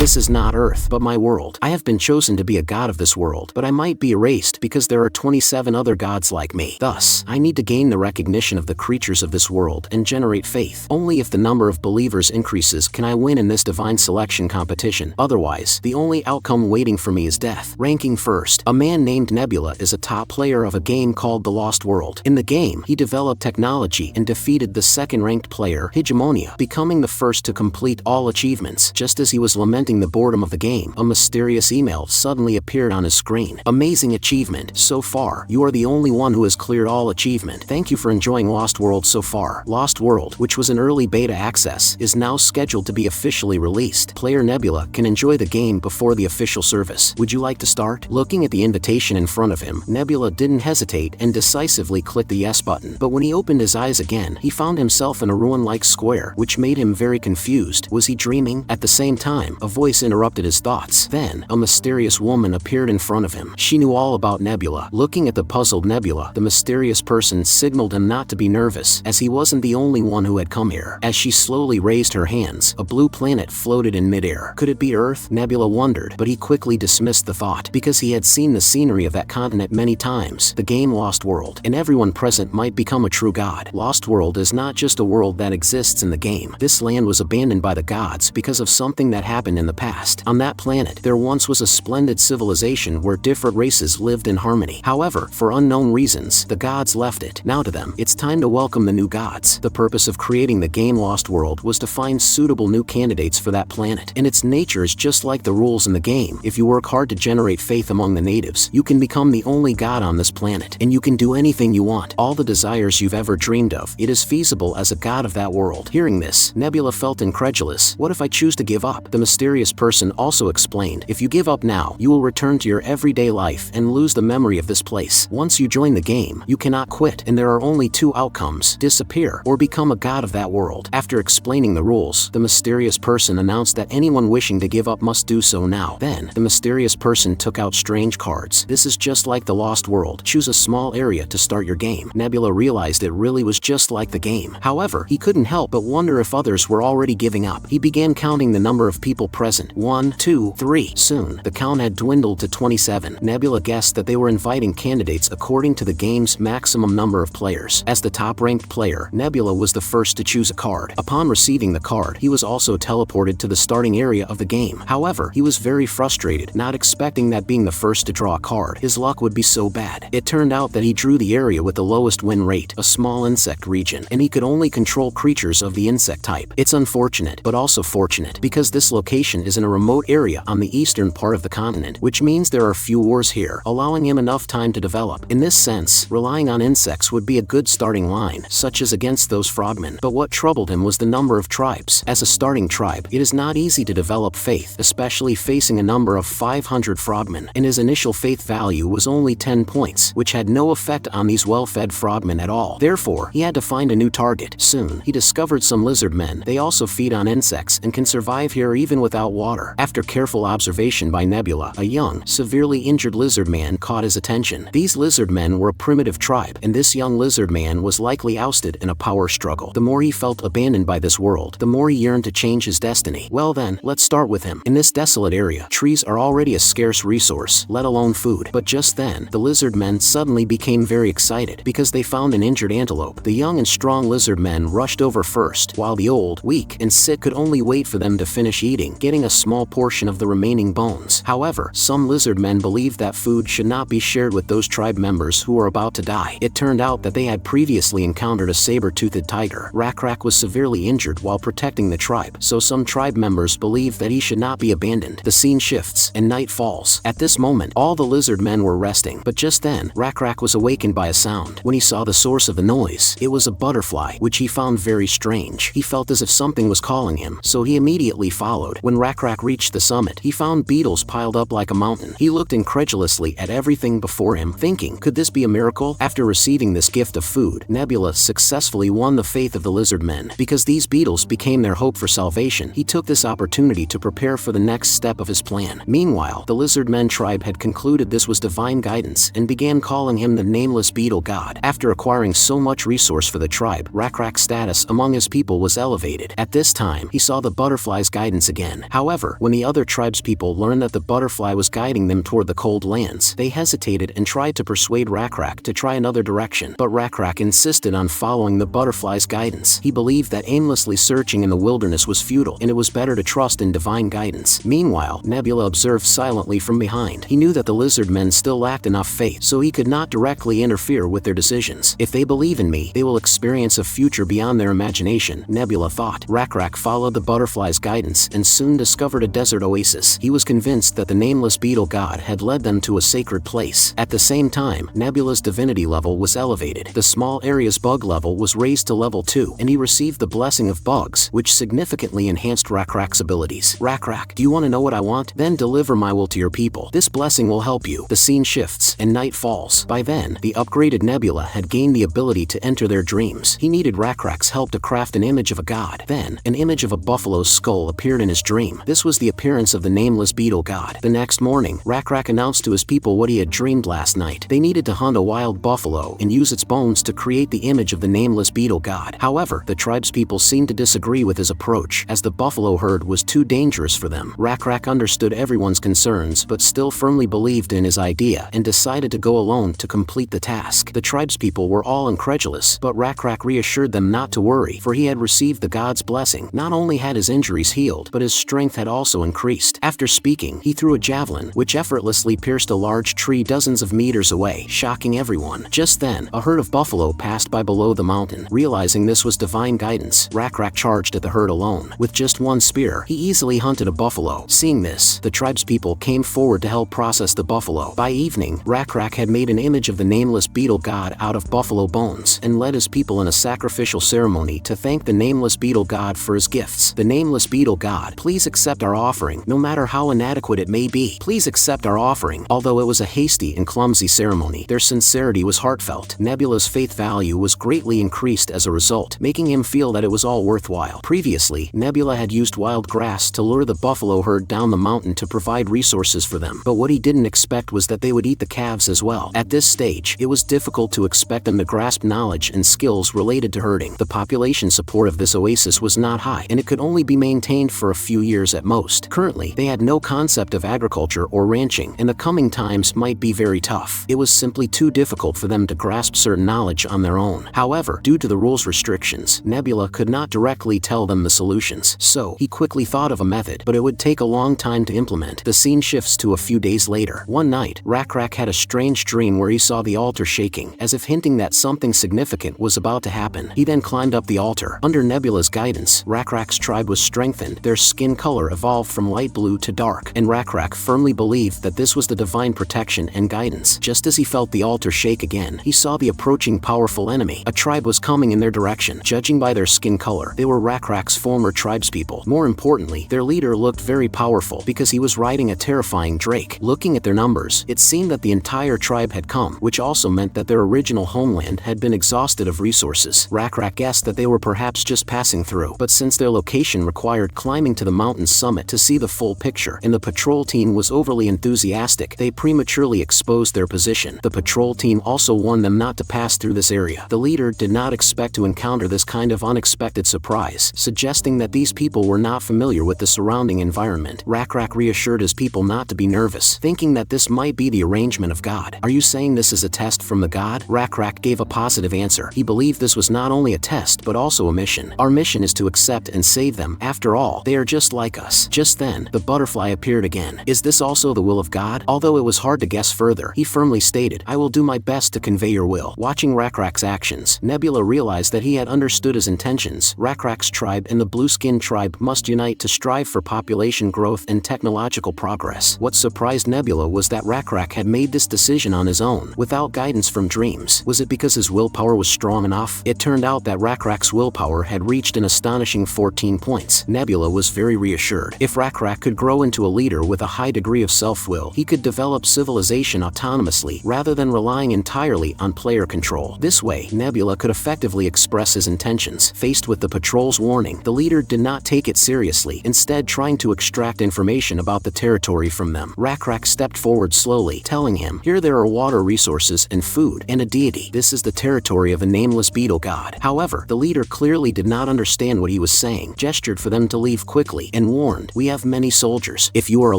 This is not Earth, but my world. I have been chosen to be a god of this world, but I might be erased because there are 27 other gods like me. Thus, I need to gain the recognition of the creatures of this world and generate faith. Only if the number of believers increases can I win in this divine selection competition. Otherwise, the only outcome waiting for me is death. Ranking first. A man named Nebula is a top player of a game called The Lost World. In the game, he developed technology and defeated the second-ranked player, Hegemonia, becoming the first to complete all achievements. Just as he was lamenting the boredom of the game, a mysterious email suddenly appeared on his screen. Amazing achievement. So far, you are the only one who has cleared all achievement. Thank you for enjoying Lost World so far. Lost World, which was in early beta access, is now scheduled to be officially released. Player Nebula can enjoy the game before the official service. Would you like to start? Looking at the invitation in front of him, Nebula didn't hesitate and decisively clicked the yes button. But when he opened his eyes again, he found himself in a ruin-like square, which made him very confused. Was he dreaming? At the same time, a voice interrupted his thoughts. Then, a mysterious woman appeared in front of him. She knew all about Nebula. Looking at the puzzled Nebula, the mysterious person signaled him not to be nervous, as he wasn't the only one who had come here. As she slowly raised her hands, a blue planet floated in midair. Could it be Earth? Nebula wondered, but he quickly dismissed the thought, because he had seen the scenery of that continent many times. The game Lost World, and everyone present might become a true god. Lost World is not just a world that exists in the game. This land was abandoned by the gods because of something that happened in the past. On that planet, there once was a splendid civilization where different races lived in harmony. However, for unknown reasons, the gods left it. Now to them, it's time to welcome the new gods. The purpose of creating the game Lost World was to find suitable new candidates for that planet. And its nature is just like the rules in the game. If you work hard to generate faith among the natives, you can become the only god on this planet. And you can do anything you want. All the desires you've ever dreamed of. It is feasible as a god of that world. Hearing this, Nebula felt incredulous. What if I choose to give up? The mysterious person also explained, if you give up now, you will return to your everyday life and lose the memory of this place. Once you join the game, you cannot quit, and there are only two outcomes: disappear or become a god of that world. After explaining the rules, the mysterious person announced that anyone wishing to give up must do so now. Then, the mysterious person took out strange cards. This is just like the Lost World. Choose a small area to start your game. Nebula realized it really was just like the game. However, he couldn't help but wonder if others were already giving up. He began counting the number of people present. 1, 2, 3. Soon, the count had dwindled to 27. Nebula guessed that they were inviting candidates according to the game's maximum number of players. As the top-ranked player, Nebula was the first to choose a card. Upon receiving the card, he was also teleported to the starting area of the game. However, he was very frustrated, not expecting that being the first to draw a card, his luck would be so bad. It turned out that he drew the area with the lowest win rate, a small insect region, and he could only control creatures of the insect type. It's unfortunate, but also fortunate, because this location is in a remote area on the eastern part of the continent, which means there are few wars here, allowing him enough time to develop. In this sense, relying on insects would be a good starting line, such as against those frogmen. But what troubled him was the number of tribes. As a starting tribe, it is not easy to develop faith, especially facing a number of 500 frogmen, and his initial faith value was only 10 points, which had no effect on these well-fed frogmen at all. Therefore, he had to find a new target. Soon, he discovered some lizardmen. They also feed on insects and can survive here even without water. After careful observation by Nebula, a young, severely injured lizardman caught his attention. These lizardmen were a primitive tribe, and this young lizardman was likely ousted in a power struggle. The more he felt abandoned by this world, the more he yearned to change his destiny. Well then, let's start with him. In this desolate area, trees are already a scarce resource, let alone food. But just then, the lizardmen suddenly became very excited because they found an injured antelope. The young and strong lizardmen rushed over first, while the old, weak, and sick could only wait for them to finish eating, getting a small portion of the remaining bones. However, some lizardmen believed that food should not be shared with those tribe members who were about to die. It turned out that they had previously encountered a saber-toothed tiger. Rakrak was severely injured while protecting the tribe, so some tribe members believed that he should not be abandoned. The scene shifts, and night falls. At this moment, all the lizardmen were resting, but just then, Rakrak was awakened by a sound. When he saw the source of the noise, it was a butterfly, which he found very strange. He felt as if something was calling him, so he immediately followed. When Rakrak reached the summit, he found beetles piled up like a mountain. He looked incredulously at everything before him, thinking, could this be a miracle? After receiving this gift of food, Nebula successfully won the faith of the lizardmen. Because these beetles became their hope for salvation, he took this opportunity to prepare for the next step of his plan. Meanwhile, the lizardmen tribe had concluded this was divine guidance and began calling him the nameless beetle god. After acquiring so much resource for the tribe, Rakrak's status among his people was elevated. At this time, he saw the butterfly's guidance again. However, when the other tribespeople learned that the butterfly was guiding them toward the cold lands, they hesitated and tried to persuade Rakrak to try another direction. But Rakrak insisted on following the butterfly's guidance. He believed that aimlessly searching in the wilderness was futile, and it was better to trust in divine guidance. Meanwhile, Nebula observed silently from behind. He knew that the Lizardmen still lacked enough faith, so he could not directly interfere with their decisions. If they believe in me, they will experience a future beyond their imagination, Nebula thought. Rakrak followed the butterfly's guidance and soon discovered a desert oasis. He was convinced that the nameless beetle god had led them to a sacred place. At the same time, Nebula's divinity level was elevated. The small area's bug level was raised to level 2, and he received the blessing of bugs, which significantly enhanced Rakrak's abilities. Rakrak, do you want to know what I want? Then deliver my will to your people. This blessing will help you. The scene shifts, and night falls. By then, the upgraded Nebula had gained the ability to enter their dreams. He needed Rakrak's help to craft an image of a god. Then, an image of a buffalo's skull appeared in his dream. This was the appearance of the nameless beetle god. The next morning, Rakrak announced to his people what he had dreamed last night. They needed to hunt a wild buffalo and use its bones to create the image of the nameless beetle god. However, the tribespeople seemed to disagree with his approach, as the buffalo herd was too dangerous for them. Rakrak understood everyone's concerns but still firmly believed in his idea and decided to go alone to complete the task. The tribespeople were all incredulous, but Rakrak reassured them not to worry, for he had received the god's blessing. Not only had his injuries healed, but his strength had also increased. After speaking, he threw a javelin, which effortlessly pierced a large tree dozens of meters away, shocking everyone. Just then, a herd of buffalo passed by below the mountain. Realizing this was divine guidance, Rakrak charged at the herd alone. With just one spear, he easily hunted a buffalo. Seeing this, the tribespeople came forward to help process the buffalo. By evening, Rakrak had made an image of the nameless beetle god out of buffalo bones and led his people in a sacrificial ceremony to thank the nameless beetle god for his gifts. The nameless beetle god, please accept our offering, no matter how inadequate it may be. Please accept our offering. Although it was a hasty and clumsy ceremony, their sincerity was heartfelt. Nebula's faith value was greatly increased as a result, making him feel that it was all worthwhile. Previously, Nebula had used wild grass to lure the buffalo herd down the mountain to provide resources for them, but what he didn't expect was that they would eat the calves as well. At this stage, it was difficult to expect them to grasp knowledge and skills related to herding. The population support of this oasis was not high, and it could only be maintained for a few years at most. Currently, they had no concept of agriculture or ranching, and the coming times might be very tough. It was simply too difficult for them to grasp certain knowledge on their own. However, due to the rules restrictions, Nebula could not directly tell them the solutions, so he quickly thought of a method, but it would take a long time to implement. The scene shifts to a few days later. One night, Rakrak had a strange dream where he saw the altar shaking, as if hinting that something significant was about to happen. He then climbed up the altar. Under Nebula's guidance, Rakrak's tribe was strengthened. Their skin color evolved from light blue to dark, and Rakrak firmly believed that this was the divine protection and guidance. Just as he felt the altar shake again, he saw the approaching powerful enemy. A tribe was coming in their direction. Judging by their skin color, they were Rakrak's former tribespeople. More importantly, their leader looked very powerful because he was riding a terrifying drake. Looking at their numbers, it seemed that the entire tribe had come, which also meant that their original homeland had been exhausted of resources. Rakrak guessed that they were perhaps just passing through, but since their location required climbing to the mountain's summit to see the full picture, and the patrol team was overly enthusiastic, they prematurely exposed their position. The patrol team also warned them not to pass through this area. The leader did not expect to encounter this kind of unexpected surprise, suggesting that these people were not familiar with the surrounding environment. Rakrak reassured his people not to be nervous, thinking that this might be the arrangement of God. Are you saying this is a test from the god? Rakrak gave a positive answer. He believed this was not only a test but also a mission. Our mission is to accept and save them. After all, they are just like us. Just then, the butterfly appeared again. Is this also the will of God? Although it was hard to guess further, he firmly stated, I will do my best to convey your will. Watching Rakrak's actions, Nebula realized that he had understood his intentions. Rakrak's tribe and the blue-skin tribe must unite to strive for population growth and technological progress. What surprised Nebula was that Rakrak had made this decision on his own, without guidance from dreams. Was it because his willpower was strong enough? It turned out that Rakrak's willpower had reached an astonishing 14 points. Nebula was very reassured. If Rakrak could grow into a leader with a high degree of self-will, he could develop civilization autonomously rather than relying entirely on player control. This way, Nebula could effectively express his intentions. Faced with the patrol's warning, the leader did not take it seriously, instead trying to extract information about the territory from them. Rakrak stepped forward slowly, telling him, here there are water resources and food, and a deity. This is the territory of a nameless beetle god. However, the leader clearly did not understand what he was saying, gestured for them to leave quickly, and and warned, "We have many soldiers. If you are a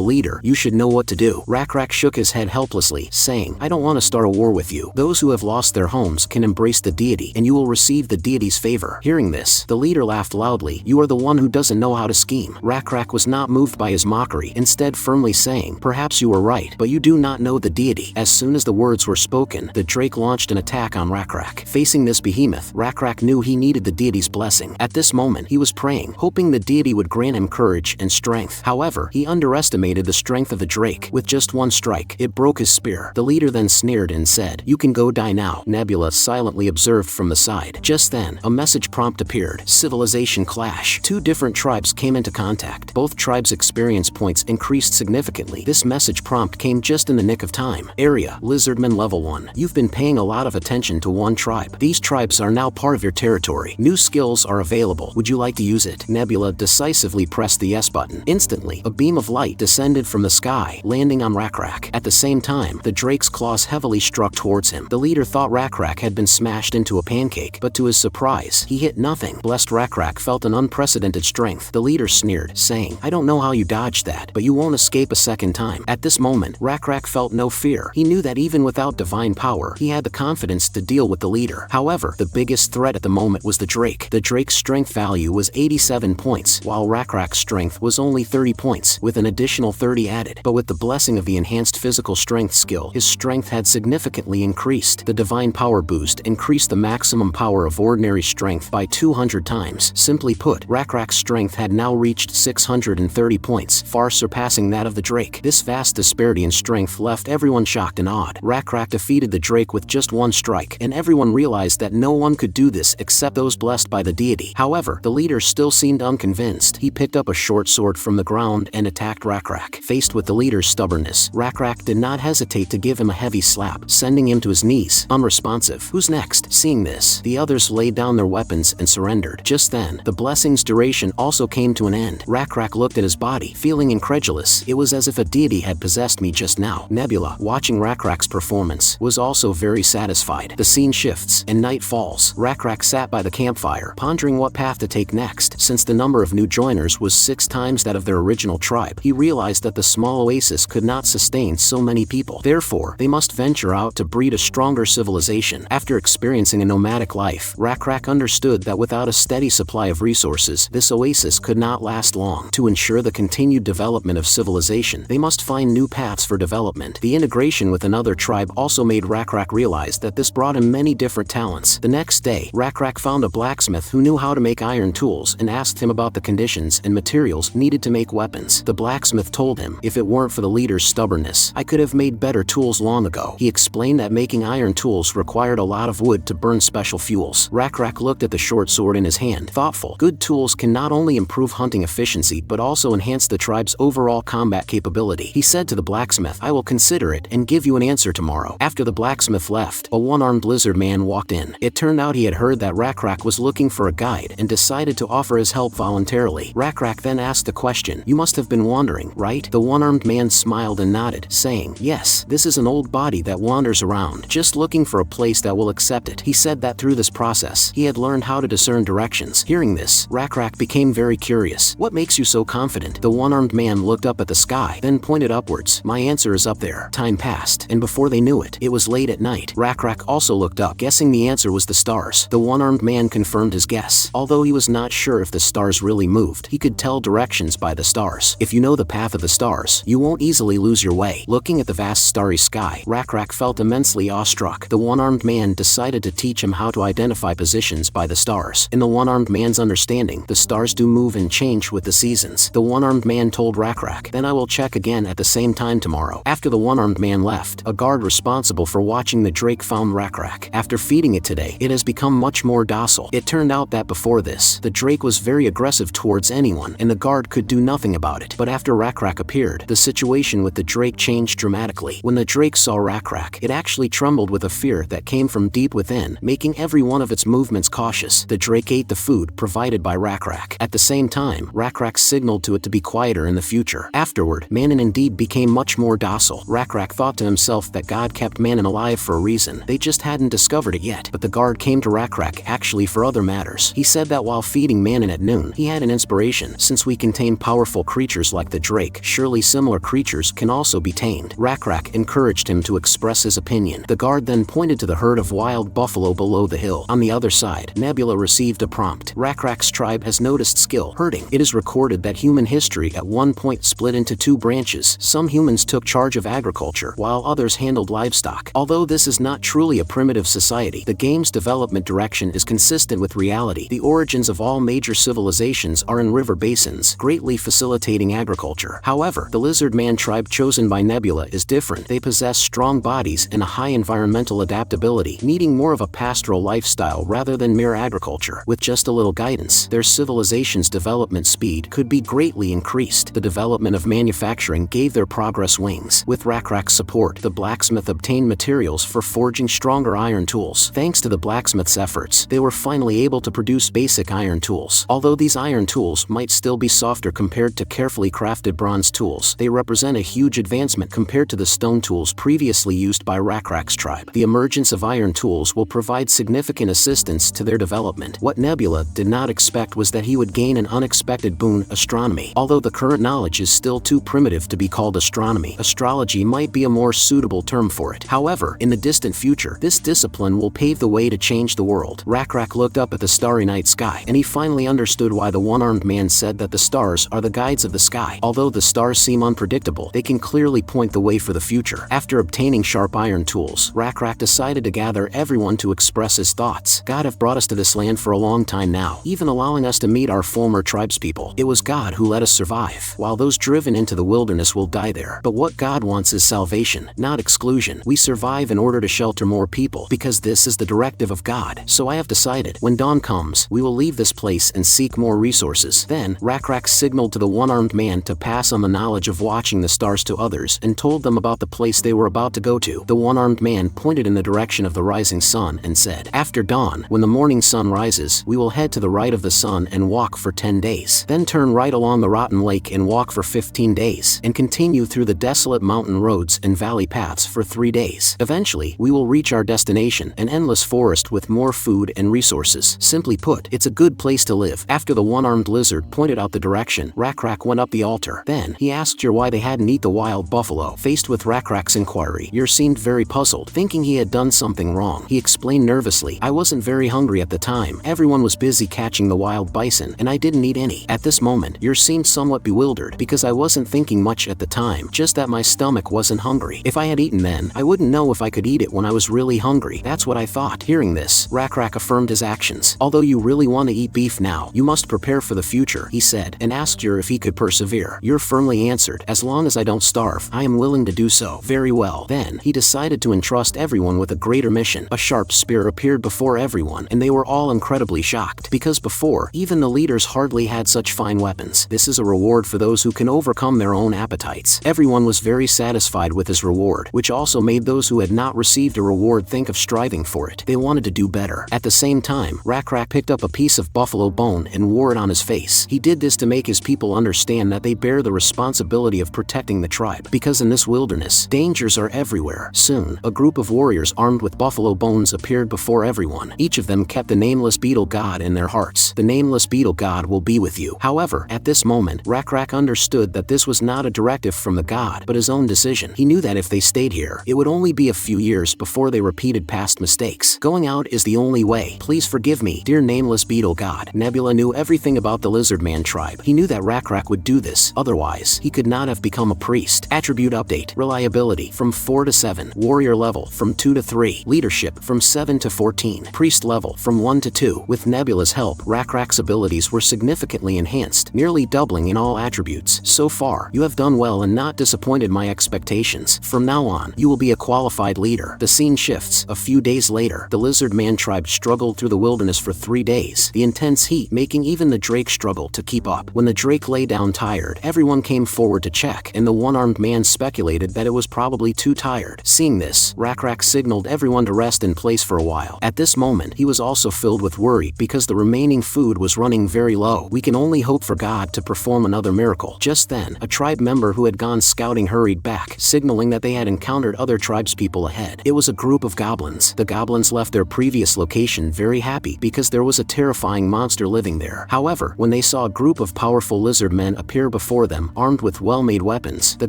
leader, you should know what to do." Rakrak shook his head helplessly, saying, "I don't want to start a war with you. Those who have lost their homes can embrace the deity, and you will receive the deity's favor." Hearing this, the leader laughed loudly. "You are the one who doesn't know how to scheme." Rakrak was not moved by his mockery, instead firmly saying, "Perhaps you are right, but you do not know the deity." As soon as the words were spoken, the drake launched an attack on Rakrak. Facing this behemoth, Rakrak knew he needed the deity's blessing. At this moment, he was praying, hoping the deity would grant him courage and strength. However, he underestimated the strength of the drake. With just one strike, it broke his spear. The leader then sneered and said, "You can go die now." Nebula silently observed from the side. Just then, a message prompt appeared. Civilization clash. Two different tribes came into contact. Both tribes' experience points increased significantly. This message prompt came just in the nick of time. Area: Lizardmen level 1. You've been paying a lot of attention to one tribe. These tribes are now part of your territory. New skills are available. Would you like to use it? Nebula decisively pressed the yes button. Instantly, a beam of light descended from the sky, landing on Rakrak. At the same time, the drake's claws heavily struck towards him. The leader thought Rakrak had been smashed into a pancake, but to his surprise, he hit nothing. Blessed Rakrak felt an unprecedented strength. The leader sneered, saying, "I don't know how you dodged that, but you won't escape a second time." At this moment, Rakrak felt no fear. He knew that even without divine power, he had the confidence to deal with the leader. However, the biggest threat at the moment was the drake. The drake's strength value was 87 points, while Rakrak's strength was only 30 points, with an additional 30 added. But with the blessing of the enhanced physical strength skill, his strength had significantly increased. The divine power boost increased the maximum power of ordinary strength by 200 times. Simply put, Rakrak's strength had now reached 630 points, far surpassing that of the drake. This vast disparity in strength left everyone shocked and awed. Rakrak defeated the drake with just one strike, and everyone realized that no one could do this except those blessed by the deity. However, the leader still seemed unconvinced. He picked up a short sword from the ground and attacked Rakrak. Faced with the leader's stubbornness, Rakrak did not hesitate to give him a heavy slap, sending him to his knees, unresponsive. "Who's next?" Seeing this, the others laid down their weapons and surrendered. Just then, the blessing's duration also came to an end. Rakrak looked at his body, feeling incredulous. It was as if a deity had possessed me just now. Nebula, watching Rakrak's performance, was also very satisfied. The scene shifts, and night falls. Rakrak sat by the campfire, pondering what path to take next. Since the number of new joiners was 6 times that of their original tribe, he realized that the small oasis could not sustain so many people. Therefore, they must venture out to breed a stronger civilization. After experiencing a nomadic life, Rakrak understood that without a steady supply of resources, this oasis could not last long. To ensure the continued development of civilization, they must find new paths for development. The integration with another tribe also made Rakrak realize that this brought him many different talents. The next day, Rakrak found a blacksmith who knew how to make iron tools and asked him about the conditions and materials needed to make weapons. The blacksmith told him, "If it weren't for the leader's stubbornness, I could have made better tools long ago." He explained that making iron tools required a lot of wood to burn special fuels. Rakrak looked at the short sword in his hand, thoughtful. Good tools can not only improve hunting efficiency but also enhance the tribe's overall combat capability. He said to the blacksmith, "I will consider it and give you an answer tomorrow." After the blacksmith left, a one-armed lizard man walked in. It turned out he had heard that Rakrak was looking for a guide and decided to offer his help voluntarily. Rakrak then asked a question, "You must have been wandering, right?" The one-armed man smiled and nodded, saying, "Yes, this is an old body that wanders around, just looking for a place that will accept it." He said that through this process, he had learned how to discern directions. Hearing this, Rakrak became very curious. "What makes you so confident?" The one-armed man looked up at the sky, then pointed upwards. "My answer is up there." Time passed, and before they knew it, it was late at night. Rakrak also looked up, guessing the answer was the stars. The one-armed man confirmed his guess. Although he was not sure if the stars really moved, he could tell directions by the stars. If you know the path of the stars, you won't easily lose your way. Looking at the vast starry sky, Rakrak felt immensely awestruck. The one-armed man decided to teach him how to identify positions by the stars. In the one-armed man's understanding, the stars do move and change with the seasons. The one-armed man told Rakrak, "Then I will check again at the same time tomorrow." After the one-armed man left, a guard responsible for watching the drake found Rakrak. After feeding it today, it has become much more docile. It turned out that before this, the drake was very aggressive towards anyone, and the guard could do nothing about it. But after Rakrak appeared, the situation with the drake changed dramatically. When the drake saw Rakrak, it actually trembled with a fear that came from deep within, making every one of its movements cautious. The drake ate the food provided by Rakrak. At the same time, Rakrak signaled to it to be quieter in the future. Afterward, Manon indeed became much more docile. Rakrak thought to himself that God kept Manon alive for a reason. They just hadn't discovered it yet. But the guard came to Rakrak actually for other matters. He said that while feeding Manon at noon, he had an inspiration. Since since we contain powerful creatures like the drake, surely similar creatures can also be tamed. Rakrak encouraged him to express his opinion. The guard then pointed to the herd of wild buffalo below the hill. On the other side, Nebula received a prompt. Rakrak's tribe has noticed skill herding. It is recorded that human history at one point split into two branches. Some humans took charge of agriculture, while others handled livestock. Although this is not truly a primitive society, the game's development direction is consistent with reality. The origins of all major civilizations are in river basins, greatly facilitating agriculture. However, the Lizardman tribe chosen by Nebula is different. They possess strong bodies and a high environmental adaptability, needing more of a pastoral lifestyle rather than mere agriculture. With just a little guidance, their civilization's development speed could be greatly increased. The development of manufacturing gave their progress wings. With Rakrak's support, the blacksmith obtained materials for forging stronger iron tools. Thanks to the blacksmith's efforts, they were finally able to produce basic iron tools. Although these iron tools might still be softer compared to carefully crafted bronze tools, they represent a huge advancement compared to the stone tools previously used by Rakrak's tribe. The emergence of iron tools will provide significant assistance to their development. What Nebula did not expect was that he would gain an unexpected boon: astronomy. Although the current knowledge is still too primitive to be called astronomy, astrology might be a more suitable term for it. However, in the distant future, this discipline will pave the way to change the world. Rakrak looked up at the starry night sky, and he finally understood why the one-armed man said that the stars are the guides of the sky. Although the stars seem unpredictable, they can clearly point the way for the future. After obtaining sharp iron tools, Rakrak decided to gather everyone to express his thoughts. God have brought us to this land for a long time now, even allowing us to meet our former tribespeople. It was God who let us survive, while those driven into the wilderness will die there. But what God wants is salvation, not exclusion. We survive in order to shelter more people, because this is the directive of God. So I have decided, when dawn comes, we will leave this place and seek more resources. Then, Rakrak signaled to the one-armed man to pass on the knowledge of watching the stars to others, and told them about the place they were about to go to. The one-armed man pointed in the direction of the rising sun and said, "After dawn, when the morning sun rises, we will head to the right of the sun and walk for 10 days. Then turn right along the rotten lake and walk for 15 days, and continue through the desolate mountain roads and valley paths for 3 days. Eventually, we will reach our destination, an endless forest with more food and resources. Simply put, it's a good place to live." After the one-armed lizard pointed out the direction, Rakrak went up the altar. Then, he asked Yer why they hadn't eaten the wild buffalo. Faced with Rakrak's inquiry, Yer seemed very puzzled, thinking he had done something wrong. He explained nervously, "I wasn't very hungry at the time. Everyone was busy catching the wild bison, and I didn't eat any." At this moment, Yer seemed somewhat bewildered, because I wasn't thinking much at the time, just that my stomach wasn't hungry. If I had eaten then, I wouldn't know if I could eat it when I was really hungry. That's what I thought. Hearing this, Rakrak affirmed his actions. "Although you really want to eat beef now, you must prepare for the future," he said, and asked Yer if he could persevere. Yer firmly answered, "As long as I don't starve, I am willing to do so." Very well. Then, he decided to entrust everyone with a greater mission. A sharp spear appeared before everyone, and they were all incredibly shocked, because before, even the leaders hardly had such fine weapons. This is a reward for those who can overcome their own appetites. Everyone was very satisfied with his reward, which also made those who had not received a reward think of striving for it. They wanted to do better. At the same time, Rakrak picked up a piece of buffalo bone and wore it on his face. He did this to make his people understand that they bear the responsibility of protecting the tribe, because in this wilderness, dangers are everywhere. Soon, a group of warriors armed with buffalo bones appeared before everyone. Each of them kept the nameless beetle god in their hearts. The nameless beetle god will be with you. However, at this moment, Rakrak understood that this was not a directive from the god, but his own decision. He knew that if they stayed here, it would only be a few years before they repeated past mistakes. Going out is the only way. Please forgive me, dear nameless beetle god. Nebula knew everything about the Lizardman tribe. He knew that Rakrak would do this, otherwise, he could not have become a priest. Attribute update. Reliability from 4 to 7. Warrior level from 2 to 3. Leadership from 7 to 14. Priest level from 1 to 2. With Nebula's help, Rakrak's abilities were significantly enhanced, nearly doubling in all attributes. So far, you have done well and not disappointed my expectations. From now on, you will be a qualified leader. The scene shifts. A few days later, the Lizardman tribe struggled through the wilderness for 3 days, the intense heat making even the drake struggle to keep up. When the drake lay down tired, everyone came forward to check, and the one-armed man speculated that it was probably too tired. Seeing this, Rakrak signaled everyone to rest in place for a while. At this moment, he was also filled with worry, because the remaining food was running very low. We can only hope for God to perform another miracle. Just then, a tribe member who had gone scouting hurried back, signaling that they had encountered other tribespeople ahead. It was a group of goblins. The goblins left their previous location very happy, because there was a terrifying monster living there. However, when they saw a group of powerful lizardmen appear before them, armed with well-made weapons. The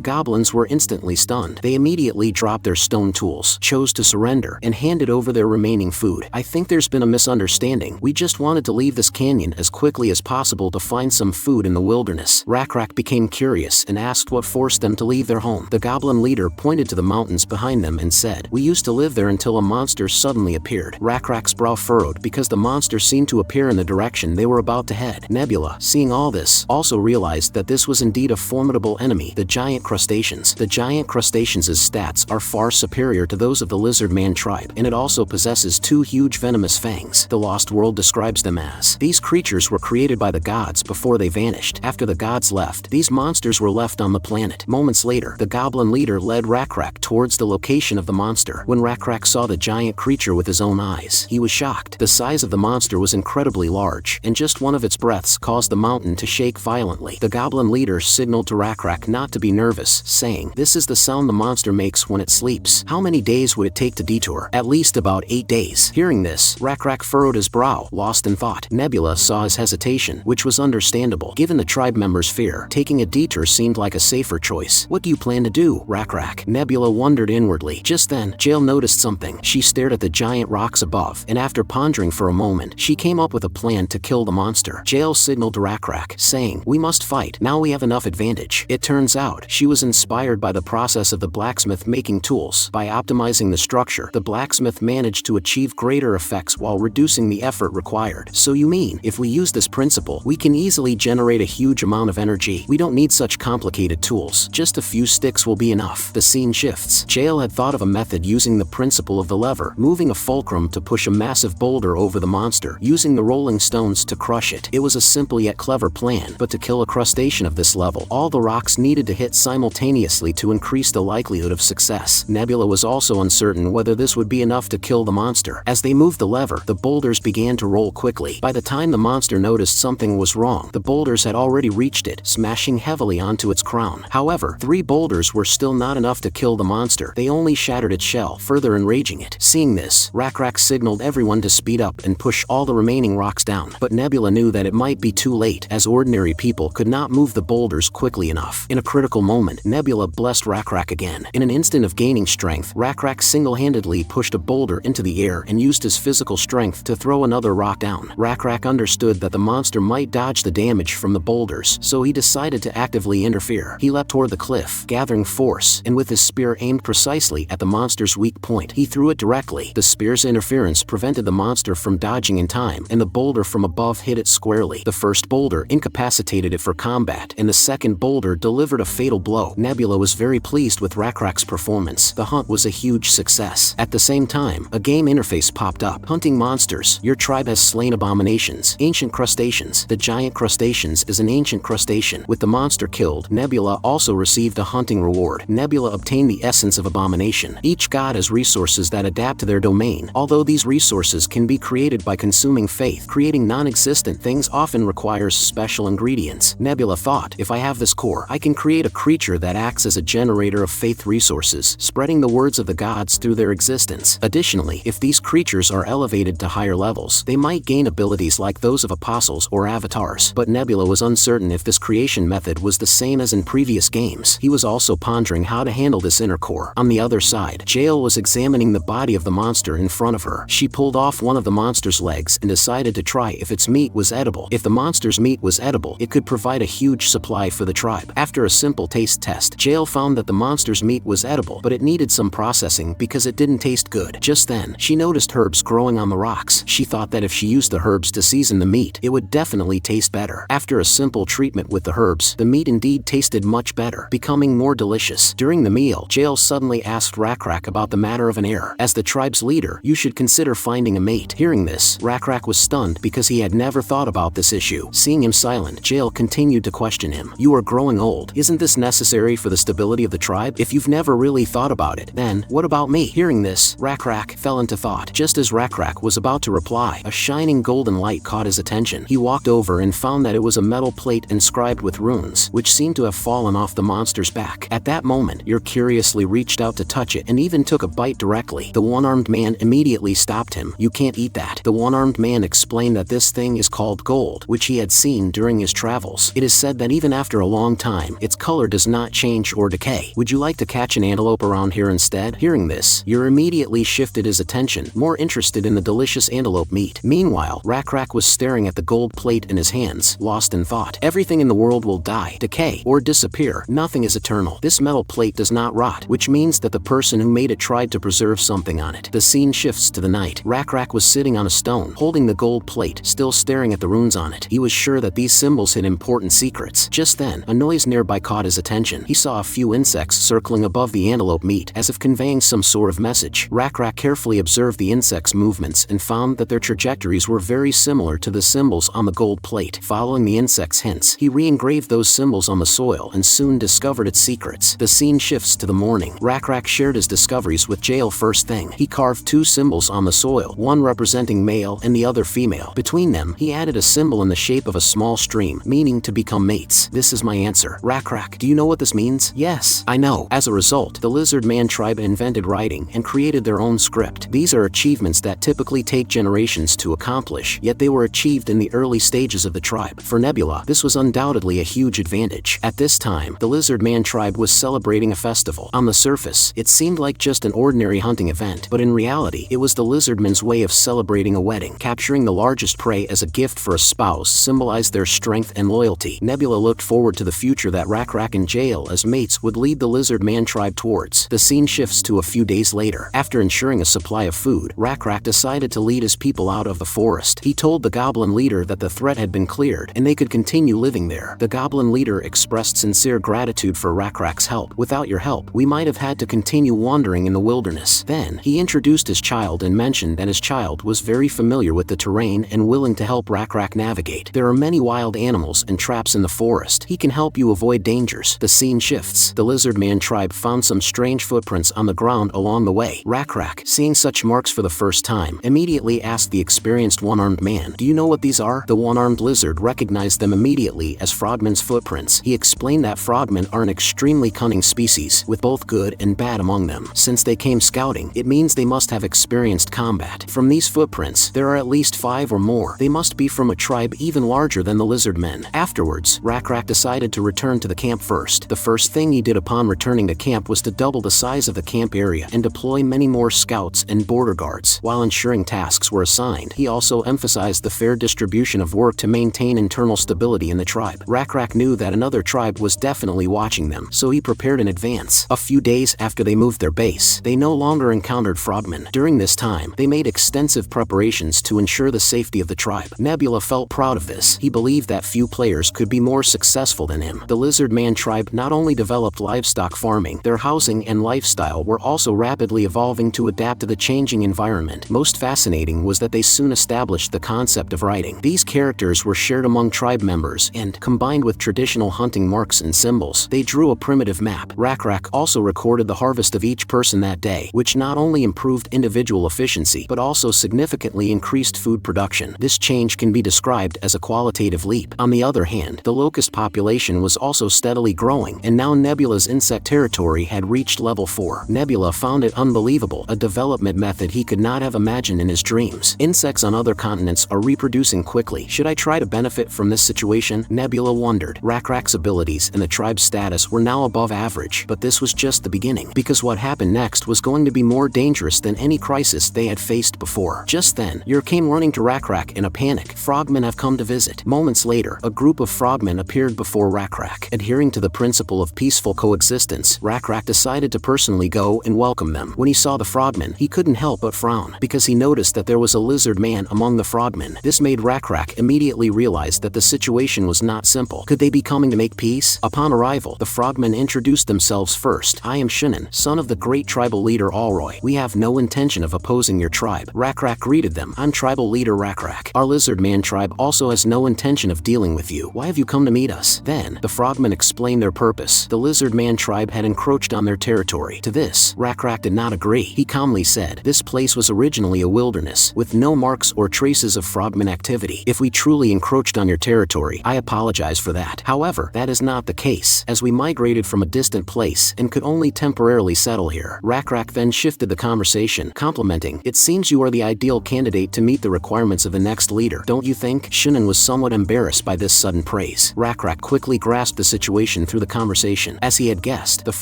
goblins were instantly stunned. They immediately dropped their stone tools, chose to surrender, and handed over their remaining food. I think there's been a misunderstanding. We just wanted to leave this canyon as quickly as possible to find some food in the wilderness. Rakrak became curious and asked what forced them to leave their home. The goblin leader pointed to the mountains behind them and said, "We used to live there until a monster suddenly appeared." Rakrak's brow furrowed because the monster seemed to appear in the direction they were about to head. Nebula, seeing all this, also realized that this was indeed a formidable enemy, the giant crustaceans. The giant crustaceans' stats are far superior to those of the Lizardman tribe, and it also possesses 2 huge venomous fangs. The Lost World describes them as, "These creatures were created by the gods before they vanished. After the gods left, these monsters were left on the planet." Moments later, the goblin leader led Rakrak towards the location of the monster. When Rakrak saw the giant creature with his own eyes, he was shocked. The size of the monster was incredibly large, and just one of its breaths caused the mountain to shake violently. The goblin leader signaled to Rakrak not to be nervous, saying, "This is the sound the monster makes when it sleeps. How many days would it take to detour?" "At least about 8 days. Hearing this, Rakrak furrowed his brow, lost in thought. Nebula saw his hesitation, which was understandable. Given the tribe members' fear, taking a detour seemed like a safer choice. "What do you plan to do, Rakrak?" Nebula wondered inwardly. Just then, Jael noticed something. She stared at the giant rocks above, and after pondering for a moment, she came up with a plan to kill the monster. Jael signaled to Rakrak, saying, "We must fight. Now we have enough advantage." It turns out, she was inspired by the process of the blacksmith making tools. By optimizing the structure, the blacksmith managed to achieve greater effects while reducing the effort required. "So you mean, if we use this principle, we can easily generate a huge amount of energy? We don't need such complicated tools. Just a few sticks will be enough." The scene shifts. Jael had thought of a method using the principle of the lever, moving a fulcrum to push a massive boulder over the monster, using the rolling stones to crush it. It was a simple yet clever plan, but to kill a crustacean of this level, all the rocks needed to hit simultaneously to increase the likelihood of success. Nebula was also uncertain whether this would be enough to kill the monster. As they moved the lever, the boulders began to roll quickly. By the time the monster noticed something was wrong, the boulders had already reached it, smashing heavily onto its crown. However, 3 boulders were still not enough to kill the monster. They only shattered its shell, further enraging it. Seeing this, Rakrak signaled everyone to speed up and push all the remaining rocks down. But Nebula knew that it might be too late, as ordinary people could not move the boulders quickly enough. In a critical moment, Nebula blessed Rakrak again. In an instant of gaining strength, Rakrak single-handedly pushed a boulder into the air and used his physical strength to throw another rock down. Rakrak understood that the monster might dodge the damage from the boulders, so he decided to actively interfere. He leapt toward the cliff, gathering force, and with his spear aimed precisely at the monster's weak point, he threw it directly. The spear's interference prevented the monster from dodging in time, and the boulder from above hit it squarely. The first boulder incapacitated it for combat, and the second boulder delivered a fatal blow. Nebula was very pleased with Rakrak's performance. The hunt was a huge success. At the same time, a game interface popped up. "Hunting monsters. Your tribe has slain abominations. Ancient crustaceans." The giant crustaceans is an ancient crustacean. With the monster killed, Nebula also received a hunting reward. Nebula obtained the essence of abomination. Each god has resources that adapt to their domain. Although these resources can be created by consuming faith, creating non-existent things often requires special ingredients. Nebula thought, "If I have this core, I can create a creature that acts as a generator of faith resources, spreading the words of the gods through their existence." Additionally, if these creatures are elevated to higher levels, they might gain abilities like those of apostles or avatars. But Nebula was uncertain if this creation method was the same as in previous games. He was also pondering how to handle this inner core. On the other side, Jael was examining the body of the monster in front of her. She pulled off one of the monster's legs and decided to try if its meat was edible. If the monster's meat was edible, it could provide a huge supply for the tribe. After a simple taste test, Jael found that the monster's meat was edible, but it needed some processing because it didn't taste good. Just then, she noticed herbs growing on the rocks. She thought that if she used the herbs to season the meat, it would definitely taste better. After a simple treatment with the herbs, the meat indeed tasted much better, becoming more delicious. During the meal, Jael suddenly asked Rakrak about the matter of an heir. "As the tribe's leader, you should consider finding a mate." Hearing this, Rakrak was stunned because he had never thought about this issue. Seeing him silent, Jael continued to question him. "You are growing old. Isn't this necessary for the stability of the tribe? If you've never really thought about it, then what about me?" Hearing this, Rakrak fell into thought. Just as Rakrak was about to reply, a shining golden light caught his attention. He walked over and found that it was a metal plate inscribed with runes, which seemed to have fallen off the monster's back. At that moment, Yer curiously reached out to touch it and even took a bite directly. The one-armed man immediately stopped him. "You can't eat that." The one-armed man explained that this thing is called gold, which he had seen during his travels. It is said that even after a long time, its color does not change or decay. Would you like to catch an antelope around here instead? Hearing this, Yer immediately shifted his attention, more interested in the delicious antelope meat. Meanwhile, Rakrak was staring at the gold plate in his hands, lost in thought. Everything in the world will die, decay, or disappear. Nothing is eternal. This metal plate does not rot, which means that the person who made it tried to preserve something on it. The scene shifts to the night. Rakrak was sitting on a stone, holding the gold plate, still staring at the runes on it. He was sure that these symbols hid important secrets. Just then, a noise nearby caught his attention. He saw a few insects circling above the antelope meat, as if conveying some sort of message. Rakrak carefully observed the insects' movements and found that their trajectories were very similar to the symbols on the gold plate. Following the insects' hints, he re-engraved those symbols on the soil and soon discovered its secrets. The scene shifts to the morning. Rakrak shared his discoveries with Jael first thing. He carved two symbols on the soil, one representing male and the other female. Between them, he added a symbol in the shape of a small stream, meaning to become mates. This is my answer. Rakrak, do you know what this means? Yes, I know. As a result, the Lizardman tribe invented writing and created their own script. These are achievements that typically take generations to accomplish, yet they were achieved in the early stages of the tribe. For Nebula, this was undoubtedly a huge advantage. At this time, the Lizardman tribe was celebrating a festival. On the surface, it seemed like just an ordinary hunting event, but in reality, it was the Lizardmen's way of celebrating a wedding. Capturing the largest prey as a gift for a spouse symbolized their strength and loyalty. Nebula looked forward to the future that Rakrak and Jael as mates would lead the Lizardman tribe towards. The scene shifts to a few days later. After ensuring a supply of food, Rakrak decided to lead his people out of the forest. He told the goblin leader that the threat had been cleared and they could continue living there. The goblin leader expressed sincere gratitude for Rakrak's help. Without your help, we might have had to continue wandering in the wilderness. Then, he introduced his child and mentioned that his child was very familiar with the terrain and willing to help Rakrak navigate. There are many wild animals and traps in the forest. He can help you avoid dangers. The scene shifts. The Lizardman tribe found some strange footprints on the ground along the way. Rakrak, seeing such marks for the first time, immediately asked the experienced one-armed man, "Do you know what these are?" The one-armed lizard recognized them immediately as frogmen's footprints. He explained that frogmen are an extremely cunning species, with both good and bad among them. Since they came scouting, it means they must have experienced combat. From these footprints, there are at least 5 or more. They must be from a tribe even larger than the Lizardmen. Afterwards, Rakrak decided to return to the camp first. The first thing he did upon returning to camp was to double the size of the camp area and deploy many more scouts and border guards. While ensuring tasks were assigned, he also emphasized the fair distribution of work to maintain internal stability in the tribe. Rakrak knew that another tribe was definitely watching them, so he prepared in advance. A few days after they moved their base, they no longer encountered frogmen. During this time, they made extensive preparations to ensure the safety of the tribe. Nebula felt proud of this. He believed that few players could be more successful than him. The Lizardman tribe not only developed livestock farming, their housing and lifestyle were also rapidly evolving to adapt to the changing environment. Most fascinating was that they soon established the concept of writing. These characters were shared among tribe members and, combined with traditional hunting marks and symbols, they drew a primitive map. Rakrak also recorded the harvest of each person that day, which not only improved individual efficiency but also significantly increased food production. This change can be described as a qualitative leap. On the other hand, the locust population was also steadily growing, and now Nebula's insect territory had reached level 4. Nebula found it unbelievable, a development method he could not have imagined in his dreams. Insects on other continents are reproducing quickly. Should I try to benefit from this situation? Nebula wondered. Rakrak's abilities and the tribe's status were now above average, but this was just the beginning, because what happened next was going to be more dangerous than any crisis they had faced before. Just then, Yer came running to Rakrak in a panic. Frogmen have come to visit. Moments later, a group of frogmen appeared before Rakrak. Adhering to the principle of peaceful coexistence, Rakrak decided to personally go and welcome them. When he saw the frogmen, he couldn't help but frown, because he noticed that there was a lizard man among the frogmen. This made Rakrak immediately realize that the situation was not simple. Could they be coming to make peace? Upon arrival, the frogmen introduced themselves first. "I am Shinnon, son of the great tribal leader Alroy. We have no intention of opposing your tribe." Rakrak greeted them. "I'm tribal leader Rakrak. Our Lizardman tribe also has no intention of dealing with you. Why have you come to meet us?" Then, the frogmen explained their purpose. The Lizardman tribe had encroached on their territory. To this, Rakrak did not agree. He calmly said, "This place was originally a wilderness, with no marks or traces of frogman activity. If we truly encroached on your territory, I apologize for that. However, that is not the case, as we migrated from a distant place and could only temporarily settle here." Rakrak then shifted the conversation, complimenting, "It seems you are the ideal candidate to meet the requirements of the next leader, don't you think?" Shinnon was somewhat embarrassed by this sudden praise. Rakrak quickly grasped the situation through the conversation. As he had guessed, the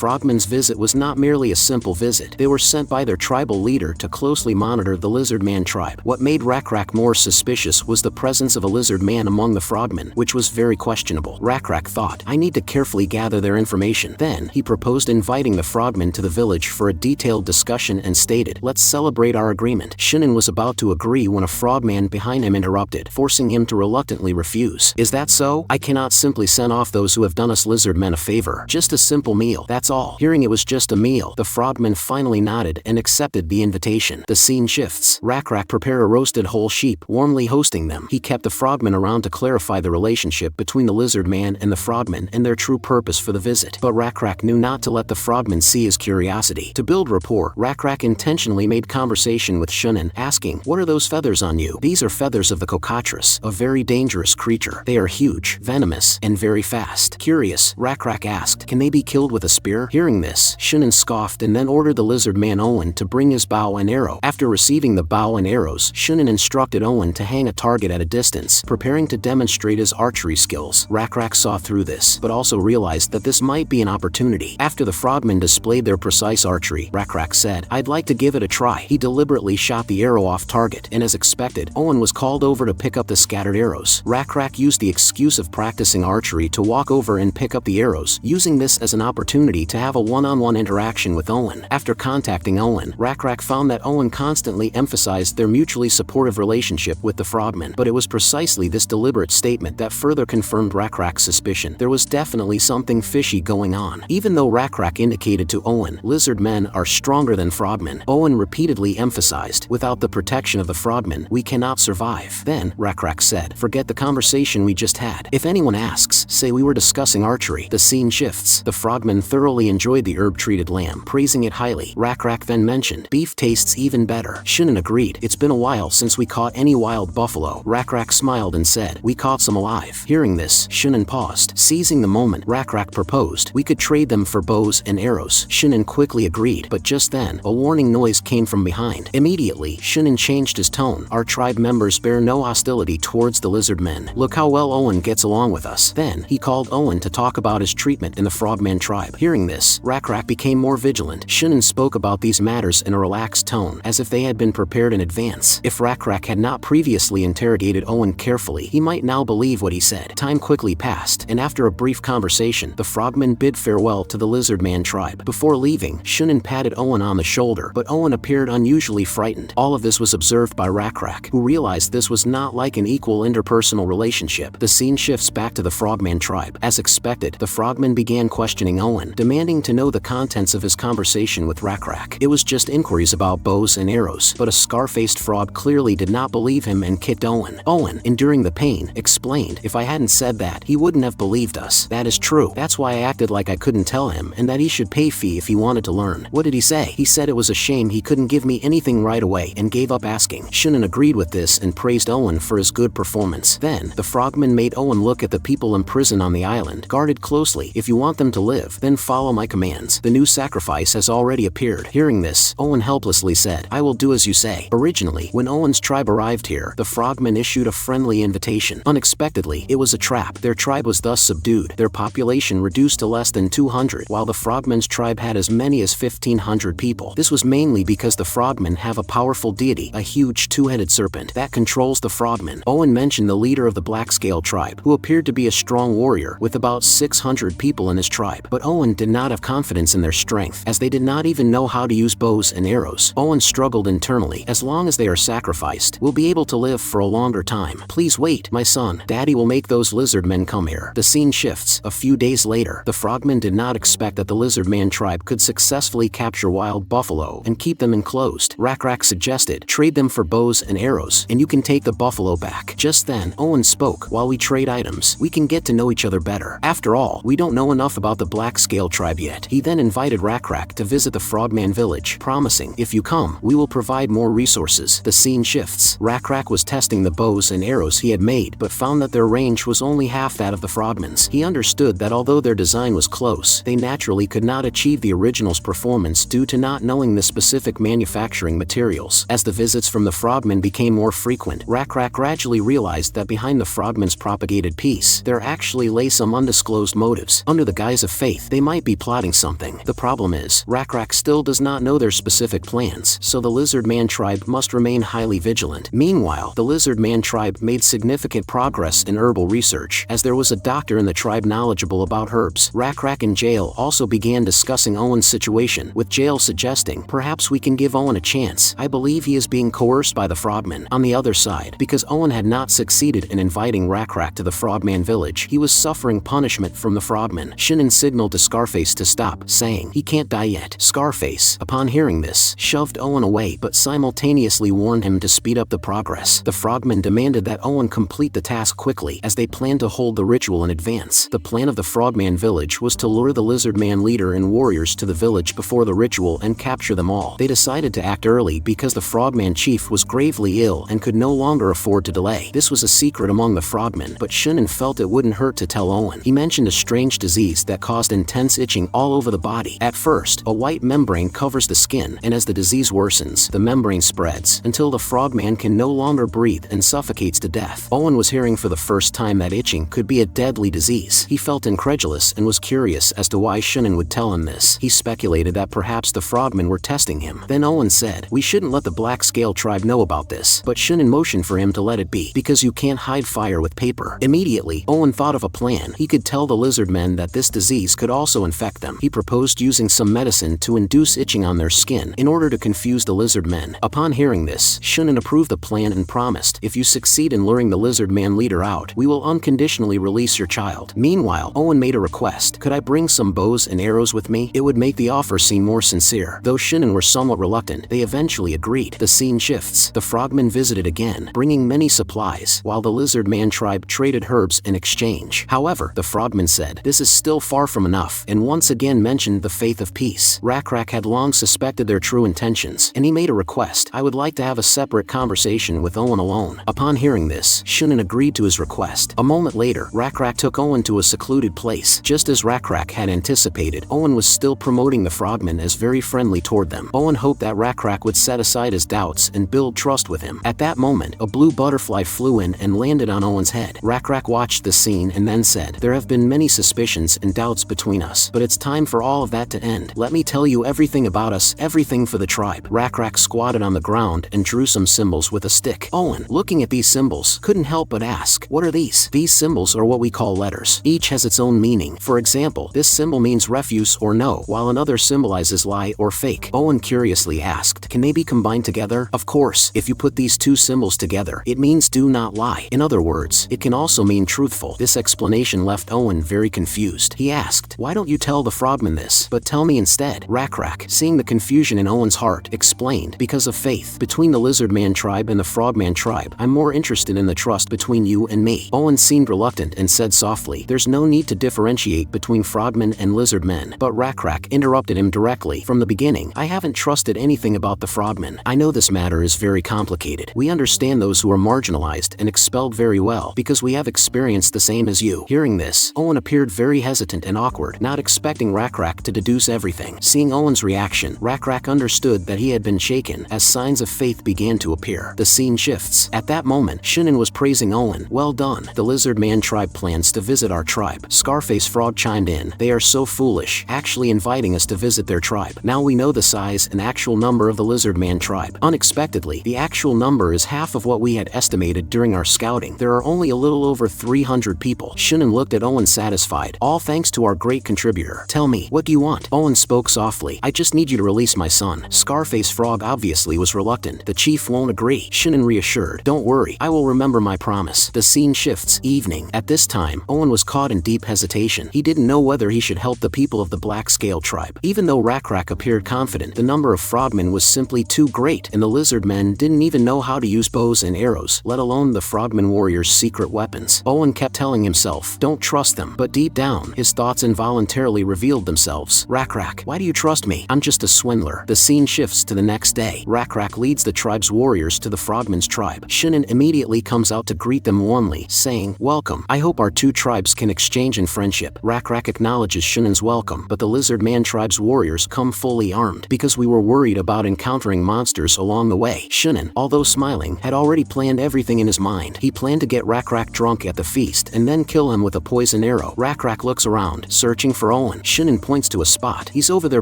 frogmen's visit was not merely a simple visit. They were sent by their tribal leader to closely monitor the Lizardman tribe. What made Rakrak more suspicious was the presence of a lizard man among the frogmen, which was very questionable. Rakrak thought, I need to carefully gather their information. Then, he proposed inviting the frogmen to the village for a detailed discussion and stated, let's celebrate our agreement. Shinnon was about to agree when a frogman behind him interrupted, forcing him to reluctantly refuse. Is that so? I cannot simply send off those who have done us lizardmen a favor. Just a simple meal, that's all. Hearing it was just a meal, the frogman finally nodded and accepted the invitation. The scene shifts. Rakrak prepared a roasted whole sheep, warmly hosting them. He kept the frogmen around to clarify the relationship between the lizard man and the frogmen and their true purpose for the visit. But Rakrak knew not to let the frogmen see his curiosity. To build rapport, Rakrak intentionally made conversation with Shinnon, asking, what are those feathers on you? These are feathers of the cockatrice, a very dangerous creature. They are huge, venomous, and very fast. Curious, Rakrak asked, can they be killed with a spear? Hearing this, Shinnon scoffed and then ordered the lizard man Owen to bring his bow and arrow. After receiving the bow and arrows, Shinnon instructed Owen to hang a target at a distance, preparing to demonstrate his archery skills. Rakrak saw through this, but also realized that this might be an opportunity. After the frogmen displayed their precise archery, Rakrak said, I'd like to give it a try. He deliberately shot the arrow off target, and as expected, Owen was called over to pick up the scattered arrows. Rakrak used the excuse of practicing archery to walk over and pick up the arrows, using this as an opportunity to have a one-on-one interaction with Owen. After contacting Owen, Rakrak found that Owen constantly emphasized their mutually supportive relationship with the frogmen, but it was precisely this deliberate statement that further confirmed Rakrak's suspicion. There was definitely something fishy going on. Even though Rakrak indicated to Owen, lizard men are stronger than frogmen, Owen repeatedly emphasized, without the protection of the frogmen, we cannot survive. Then, Rakrak said, forget the conversation we just had. If anyone asks, say we were discussing archery. The scene shifts. The frogmen thoroughly enjoyed the herb-treated lamb, praising it highly. Rakrak then mentioned, beef tastes even better. Shinnon agreed, it's been a while since we caught any wild buffalo. Rakrak smiled and said, we caught some alive. Hearing this, Shinnon paused. Seizing the moment, Rakrak proposed, we could trade them for bows and arrows. Shinnon quickly agreed, but just then, a warning noise came from behind. Immediately, Shinnon changed his tone. Our tribe members bear no hostility towards the lizard men. Look how well Owen gets along with us. Then, he called Owen to talk about his treatment in the frogman tribe. Hearing this, Rakrak became more vigilant. Shinnon spoke about these matters in a relaxed tone, as if they had been prepared in advance. If Rakrak had not previously interrogated Owen carefully, he might now believe what he said. Time quickly passed, and after a brief conversation, the frogmen bid farewell to the lizardman tribe. Before leaving, Shinnon patted Owen on the shoulder, but Owen appeared unusually frightened. All of this was observed by Rakrak, who realized this was not like an equal interpersonal relationship. The scene shifts back to the frogman tribe. As expected, the frogmen began questioning Owen, demanding to know the contents of his conversation with Rakrak. It was just inquiries about bows and arrows, but a scar-faced frog clearly did not believe him and kicked Owen. Owen, enduring the pain, explained, if I hadn't said that, he wouldn't have believed us. That is true. That's why I acted like I couldn't tell him, and that he should pay fee if he wanted to learn. What did he say? He said it was a shame he couldn't give me anything right away and gave up asking. Shinnon agreed with this and praised Owen for his good performance. Then, the frogman made Owen look at the people in prison on the island, guarded closely. If you want them to live, then follow my commands. The new sacrifice has already appeared. Hearing this, Owen helplessly said, I will do as you say. Originally, when Owen's tribe arrived here, the frogmen issued a friendly invitation. Unexpectedly, it was a trap. Their tribe was thus subdued, their population reduced to less than 200, while the frogmen's tribe had as many as 1,500 people. This was mainly because the frogmen have a powerful deity, a huge two-headed serpent, that controls the frogmen. Owen mentioned the leader of the Blackscale tribe, who appeared to be a strong warrior, with about 600 people in his tribe. But Owen did not have confidence in their strength, as they did not even know how to use bows and arrows. Owen struggled internally. As long as they are sacrificed, we'll be able to live for a longer time. Please wait, my son. Daddy will make those lizardmen come here. The scene shifts. A few days later, the frogmen did not expect that the lizardman tribe could successfully capture wild buffalo and keep them enclosed. Rakrak suggested, trade them for bows and arrows, and you can take the buffalo back. Just then, Owen spoke, while we trade items, we can get to know each other better. After all, we don't know enough about the Blackscale tribe yet. He then invited Rakrak to visit the frogman village, promising, if you come, we will provide more resources. The scene shifts. Rakrak was testing the bows and arrows he had made, but found that their range was only half that of the frogmen's. He understood that although their design was close, they naturally could not achieve the original's performance due to not knowing the specific manufacturing materials. As the visits from the frogmen became more frequent, Rakrak gradually realized that behind the frogmen's propagated peace, there actually lay some undisclosed motives. Under the guise of faith, they might be plotting something. The problem is, Rakrak still does not know their specific plans, so the Lizardman tribe must remain highly vigilant. Meanwhile, the Lizardman tribe made significant progress in herbal research, as there was a doctor in the tribe knowledgeable about herbs. Rakrak and Jail also began discussing Owen's situation, with Jail suggesting, perhaps we can give Owen a chance. I believe he is being coerced by the frogmen. On the other side, because Owen had not succeeded in inviting Rakrak to the frogman village, he was suffering punishment from the frogmen. Shin'en signaled to Scarface to stop, saying, he can't die yet. Scarface, upon hearing this, shoved Owen away but simultaneously warned him to speed up the progress. The frogmen demanded that Owen complete the task quickly, as they planned to hold the ritual in advance. The plan of the frogman village was to lure the Lizardman leader and warriors to the village before the ritual and capture them all. They decided to act early because the frogman chief was gravely ill and could no longer afford to delay. This was a secret among the frogmen, but Shin'en felt it wouldn't hurt to tell Owen. He mentioned a strange disease that caused intense itching all over the body. At first, a white membrane covers the skin, and as the disease worsens, the membrane spreads until the frogman can no longer breathe and suffocates to death. Owen was hearing for the first time that itching could be a deadly disease. He felt incredulous and was curious as to why Shin'en would tell him this. He speculated that perhaps the frogmen were testing him. Then Owen said, we shouldn't let the Black Scale tribe know about this, but Shin'en motioned for him to let it be, because you can't hide fire with paper. Immediately, Owen thought of a plan. He could tell the Lizardmen that this disease could also infect them. He proposed using some medicine to induce itching on their skin in order to confuse the Lizardmen. Upon hearing this, Shin'en approved the plan and promised, if you succeed in luring the Lizardman leader out, we will unconditionally release your child. Meanwhile, Owen made a request. Could I bring some bows and arrows with me? It would make the offer seem more sincere. Though Shin'en were somewhat reluctant, they eventually agreed. The scene shifts. The frogmen visited again, bringing many supplies, while the Lizardman tribe traded herbs in exchange. However, the frogmen said, this is still far from enough, and once again mentioned the faith of peace. Rakrak had long suspected their true intentions, and he made a request. I would like to have a separate conversation with Owen alone. Upon hearing this, Shin'en agreed to his request. A moment later, Rakrak took Owen to a secluded place. Just as Rakrak had anticipated, Owen was still promoting the frogmen as very friendly toward them. Owen hoped that Rakrak would set aside his doubts and build trust with him. At that moment, a blue butterfly flew in and landed on Owen's head. Rakrak watched the scene and then said, there have been many suspicions and doubts between us, but it's time for all of that to end. Let me tell you everything about us, everything for the tribe. Rakrak squatted on the ground and drew some symbols with a stick. Owen, looking at these symbols, couldn't help but ask, what are these? These symbols are what we call letters. Each has its own meaning. For example, this symbol means refuse or no, while another symbolizes lie or fake. Owen curiously asked, can they be combined together? Of course, if you put these two symbols together, it means do not lie. In other words, it can also mean truthful. This explanation left Owen very confused. He asked, why don't you tell the frogmen this, but tell me instead? Rakrak, seeing the confusion in Owen's heart, explained, because of faith. Between the Lizardman tribe and the Frogman tribe, I'm more interested in the trust between you and me. Owen seemed reluctant and said softly, there's no need to differentiate between frogmen and lizardmen. But Rakrak interrupted him directly. From the beginning, I haven't trusted anything about the frogmen. I know this matter is very complicated. We understand those who are marginalized and expelled very well, because we have experienced the same as you. Hearing this, Owen appeared very hesitant and awkward, not expecting Rakrak to deduce everything. Seeing Owen's reaction, Rakrak understood that he had been shaken, as signs of faith began to appear. The scene shifts. At that moment, Shin'en was praising Owen. Well done. The Lizardman tribe plans to visit our tribe. Scarface Frog chimed in. They are so foolish, actually inviting us to visit their tribe. Now we know the size and actual number of the Lizardman tribe. Unexpectedly, the actual number is half of what we had estimated during our scouting. There are only a little over 300 people. Shin'en looked at Owen satisfied. All thanks to our great contributor. Tell me, what do you want? Owen spoke softly. I just need you to release my son. Scarface Frog obviously was reluctant. The chief won't agree. Shin'en reassured. Don't worry, I will remember my promise. The scene shifts. Evening. At this time, Owen was caught in deep hesitation. He didn't know whether he should help the people of the Black Scale tribe. Even though Rakrak appeared confident, the number of frogmen was simply too great, and the Lizardmen didn't even know how to use bows and arrows, let alone the frogmen warriors' secret weapons. Owen kept telling himself, don't trust them, but deep down, his thoughts involuntarily revealed themselves. Rakrak, why do you trust me? I'm just a swindler. The scene shifts to the next day. Rakrak leads the tribe's warriors to the frogmen's tribe. Shin'en immediately comes out to greet them warmly, saying, welcome. I hope our two tribes can exchange in friendship. Rakrak acknowledges Shin'en's welcome, but the Lizardman tribe's warriors come fully armed, because we were worried about encountering monsters along the way. Shin'en, although smiling, had already planned everything in his mind. mind. He planned to get Rakrak drunk at the feast and then kill him with a poison arrow. Rakrak looks around, searching for Owen. Shinin points to a spot. He's over there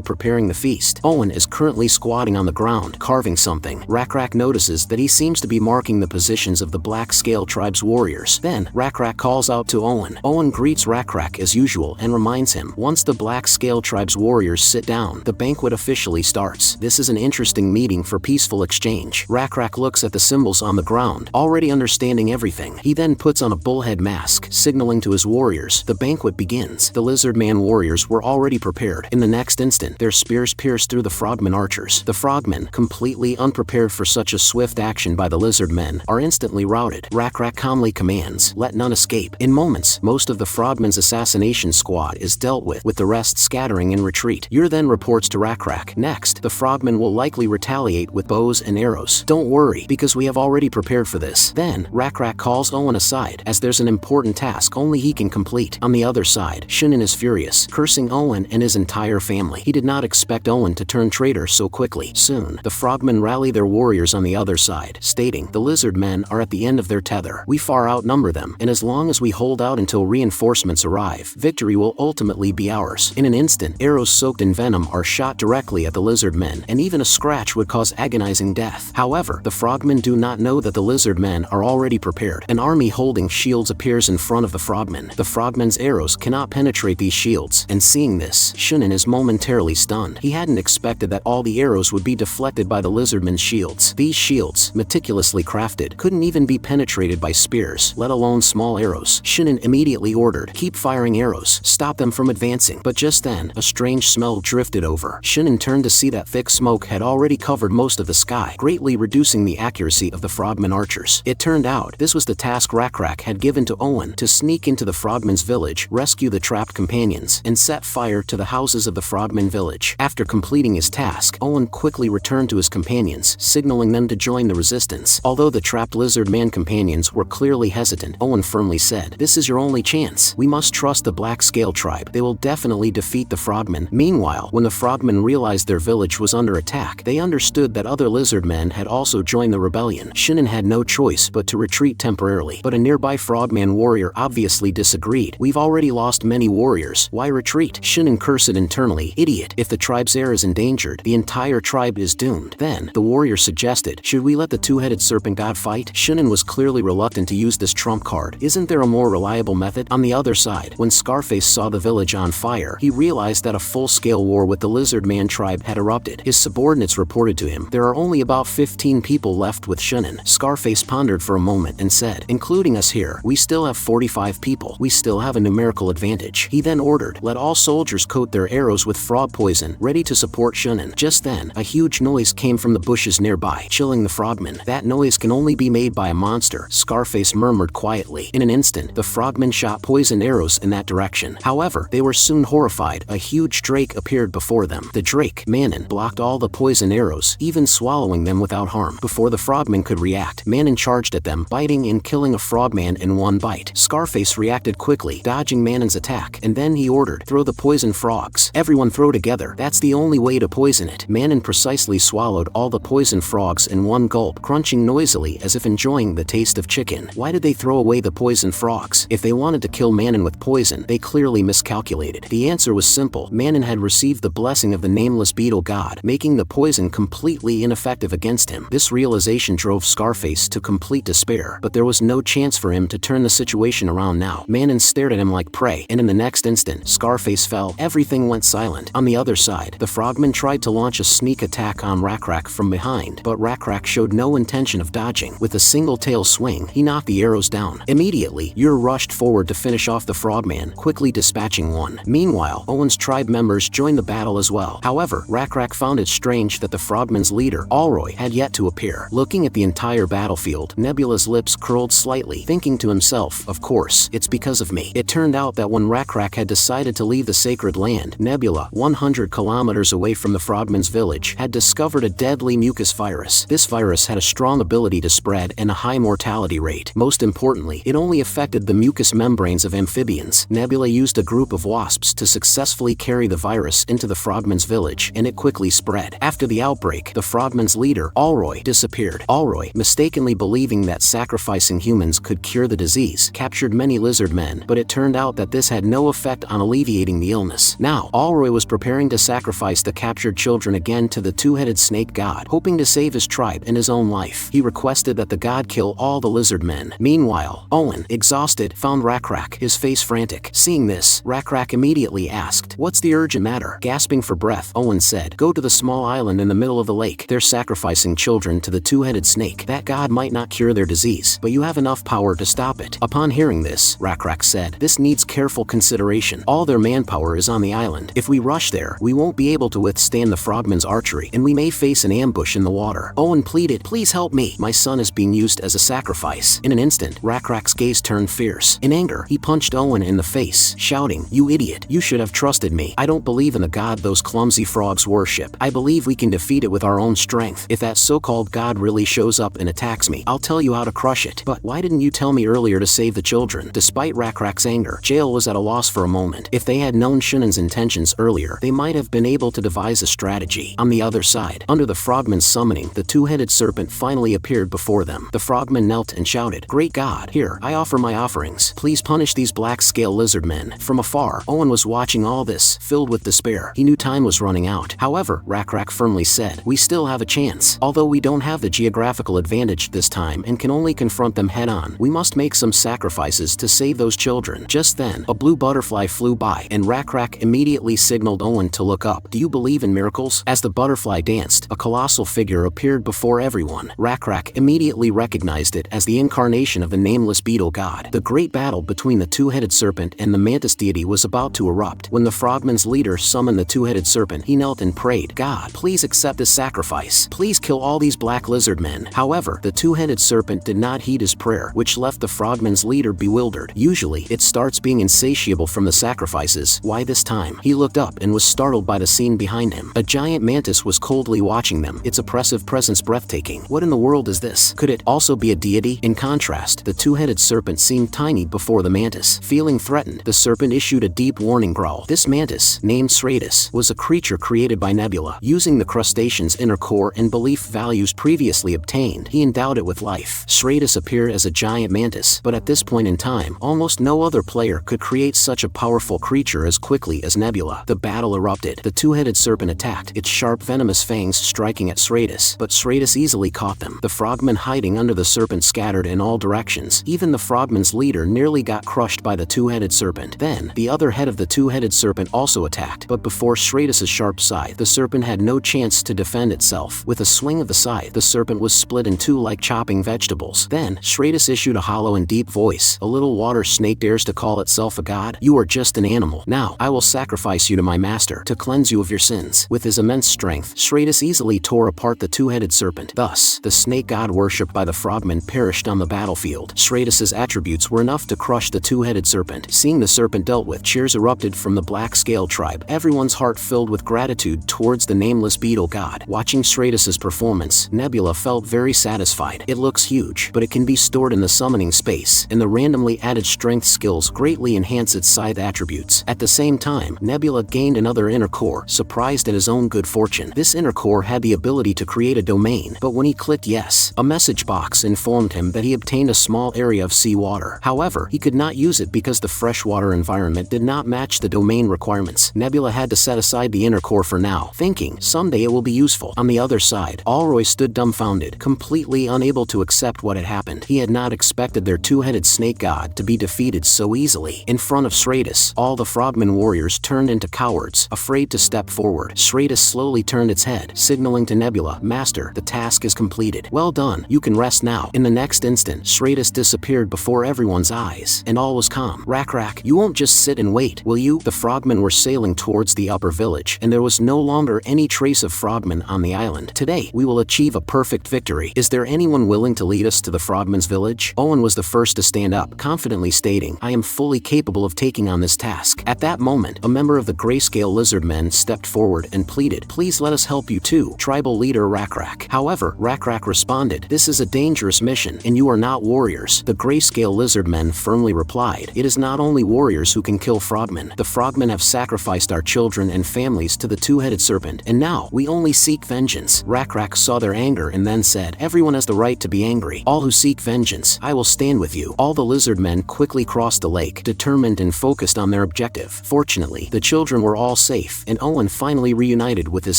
preparing the feast. Owen is currently squatting on the ground, carving something. Rakrak notices that he seems to be marking the positions of the Black Scale Tribe's warriors. Then, Rakrak calls out to Owen. Owen greets Rakrak as usual and reminds him, once the Black Scale Tribe's warriors sit down, the banquet officially starts. This is an interesting meeting for peaceful exchange. Rakrak looks at the symbols on the ground, already understanding everything. He then puts on a bullhead mask, signaling to his warriors. The banquet begins. The Lizardman warriors were already prepared. In the next instant, their spears pierce through the Frogmen archers. The Frogmen, completely unprepared for such a swift action by the Lizardmen, are instantly routed. Rakrak calmly commands, let none escape. In moments, most of the Frogmen's assassination squad is dealt with the rest scattering in retreat. Yer then reports to Rakrak. Next, the Frogmen will likely retaliate with bows and arrows. Don't worry, because we have already prepared for this. Then, Rakrak calls Owen aside, as there's an important task only he can complete. On the other side, Shinin is furious, cursing Owen and his entire family. He did not expect Owen to turn traitor so quickly. Soon, the Frogmen rally their warriors on the other side, stating, the Lizardmen are at the end of their tether. We far outnumber them, and as long as we hold out until reinforcements arrive, victory will ultimately be ours. In an instant, arrows soaked in venom are shot directly at the Lizardmen, and even a scratch would cause agonizing death. However, the Frogmen do not know that the Lizardmen are already prepared. An army holding shields appears in front of the Frogmen. The Frogmen's arrows cannot penetrate these shields, and seeing this, Shinin is momentarily stunned. He hadn't expected that all the arrows would be deflected by the Lizardmen's shields. These shields, meticulously crafted, couldn't even be penetrated by spears, let alone small arrows. Shinin immediately ordered, keep firing arrows, stop them from advancing. But just then, a strange smell drifted over. Shinin turned to see that thick smoke had already covered most of the sky, greatly reducing the accuracy of the Frogmen archers. It turned out, this was the task Rakrak had given to Owen, to sneak into the Frogmen's village, rescue the trapped companions, and set fire to the houses of the Frogmen village. After completing his task, Owen quickly returned to his companions, signaling them to join the resistance. Although the trapped Lizardman companions were clearly hesitant, Owen firmly said, this is your only chance. We must trust the Black Scale Tribe. They will definitely defeat the Frogmen. Meanwhile, when the Frogmen realized their village was under attack, they understood that other Lizardmen had also joined the rebellion. Shinin had no choice but to retreat temporarily, but a nearby Frogman warrior obviously disagreed. We've already lost many warriors. Why retreat? Shinin cursed internally. Idiot. If the tribe's heir is endangered, the entire tribe is doomed. Then, the warrior suggested, should we let the two-headed serpent god fight? Shinin was clearly reluctant to use this trump card. Isn't there a more reliable method? On the other side, when Scarface saw the village on fire, he realized that a full-scale war with the Lizardman tribe had erupted. His subordinates reported to him, there are only about 15 people left with Shinin. Scarface pondered for a moment and said, including us here, we still have 45 people. We still have a numerical advantage. He then ordered, let all soldiers coat their arrows with frog poison, ready to support Shinin. Just then, a huge noise came from the bushes nearby, chilling the Frogmen. That noise can only be made by a monster, Scarface murmured quietly. In an instant, the Frogmen shot poison arrows in that direction. However, they were soon horrified. A huge drake appeared before them. The drake, Manon, blocked all the poison arrows, even swallowing them without harm. Before the Frogmen could react, Manon charged at them, biting and killing a frogman in one bite. Scarface reacted quickly, dodging Manon's attack, and then he ordered, throw the poison frogs. Everyone throw together. That's the only way to poison it. Manon precisely swallowed all the poison frogs in one gulp, crunching noisily as if enjoying the taste of chicken. Why did they throw away the poison frogs? If they wanted to kill Manon with poison, they clearly miscalculated. The answer was simple. Manon had received the blessing of the nameless beetle god, making the poison completely ineffective against him. This realization drove Scarface to complete despair, but there was no chance for him to turn the situation around now. Manon stared at him like prey, and in the next instant, Scarface fell. Everything went silent. On the other side, the Frogmen tried to launch a sneak attack on Rakrak from behind, but Rakrak showed no intention of dodging. With a single tail swing, he knocked the arrows down. Immediately, Yer rushed forward to finish off the Frogman, quickly dispatching one. Meanwhile, Owen's tribe members joined the battle as well. However, Rakrak found it strange that the Frogmen's leader, Alroy, had yet to appear. Looking at the entire battlefield, Nebula's lips curled slightly, thinking to himself, of course, it's because of me. It turned out that when Rakrak had decided to leave the sacred land, Nebula, 100 kilometers away from the Frogmen's village, had discovered a deadly mucus virus. This virus had a strong ability to spread and a high mortality rate. Most importantly, it only affected the mucous membranes of amphibians. Nebula used a group of wasps to successfully carry the virus into the Frogmen's village, and it quickly spread. After the outbreak, the Frogmen's leader, Alroy, disappeared. Alroy, mistakenly believing that sacrificing humans could cure the disease, captured many lizardmen, but it turned out that this had no effect on alleviating the illness. Now, Alroy was preparing to sacrifice the captured children again to the two-headed snake god, hoping to save his tribe and his own life. He requested that the god kill all the lizardmen. Meanwhile, Owen, exhausted, found Rakrak, his face frantic. Seeing this, Rakrak immediately asked, "What's the urgent matter?" Gasping for breath, Owen said, "Go to the small island in the middle of the lake. They're sacrificing children to the two-headed snake. That god might not cure their disease, but you have enough power to stop it." Upon hearing this, Rakrak said, "This needs careful consideration. All their manpower is on the island. If we rush there, we won't be able to withstand the frogmen's archery, and we may face an ambush in the water." Owen pleaded, "Please help me. My son is being used as a sacrifice." In an instant, Rakrak's gaze turned fierce. In anger, he punched Owen in the face, shouting, "You idiot! You should have trusted me. I don't believe in the god those clumsy frogs worship. I believe we can defeat it with our own strength. If that so-called god really shows up and attacks me, I'll tell you how to crush it. But why didn't you tell me earlier to save the children?" Despite Rakrak's anger, Jail was at a loss for a moment. If they had known Shunan's intentions earlier, they might have been able to devise a strategy. On the other side, under the frogman's summoning, the two-headed serpent finally appeared before them. The frogman knelt and shouted, "Great God, here, I offer my offerings. Please punish these black-scale lizardmen." From afar, Owen was watching all this, filled with despair. He knew time was running out. However, Rakrak firmly said, "We still have a chance. Although we don't have the geographical advantage this time and can only confront them head-on, we must make some sacrifices to save those children." Just then, a blue butterfly flew by, and Rakrak immediately signaled Owen to look up. "Do you believe in miracles?" As the butterfly danced, a colossal figure appeared before everyone. Rakrak immediately recognized it as the incarnation of the nameless beetle god. The great battle between the two-headed serpent and the mantis deity was about to erupt. When the frogman's leader summoned the two-headed serpent, he knelt and prayed, "God, please accept this sacrifice. Please kill all these black lizardmen." However, the two-headed serpent did not heed his prayer, which left the frogman's leader bewildered. Usually, it starts being insatiable from the sacrifices. Why this time? He looked up and was startled by the scene behind him. A giant mantis was coldly watching them, its oppressive presence breathtaking. What in the world is this? Could it also be a deity? In contrast, the two-headed serpent seemed tiny before the mantis. Feeling threatened, the serpent issued a deep warning growl. This mantis, named Stratus, was a creature created by Nebula. Using the crustacean's inner core and belief values previously obtained, he endowed it with life. Stratus appeared as a giant mantis, but at this point in time, almost no other player could create such a powerful creature as quickly as Nebula. The battle erupted. The two-headed serpent attacked, its sharp venomous fangs striking at Stratus, but Stratus easily caught them. The frogmen hiding under the serpent scattered in all directions. Even the frogman's leader nearly got crushed by the two-headed serpent. Then, the other head of the two-headed serpent also attacked, but before Stratus's sharp scythe, the serpent had no chance to defend itself. With a swing of the scythe, the serpent was split in two like chopping vegetables. Then, Stratus issued a hollow and deep voice. "A little water snake dares to call itself a god? You are just an animal. Now, I will sacrifice you to my master, to cleanse you of your sins." With his immense strength, Stratus easily tore apart the two-headed serpent. Thus, the snake god worshipped by the frogmen perished on the battlefield. Stratus's attributes were enough to crush the two-headed serpent. Seeing the serpent dealt with, cheers erupted from the black scale tribe. Everyone's heart filled with gratitude towards the nameless beetle god. Watching Stratus's performance, Nebula felt very satisfied. It looks huge, but it can be stored in the summoning space, and the randomly added strength skills greatly enhance its scythe attributes. At the same time, Nebula gained another inner core, surprised at his own good fortune. This inner core had the ability to create a domain, but when he clicked yes, a message box informed him that he obtained a small area of seawater. However, he could not use it because the freshwater environment did not match the domain requirements. Nebula had to set aside the inner core for now, thinking someday it will be useful. On the other side, Alroy stood dumbfounded, completely unable to accept what had happened. He had not expected their two-headed snake god to be defeated so easily. In front of Stratus, all the frogman warriors turned into cowards, afraid to step forward. Stratus slowly turned its head, signaling to Nebula, "Master, the task is completed. Well done, you can rest now." In the next instant, Stratus disappeared before everyone's eyes, and all was calm. "Rakrak, you won't just sit and wait, will you?" The frogmen were sailing towards the upper village, and there was no longer any trace of frogmen on the island. "Today, we will achieve a perfect victory. Is there anyone willing to lead us to the frogmen's village?" Owen was the first to stand up, confidently stating, "I am fully capable of taking on this task." At that moment, a member of the grayscale lizardmen stepped forward and pleaded, "Please let us help you too." Tribal leader Rakrak. However, Rakrak responded, "This is a dangerous mission, and you are not warriors." The grayscale lizardmen firmly replied, "It is not only warriors who can kill frogmen. The frogmen have sacrificed our children and families to the two-headed serpent, and now we only seek vengeance." Rakrak saw their anger and then said, "Everyone has the right to be angry. victory. All who seek vengeance, I will stand with you. All the Lizardmen quickly crossed the lake, determined and focused on their objective. Fortunately, the children were all safe, and Owen finally reunited with his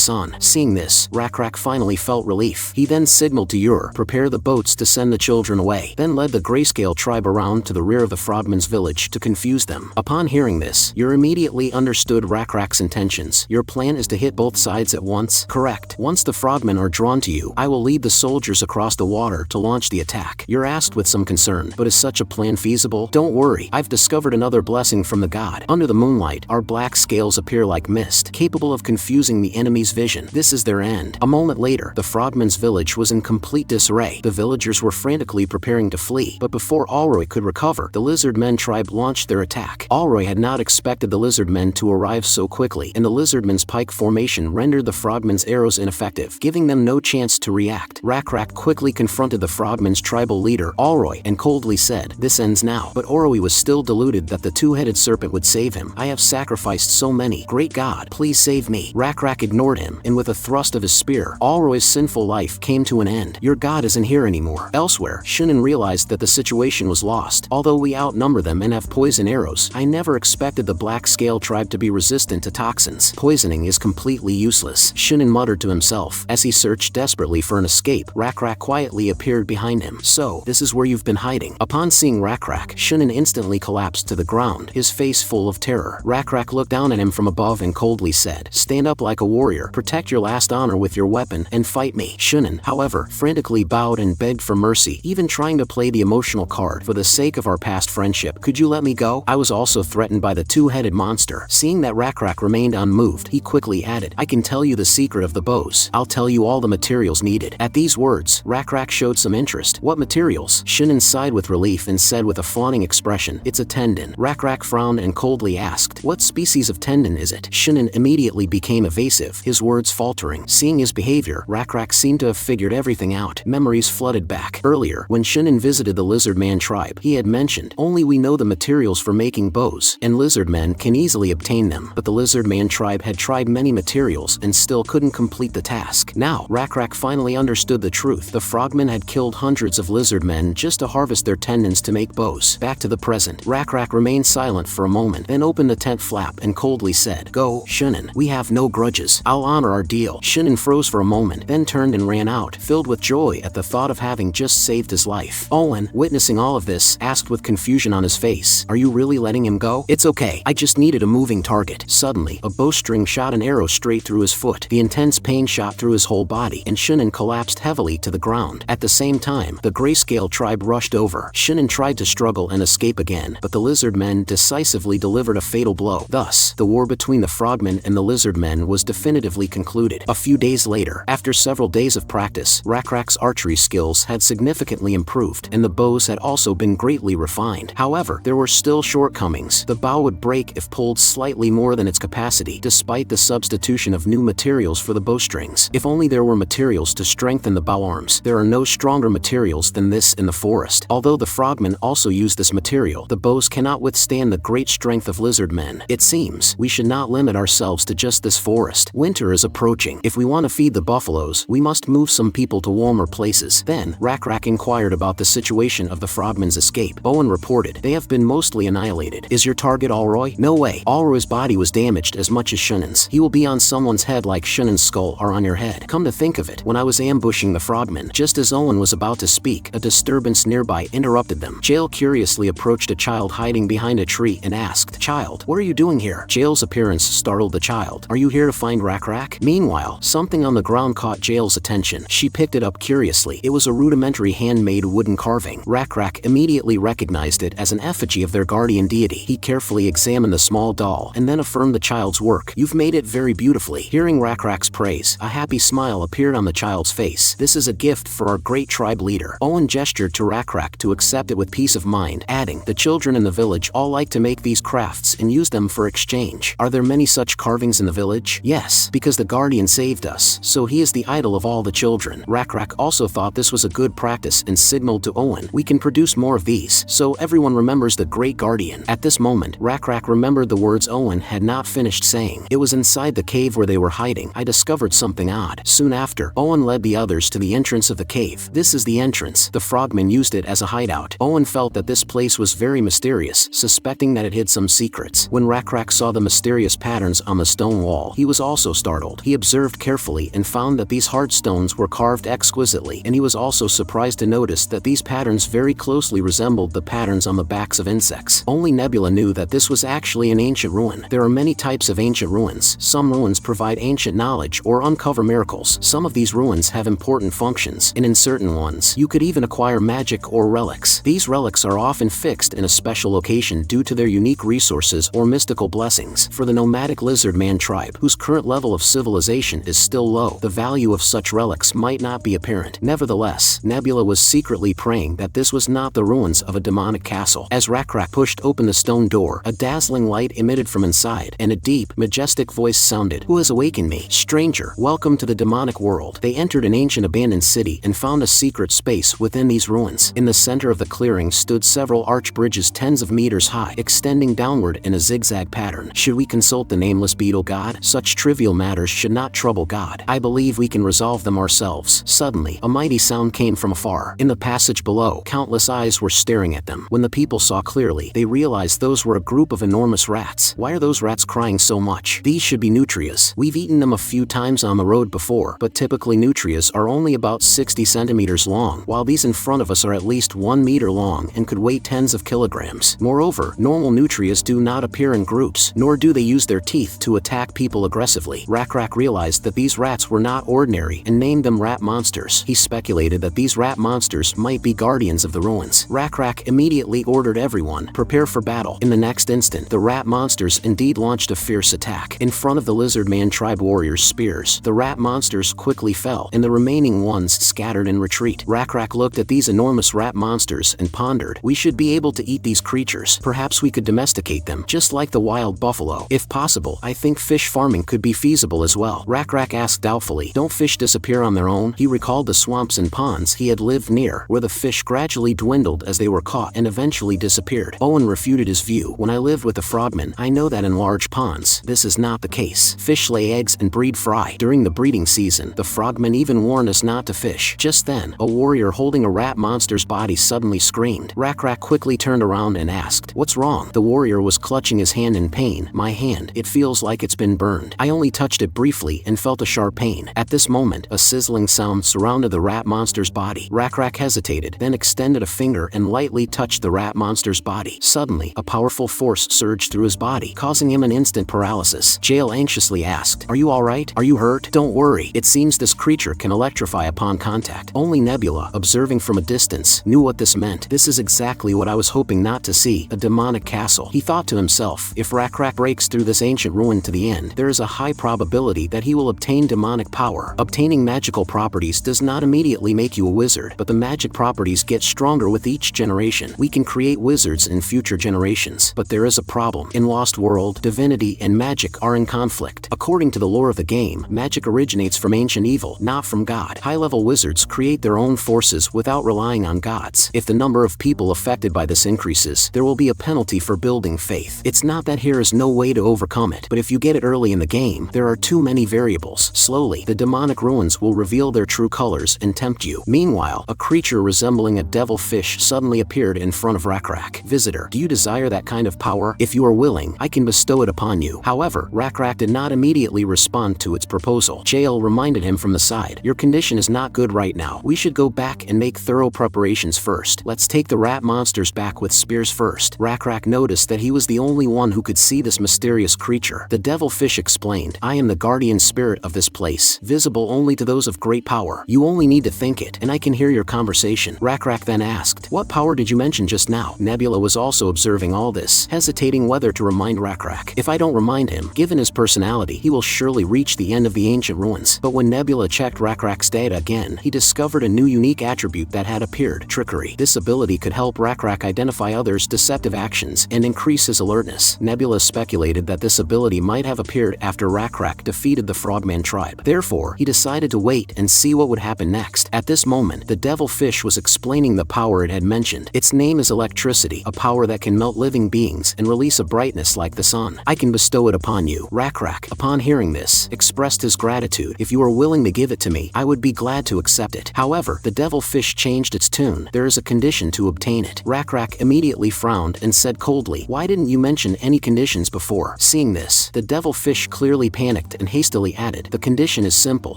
son. Seeing this, Rakrak finally felt relief. He then signaled to Ur, prepare the boats to send the children away, then led the Grayscale tribe around to the rear of the Frogmen's village to confuse them. Upon hearing this, Ur immediately understood Rakrak's intentions. Your plan is to hit both sides at once? Correct. Once the Frogmen are drawn to you, I will lead the soldiers across the water to launch the attack. Ur asked with some concern, but is such a plan feasible? Don't worry, I've discovered another blessing from the god. Under the moonlight, our black scales appear like mist, capable of confusing the enemy's vision. This is their end. A moment later, the Frogmen's village was in complete disarray. The villagers were frantically preparing to flee, but before Alroy could recover, the Lizardmen tribe launched their attack. Alroy had not expected the Lizardmen to arrive so quickly, and the Lizardmen's pike formation rendered the Frogmen's arrows ineffective, giving them no chance to react. Rakrak quickly confronted the Frogmen's tribal leader, Alroy, and coldly said, "This ends now." But Alroy was still deluded that the two-headed serpent would save him. "I have sacrificed so many. Great God, please save me." Rakrak ignored him, and with a thrust of his spear, Alroy's sinful life came to an end. "Your god isn't here anymore." Elsewhere, Shunin realized that the situation was lost. "Although we outnumber them and have poison arrows, I never expected the Black Scale tribe to be resistant to toxins. Poisoning is completely useless," Shunin muttered to himself. As he searched desperately for an escape, Rakrak quietly appeared behind him. "So, this is where you've been hiding." Upon seeing Rakrak, Shunin instantly collapsed to the ground, his face full of terror. Rakrak looked down at him from above and coldly said, "Stand up like a warrior, protect your last honor with your weapon, and fight me." Shunin, however, frantically bowed and begged for mercy, even trying to play the emotional card. "For the sake of our past friendship, could you let me go? I was also threatened by the two-headed monster." Seeing that Rakrak remained unmoved, he quickly added, "I can tell you the secret of the bows. I'll tell you all the materials needed." At these words, Rakrak showed some interest. "What materials?" Shunin sighed with relief and said with a fawning expression, "It's a tendon." Rakrak frowned and coldly asked, "What species of tendon is it?" Shunin immediately became evasive, his words faltering. Seeing his behavior, Rakrak seemed to have figured everything out. Memories flooded back. Earlier, when Shunin visited the Lizardman tribe, he had mentioned, "Only we know the materials for making bows, and Lizardmen can easily obtain them." But the Lizardman tribe had tried many materials and still couldn't complete the task. Now, Rakrak finally understood the truth. The Frogmen had killed hundreds of Lizardmen just to harvest their tendons to make bows. Back to the present, Rakrak remained silent for a moment, then opened the tent flap and coldly said, "Go, Shunin. We have no grudges. I'll honor our deal." Shunin froze for a moment, then turned and ran out, filled with joy at the thought of having just saved his life. Owen, witnessing all of this, asked with confusion on his face, "Are you really letting him go?" "It's okay. I just needed a moving target." Suddenly, a bowstring shot an arrow straight through his foot. The intense pain shot through his whole body, and Shunin collapsed heavily to the ground. At the same time, the Grayscale tribe rushed over. Shunin tried to struggle and escape again, but the Lizardmen decisively delivered a fatal blow. Thus, the war between the Frogmen and the Lizardmen was definitively concluded. A few days later, after several days of practice, Rakrak's archery skills had significantly improved, and the bows had also been greatly refined. However, there were still shortcomings. The bow would break if pulled slightly more than its capacity, despite the substitution of new materials for the bowstrings. If only there were materials to strengthen the bow arms. There are no stronger materials than this in the forest. Although the Frogmen also use this material, the bows cannot withstand the great strength of Lizardmen. It seems we should not limit ourselves to just this forest. Winter is approaching. If we want to feed the buffaloes, we must move some people to warmer places. Then, Rakrak inquired about the situation of the Frogmen's escape. Owen reported, "They have been mostly annihilated." "Is your target Alroy?" "No way. Alroy's body was damaged as much as Shunin's. He will be on someone's head like Shunin's skull are on your head." Come to think of it, when I was ambushing the Frogmen, just as Owen was about to speak, a disturbance nearby interrupted them. Jail curiously approached a child hiding behind a tree and asked, "Child, what are you doing here?" Jail's appearance startled the child. "Are you here to find Rakrak?" Meanwhile, something on the ground caught Jail's attention. She picked it up curiously. It was a rudimentary handmade wooden carving. Rakrak immediately recognized it as an effigy of their guardian deity. He carefully examined the small doll and then affirmed the child's work. "You've made it very beautifully." Hearing Rakrak's praise, a happy smile appeared on the child's face. "This is a gift for our great tribe leader." Owen gestured to Rakrak to accept it with peace of mind, adding, "The children in the village all like to make these crafts and use them for exchange. Are there many such carvings in the village?" "Yes, because the guardian saved us, so he is the idol of all the children." Rakrak also thought this was a good practice and signaled to Owen, "We can produce more of these, so everyone remembers the great guardian." At this moment, Rakrak remembered the words Owen had not finished saying. "It was inside the cave where they were hiding. I discovered something odd." Soon after, Owen led the others to the entrance of the cave. "This is the entrance. The frogmen used it as a hideout. Owen felt that this place was very mysterious, suspecting that it hid some secrets. When Rakrak saw the mysterious patterns on the stone wall, he was also startled. He observed carefully and found that these hard stones were carved exquisitely, and he was also surprised to notice that these patterns very closely resembled the patterns on the backs of insects. Only Nebula knew that this was actually an ancient ruin. There are many types of ancient ruins. Some ruins provide ancient knowledge or uncover miracles. Some of these ruins have important functions, and in certain ones, you could even acquire magic or relics. These relics are often fixed in a special location due to their unique resources or mystical blessings. For the nomadic Lizardman tribe, whose current level of civilization is still low, the value of such relics might not be apparent. Nevertheless, Nebula was secretly praying that this was not the ruins of a demonic castle. As Rakrak pushed open the stone door, a dazzling light emitted from inside, and a deep, majestic voice sounded. "Who has awakened me? Stranger, welcome to the demonic world." They entered an ancient abandoned city and found a secret space within these ruins. In the center of the clearing stood several arch bridges tens of meters high, extending downward in a zigzag pattern. Should we consult the nameless beetle god? Such trivial matters should not trouble God. I believe we can resolve them ourselves. Suddenly, a mighty sound came from afar. In the passage below, countless eyes were staring at them. When the people saw clearly, they realized those were a group of enormous rats. Why are those rats crying so much? These should be nutrias. We've eaten them a few times on the road before, but typically nutrias are only about 60 centimeters long, while these in front of us are at least 1 meter long and could weigh tens of kilograms. Moreover, normal nutrias do not appear in groups, nor do they use their teeth to attack people aggressively. Rakrak realized that these rats were not ordinary and named them rat monsters. He speculated that these rat monsters might be guardians of the ruins. Rakrak immediately ordered everyone, prepare for battle. In the next instant, the rat monsters indeed launched a fierce attack. In front of the Lizardman tribe warriors' spears, the rat monsters quickly fell, and the remaining ones scattered in retreat. Rakrak looked at these enormous rat monsters and pondered, we should be able to eat these creatures. Perhaps we could domesticate them, just like the wild buffalo. If possible, I think fish farming could be feasible as well. Rakrak asked doubtfully, don't fish disappear on their own? He recalled the swamps and ponds he had lived near, where the fish gradually dwindled as they were caught and eventually disappeared. Owen refuted his view. When I live with the frogmen, I know that in large ponds, this is not the case. Fish lay eggs and breed fry. During the breeding season, the frogmen even warned us not to fish. Just then, a warrior holding a rat monster's body suddenly screamed. Rakrak quickly turned around and asked, what's wrong? The warrior was clutching his hand in pain. My hand, it feels like it's been burned. I only touched it briefly and felt a sharp pain. At this moment, a sizzling sound surrounded the rat monster's body. Rakrak hesitated, then extended a finger and lightly touched the rat monster's body. Suddenly, a powerful force surged through his body, causing him an instant paralysis. Jael anxiously asked, are you alright? Are you hurt? Don't worry. It seems this creature can electrify upon contact. Only Nebula, observing from a distance, knew what this meant. This is exactly what I was hoping not to see, a demonic castle. He thought to himself, if Rakrak breaks through this ancient ruin to the end, there is a high probability that he will obtain demonic power. Obtaining magical properties does not immediately make you a wizard, but the magic properties get stronger with each generation. We can create wizards in future generations, but there is a problem. In Lost World, divinity and magic are in conflict. According to the lore of the game, magic originates from ancient evil, not from God. High-level wizards create their own forces without relying on gods. If the number of people affected by this increases, there will be a penalty for building faith. It's not that here is no way to overcome it, but if you get it early in the game, there are too many variables. Slowly, the demonic ruins will reveal their true colors and tempt you. Meanwhile, a creature resembling a devil fish suddenly appeared in front of Rakrak. Visitor, do you desire that kind of power? If you are willing, I can bestow it upon you. However, Rakrak did not immediately respond to its proposal. Jael reminded him from the side, your condition is not good right now. We should go back and make thorough preparations first. Let's take the rat monsters back with spears first. Rakrak noticed that he was the only one who could see this mysterious creature. The devil fish explained, I am the guardian spirit of this place, visible only to those of great power. You only need to think it, and I can hear your conversation. Rakrak then asked, what power did you mention just now? Nebula was also observing all this, hesitating whether to remind Rakrak. If I don't remind him, given his personality, he will surely reach the end of the ancient ruins. But when Nebula checked Rakrak's data again, he discovered a new unique attribute that had appeared, trickery. This ability could help Rakrak identify others' deceptive actions and increase his alertness. Nebula speculated that this ability might have appeared after Rakrak defeated the Frogman tribe. Therefore, he decided to wait and see what would happen next. At this moment, the devil fish was explaining the power it had mentioned. Its name is electricity, a power that can melt living beings and release a brightness like the sun. I can bestow it upon you. Rakrak, upon hearing this, expressed his gratitude. If you are willing to give it to me, I would be glad to accept it. However, However, the devilfish changed its tune. There is a condition to obtain it. Rak immediately frowned and said coldly, "Why didn't you mention any conditions before?" Seeing this, the devilfish clearly panicked and hastily added, "The condition is simple.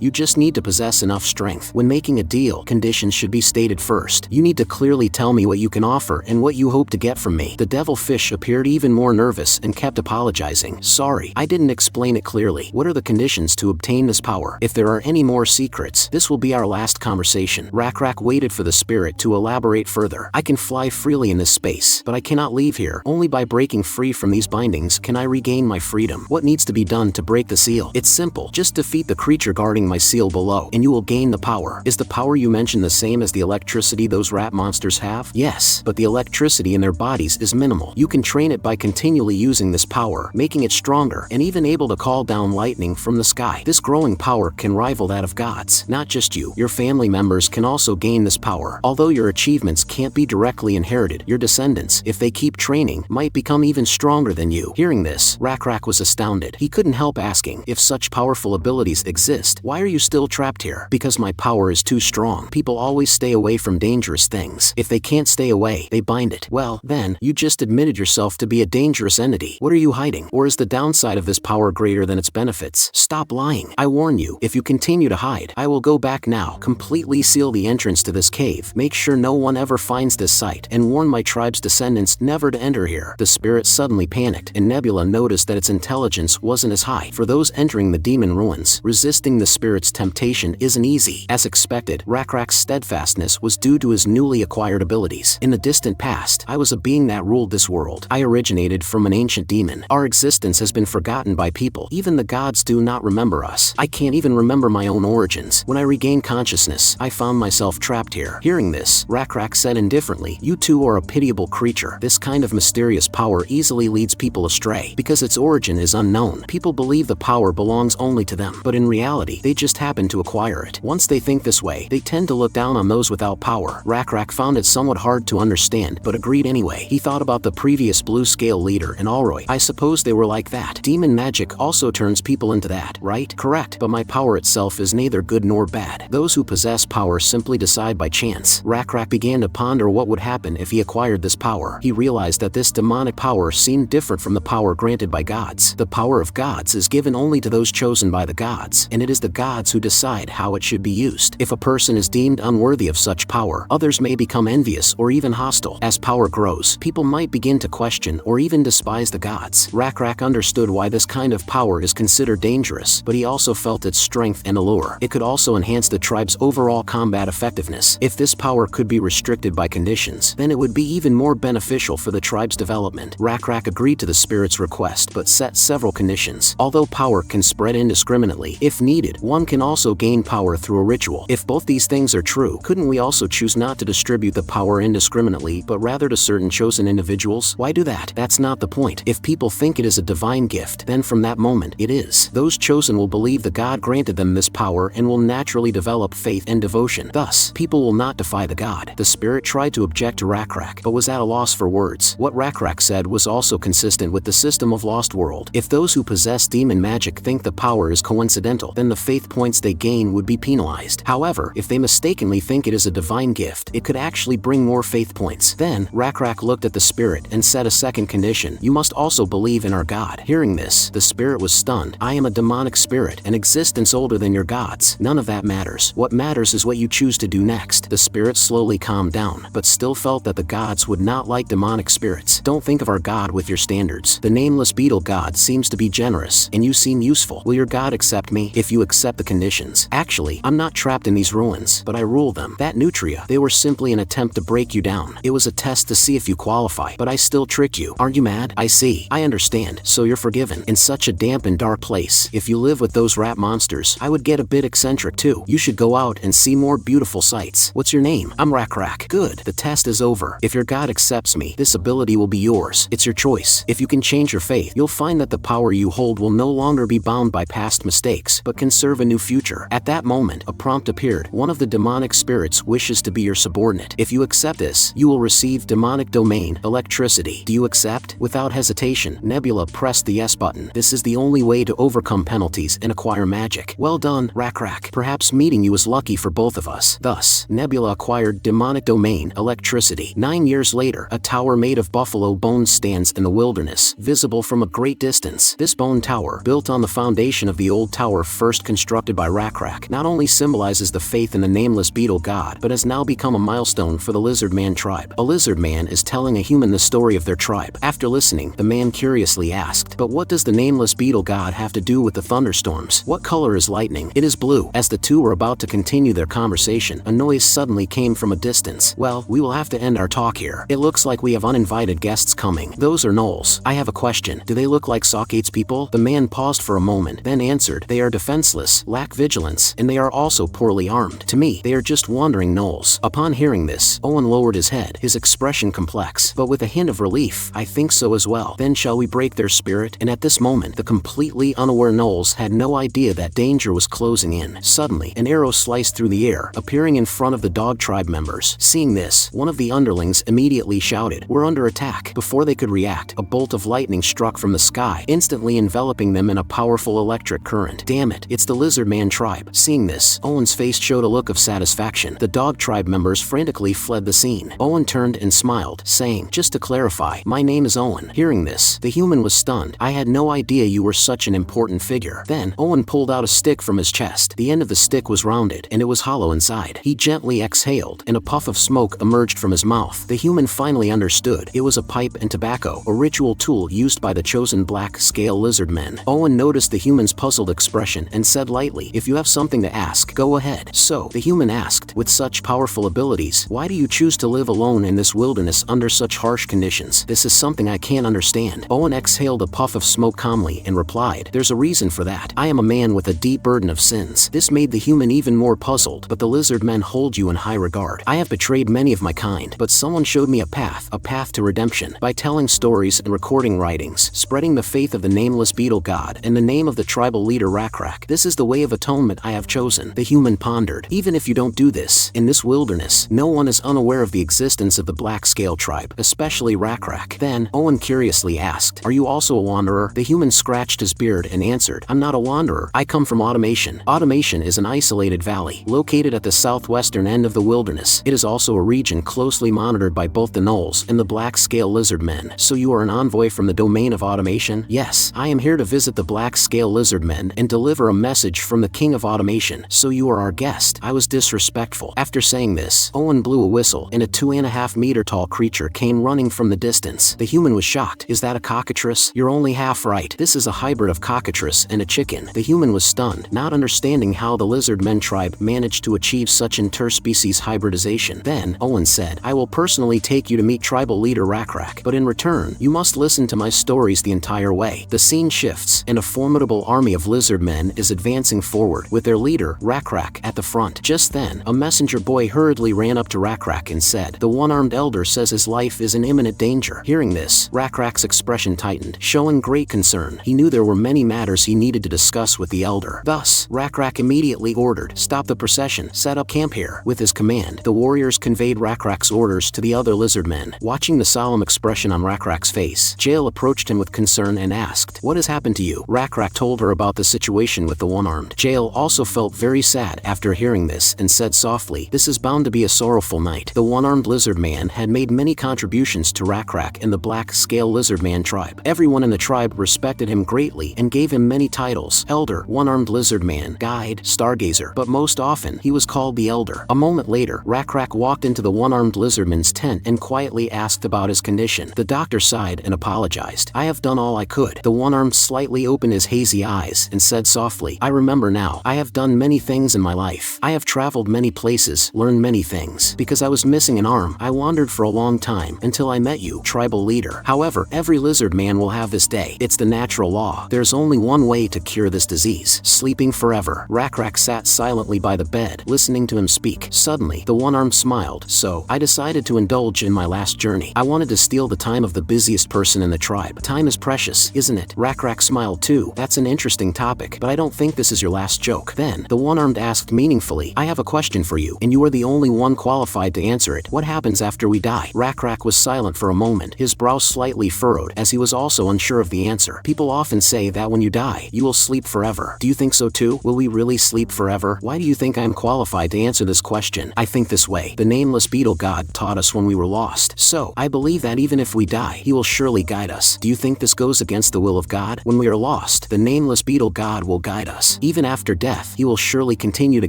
You just need to possess enough strength. When making a deal, conditions should be stated first. You need to clearly tell me what you can offer and what you hope to get from me." The devilfish appeared even more nervous and kept apologizing. "Sorry, I didn't explain it clearly. What are the conditions to obtain this power? If there are any more secrets, this will be our last conversation." Rak waited for the spirit to elaborate further. "I can fly freely in this space, but I cannot leave here. Only by breaking free from these bindings can I regain my freedom. What needs to be done to break the seal? It's simple. Just defeat the creature guarding my seal below, and you will gain the power." "Is the power you mentioned the same as the electricity those rat monsters have?" "Yes, but the electricity in their bodies is minimal. You can train it by continually using this power, making it stronger, and even able to call down lightning from the sky. This growing power can rival that of gods. Not just you, your family members can also gain this power. Although your achievements can't be directly inherited, your descendants, if they keep training, might become even stronger than you." Hearing this, Rak was astounded. He couldn't help asking, "If such powerful abilities exist, why are you still trapped here?" "Because my power is too strong. People always stay away from dangerous things. If they can't stay away, they bind it." "Well, then, you just admitted yourself to be a dangerous entity. What are you hiding? Or is the downside of this power greater than its benefits? Stop lying. I warn you, if you continue to hide, I will go back now, completely seal the entrance to this cave, make sure no one ever finds this site, and warn my tribe's descendants never to enter here." The spirit suddenly panicked, and Nebula noticed that its intelligence wasn't as high. For those entering the demon ruins, resisting the spirit's temptation isn't easy. As expected, Rak's steadfastness was due to his newly acquired abilities. "In the distant past, I was a being that ruled this world. I originated from an ancient demon. Our existence has been forgotten by people. Even the gods do not remember us. I can't even remember my own origins. When I regained consciousness, I found myself trapped here." Hearing this, Rak said indifferently, "You too are a pitiable creature. This kind of mysterious power easily leads people astray. Because its origin is unknown, people believe the power belongs only to them. But in reality, they just happen to acquire it. Once they think this way, they tend to look down on those without power." Rak found it somewhat hard to understand, but agreed anyway. He thought about the previous blue scale leader and Alroy. "I suppose they were like that. Demon magic also turns people into that, right?" "Correct, but my power itself is neither good nor bad. Those who possess power simply decide by chance." Rak began to ponder what would happen if he acquired this power. He realized that this demonic power seemed different from the power granted by gods. The power of gods is given only to those chosen by the gods, and it is the gods who decide how it should be used. If a person is deemed unworthy of such power, others may become envious or even hostile. As power grows, people might begin to question or even despise the gods. Rak understood why this kind of power is considered dangerous, but he also felt its strength and allure. It could also enhance the tribe's overall combat effectiveness. If this power could be restricted by conditions, then it would be even more beneficial for the tribe's development. Rak agreed to the spirit's request but set several conditions. Although power can spread indiscriminately, if needed, one can also gain power through a ritual. If both these things are true, couldn't we also choose not to distribute the power indiscriminately but rather to certain chosen individuals? Why do that? That's not the point. If people think it is a divine gift, then from that moment, it is. Those chosen will believe the god granted them this power and will naturally develop faith and devotion. Thus, people will not defy the god. The spirit tried to object to Rak, but was at a loss for words. What Rak said was also consistent with the system of Lost World. If those who possess demon magic think the power is coincidental, then the faith points they gain would be penalized. However, if they mistakenly think it is a divine gift, it could actually bring more faith points. Then, Rak looked at the spirit and set a second condition. "You must also believe in our god." Hearing this, the spirit was stunned. "I am a demonic spirit, an existence older than your gods. None of that matters. What matters is what you choose to do next." The spirit slowly calmed down, but still felt that the gods would not like demonic spirits. "Don't think of our god with your standards. The nameless beetle god seems to be generous, and you seem useful. Will your god accept me if you accept the conditions? Actually, I'm not trapped in these ruins, but I rule them. That nutria, they were simply an attempt to break you down. It was a test to see if you qualify, but I still tricked you. Aren't you mad? I see. I understand. So you're forgiven. In such a damp and dark place, if you live with those rat monsters, I would get a bit eccentric too. You should go out and see more beautiful sights. What's your name?" "I'm Rak. "Good. The test is over. If your god accepts me, this ability will be yours. It's your choice. If you can change your faith, you'll find that the power you hold will no longer be bound by past mistakes, but can serve a new future." At that moment, a prompt appeared. "One of the demonic spirits wishes to be your subordinate. If you accept this, you will receive demonic domain, electricity. Do you accept?" Without hesitation, Nebula pressed the yes button. This is the only way to overcome penalties and acquire magic. "Well done, Rak. Perhaps meeting you is lucky for both of us. Thus, Nebula acquired demonic domain electricity. 9 years later, a tower made of buffalo bones stands in the wilderness, visible from a great distance. This bone tower, built on the foundation of the old tower first constructed by Rakrak, not only symbolizes the faith in the nameless beetle god, but has now become a milestone for the Lizardman tribe. A Lizardman is telling a human the story of their tribe. After listening, the man curiously asked, "But what does the nameless beetle god have to do with the thunderstorms? What color is lightning?" "It is blue." As the two were about to continue their conversation, a noise suddenly came from a distance. "Well, we will have to end our talk here. It looks like we have uninvited guests coming. Those are gnolls. I have a question. Do they look like Sokkate's people?" The man paused for a moment, then answered, "They are defenseless, lack vigilance, and they are also poorly armed. To me, they are just wandering gnolls." Upon hearing this, Owen lowered his head, his expression complex, but with a hint of relief. "I think so as well. Then shall we break their spirit?" And at this moment, the completely unaware gnolls had no idea that danger was closing in. Suddenly, an arrow sliced through the air, appearing in front of the dog tribe members. Seeing this, one of the underlings immediately shouted, "We're under attack." Before they could react, a bolt of lightning struck from the sky, instantly enveloping them in a powerful electric current. "Damn it, it's the Lizardman tribe." Seeing this, Owen's face showed a look of satisfaction. The dog tribe members frantically fled the scene. Owen turned and smiled, saying, "Just to clarify, my name is Owen." Hearing this, the human was stunned. "I had no idea you were such an important figure." Then, Owen pulled out a stick from his chest. The end of the stick was rounded, and it was hollow inside. He gently exhaled, and a puff of smoke emerged from his mouth. The human finally understood. It was a pipe and tobacco, a ritual tool used by the chosen black-scale lizardmen. Owen noticed the human's puzzled expression and said lightly, "If you have something to ask, go ahead." "So," the human asked, "with such powerful abilities, why do you choose to live alone in this wilderness under such harsh conditions? This is something I can't understand." Owen exhaled a puff of smoke calmly and replied, "There's a reason for that. I am a man with a deep burden of sins." This made the human even more puzzled. "But the Lizardmen hold you in high regard. I have betrayed many of my kind, but someone showed me a path to redemption. By telling stories and recording writings, spreading the faith of the nameless beetle god, and the name of the tribal leader Rakrak. This is the way of atonement I have chosen." The human pondered. "Even if you don't do this, in this wilderness, no one is unaware of the existence of the black scale tribe, especially Rakrak." Then, Owen curiously asked, "Are you also a wanderer?" The human scratched his beard and answered, "I'm not a wanderer. I come from Automation." Automation is an isolated valley, located at the southwestern end of the wilderness. It is also a region closely monitored by both the gnolls and the black-scale lizardmen. "So you are an envoy from the domain of Automation?" "Yes, I am here to visit the black-scale lizardmen and deliver a message from the king of Automation." "So you are our guest." I was disrespectful. After saying this, Owen blew a whistle, and a 2.5-meter tall creature came running from the distance. The human was shocked. "Is that a cockatrice?" "You're only half right. This is a hybrid of cockatrice and a chicken." The human was stunned, not understanding how the Lizardmen tribe managed to achieve such interspecies hybridization. Then, Owen said, "I will personally take you to meet tribal leader Rakrak, but in return, you must listen to my stories the entire way." The scene shifts, and a formidable army of Lizardmen is advancing forward, with their leader, Rakrak, at the front. Just then, a messenger boy hurriedly ran up to Rakrak and said, "The one-armed elder says his life is in imminent danger." Hearing this, Rakrak's expression tightened, showing great concern. He knew there were many matters he needed to discuss with the elder. Thus, Rakrak immediately ordered, "Stop the procession, set up camp here." With his command, the warriors conveyed Rakrak's orders to the other Lizardmen. Watching the solemn expression on Rakrak's face, Jael approached him with concern and asked, "What has happened to you?" Rakrak told her about the situation with the one-armed. Jael also felt very sad after hearing this and said softly, "This is bound to be a sorrowful night." The one-armed Lizardman had made many contributions to Rakrak and the black-scale Lizardman tribe. Everyone in the tribe respected him greatly and gave him many titles: Elder, One-Armed Lizardman, Guide, Stargazer, but most often he was called the Elder. A moment later, Rakrak walked into the one-armed Lizardman's tent and quietly asked about his condition. The doctor sighed and apologized. "I have done all I could." The one-armed slightly opened his hazy eyes and said softly, "I remember now. I have done many things in my life. I have traveled many places, learned many things. Because I was missing an arm, I wandered for a long time, until I met you, tribal leader. However, every lizard man will have this day. It's the natural law. There's only one way to cure this disease: sleeping forever." Rakrak sat silently by the bed, listening to him speak. Suddenly, the one-armed smiled. "So, I decided to indulge in my last journey. I wanted to steal the time of the busiest person in the tribe. Time is precious, isn't it?" Rakrak smiled too. "That's an interesting topic, but I don't think this is your last joke." Then, the one-armed asked meaningfully, "I have a question for you, and you are the only one qualified to answer it. What happens after we die?" Rakrak was silent for a moment, his brow slightly furrowed, as he was also unsure of the answer. "People often say that when you die, you will sleep forever. Do you think so too? Will we really sleep forever? Why do you think I am qualified qualified to answer this question. I think this way. The nameless beetle god taught us when we were lost. So, I believe that even if we die, he will surely guide us. Do you think this goes against the will of God? When we are lost, the nameless beetle god will guide us. Even after death, he will surely continue to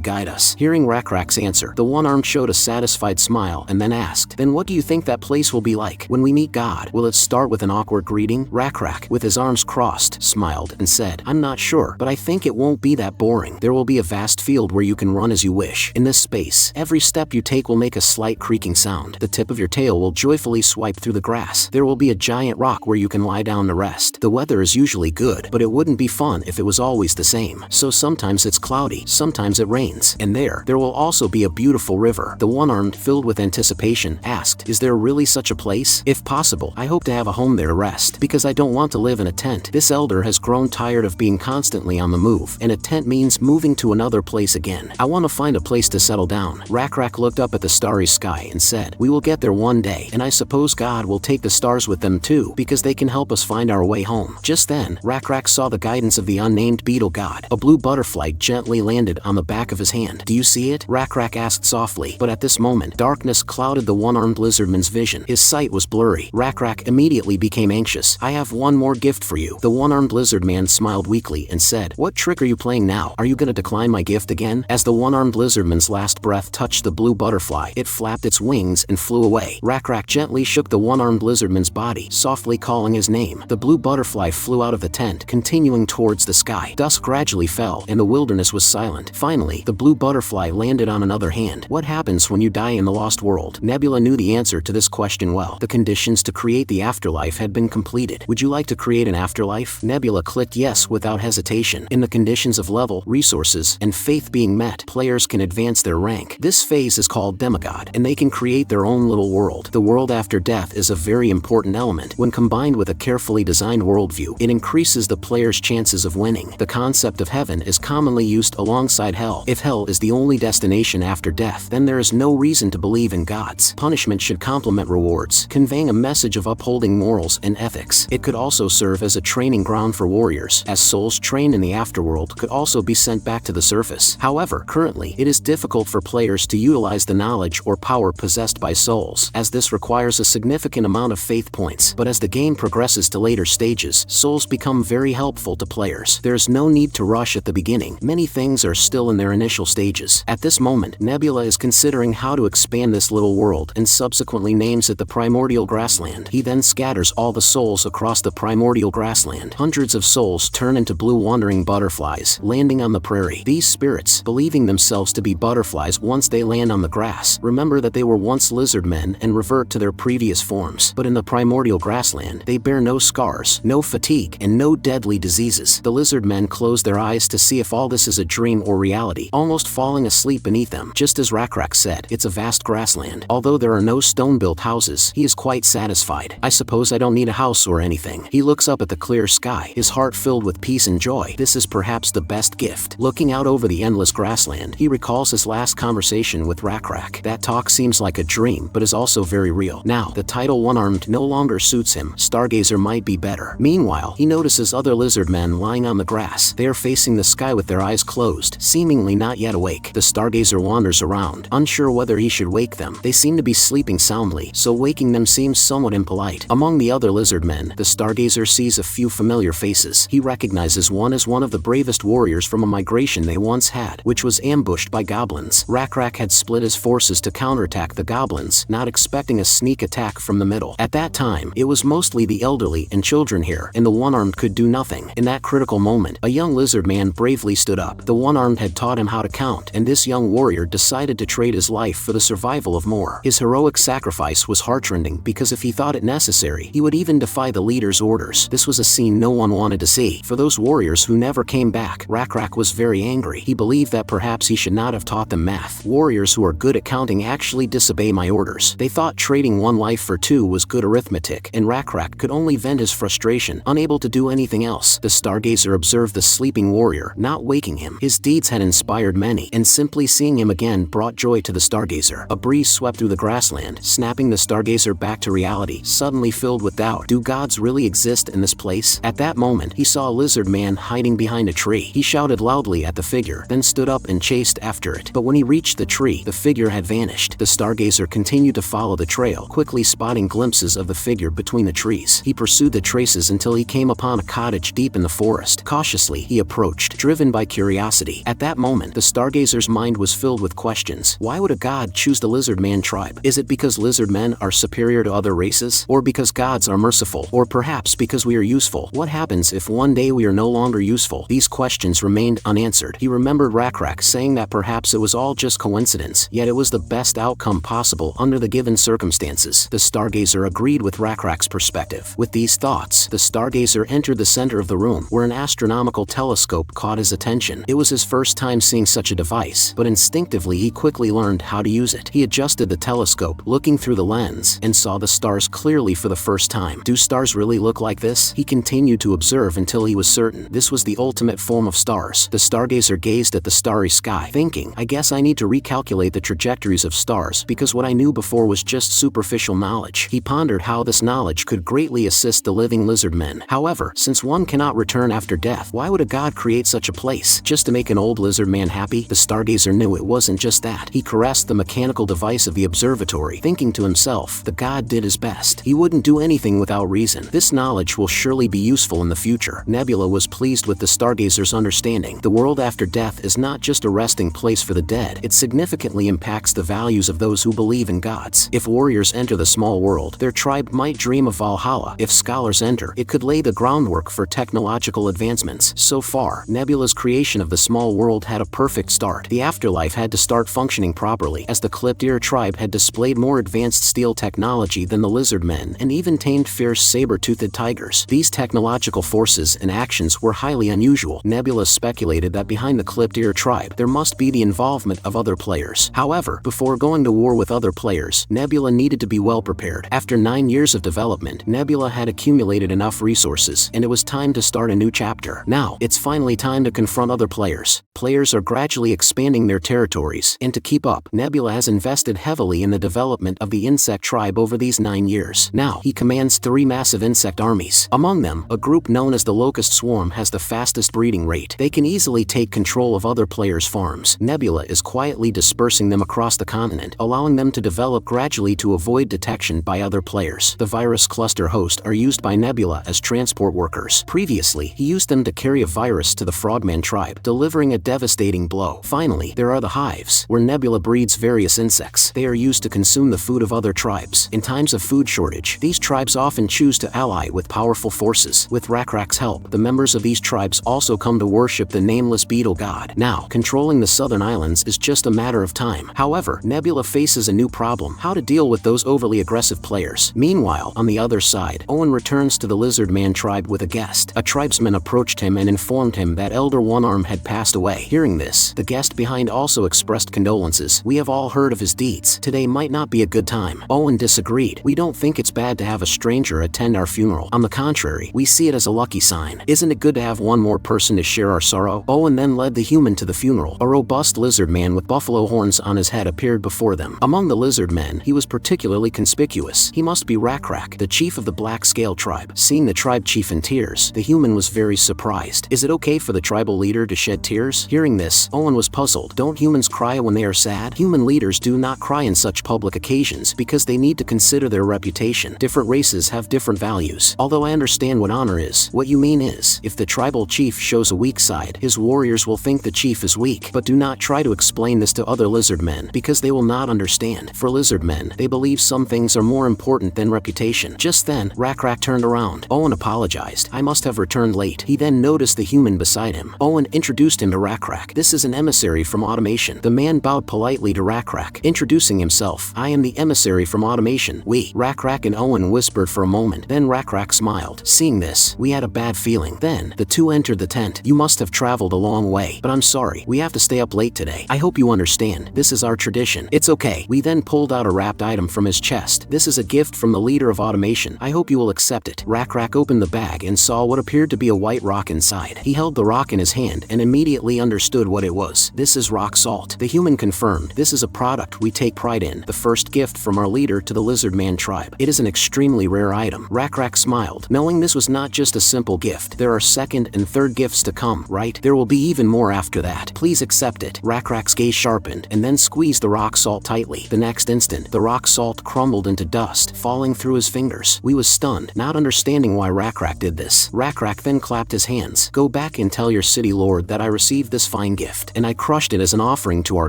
guide us. Hearing Rakrak's answer, the one-armed showed a satisfied smile and then asked, then what do you think that place will be like? When we meet God, will it start with an awkward greeting? Rakrak, with his arms crossed, smiled and said, I'm not sure, but I think it won't be that boring. There will be a vast field where you can run as you wish. In this space, every step you take will make a slight creaking sound. The tip of your tail will joyfully swipe through the grass. There will be a giant rock where you can lie down to rest. The weather is usually good, but it wouldn't be fun if it was always the same. So sometimes it's cloudy, sometimes it rains. And there will also be a beautiful river. The one-armed, filled with anticipation, asked, is there really such a place? If possible, I hope to have a home there to rest, because I don't want to live in a tent. This elder has grown tired of being constantly on the move, and a tent means moving to another place again. I want to find a place to settle down. Rakrak looked up at the starry sky and said, we will get there one day, and I suppose God will take the stars with them too, because they can help us find our way home. Just then, Rakrak saw the guidance of the unnamed beetle god. A blue butterfly gently landed on the back of his hand. Do you see it? Rakrak asked softly, but at this moment, darkness clouded the one-armed lizardman's vision. His sight was blurry. Rakrak immediately became anxious. I have one more gift for you. The one-armed lizardman smiled weakly and said, what trick are you playing now? Are you gonna decline my gift again? As the one-armed lizardman's last breath touched the blue butterfly, it flapped its wings and flew away. Rakrak gently shook the one-armed lizardman's body, softly calling his name. The blue butterfly flew out of the tent, continuing towards the sky. Dusk gradually fell, and the wilderness was silent. Finally, the blue butterfly landed on another hand. What happens when you die in the lost world? Nebula knew the answer to this question well. The conditions to create the afterlife had been completed. Would you like to create an afterlife? Nebula clicked yes without hesitation. In the conditions of level, resources, and faith being met, players can advance their rank. This phase is called demigod, and they can create their own little world. The world after death is a very important element. When combined with a carefully designed worldview, it increases the player's chances of winning. The concept of heaven is commonly used alongside hell. If hell is the only destination after death, then there is no reason to believe in gods. Punishment should complement rewards, conveying a message of upholding morals and ethics. It could also serve as a training ground for warriors, as souls trained in the afterworld could also be sent back to the surface. However, currently, it is difficult for players to utilize the knowledge or power possessed by souls, as this requires a significant amount of faith points. But as the game progresses to later stages, souls become very helpful to players. There is no need to rush at the beginning. Many things are still in their initial stages. At this moment, Nebula is considering how to expand this little world and subsequently names it the Primordial Grassland. He then scatters all the souls across the Primordial Grassland. Hundreds of souls turn into blue wandering butterflies, landing on the prairie. These spirits, believing themselves to be butterflies once they land on the grass, remember that they were once lizardmen and revert to their previous forms. But in the Primordial Grassland, they bear no scars, no fatigue, and no deadly diseases. The lizardmen close their eyes to see if all this is a dream or reality, almost falling asleep beneath them. Just as Rakrak said, it's a vast grassland. Although there are no stone-built houses, he is quite satisfied. I suppose I don't need a house or anything. He looks up at the clear sky, his heart filled with peace and joy. This is perhaps the best gift. Looking out over the endless grassland, he recalls his last conversation with Rakrak. That talk seems like a dream, but is also very real. Now, the title one-armed no longer suits him. Stargazer might be better. Meanwhile, he notices other lizardmen lying on the grass. They are facing the sky with their eyes closed, seemingly not yet awake. The Stargazer wanders around, unsure whether he should wake them. They seem to be sleeping soundly, so waking them seems somewhat impolite. Among the other lizardmen, the Stargazer sees a few familiar faces. He recognizes one as one of the bravest warriors from a migration they once had, which was ambushed by goblins. Rakrak had split his forces to counterattack the goblins, not expecting a sneak attack from the middle. At that time, it was mostly the elderly and children here, and the one-armed could do nothing. In that critical moment, a young lizard man bravely stood up. The one-armed had taught him how to count, and this young warrior decided to trade his life for the survival of more. His heroic sacrifice was heartrending because if he thought it necessary, he would even defy the leader's orders. This was a scene no one wanted to see. For those warriors who never came back, Rakrak was very angry. He believed that perhaps he should not have taught them math. Warriors who are good at counting actually disobey my orders. They thought trading one life for two was good arithmetic, and Rakrak could only vent his frustration, unable to do anything else. The Stargazer observed the sleeping warrior, not waking him. His deeds had inspired many, and simply seeing him again brought joy to the Stargazer. A breeze swept through the grassland, snapping the Stargazer back to reality, suddenly filled with doubt. Do gods really exist in this place? At that moment, he saw a lizard man hiding behind a tree. He shouted loudly at the figure, then stood up and chased chased after it. But when he reached the tree, the figure had vanished. The stargazer continued to follow the trail, quickly spotting glimpses of the figure between the trees. He pursued the traces until he came upon a cottage deep in the forest. Cautiously, he approached, driven by curiosity. At that moment, the stargazer's mind was filled with questions. Why would a god choose the Lizardman tribe? Is it because Lizardmen are superior to other races? Or because gods are merciful? Or perhaps because we are useful? What happens if one day we are no longer useful? These questions remained unanswered. He remembered Rakrak saying that perhaps it was all just coincidence, yet it was the best outcome possible under the given circumstances. The stargazer agreed with Rakrak's perspective. With these thoughts, the stargazer entered the center of the room, where an astronomical telescope caught his attention. It was his first time seeing such a device, but instinctively he quickly learned how to use it. He adjusted the telescope, looking through the lens, and saw the stars clearly for the first time. Do stars really look like this? He continued to observe until he was certain this was the ultimate form of stars. The stargazer gazed at the starry sky, thinking, I guess I need to recalculate the trajectories of stars, because what I knew before was just superficial knowledge. He pondered how this knowledge could greatly assist the living Lizardmen. However, since one cannot return after death, why would a god create such a place? Just to make an old Lizardman happy? The stargazer knew it wasn't just that. He caressed the mechanical device of the observatory, thinking to himself, the god did his best. He wouldn't do anything without reason. This knowledge will surely be useful in the future. Nebula was pleased with the stargazer's understanding. The world after death is not just a resting place for the dead. It significantly impacts the values of those who believe in gods. If warriors enter the small world, their tribe might dream of Valhalla. If scholars enter, it could lay the groundwork for technological advancements. So far, Nebula's creation of the small world had a perfect start. The afterlife had to start functioning properly, as the clipped ear tribe had displayed more advanced steel technology than the Lizardmen and even tamed fierce saber-toothed tigers. These technological forces and actions were highly unusual. Nebula speculated that behind the clipped ear tribe, there must be the involvement of other players. However, before going to war with other players, Nebula needed to be well prepared. After 9 years of development, Nebula had accumulated enough resources, and it was time to start a new chapter. Now, it's finally time to confront other players. Players are gradually expanding their territories, and to keep up, Nebula has invested heavily in the development of the insect tribe over these 9 years. Now, he commands 3 massive insect armies. Among them, a group known as the Locust Swarm has the fastest breeding rate. They can easily take control of other players' farms. Nebula is quietly dispersing them across the continent, allowing them to develop gradually to avoid detection by other players. The virus cluster host are used by Nebula as transport workers. Previously, he used them to carry a virus to the Frogman tribe, delivering a devastating blow. Finally, there are the hives, where Nebula breeds various insects. They are used to consume the food of other tribes. In times of food shortage, these tribes often choose to ally with powerful forces. With Rakrak's help, the members of these tribes also come to worship the nameless beetle god. Now, controlling the southern islands is just a matter of time. However, Nebula faces a new problem: how to deal with those overly aggressive players. Meanwhile, on the other side, Owen returns to the Lizardman tribe with a guest. A tribesman approached him and informed him that Elder One Arm had passed away. Hearing this, the guest behind also expressed condolences. We have all heard of his deeds. Today might not be a good time. Owen disagreed. We don't think it's bad to have a stranger attend our funeral. On the contrary, we see it as a lucky sign. Isn't it good to have one more person to share our sorrow? Owen then led the human to the funeral. A robust lizard man with buffalo horns on his head appeared before them. Among the lizard men, he was particularly conspicuous. He must be Rakrak, the chief of the Black Scale tribe. Seeing the tribe chief in tears, the human was very surprised. Is it okay for the tribal leader to shed tears? Hearing this, Owen was puzzled. Don't humans cry when they are sad? Human leaders do not cry in such public occasions because they need to consider their reputation. Different races have different values. Although I understand what honor is, what you mean is, if the tribal chief shows a weak side, his warriors will think the chief is weak. But do not try to explain this to other lizardmen, because they will not understand. For lizardmen, they believe some things are more important than reputation. Just then, Rakrak turned around. Owen apologized. I must have returned late. He then noticed the human beside him. Owen introduced him to Rakrak. This is an emissary from Automation. The man bowed politely to Rakrak, introducing himself. I am the emissary from Automation. We. Rakrak and Owen whispered for a moment. Then Rakrak smiled. Seeing this, we had a bad feeling. Then, the two entered the tent. You must have traveled a long way, but I'm sorry. We have to stay up late today. I hope you understand. This is our tradition. It's okay. We then pulled out a wrapped item from his chest. This is a gift from the leader of Automation. I hope you will accept it. Rakrak opened the bag and saw what appeared to be a white rock inside. He held the rock in his hand and immediately understood what it was. This is rock salt. The human confirmed. This is a product we take pride in. The first gift from our leader to the Lizardman tribe. It is an extremely rare item. Rakrak smiled, knowing this was not just a simple gift. There are second and third gifts to come, right? There will be even more after that. Please accept accept it. Rakrak's gaze sharpened, and then squeezed the rock salt tightly. The next instant, the rock salt crumbled into dust, falling through his fingers. We was stunned, not understanding why Rakrak did this. Rakrak then clapped his hands. Go back and tell your city lord that I received this fine gift, and I crushed it as an offering to our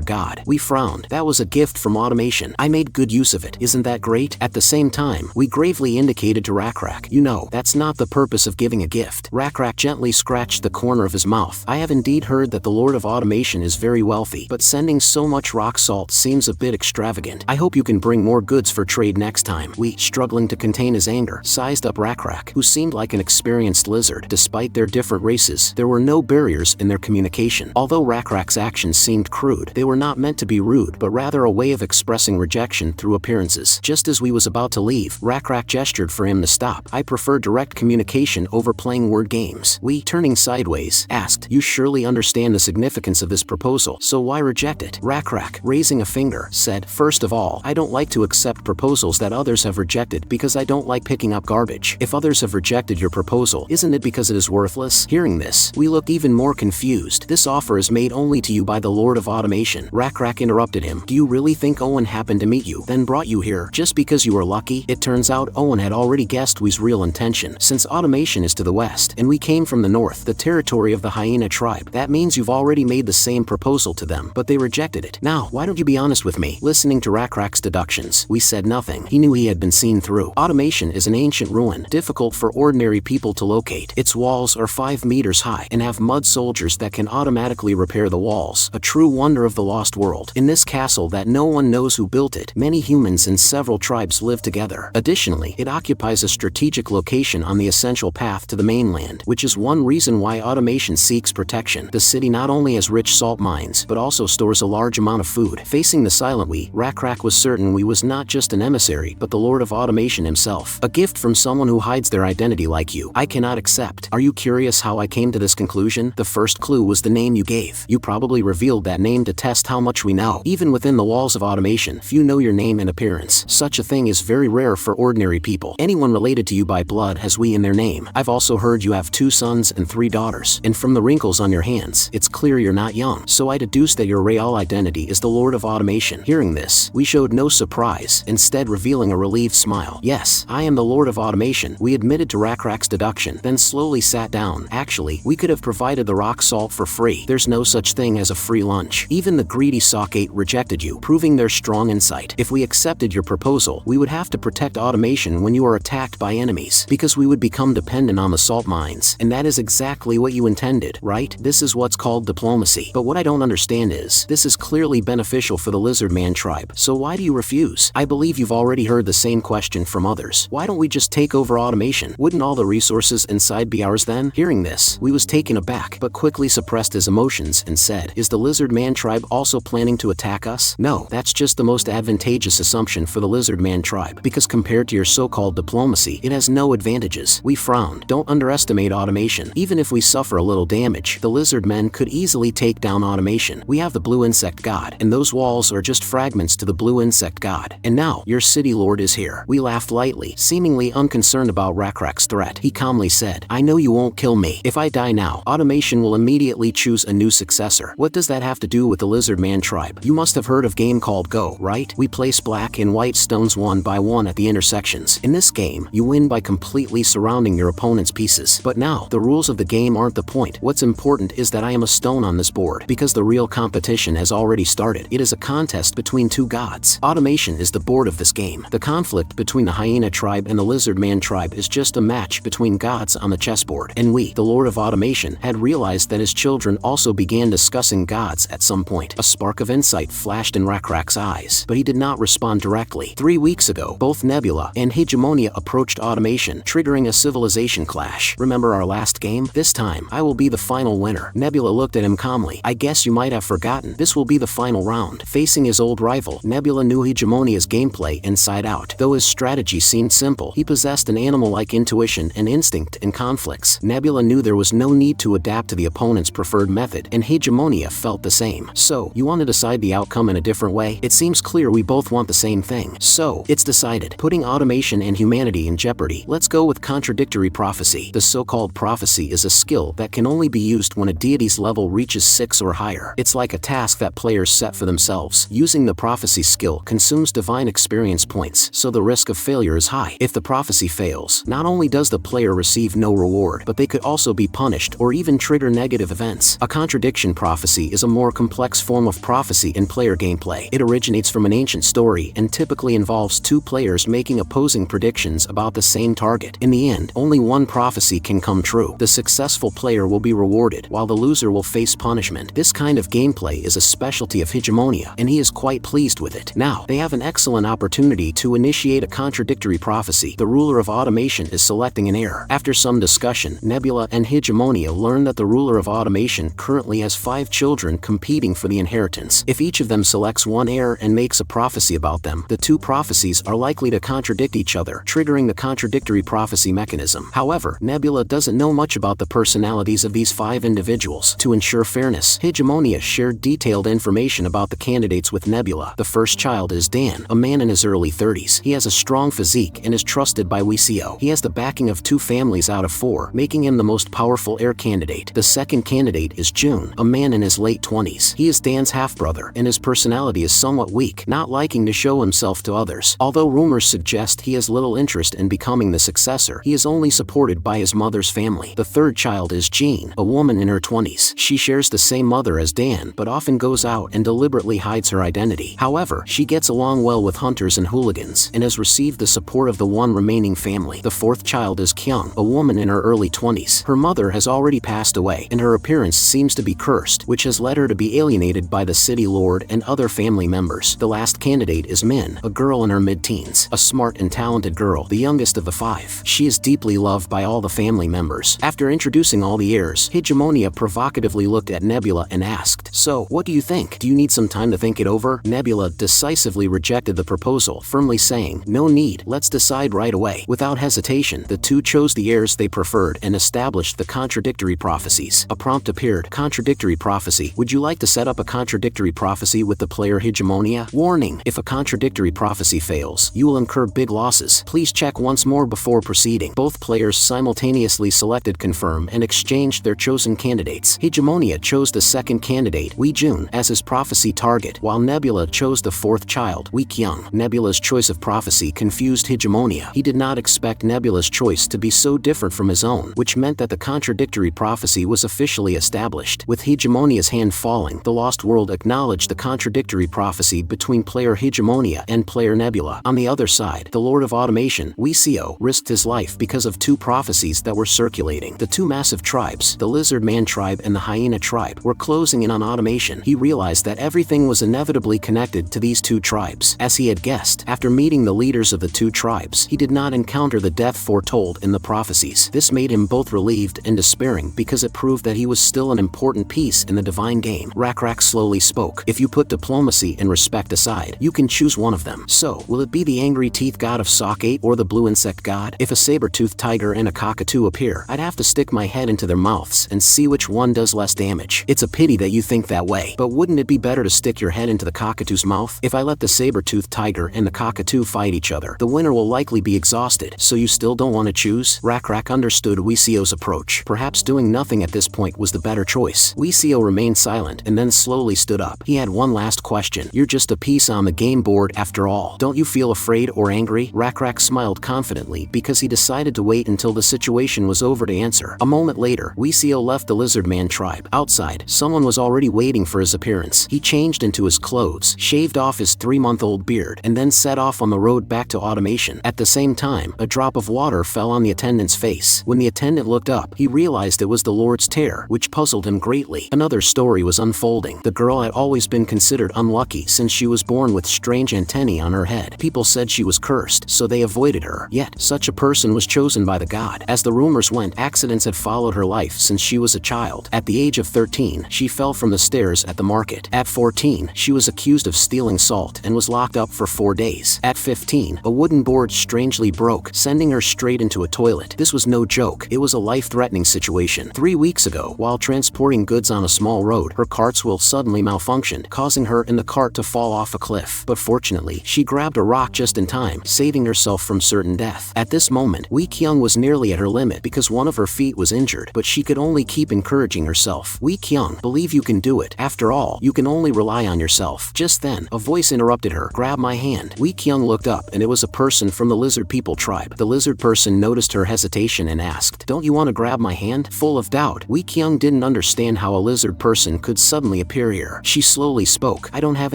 god. We frowned. That was a gift from automation. I made good use of it. Isn't that great? At the same time, we gravely indicated to Rakrak, you know, that's not the purpose of giving a gift. Rakrak gently scratched the corner of his mouth. I have indeed heard that the Lord of Automation is very wealthy, but sending so much rock salt seems a bit extravagant. I hope you can bring more goods for trade next time. We, struggling to contain his anger, sized up Rakrak, who seemed like an experienced lizard. Despite their different races, there were no barriers in their communication. Although Rakrak's actions seemed crude, they were not meant to be rude, but rather a way of expressing rejection through appearances. Just as we was about to leave, Rakrak gestured for him to stop. I prefer direct communication over playing word games. We, turning sideways, asked, you surely understand the significance of this proposal, so why reject it? Rakrak, raising a finger, said, first of all, I don't like to accept proposals that others have rejected because I don't like picking up garbage. If others have rejected your proposal, isn't it because it is worthless? Hearing this, we looked even more confused. This offer is made only to you by the Lord of Automation. Rakrak interrupted him. Do you really think Owen happened to meet you, then brought you here, just because you were lucky? It turns out Owen had already guessed we's real intention. Since Automation is to the west, and we came from the north, the territory of the hyena tribe, that means you've already made the same proposal to them, but they rejected it. Now, why don't you be honest with me? Listening to Rakrak's deductions, we said nothing. He knew he had been seen through. Automation is an ancient ruin, difficult for ordinary people to locate. Its walls are 5 meters high, and have mud soldiers that can automatically repair the walls. A true wonder of the lost world. In this castle that no one knows who built it, many humans and several tribes live together. Additionally, it occupies a strategic location on the essential path to the mainland, which is one reason why Automation seeks protection. The city not only has rich salt mines, but also stores a large amount of food. Facing the silent we, Rakrak was certain we was not just an emissary, but the Lord of Automation himself. A gift from someone who hides their identity like you, I cannot accept. Are you curious how I came to this conclusion? The first clue was the name you gave. You probably revealed that name to test how much we know. Even within the walls of Automation, few know your name and appearance. Such a thing is very rare for ordinary people. Anyone related to you by blood has we in their name. I've also heard you have 2 sons and 3 daughters, and from the wrinkles on your hands, it's clear you're not young. So I deduced that your real identity is the Lord of Automation. Hearing this, we showed no surprise, instead revealing a relieved smile. Yes, I am the Lord of Automation. We admitted to Rakrak's deduction, then slowly sat down. Actually, we could have provided the rock salt for free. There's no such thing as a free lunch. Even the greedy Sockate rejected you, proving their strong insight. If we accepted your proposal, we would have to protect Automation when you are attacked by enemies, because we would become dependent on the salt mines. And that is exactly what you intended, right? This is what's called diplomacy. But what I don't understand is, this is clearly beneficial for the Lizardman tribe, so why do you refuse? I believe you've already heard the same question from others. Why don't we just take over Automation? Wouldn't all the resources inside be ours then? Hearing this, we was taken aback, but quickly suppressed his emotions and said, is the Lizardman tribe also planning to attack us? No, that's just the most advantageous assumption for the Lizardman tribe, because compared to your so-called diplomacy, it has no advantages. We frowned. Don't underestimate Automation. Even if we suffer a little damage, the Lizardmen could easily take down Automation. We have the Blue Insect God, and those walls are just fragments to the Blue Insect God. And now, your city lord is here. We laughed lightly, seemingly unconcerned about Rakrak's threat. He calmly said, I know you won't kill me. If I die now, Automation will immediately choose a new successor. What does that have to do with the Lizardman tribe? You must have heard of game called Go, right? We place black and white stones one by one at the intersections. In this game, you win by completely surrounding your opponent's pieces. But now, the rules of the game aren't the point. What's important is that I am a stone on this board, because the real competition has already started. It is a contest between 2 gods. Automation is the board of this game. The conflict between the hyena tribe and the Lizardman tribe is just a match between gods on the chessboard. And we, the Lord of Automation, had realized that his children also began discussing gods at some point. A spark of insight flashed in Rakrak's eyes, but he did not respond directly. 3 weeks ago, both Nebula and Hegemonia approached Automation, triggering a civilization clash. Remember our last game? This time, I will be the final winner. Nebula looked at him calmly. I guess you might have forgotten. This will be the final round. Facing his old rival, Nebula knew Hegemonia's gameplay inside out. Though his strategy seemed simple, he possessed an animal-like intuition and instinct in conflicts. Nebula knew there was no need to adapt to the opponent's preferred method, and Hegemonia felt the same. So, you want to decide the outcome in a different way? It seems clear we both want the same thing. So, it's decided. Putting Automation and humanity in jeopardy, let's go with contradictory prophecy. The so-called prophecy is a skill that can only be used when a deity's level reaches 6 or higher. It's like a task that players set for themselves. Using the prophecy skill consumes divine experience points, so the risk of failure is high. If the prophecy fails, not only does the player receive no reward, but they could also be punished or even trigger negative events. A contradiction prophecy is a more complex form of prophecy in player gameplay. It originates from an ancient story and typically involves two players making opposing predictions about the same target. In the end, only one prophecy can come true. The successful player will be rewarded, while the loser will face punishment. This kind of gameplay is a specialty of Hegemonia, and he is quite pleased with it. Now, they have an excellent opportunity to initiate a contradictory prophecy. The ruler of automation is selecting an heir. After some discussion, Nebula and Hegemonia learn that the ruler of automation currently has 5 children competing for the inheritance. If each of them selects one heir and makes a prophecy about them, the two prophecies are likely to contradict each other, triggering the contradictory prophecy mechanism. However, Nebula doesn't know much about the personalities of these 5 individuals. To ensure fairness, Hegemonia shared detailed information about the candidates with Nebula. The first child is Dan, a man in his early 30s. He has a strong physique and is trusted by Wisio. He has the backing of 2 families out of 4, making him the most powerful heir candidate. The second candidate is June, a man in his late 20s. He is Dan's half-brother, and his personality is somewhat weak, not liking to show himself to others. Although rumors suggest he has little interest in becoming the successor, he is only supported by his mother's family. The third child is Jean, a woman in her 20s. She shares the same mother as Dan, but often goes out and deliberately hides her identity. However, she gets along well with hunters and hooligans, and has received the support of the one remaining family. The fourth child is Kyung, a woman in her early 20s. Her mother has already passed away, and her appearance seems to be cursed, which has led her to be alienated by the city lord and other family members. The last candidate is Min, a girl in her mid-teens, a smart and talented girl, the youngest of the 5. She is deeply loved by all the family members. After introducing all the heirs, Hegemonia provocatively looked at Nebula and asked, "So, what do you think? Do you need some time to think it over?" Nebula decisively rejected the proposal, firmly saying, "No need, let's decide right away." Without hesitation, the two chose the heirs they preferred and established the contradictory prophecies. A prompt appeared: contradictory prophecy. Would you like to set up a contradictory prophecy with the player Hegemonia? Warning: if a contradictory prophecy fails, you will incur big losses. Please check once more before proceeding. Both players simultaneously selected confirm and exchanged their chosen candidates. Hegemonia chose the second candidate, Wee Jun, as his prophecy target, while Nebula chose the fourth child, Wee Kyung. Nebula's choice of prophecy confused Hegemonia. He did not expect Nebula's choice to be so different from his own, which meant that the contradictory prophecy was officially established. With Hegemonia's hand falling, the Lost World acknowledged the contradictory prophecy between player Hegemonia and player Nebula. On the other side, the Lord of Automation, Wisio, risked his life because of 2 prophecies that were circulating. The 2 massive tribes, the Lizardman tribe and the Hyena tribe, were closing in on automation. He realized that everything was inevitably connected to these 2 tribes. As he had guessed, after meeting the leaders of the 2 tribes, he did not encounter the death foretold in the prophecies. This made him both relieved and despairing because it proved that he was still an important piece in the divine game. Rakrak slowly spoke. "If you put diplomacy and respect aside, you can choose one of them. So, will it be the angry teeth god of Sockate or the blue insect god? If a saber-toothed tiger and a cockatoo appear, I'd have to stick my head into their mouths and see which one does less damage. It's a pity that you think that way, but wouldn't it be better to stick your head into the cockatoo's mouth? If I let the saber-toothed tiger and the cockatoo fight each other, the winner will likely be exhausted, so you still don't want to choose?" Rakrak understood Wisio's approach. Perhaps doing nothing at this point was the better choice. Wisio remained silent and then slowly stood up. He had one last question. "You're just a piece on the game board after all. Don't you feel afraid or angry?" Rakrak smiled confidently because he decided to wait until the situation was over to answer. A moment later, Wisio left the Lizardman tribe. Outside, someone was already waiting for his appearance. He changed into his clothes, shaved off his 3-month-old beard, and then set off on the road back to automation. At the same time, a drop of water fell on the attendant's face. When the attendant looked up, he realized it was the Lord's tear, which puzzled him greatly. Another story was unfolding. The girl had always been considered unlucky since she was born with strange antennae on her head. People said she was cursed, so they avoided her. Yet, such a person was chosen by the god. As the rumors went, accidents had followed her life since she was a child. At the age of 13, she fell from the stairs at the market. At 14, she was accused of stealing salt and was locked up for 4 days. At 15, a wooden board strangely broke, sending her straight into a toilet. This was no joke. It was a life-threatening situation. 3 weeks ago, while transporting goods on a small road, her cart's wheel suddenly malfunctioned, causing her and the cart to fall off a cliff. But fortunately, she grabbed a rock just in time, saving herself from certain death. At this moment, Wee Kyung was nearly at her limit because one of her feet was injured, but she could only keep encouraging herself. Wee Kyung, Kyung. Believe you can do it. After all, you can only rely on yourself. Just then, a voice interrupted her. Grab my hand. Wee Kyung looked up, and it was a person from the lizard people tribe. The lizard person noticed her hesitation and asked, "Don't you want to grab my hand?" Full of doubt, Wee Kyung didn't understand how a lizard person could suddenly appear here. She slowly spoke, "I don't have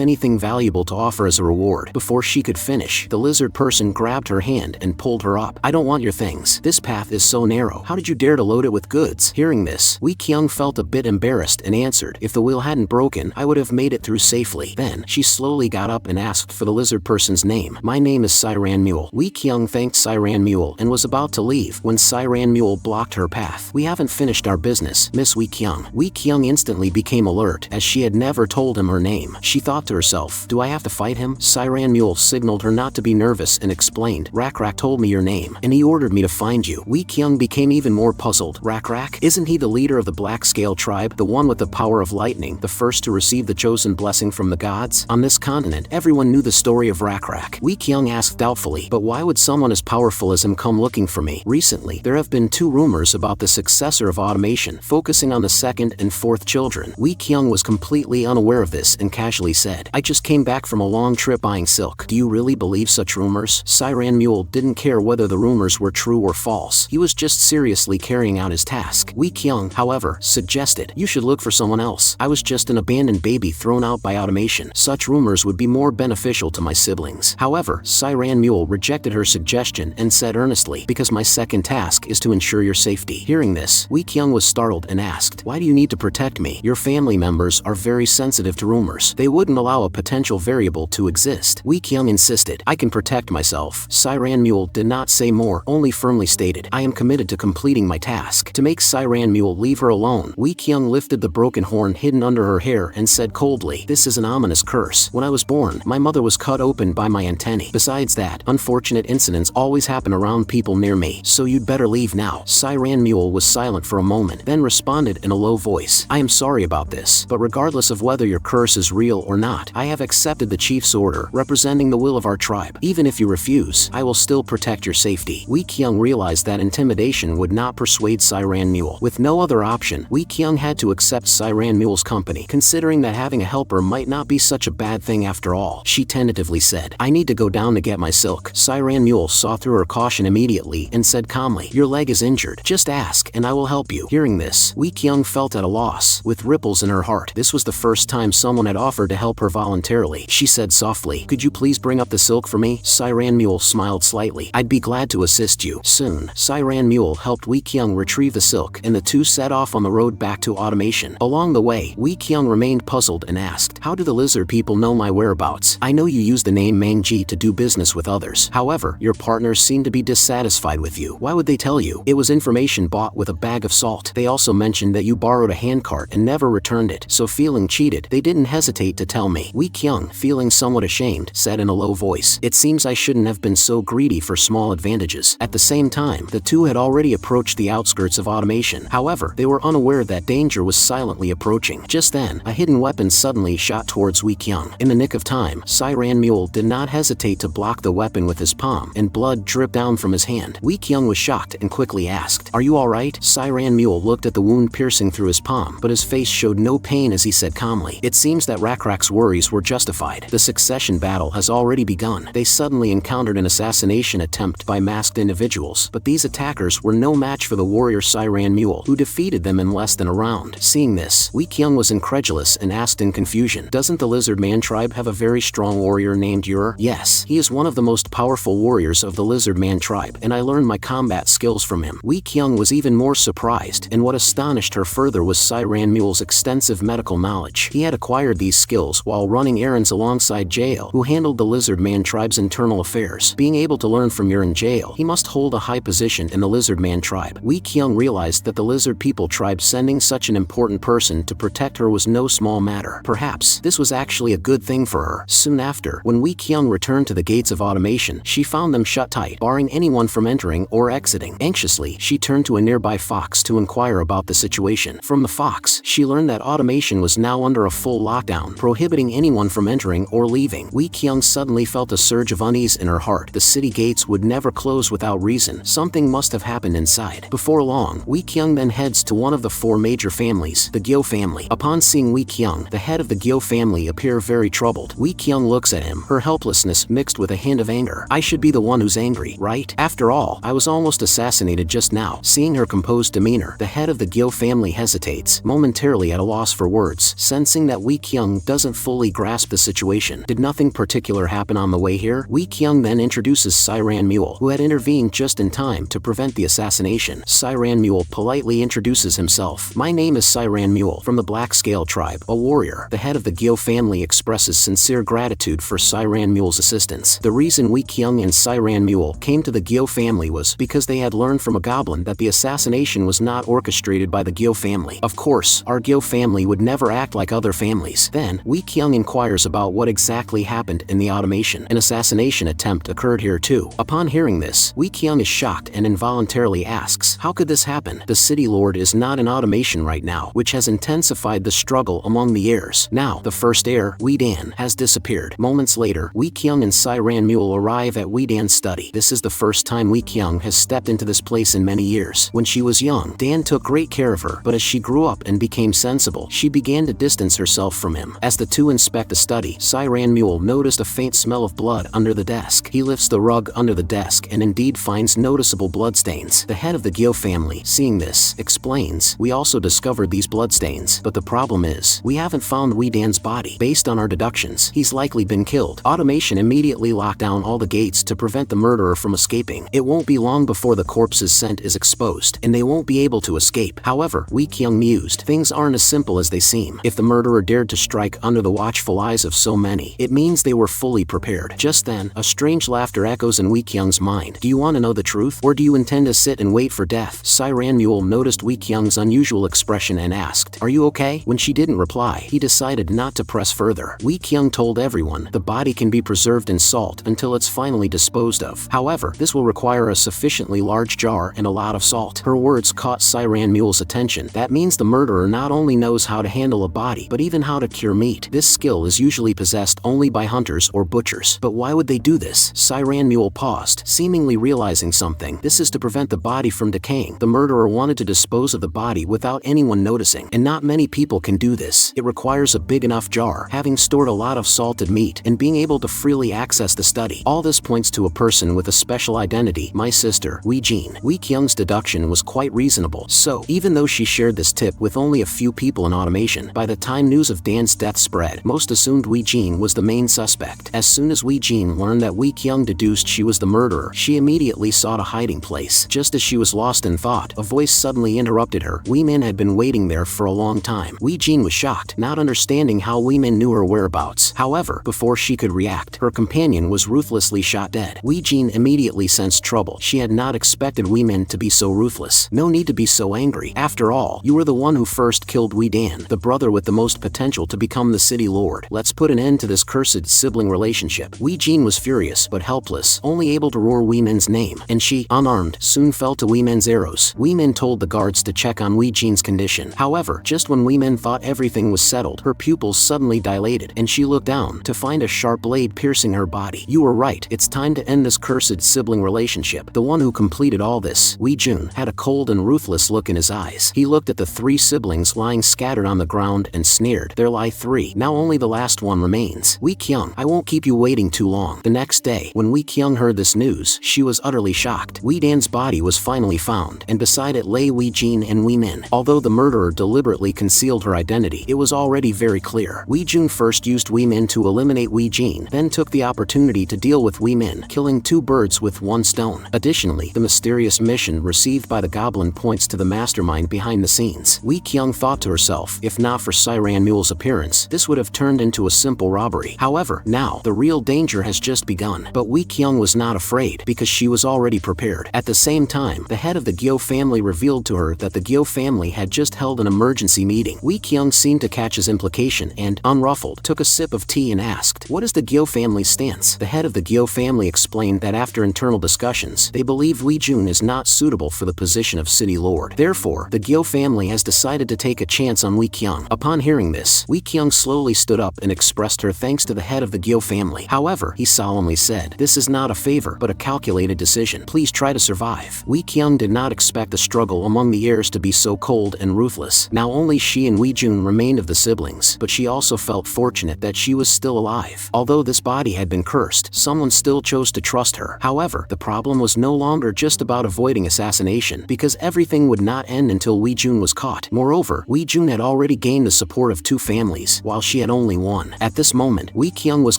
anything valuable to offer as a reward." Before she could finish, the lizard person grabbed her hand and pulled her up. "I don't want your things. This path is so narrow. How did you dare to load it with goods?" Hearing this, Wee Kyung felt a bit embarrassed and answered, "If the wheel hadn't broken, I would have made it through safely." Then, she slowly got up and asked for the lizard person's name. "My name is Siran Mule." Wee Kyung thanked Siran Mule and was about to leave when Siran Mule blocked her path. "We haven't finished our business, Miss Wee Kyung." Wee Kyung instantly became alert, as she had never told him her name. She thought to herself, "Do I have to fight him?" Siran Mule signaled her not to be nervous and explained, "Rak told me your name, and he ordered me to find you." Wee Kyung became even more puzzled. Rak? Isn't he the leader of the Black Scale tribe, the one with the power of lightning, the first to receive the chosen blessing from the gods? On this continent, everyone knew the story of Rak. Wee Kyung asked doubtfully, "But why would someone as powerful as him come looking for me?" Recently, there have been 2 rumors about the successor of automation, focusing on the 2nd and 4th children. Wee Kyung was completely unaware of this and casually said, "I just came back from a long trip buying silk." "Do you really believe such rumors?" Siran Mule didn't care whether the rumors were true or false. He was just seriously carrying out his task. Wee Kyung, however, suggested, "You should look for someone else. I was just an abandoned baby thrown out by automation. Such rumors would be more beneficial to my siblings." However, Siran Mule rejected her suggestion and said earnestly, "Because my second task is to ensure your safety." Hearing this, Wee Kyung was startled and asked, "Why do you need to protect me? Your family members are very sensitive to rumors. They wouldn't allow a potential variable to exist." Wee Kyung insisted, "I can protect myself." Siran Mule did not say more, only firmly stated, "I am committed to completing my task." To make Siran Mule leave her alone, Wee Kyung lifted the broken horn hidden under her hair and said coldly, "This is an ominous curse. When I was born, my mother was cut open by my antennae. Besides that, unfortunate incidents always happen around people near me, so you'd better leave now." Siran Mule was silent for a moment, then responded in a low voice, "I am sorry about this, but regardless of whether your curse is real or not, I have accepted the chief's order, representing the will of our tribe. Even if you refuse, I will still protect your safety." Wee Kyung realized that intimidation would not persuade Siran Mule. With no other option, Wee Kyung had to accept Siran Mule's company, considering that having a helper might not be such a bad thing after all. She tentatively said, "I need to go down to get my silk." Siran Mule saw through her caution immediately and said calmly, "Your leg is injured. Just ask, and I will help you." Hearing this, Wee Kyung felt at a loss, with ripples in her heart. This was the first time someone had offered to help her voluntarily. She said softly, "Could you please bring up the silk for me?" Siran Mule smiled slightly. "I'd be glad to assist you." Soon, Siran Mule helped Wee Kyung retrieve the silk, and the 2 set off on the road back to automation. Along the way, Wee Kyung remained puzzled and asked, "How do the lizard people know my whereabouts? I know you use the name Mangji to do business with others. However, your partners seem to be dissatisfied with you. Why would they tell you? It was information bought with a bag of salt. They also mentioned that you borrowed a handcart and never returned it, so feeling cheated, they didn't hesitate to tell me." Wee Kyung, feeling somewhat ashamed, said in a low voice, "It seems I shouldn't have been so greedy for small advantages." At the same time, the 2 had already approached the outskirts of automation. However, they were unaware that danger was silently approaching. Just then, a hidden weapon suddenly shot towards Wee Kyung. In the nick of time, Siran Mule did not hesitate to block the weapon with his palm, and blood dripped down from his hand. Wee Kyung was shocked and quickly asked, "Are you alright?" Siran Mule looked at the wound piercing through his palm, but his face showed no pain as he said calmly, "It seems that Rak's worries were justified. The succession battle has already begun." They suddenly encountered an assassination attempt by masked individuals, but these attackers were no match for the warrior Siran Mule, who defeated them in less than a round. Seeing this, Wee Kyung was incredulous and asked in confusion, "Doesn't the Lizardman tribe have a very strong warrior named Ur?" "Yes, he is one of the most powerful warriors of the Lizardman tribe, and I learned my combat skills from him." Wee Kyung was even more surprised, and what astonished her further was Siran Mule's extensive medical knowledge. He had acquired these skills while running errands alongside Jael, who handled the Lizardman tribe's internal affairs. Being able to learn from Ur and Jael, he must hold a high position in the Lizardman tribe. Wee Kyung realized that the Lizard People tribe sending such an important person to protect her was no small matter. Perhaps this was actually a good thing for her. Soon after, when Wee Kyung returned to the gates of automation, she found them shut tight, barring anyone from entering or exiting. Anxiously, she turned to a nearby fox to inquire about the situation. From the fox, she learned that automation was now under a full lockdown, prohibiting anyone from entering or leaving. Wee Kyung suddenly felt a surge of unease in her heart. The city gates would never close without reason. Something must have happened inside. Before long, Wee Kyung then heads to one of the 4 major families, Deities, the Gyo family. Upon seeing Wee Kyung, the head of the Gyo family, appear very troubled. Wee Kyung looks at him, her helplessness mixed with a hint of anger. I should be the one who's angry, right? After all, I was almost assassinated just now. Seeing her composed demeanor, the head of the Gyo family hesitates, momentarily at a loss for words, sensing that Wee Kyung doesn't fully grasp the situation. Did nothing particular happen on the way here? Wee Kyung then introduces Siran Mule, who had intervened just in time to prevent the assassination. Siran Mule politely introduces himself. My name is Siran Mule, from the Black Scale tribe, a warrior. The head of the Gyo family expresses sincere gratitude for Siran Mule's assistance. The reason Wee Kyung and Siran Mule came to the Gyo family was because they had learned from a goblin that the assassination was not orchestrated by the Gyo family. Of course, our Gyo family would never act like other families. Then, Wee Kyung inquires about what exactly happened in the automation. An assassination attempt occurred here too. Upon hearing this, Wee Kyung is shocked and involuntarily asks, how could this happen? The city lord is not in automation right now, which has intensified the struggle among the heirs. Now, the first heir, Wee Dan, has disappeared. Moments later, Wee Kyung and Siran Mule arrive at Wee Dan's study. This is the first time Wee Kyung has stepped into this place in many years. When she was young, Dan took great care of her, but as she grew up and became sensible, she began to distance herself from him. As the two inspect the study, Siran Mule noticed a faint smell of blood under the desk. He lifts the rug under the desk and indeed finds noticeable bloodstains. The head of the Gyo family, seeing this, explains, we also discovered these bloodstains, but the problem is, we haven't found Wee Dan's body. Based on our deductions, he's likely been killed. Automation immediately locked down all the gates to prevent the murderer from escaping. It won't be long before the corpse's scent is exposed, and they won't be able to escape. However, Wee Kyung mused, things aren't as simple as they seem. If the murderer dared to strike under the watchful eyes of so many, it means they were fully prepared. Just then, a strange laughter echoes in Wee Kyung's mind. Do you want to know the truth, or do you intend to sit and wait for death? Siran Mule noticed Wee Kyung's unusual expression and asked, are you okay? When she didn't reply, he decided not to press further. Wee Kyung told everyone, the body can be preserved in salt until it's finally disposed of. However, this will require a sufficiently large jar and a lot of salt. Her words caught Siran Mule's attention. That means the murderer not only knows how to handle a body, but even how to cure meat. This skill is usually possessed only by hunters or butchers. But why would they do this? Siran Mule paused, seemingly realizing something. This is to prevent the body from decaying. The murderer wanted to dispose of the body without anyone noticing, and not many people can do this. It requires a big enough jar, having stored a lot of salted meat, and being able to freely access the study. All this points to a person with a special identity, my sister, Wee Jin. Wee Kyung's deduction was quite reasonable. So, even though she shared this tip with only a few people in automation, by the time news of Dan's death spread, most assumed Wee Jin was the main suspect. As soon as Wee Jin learned that Wee Kyung deduced she was the murderer, she immediately sought a hiding place. Just as she was lost in thought, a voice suddenly interrupted her. Wee Min had been waiting there for a long time. Wee Jin was shocked, not understanding how Wee Min knew her whereabouts. However, before she could react, her companion was ruthlessly shot dead. Wee Jin immediately sensed trouble. She had not expected Wee Min to be so ruthless. No need to be so angry. After all, you were the one who first killed Wee Dan, the brother with the most potential to become the city lord. Let's put an end to this cursed sibling relationship. Wee Jin was furious but helpless, only able to roar Wee Min's name, and she, unarmed, soon fell to Wee Min's arrows. Wee Min told the guards to check on Wee Jin's condition. However, just when Wee Min thought everything was settled, her pupils suddenly dilated, and she looked down to find a sharp blade piercing her body. You were right, it's time to end this cursed sibling relationship. The one who completed all this, Wee Jun, had a cold and ruthless look in his eyes. He looked at the three siblings lying scattered on the ground and sneered. There lie three, now only the last one remains. Wee Kyung, I won't keep you waiting too long. The next day, when Wee Kyung heard this news, she was utterly shocked. Wee Dan's body was finally found, and beside it lay Wee Jin and Wee Min. Although the murderer deliberately concealed her identity, it was already very clear. Wee Jun first used Wee Min to eliminate Wee Jin, then took the opportunity to deal with Wee Min, killing two birds with one stone. Additionally, the mysterious mission received by the goblin points to the mastermind behind the scenes. Wee Kyung thought to herself, if not for Siran Mule's appearance, this would have turned into a simple robbery. However, now, the real danger has just begun. But Wee Kyung was not afraid, because she was already prepared. At the same time, the head of the Gyo family revealed to her that the Gyo family had just held an emergency meeting. Wee Kyung seemed to catch his implication and, unruffled, took a sip of tea and asked, what is the Gyo family's stance? The head of the Gyo family explained that after internal discussions, they believe Wee Jun is not suitable for the position of city lord. Therefore, the Gyo family has decided to take a chance on Wee Kyung. Upon hearing this, Wee Kyung slowly stood up and expressed her thanks to the head of the Gyo family. However, he solemnly said, this is not a favor, but a calculated decision. Please try to survive. Wee Kyung did not expect the struggle among the heirs to be so cold and ruthless. useless. Now only she and Weijun remained of the siblings, but she also felt fortunate that she was still alive. Although this body had been cursed, someone still chose to trust her. However, the problem was no longer just about avoiding assassination, because everything would not end until Weijun was caught. Moreover, Weijun had already gained the support of 2 families, while she had only one. At this moment, Wekyung was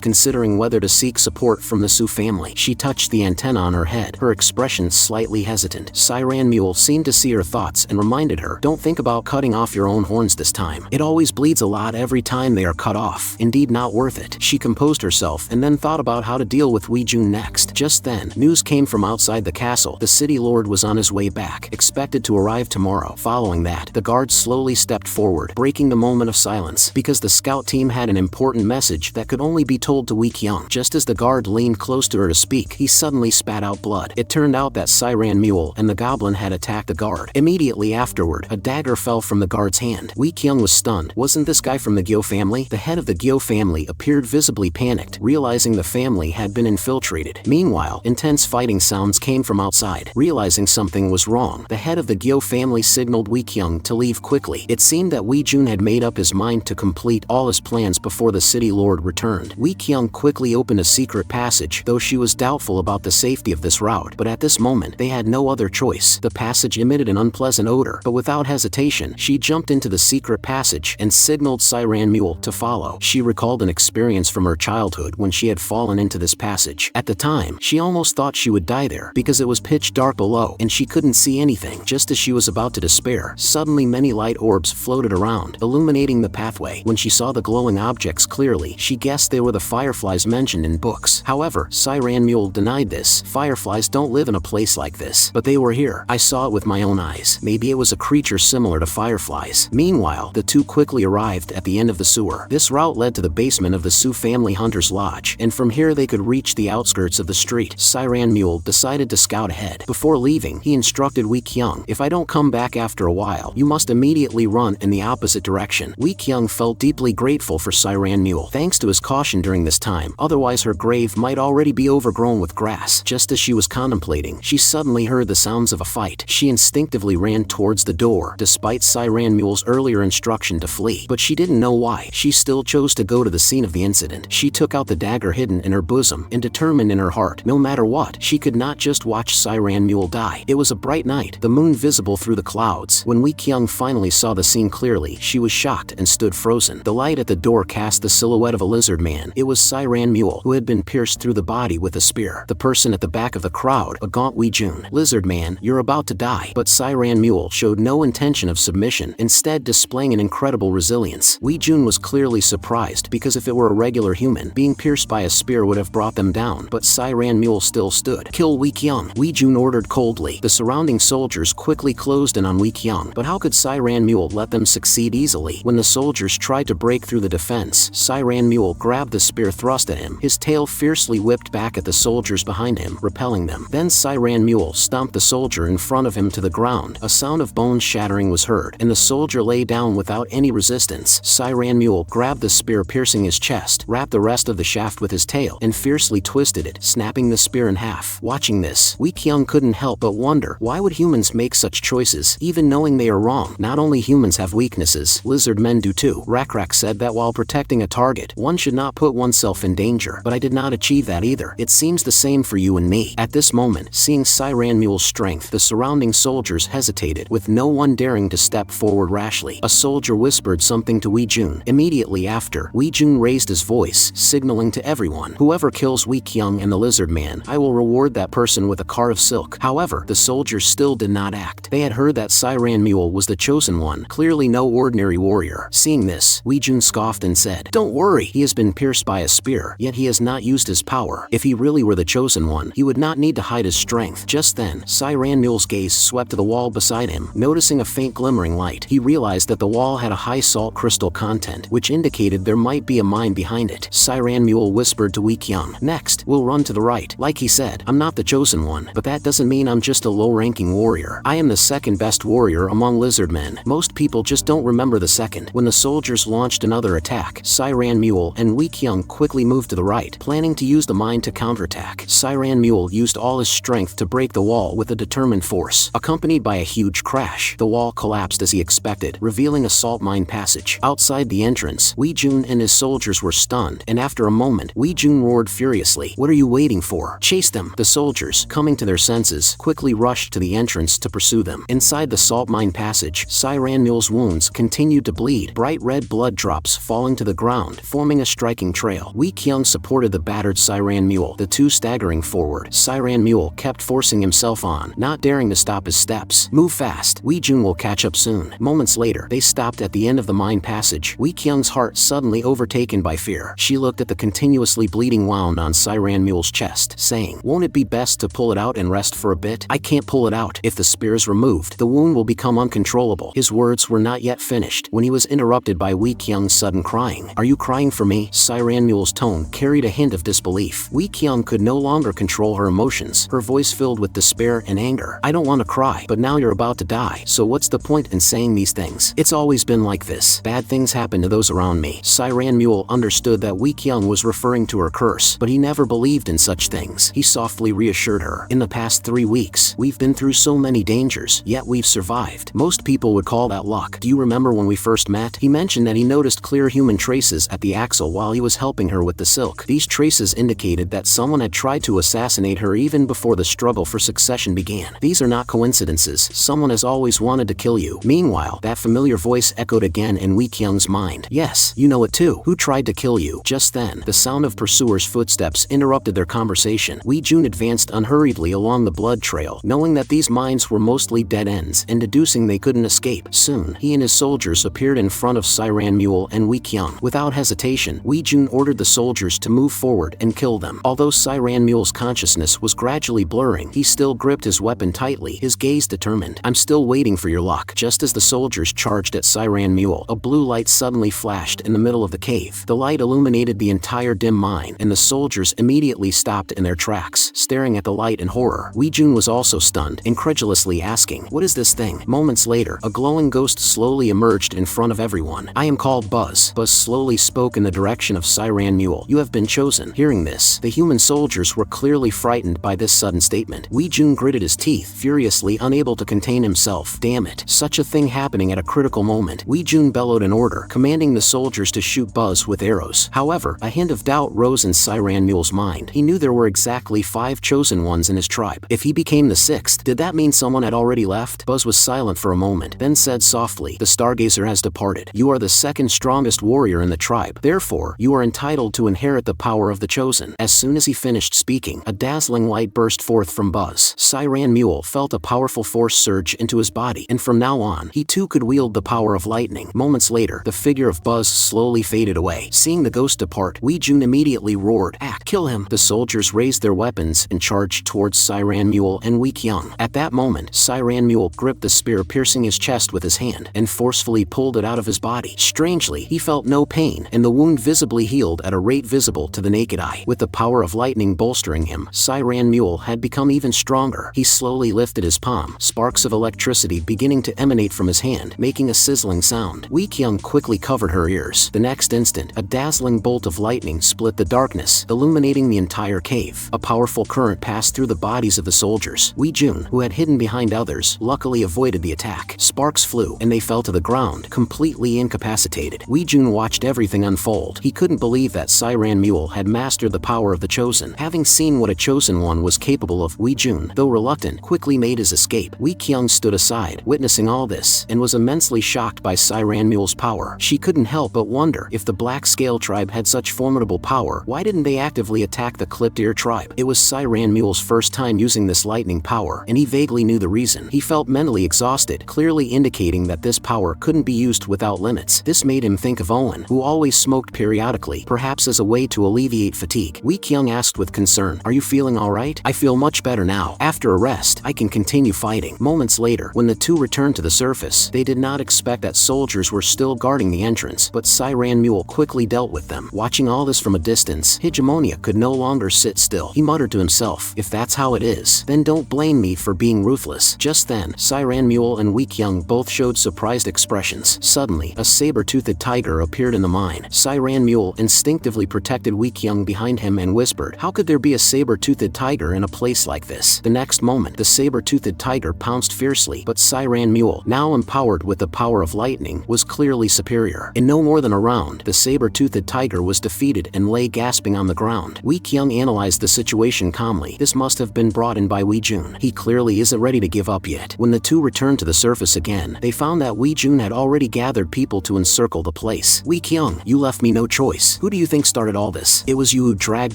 considering whether to seek support from the Su family. She touched the antenna on her head, her expression slightly hesitant. Siran Mule seemed to see her thoughts and reminded her, "Don't think about cutting off your own horns this time. It always bleeds a lot every time they are cut off. Indeed, not worth it." She composed herself and then thought about how to deal with Weijun next. Just then, news came from outside the castle. The city lord was on his way back, expected to arrive tomorrow. Following that, the guards slowly stepped forward, breaking the moment of silence, because the scout team had an important message that could only be told to Wekyung. Just as the guard leaned close to her to speak, he suddenly spat out blood. It turned out that Siran Mule and the goblin had attacked the guard. Immediately afterward, a dagger fell from the guard's hand. Wekyung was stunned. Wasn't this guy from the Gyo family? The head of the Gyo family appeared visibly panicked, realizing the family had been infiltrated. Meanwhile, intense fighting sounds came from outside. Realizing something was wrong, the head of the Gyo family signaled Wekyung to leave quickly. It seemed that Weijun had made up his mind to complete all his plans before the city lord returned. Wekyung quickly opened a secret passage, though she was doubtful about the safety of this route. But at this moment, they had no other choice. The passage emitted an unpleasant odor, but without hesitation, she jumped into the secret passage and signaled Siran Mule to follow. She recalled an experience from her childhood when she had fallen into this passage. At the time, she almost thought she would die there because it was pitch dark below and she couldn't see anything. Just as she was about to despair, suddenly many light orbs floated around, illuminating the pathway. When she saw the glowing objects clearly, she guessed they were the fireflies mentioned in books. However, Siran Mule denied this. "Fireflies don't live in a place like this, but they were here. I saw it with my own eyes. Maybe it was a creature similar to fireflies." Meanwhile, the two quickly arrived at the end of the sewer. This route led to the basement of the Su family hunter's lodge, and from here they could reach the outskirts of the street. Siran Mule decided to scout ahead. Before leaving, he instructed Wekyung, "If I don't come back after a while, you must immediately run in the opposite direction." Wekyung felt deeply grateful for Siran Mule, thanks to his caution during this time. Otherwise, her grave might already be overgrown with grass. Just as she was contemplating, she suddenly heard the sounds of a fight. She instinctively ran towards the door, despite Siran Mule's earlier instruction to flee. But she didn't know why. She still chose to go to the scene of the incident. She took out the dagger hidden in her bosom and determined in her heart, no matter what, she could not just watch Siran Mule die. It was a bright night, the moon visible through the clouds. When Wekyung finally saw the scene clearly, she was shocked and stood frozen. The light at the door cast the silhouette of a lizard man. It was Siran Mule, who had been pierced through the body with a spear. The person at the back of the crowd, a gaunt Weijun. "Lizard man, you're about to die." But Siran Mule showed no intention of submission, instead displaying an incredible resilience. Weijun was clearly surprised, because if it were a regular human, being pierced by a spear would have brought them down. But Siran Mule still stood. "Kill Wekyung," Weijun ordered coldly. The surrounding soldiers quickly closed in on Wekyung, but how could Siran Mule let them succeed easily? When the soldiers tried to break through the defense, Siran Mule grabbed the spear thrust at him. His tail fiercely whipped back at the soldiers behind him, repelling them. Then Siran Mule stomped the soldier in front of him to the ground. A sound of bone shattering was heard, and the soldier lay down without any resistance. Siran Mule grabbed the spear piercing his chest, wrapped the rest of the shaft with his tail, and fiercely twisted it, snapping the spear in half. Watching this, Wekyung couldn't help but wonder, why would humans make such choices, even knowing they are wrong? Not only humans have weaknesses, lizard men do too. Rakrak said that while protecting a target, one should not put oneself in danger, but I did not achieve that either. It seems the same for you and me. At this moment, seeing Siran Mule's strength, the surrounding soldiers hesitated, with no one daring to step forward rashly. A soldier whispered something to Weijun. Immediately after, Weijun raised his voice, signaling to everyone, "Whoever kills Wekyung and the lizard man, I will reward that person with a car of silk." However, the soldiers still did not act. They had heard that Siran Mule was the chosen one, clearly no ordinary warrior. Seeing this, Weijun scoffed and said, "Don't worry, he has been pierced by a spear, yet he has not used his power. If he really were the chosen one, he would not need to hide his strength." Just then, Siran Mule's gaze swept to the wall beside him. Noticing a faint glimmering light, he realized that the wall had a high salt crystal content, which indicated there might be a mine behind it. Siran Mule whispered to Wekyung, "Next, we'll run to the right." Like he said, "I'm not the chosen one, but that doesn't mean I'm just a low-ranking warrior. I am the second best warrior among lizardmen. Most people just don't remember the second." When the soldiers launched another attack, Siran Mule and Wekyung quickly moved to the right, planning to use the mine to counterattack. Siran Mule used all his strength to break the wall with a determined force. Accompanied by a huge crash, the wall collapsed just as he expected, revealing a salt mine passage. Outside the entrance, Wei Jun and his soldiers were stunned, and after a moment, Wei Jun roared furiously, "What are you waiting for? Chase them!" The soldiers, coming to their senses, quickly rushed to the entrance to pursue them. Inside the salt mine passage, Siran Mule's wounds continued to bleed, bright red blood drops falling to the ground, forming a striking trail. Wei Kyung supported the battered Siran Mule, the two staggering forward. Siran Mule kept forcing himself on, not daring to stop his steps. "Move fast. Wei Jun will catch up soon." Moments later, they stopped at the end of the mine passage. Wei Kyung's heart suddenly overtaken by fear. She looked at the continuously bleeding wound on Siran Mule's chest, saying, "Won't it be best to pull it out and rest for a bit? I can't pull it out. If the spear is removed, the wound will become uncontrollable." His words were not yet finished when he was interrupted by Wei Kyung's sudden crying. "Are you crying for me?" Siran Mule's tone carried a hint of disbelief. Wei Kyung could no longer control her emotions, her voice filled with despair and anger. "I don't want to cry, but now you're about to die, so what's the point in saying these things? It's always been like this. Bad things happen to those around me." Siran Mule understood that Wei Kyung was referring to her curse, but he never believed in such things. He softly reassured her, "In the past 3 weeks, we've been through so many dangers, yet we've survived. Most people would call that luck. Do you remember when we first met?" He mentioned that he noticed clear human traces at the axle while he was helping her with the silk. These traces indicated that someone had tried to assassinate her even before the struggle for succession began. "These are not coincidences. Someone has always wanted to kill you." Meanwhile, that familiar voice echoed again in Wei Kyung's mind. "Yes, you know it too. Who tried to kill you?" Just then, the sound of pursuers' footsteps interrupted their conversation. Wei Jun advanced unhurriedly along the blood trail, knowing that these mines were mostly dead ends and deducing they couldn't escape. Soon, he and his soldiers appeared in front of Siran Mule and Wei Kyung. Without hesitation, Wei Jun ordered the soldiers to move forward and kill them. Although Siran Mule's consciousness was gradually blurring, he still gripped his weapon tightly, his gaze determined. "I'm still waiting for your luck." Just as the soldiers charged at Siran Mule, a blue light suddenly flashed in the middle of the cave. The light illuminated the entire dim mine, and the soldiers immediately stopped in their tracks, staring at the light in horror. Wei Jun was also stunned, incredulously asking, "What is this thing?" Moments later, a glowing ghost slowly emerged in front of everyone. "I am called Buzz." Buzz slowly spoke in the direction of Siran Mule. "You have been chosen." Hearing this, the human soldiers were clearly frightened by this sudden statement. Wei Jun gritted his teeth, furiously unable to contain himself. Damn it, such a thing happening at a critical moment. Wei Jun bellowed an order, commanding the soldiers to shoot Buzz with arrows. However, a hint of doubt rose in Siran Mule's mind. He knew there were exactly 5 chosen ones in his tribe. If he became the 6th, did that mean someone had already left? Buzz was silent for a moment, then said softly, "The Stargazer has departed. You are the 2nd strongest warrior in the tribe. Therefore, you are entitled to inherit the power of the chosen." As soon as he finished speaking, a dazzling light burst forth from Buzz. Siran Mule felt a powerful force surge into his body, and from now on, he too could wield the power of lightning. Moments later, the figure of Buzz slowly faded away. Seeing the ghost depart, Wei Jun immediately roared, "Act! Kill him!" The soldiers raised their weapons and charged towards Siran Mule and Wei Kyung. At that moment, Siran Mule gripped the spear piercing his chest with his hand and forcefully pulled it out of his body. Strangely, he felt no pain, and the wound visibly healed at a rate visible to the naked eye. With the power of lightning bolstering him, Siran Mule had become even stronger. He slowly lifted his palm, sparks of electricity beginning to emanate from his hand, making a sizzling sound. Wei Kyung quickly covered her ears. The next instant, a dazzling bolt of lightning split the darkness, illuminating the entire cave. A powerful current passed through the bodies of the soldiers. Wei Jun, who had hidden behind others, luckily avoided the attack. Sparks flew, and they fell to the ground, completely incapacitated. Wei Jun watched everything unfold. He couldn't believe that Siran Mule had mastered the power of the chosen. Having seen what a chosen one was capable of, Wei Jun, though reluctant, quickly made his escape. Wei Kyung stood aside, witnessing all this, and was immensely shocked by Siran Mule's power. She couldn't help but wonder, if the Black Scale tribe had such formidable power, why didn't they actively attack the Clipped Ear tribe? It was Siran Mule's first time using this lightning power, and he vaguely knew the reason. He felt mentally exhausted, clearly indicating that this power couldn't be used without limits. This made him think of Owen, who always smoked periodically, perhaps as a way to alleviate fatigue. Wei Kyung asked with concern, "Are you feeling alright?" "I feel much better now. After a rest, I can continue fighting." Moments later, when the two returned to the surface, they did not expect that soldiers were still guarding the entrance, but Siran Mule quickly dealt with them. Watching all this from a distance, Hegemonia could no longer sit still. He muttered to himself, "If that's how it is, then don't blame me for being ruthless." Just then, Siran Mule and Wei Kyung both showed surprised expressions. Suddenly, a saber-toothed tiger appeared in the mine. Siran Mule instinctively protected Wei Kyung behind him and whispered, "How could there be a saber-toothed tiger in a place like this?" The next moment, the saber-toothed tiger pounced fiercely, but Siran Mule, now empowered with the power of lightning, was clearly superior. In no more than a round, the saber-toothed tiger was defeated and lay gasping on the ground. Wee Kyung analyzed the situation calmly. This must have been brought in by Wee Jun. He clearly isn't ready to give up yet. When the two returned to the surface again, they found that Wee Jun had already gathered people to encircle the place. Wee Kyung, you left me no choice. Who do you think started all this? It was you who dragged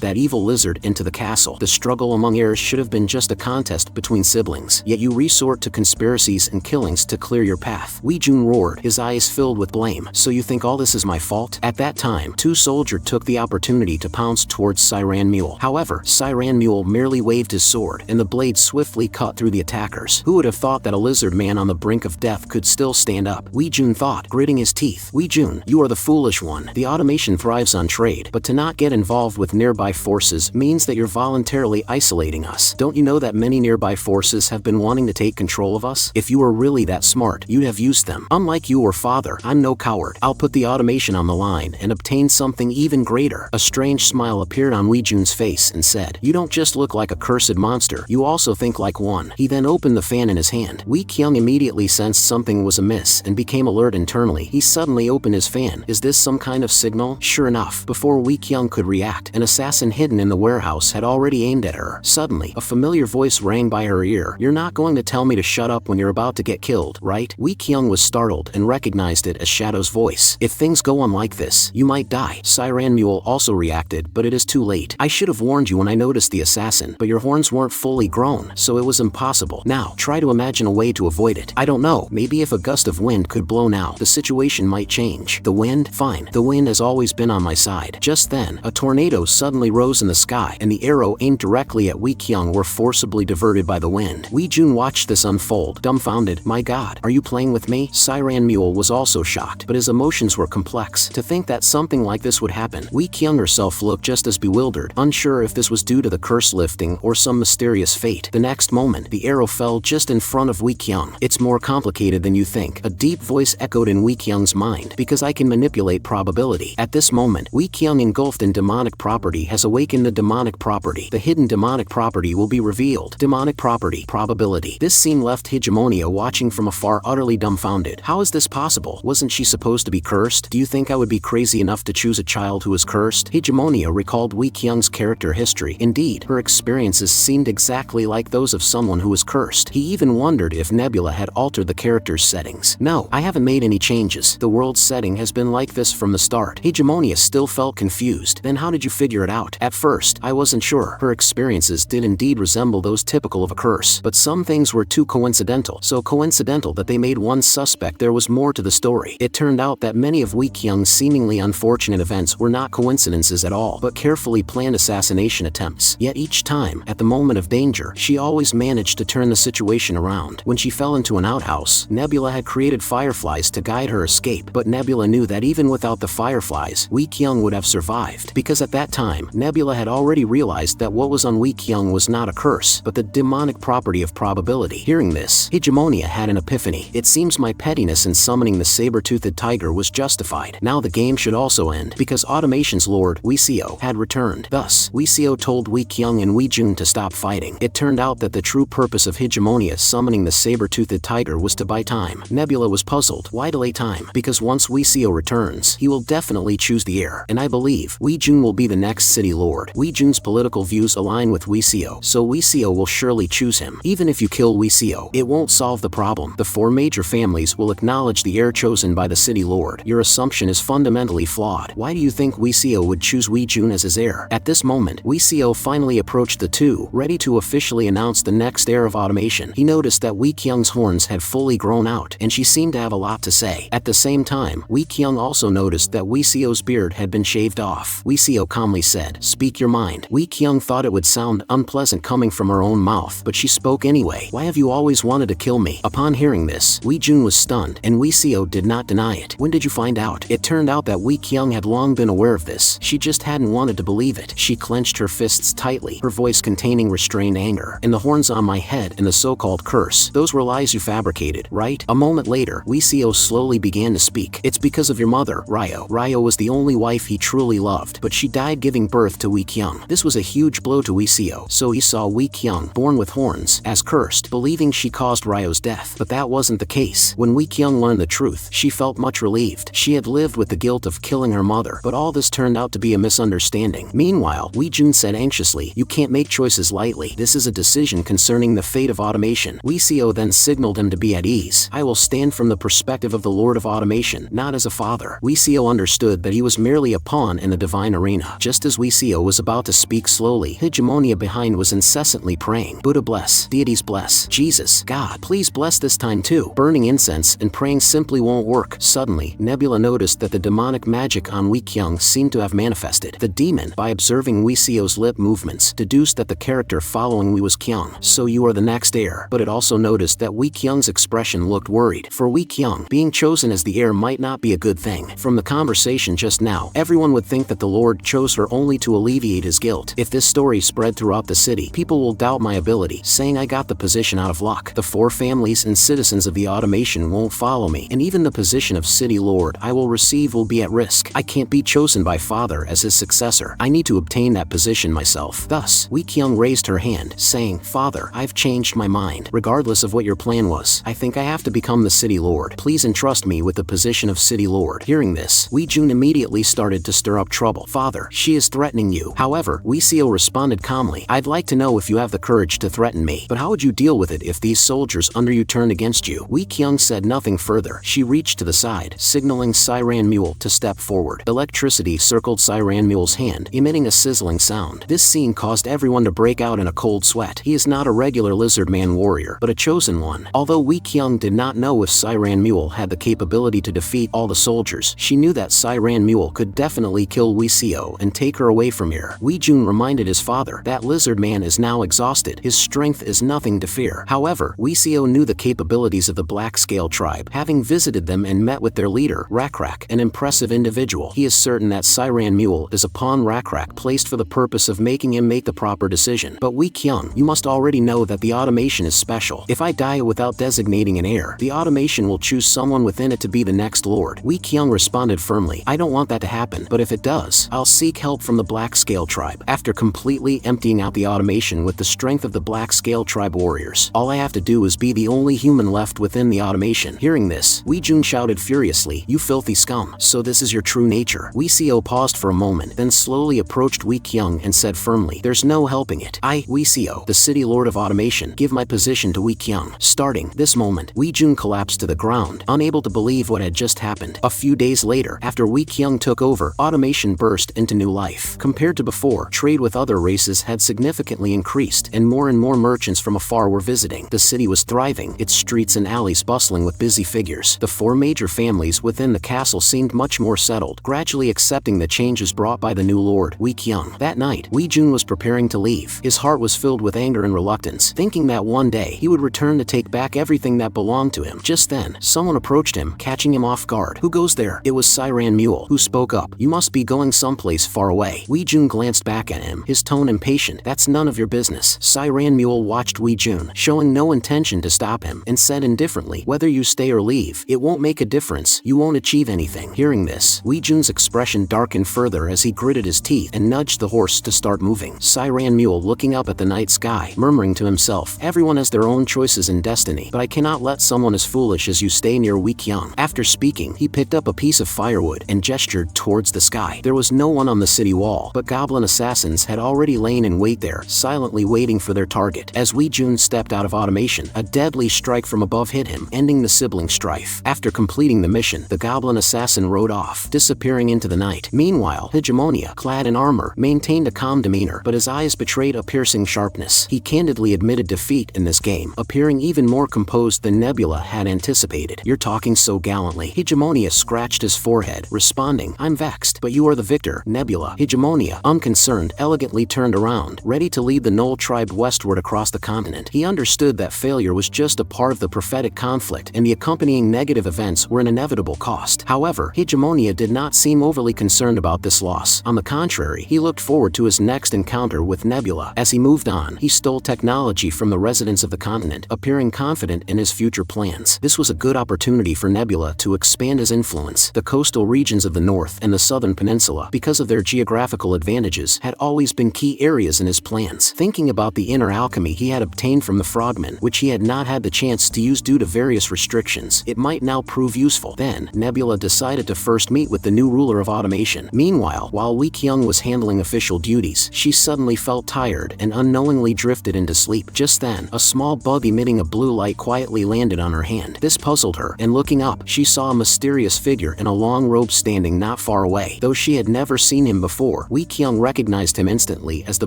that evil lizard into the castle. The struggle among heirs should have been just a contest between siblings, yet you resort to conspiracies and killings to clear your path. Wee Jun roared, his eyes filled with blame. So you think all this is my fault? At that time, two soldiers took the opportunity to pounce towards Siran Mule. However, Siran Mule merely waved his sword, and the blade swiftly cut through the attackers. Who would have thought that a lizard man on the brink of death could still stand up? Wee Jun thought, gritting his teeth. Wee Jun, you are the foolish one. The automation thrives on trade, but to not get involved with nearby forces means that you're voluntarily isolating us. Don't you know that many nearby forces have been wanting to take control of us? If you were really that smart, you'd have used them. Unlike you or father, I'm no coward. I'll put the automation on the line and obtain something even greater. A strange smile appeared on Wee Jun's face and said, you don't just look like a cursed monster, you also think like one. He then opened the fan in his hand. Wee Kyung immediately sensed something was amiss and became alert internally. He suddenly opened his fan. Is this some kind of signal? Sure enough, before Wee Kyung could react, an assassin hidden in the warehouse had already aimed at her. Suddenly, a familiar voice rang by her ear. You're not going to tell me to shut up when you're about to get killed, right? Wee Kyung was startled and recognized it as Shadow's voice. If things go on like this, you might die. Siran Mule also reacted, but it is too late. I should have warned you when I noticed the assassin, but your horns weren't fully grown, so it was impossible. Now, try to imagine a way to avoid it. I don't know, maybe if a gust of wind could blow now, the situation might change. The wind? Fine. The wind has always been on my side. Just then, a tornado suddenly rose in the sky, and the arrow aimed directly at Wee Kyung were forcibly diverted by the wind. Wee Jun watched this unfold, dumbfounded. My god, are you playing with me? Siran Mule was also shocked, but his emotions were complex. To think that something like this would happen. Wee Kyung herself looked just as bewildered, unsure if this was due to the curse lifting or some mysterious fate. The next moment, the arrow fell just in front of Wee Kyung. It's more complicated than you think. A deep voice echoed in Wee Kyung's mind, because I can manipulate probability. At this moment, Wee Kyung, engulfed in demonic property, has awakened the demonic property. The hidden demonic property will be revealed. Demonic property, probability. This scene left Hegemonia watching from afar, utterly dumbfounded. How is this possible? Wasn't she supposed to be cursed? Do you think I would be crazy enough to choose a child who is cursed? Hegemonia recalled Wee Kyung's character history. Indeed, her experiences seemed exactly like those of someone who was cursed. He even wondered if Nebula had altered the character's settings. No, I haven't made any changes. The world's setting has been like this from the start. Hegemonia still felt confused. Then how did you figure it out? At first, I wasn't sure. Her experiences did indeed resemble those typical of a curse, but some things were too coincidental. So coincidental that they made one suspect. There was more to the story. It turned out that many of Wee Kyung's seemingly unfortunate events were not coincidences at all, but carefully planned assassination attempts. Yet each time, at the moment of danger, she always managed to turn the situation around. When she fell into an outhouse, Nebula had created fireflies to guide her escape, but Nebula knew that even without the fireflies, Wee Kyung would have survived, because at that time, Nebula had already realized that what was on Wee Kyung was not a curse, but the demonic property of probability. Hearing this, Hegemonia had an epiphany. It seems my pettiness in summoning the saber-toothed tiger was justified. Now the game should also end, because Automation's lord, Wiseo, had returned. Thus, Wiseo told Wee Kyung and Wee Jun to stop fighting. It turned out that the true purpose of Hegemonia summoning the saber-toothed tiger was to buy time. Nebula was puzzled. Why delay time? Because once Wiseo returns, he will definitely choose the heir, and I believe Wee Jun will be the next city lord. Wee Jun's political views align with Wiseo, so Wiseo will surely choose him. Even if you kill Wiseo, it won't solve the problem. The four major families will acknowledge the heir chosen by the city lord. Your assumption is fundamentally flawed. Why do you think Wiseo would choose Wee Jun as his heir? At this moment, Wiseo finally approached the two, ready to officially announce the next heir of Automation. He noticed that Wee Kyung's horns had fully grown out, and she seemed to have a lot to say. At the same time, Wee Kyung also noticed that Wiseo's beard had been shaved off. Wiseo calmly said, "Speak your mind." Wee Kyung thought it would sound unpleasant coming from her own mouth, but she spoke anyway. Why have you always wanted to kill me? Upon hearing this, Wee Jun was stunned, and Wiseo did not deny it. When did you find out? It turned out that Wee Kyung had long been aware of this. She just hadn't wanted to believe it. She clenched her fists tightly, her voice containing restrained anger. And the horns on my head and the so-called curse, those were lies you fabricated, right? A moment later, Wiseo slowly began to speak. It's because of your mother, Ryo. Ryo was the only wife he truly loved, but she died giving birth to Wee Kyung. This was a huge blow to Wiseo, so he saw Wee Kyung, born with horns, as cursed, believing she caused Ryo's death. But that that wasn't the case. When Wee Kyung learned the truth, she felt much relieved. She had lived with the guilt of killing her mother, but all this turned out to be a misunderstanding. Meanwhile, Wee Jun said anxiously, "You can't make choices lightly. This is a decision concerning the fate of automation." Wee Seo then signaled him to be at ease. "I will stand from the perspective of the Lord of Automation, not as a father." Wee Seo understood that he was merely a pawn in the divine arena. Just as Wee Seo was about to speak slowly, Hegemonia behind was incessantly praying, "Buddha bless, deities bless, Jesus, God, please bless this time too." Burning incense and praying simply won't work. Suddenly, Nebula noticed that the demonic magic on Wee Kyung seemed to have manifested. The demon, by observing Wee Seo's lip movements, deduced that the character following Wee was Kyung. "So you are the next heir." But it also noticed that Wee Kyung's expression looked worried. For Wee Kyung, being chosen as the heir might not be a good thing. From the conversation just now, everyone would think that the Lord chose her only to alleviate his guilt. If this story spread throughout the city, people will doubt my ability, saying I got the position out of luck. The 4 families and citizens of the automation won't follow me, and even the position of city lord I will receive will be at risk. I can't be chosen by father as his successor. I need to obtain that position myself. Thus, Wee Kyung raised her hand, saying, "Father, I've changed my mind. Regardless of what your plan was, I think I have to become the city lord. Please entrust me with the position of city lord." Hearing this, Wee Jun immediately started to stir up trouble. "Father, she is threatening you." However, Wee Seo responded calmly, "I'd like to know if you have the courage to threaten me, but how would you deal with it if these soldiers under you turned against you?" Wee Kyung said nothing further. She reached to the side, signaling Siran Mule to step forward. Electricity circled Siran Mule's hand, emitting a sizzling sound. This scene caused everyone to break out in a cold sweat. He is not a regular Lizardman warrior, but a chosen one. Although Wee Kyung did not know if Siran Mule had the capability to defeat all the soldiers, she knew that Siran Mule could definitely kill Wee Seo and take her away from here. Wee Jun reminded his father that Lizardman is now exhausted. His strength is nothing to fear. However, Wee Seo knew the capabilities of the Black Scale tribe, having visited them and met with their leader, Rakrak, an impressive individual. He is certain that Siran Mule is a pawn Rakrak placed for the purpose of making him make the proper decision. "But Wee Kyung, you must already know that the automation is special. If I die without designating an heir, the automation will choose someone within it to be the next lord." Wee Kyung responded firmly, "I don't want that to happen, but if it does, I'll seek help from the Black Scale tribe." After completely emptying out the automation with the strength of the Black Scale tribe warriors, "All I have to do is be the only human left within the automation." Hearing this, Wee Jun shouted furiously, "You filthy scum! So this is your true nature?" Wee Seo paused for a moment, then slowly approached Wee Kyung and said firmly, "There's no helping it. I, Wee Seo, the city lord of automation, give my position to Wee Kyung." Starting this moment, Wee Jun collapsed to the ground, unable to believe what had just happened. A few days later, after Wee Kyung took over, automation burst into new life. Compared to before, trade with other races had significantly increased, and more merchants from afar were visiting. The city was thriving, its streets and alleys bustling with busy figures. The 4 major families within the castle seemed much more settled, gradually accepting the changes brought by the new lord, Wee Kyung. That night, Wee Jun was preparing to leave. His heart was filled with anger and reluctance, thinking that one day he would return to take back everything that belonged to him. Just then, someone approached him, catching him off guard. "Who goes there?" It was Siran Mule, who spoke up. "You must be going someplace far away." Wee Jun glanced back at him, his tone impatient. "That's none of your business." Siran Mule watched Wee Jun, showing no intention to stop him, and said indifferently, "Whether you stay or leave, it won't make a difference. You won't achieve anything." Hearing this, Wee Jun's expression darkened further as he gritted his teeth and nudged the horse to start moving. Siran Mule, looking up at the night sky, murmuring to himself, "Everyone has their own choices and destiny, but I cannot let someone as foolish as you stay near Wee Kyung." After speaking, he picked up a piece of firewood and gestured towards the sky. There was no one on the city wall, but goblin assassins had already lain in wait there, silently waiting for their target. As Wee Jun stepped out of automation, a deadly strike from above hit him, ending the sibling strife. After completing the mission, the goblin assassin rode off, disappearing into the night. Meanwhile, Hegemonia, clad in armor, maintained a calm demeanor, but his eyes betrayed a piercing sharpness. He candidly admitted defeat in this game, appearing even more composed than Nebula had anticipated. "You're talking so gallantly." Hegemonia scratched his forehead, responding, "I'm vexed, but you are the victor." Nebula, Hegemonia, unconcerned, elegantly turned around, ready to lead the Knoll tribe westward across the continent. He understood that failure was just a part of the prophetic conflict, and the accompanying negative events were an inevitable cost. However, Hegemonia did not seem overly concerned about this loss. On the contrary, he looked forward to his next encounter with Nebula. As he moved on, he stole technology from the residents of the continent, appearing confident in his future plans. This was a good opportunity for Nebula to expand his influence. The coastal regions of the north and the southern peninsula, because of their geographical advantages, had always been key areas in his plans. Thinking about the inner alchemy he had obtained from the frogmen, which he had not had the chance months to use due to various restrictions. It might now prove useful. Then, Nebula decided to first meet with the new ruler of automation. Meanwhile, while Wee Kyung was handling official duties, she suddenly felt tired and unknowingly drifted into sleep. Just then, a small bug emitting a blue light quietly landed on her hand. This puzzled her, and looking up, she saw a mysterious figure in a long robe standing not far away. Though she had never seen him before, Wee Kyung recognized him instantly as the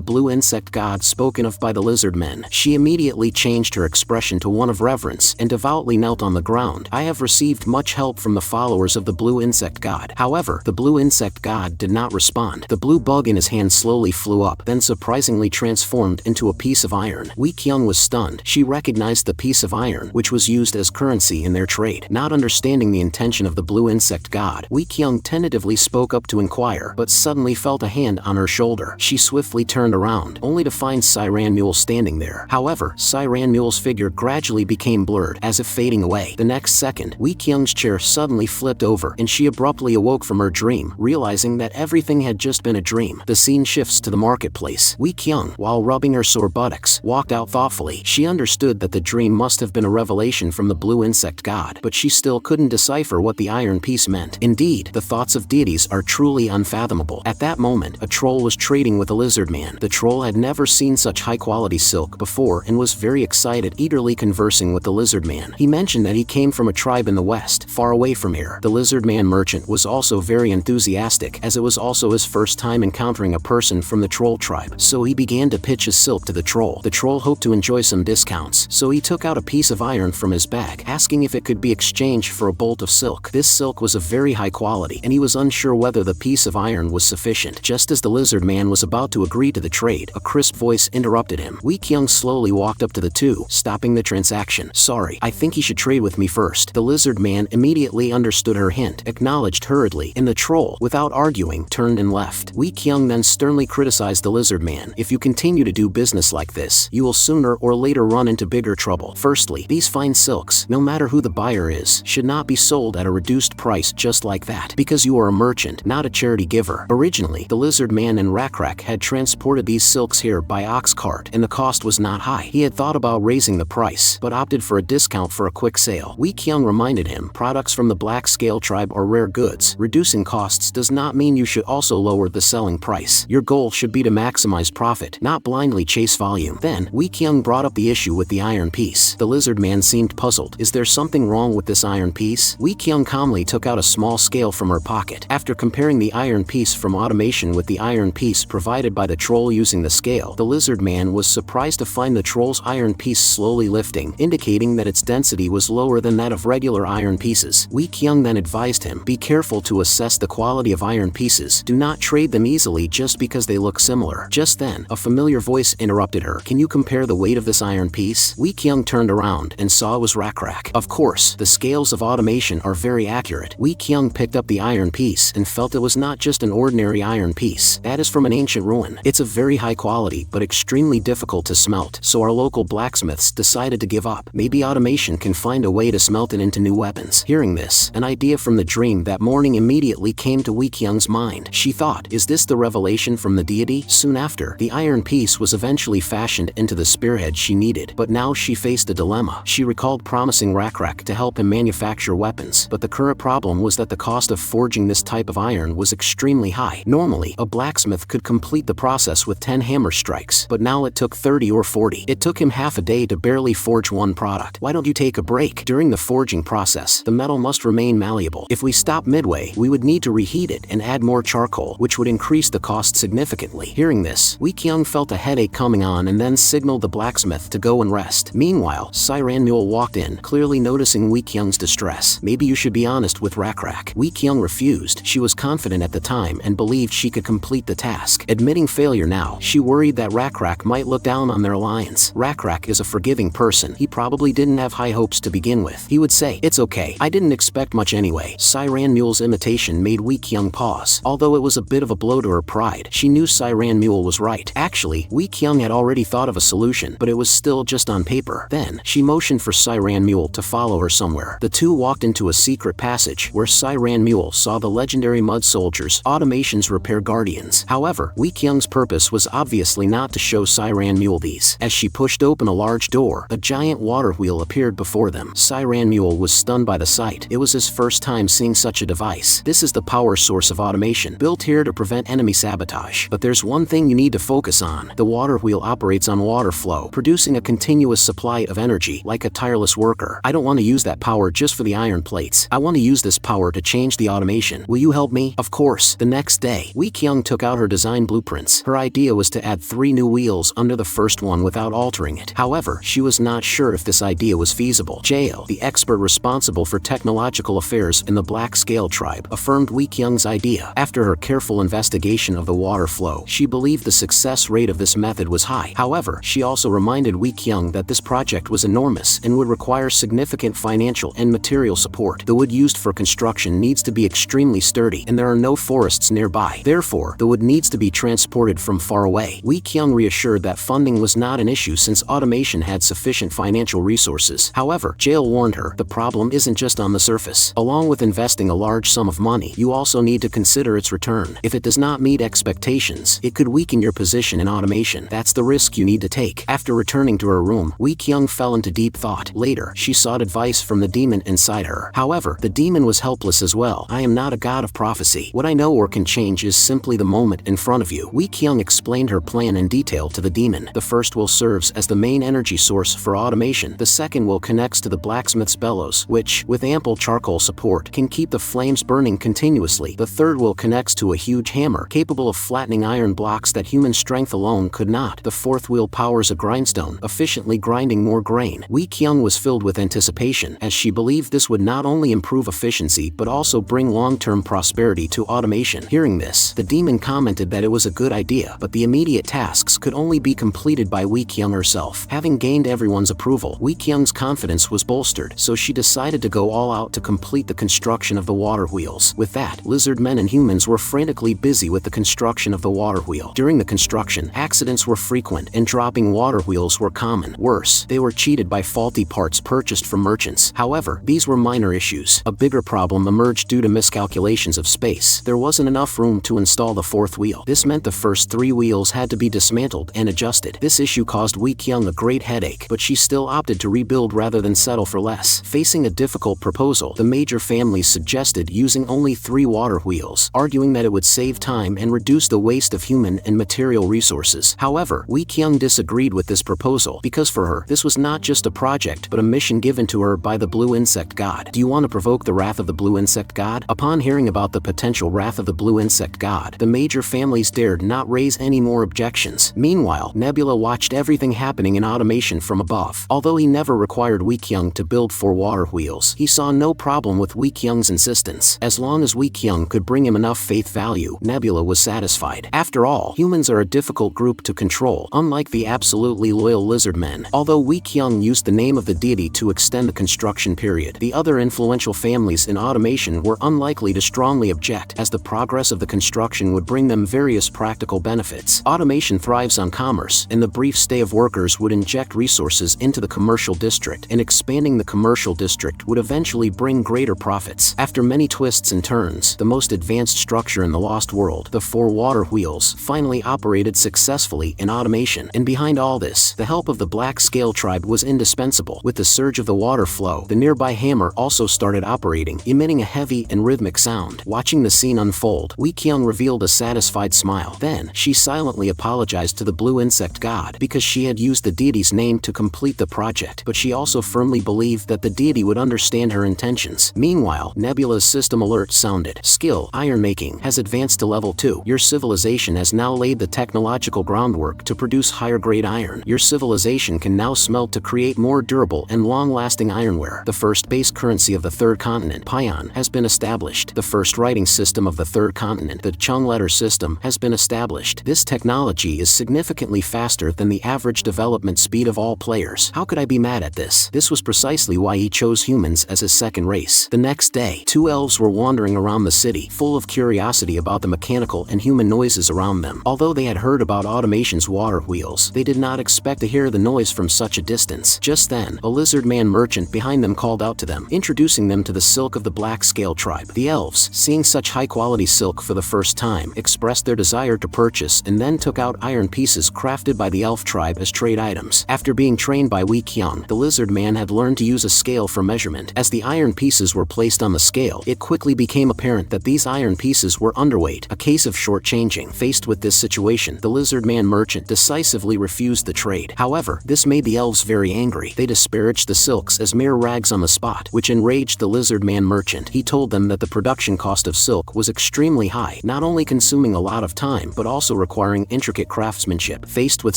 blue insect god spoken of by the Lizardmen. She immediately changed her expression to one of reverence and devoutly knelt on the ground. I have received much help from the followers of the blue insect god. However, the blue insect god did not respond. The blue bug in his hand slowly flew up, then surprisingly transformed into a piece of iron. Wee Kyung was stunned. She recognized the piece of iron, which was used as currency in their trade. Not understanding the intention of the blue insect god, Wee Kyung tentatively spoke up to inquire, but suddenly felt a hand on her shoulder. She swiftly turned around, only to find Siran Mule standing there. However, Siran Mule's figure gradually became blurred, as if fading away. The next second, Wee Kyung's chair suddenly flipped over, and she abruptly awoke from her dream, realizing that everything had just been a dream. The scene shifts to the marketplace. Wee Kyung, while rubbing her sore buttocks, walked out thoughtfully. She understood that the dream must have been a revelation from the blue insect god, but she still couldn't decipher what the iron piece meant. Indeed, the thoughts of deities are truly unfathomable. At that moment, a troll was trading with a lizardman. The troll had never seen such high-quality silk before and was very excited, eagerly conversing with the lizardman. He mentioned that he came from a tribe in the west, far away from here. The lizardman merchant was also very enthusiastic, as it was also his first time encountering a person from the troll tribe, so he began to pitch his silk to the troll. The troll hoped to enjoy some discounts, so he took out a piece of iron from his bag, asking if it could be exchanged for a bolt of silk. This silk was of very high quality, and he was unsure whether the piece of iron was sufficient. Just as the lizard man was about to agree to the trade, a crisp voice interrupted him. Wee Kyung slowly walked up to the two, stopping the transaction. "Sorry, I think he should trade with me first." The lizard man immediately understood her hint, acknowledged hurriedly, and the troll, without arguing, turned and left. Wee Kyung then sternly criticized the lizard man. "If you continue to do business like this, you will sooner or later run into bigger trouble. Firstly, these fine silks, no matter who the buyer is, should not be sold at a reduced price just like that, because you are a merchant, not a charity giver." Originally, the lizard man and Rakrak had transported these silks here by ox cart, and the cost was not high. He had thought about raising the price, but opted for a discount for a quick sale. Wee Kyung reminded him, products from the Black Scale tribe are rare goods. Reducing costs does not mean you should also lower the selling price. Your goal should be to maximize profit, not blindly chase volume. Then, Wee Kyung brought up the issue with the iron piece. The lizard man seemed puzzled. "Is there something wrong with this iron piece?" Wee Kyung calmly took out a small scale from her pocket. After comparing the iron piece from automation with the iron piece provided by the troll using the scale, the lizard man was surprised to find the troll's iron piece slowly lifting, indicating that its density was lower than that of regular iron pieces. Wee Kyung then advised him, "Be careful to assess the quality of iron pieces. Do not trade them easily just because they look similar." Just then, a familiar voice interrupted her. "Can you compare the weight of this iron piece?" Wee Kyung turned around and saw it was Rakrak. Of course, the scales of automation are very accurate. Wee Kyung picked up the iron piece and felt it was not just an ordinary iron piece. That is from an ancient ruin. It's of very high quality, but extremely difficult to smelt, so our local blacksmiths decided to give up. Maybe automation can find a way to smelt it into new weapons. Hearing this, an idea from the dream that morning immediately came to Wee Kyung's mind. She thought, is this the revelation from the deity? Soon after, the iron piece was eventually fashioned into the spearhead she needed, but now she faced a dilemma. She recalled promising Rakrak to help him manufacture weapons, but the current problem was that the cost of forging this type of iron was extremely high. Normally, a blacksmith could complete the process with 10 hammer strikes, but now it took 30 or 40. It took him half a day to barely forge one product. "Why don't you take a break? During the forging process, the metal must remain malleable. If we stop midway, we would need to reheat it and add more charcoal, which would increase the cost significantly." Hearing this, Wee Kyung felt a headache coming on and then signaled the blacksmith to go and rest. Meanwhile, Siran Mule walked in, clearly noticing Wee Kyung's distress. "Maybe you should be honest with Rakrak." Wee Kyung refused. She was confident at the time and believed she could complete the task. Admitting failure now, she worried that Rakrak might look down on their alliance. Rakrak is a forgiving person. He probably didn't have high hopes to begin with. He would say, "It's okay. I didn't expect much anyway." Siran Mule's imitation made Wee Kyung pause. Although it was a bit of a blow to her pride, she knew Siran Mule was right. Actually, Wee Kyung had already thought of a solution, but it was still just on paper. Then, she motioned for Siran Mule to follow her somewhere. The two walked into a secret passage where Siran Mule saw the legendary mud soldiers, Automation's repair guardians. However, Wee Kyung's purpose was obviously not to show Siran Mule these. As she pushed open a large door, a giant water water wheel appeared before them. Siran Mule was stunned by the sight. It was his first time seeing such a device. This is the power source of automation, built here to prevent enemy sabotage. But there's one thing you need to focus on. The water wheel operates on water flow, producing a continuous supply of energy, like a tireless worker. I don't want to use that power just for the iron plates. I want to use this power to change the automation. Will you help me? Of course. The next day, Wee Kyung took out her design blueprints. Her idea was to add 3 new wheels under the first one without altering it. However, she was not sure if this idea was feasible. Jail, the expert responsible for technological affairs in the Black Scale Tribe, affirmed Wee Kyung's idea. After her careful investigation of the water flow, she believed the success rate of this method was high. However, she also reminded Wee Kyung that this project was enormous and would require significant financial and material support. The wood used for construction needs to be extremely sturdy, and there are no forests nearby. Therefore, the wood needs to be transported from far away. Wee Kyung reassured that funding was not an issue since automation had sufficient financial resources. However, Jail warned her, the problem isn't just on the surface. Along with investing a large sum of money, you also need to consider its return. If it does not meet expectations, it could weaken your position in automation. That's the risk you need to take. After returning to her room, Wee Kyung fell into deep thought. Later, she sought advice from the demon inside her. However, the demon was helpless as well. I am not a god of prophecy. What I know or can change is simply the moment in front of you. Wee Kyung explained her plan in detail to the demon. The first will serves as the main energy source for automation. The second will connects to the blacksmith's bellows, which, with ample charcoal support, can keep the flames burning continuously. The third will connects to a huge hammer, capable of flattening iron blocks that human strength alone could not. The fourth wheel powers a grindstone, efficiently grinding more grain. Wee Kyung was filled with anticipation, as she believed this would not only improve efficiency but also bring long-term prosperity to automation. Hearing this, the demon commented that it was a good idea, but the immediate tasks could only be completed by Wee Kyung herself. Having gained everyone's approval, Wee Kyung's confidence was bolstered, so she decided to go all out to complete the construction of the water wheels. With that, lizardmen and humans were frantically busy with the construction of the water wheel. During the construction, accidents were frequent and dropping water wheels were common. Worse, they were cheated by faulty parts purchased from merchants. However, these were minor issues. A bigger problem emerged due to miscalculations of space. There wasn't enough room to install the fourth wheel. This meant the first 3 wheels had to be dismantled and adjusted. This issue caused Wee Kyung a great headache, but she still opted to rebuild rather than settle for less. Facing a difficult proposal, the major families suggested using only 3 water wheels, arguing that it would save time and reduce the waste of human and material resources. However, Wee Kyung disagreed with this proposal because for her, this was not just a project but a mission given to her by the blue insect god. Do you want to provoke the wrath of the blue insect god? Upon hearing about the potential wrath of the blue insect god, the major families dared not raise any more objections. Meanwhile, Nebula watched everything happening in automation from above. Although he never required Wee Kyung to build 4 water wheels, he saw no problem with Wee Kyung's insistence. As long as Wee Kyung could bring him enough faith value, Nebula was satisfied. After all, humans are a difficult group to control, unlike the absolutely loyal lizardmen. Although Wee Kyung used the name of the deity to extend the construction period, the other influential families in automation were unlikely to strongly object, as the progress of the construction would bring them various practical benefits. Automation thrives on commerce, and the brief stay of workers would inject resources into the commercial district, and expanding the commercial district would eventually bring greater profits. After many twists and turns, the most advanced structure in the Lost World, the 4 water wheels, finally operated successfully in automation. And behind all this, the help of the Black Scale Tribe was indispensable. With the surge of the water flow, the nearby hammer also started operating, emitting a heavy and rhythmic sound. Watching the scene unfold, Wee Kyung revealed a satisfied smile. Then, she silently apologized to the blue insect god because she had used the deity's name to complete the project, but she also firmly believed that the deity would understand her intentions. Meanwhile, Nebula's system alert sounded. Skill, ironmaking, has advanced to level 2. Your civilization has now laid the technological groundwork to produce higher-grade iron. Your civilization can now smelt to create more durable and long-lasting ironware. The first base currency of the 3rd continent, Pion, has been established. The first writing system of the 3rd continent, the Chung letter system, has been established. This technology is significantly faster than the average development speed of all players. How could I be mad at this? This was precisely why he chose humans as his second race. The next day, 2 elves were wandering around the city, full of curiosity about the mechanical and human noises around them. Although they had heard about automation's water wheels, they did not expect to hear the noise from such a distance. Just then, a lizardman merchant behind them called out to them, introducing them to the silk of the Black Scale Tribe. The elves, seeing such high-quality silk for the first time, expressed their desire to purchase and then took out iron pieces crafted by the elf tribe as trade items. After being trained by Wee Kyung, Kyung, the lizard man had learned to use a scale for measurement. As the iron pieces were placed on the scale, it quickly became apparent that these iron pieces were underweight, a case of shortchanging. Faced with this situation, the lizard man merchant decisively refused the trade. However, this made the elves very angry. They disparaged the silks as mere rags on the spot, which enraged the lizard man merchant. He told them that the production cost of silk was extremely high, not only consuming a lot of time but also requiring intricate craftsmanship. Faced with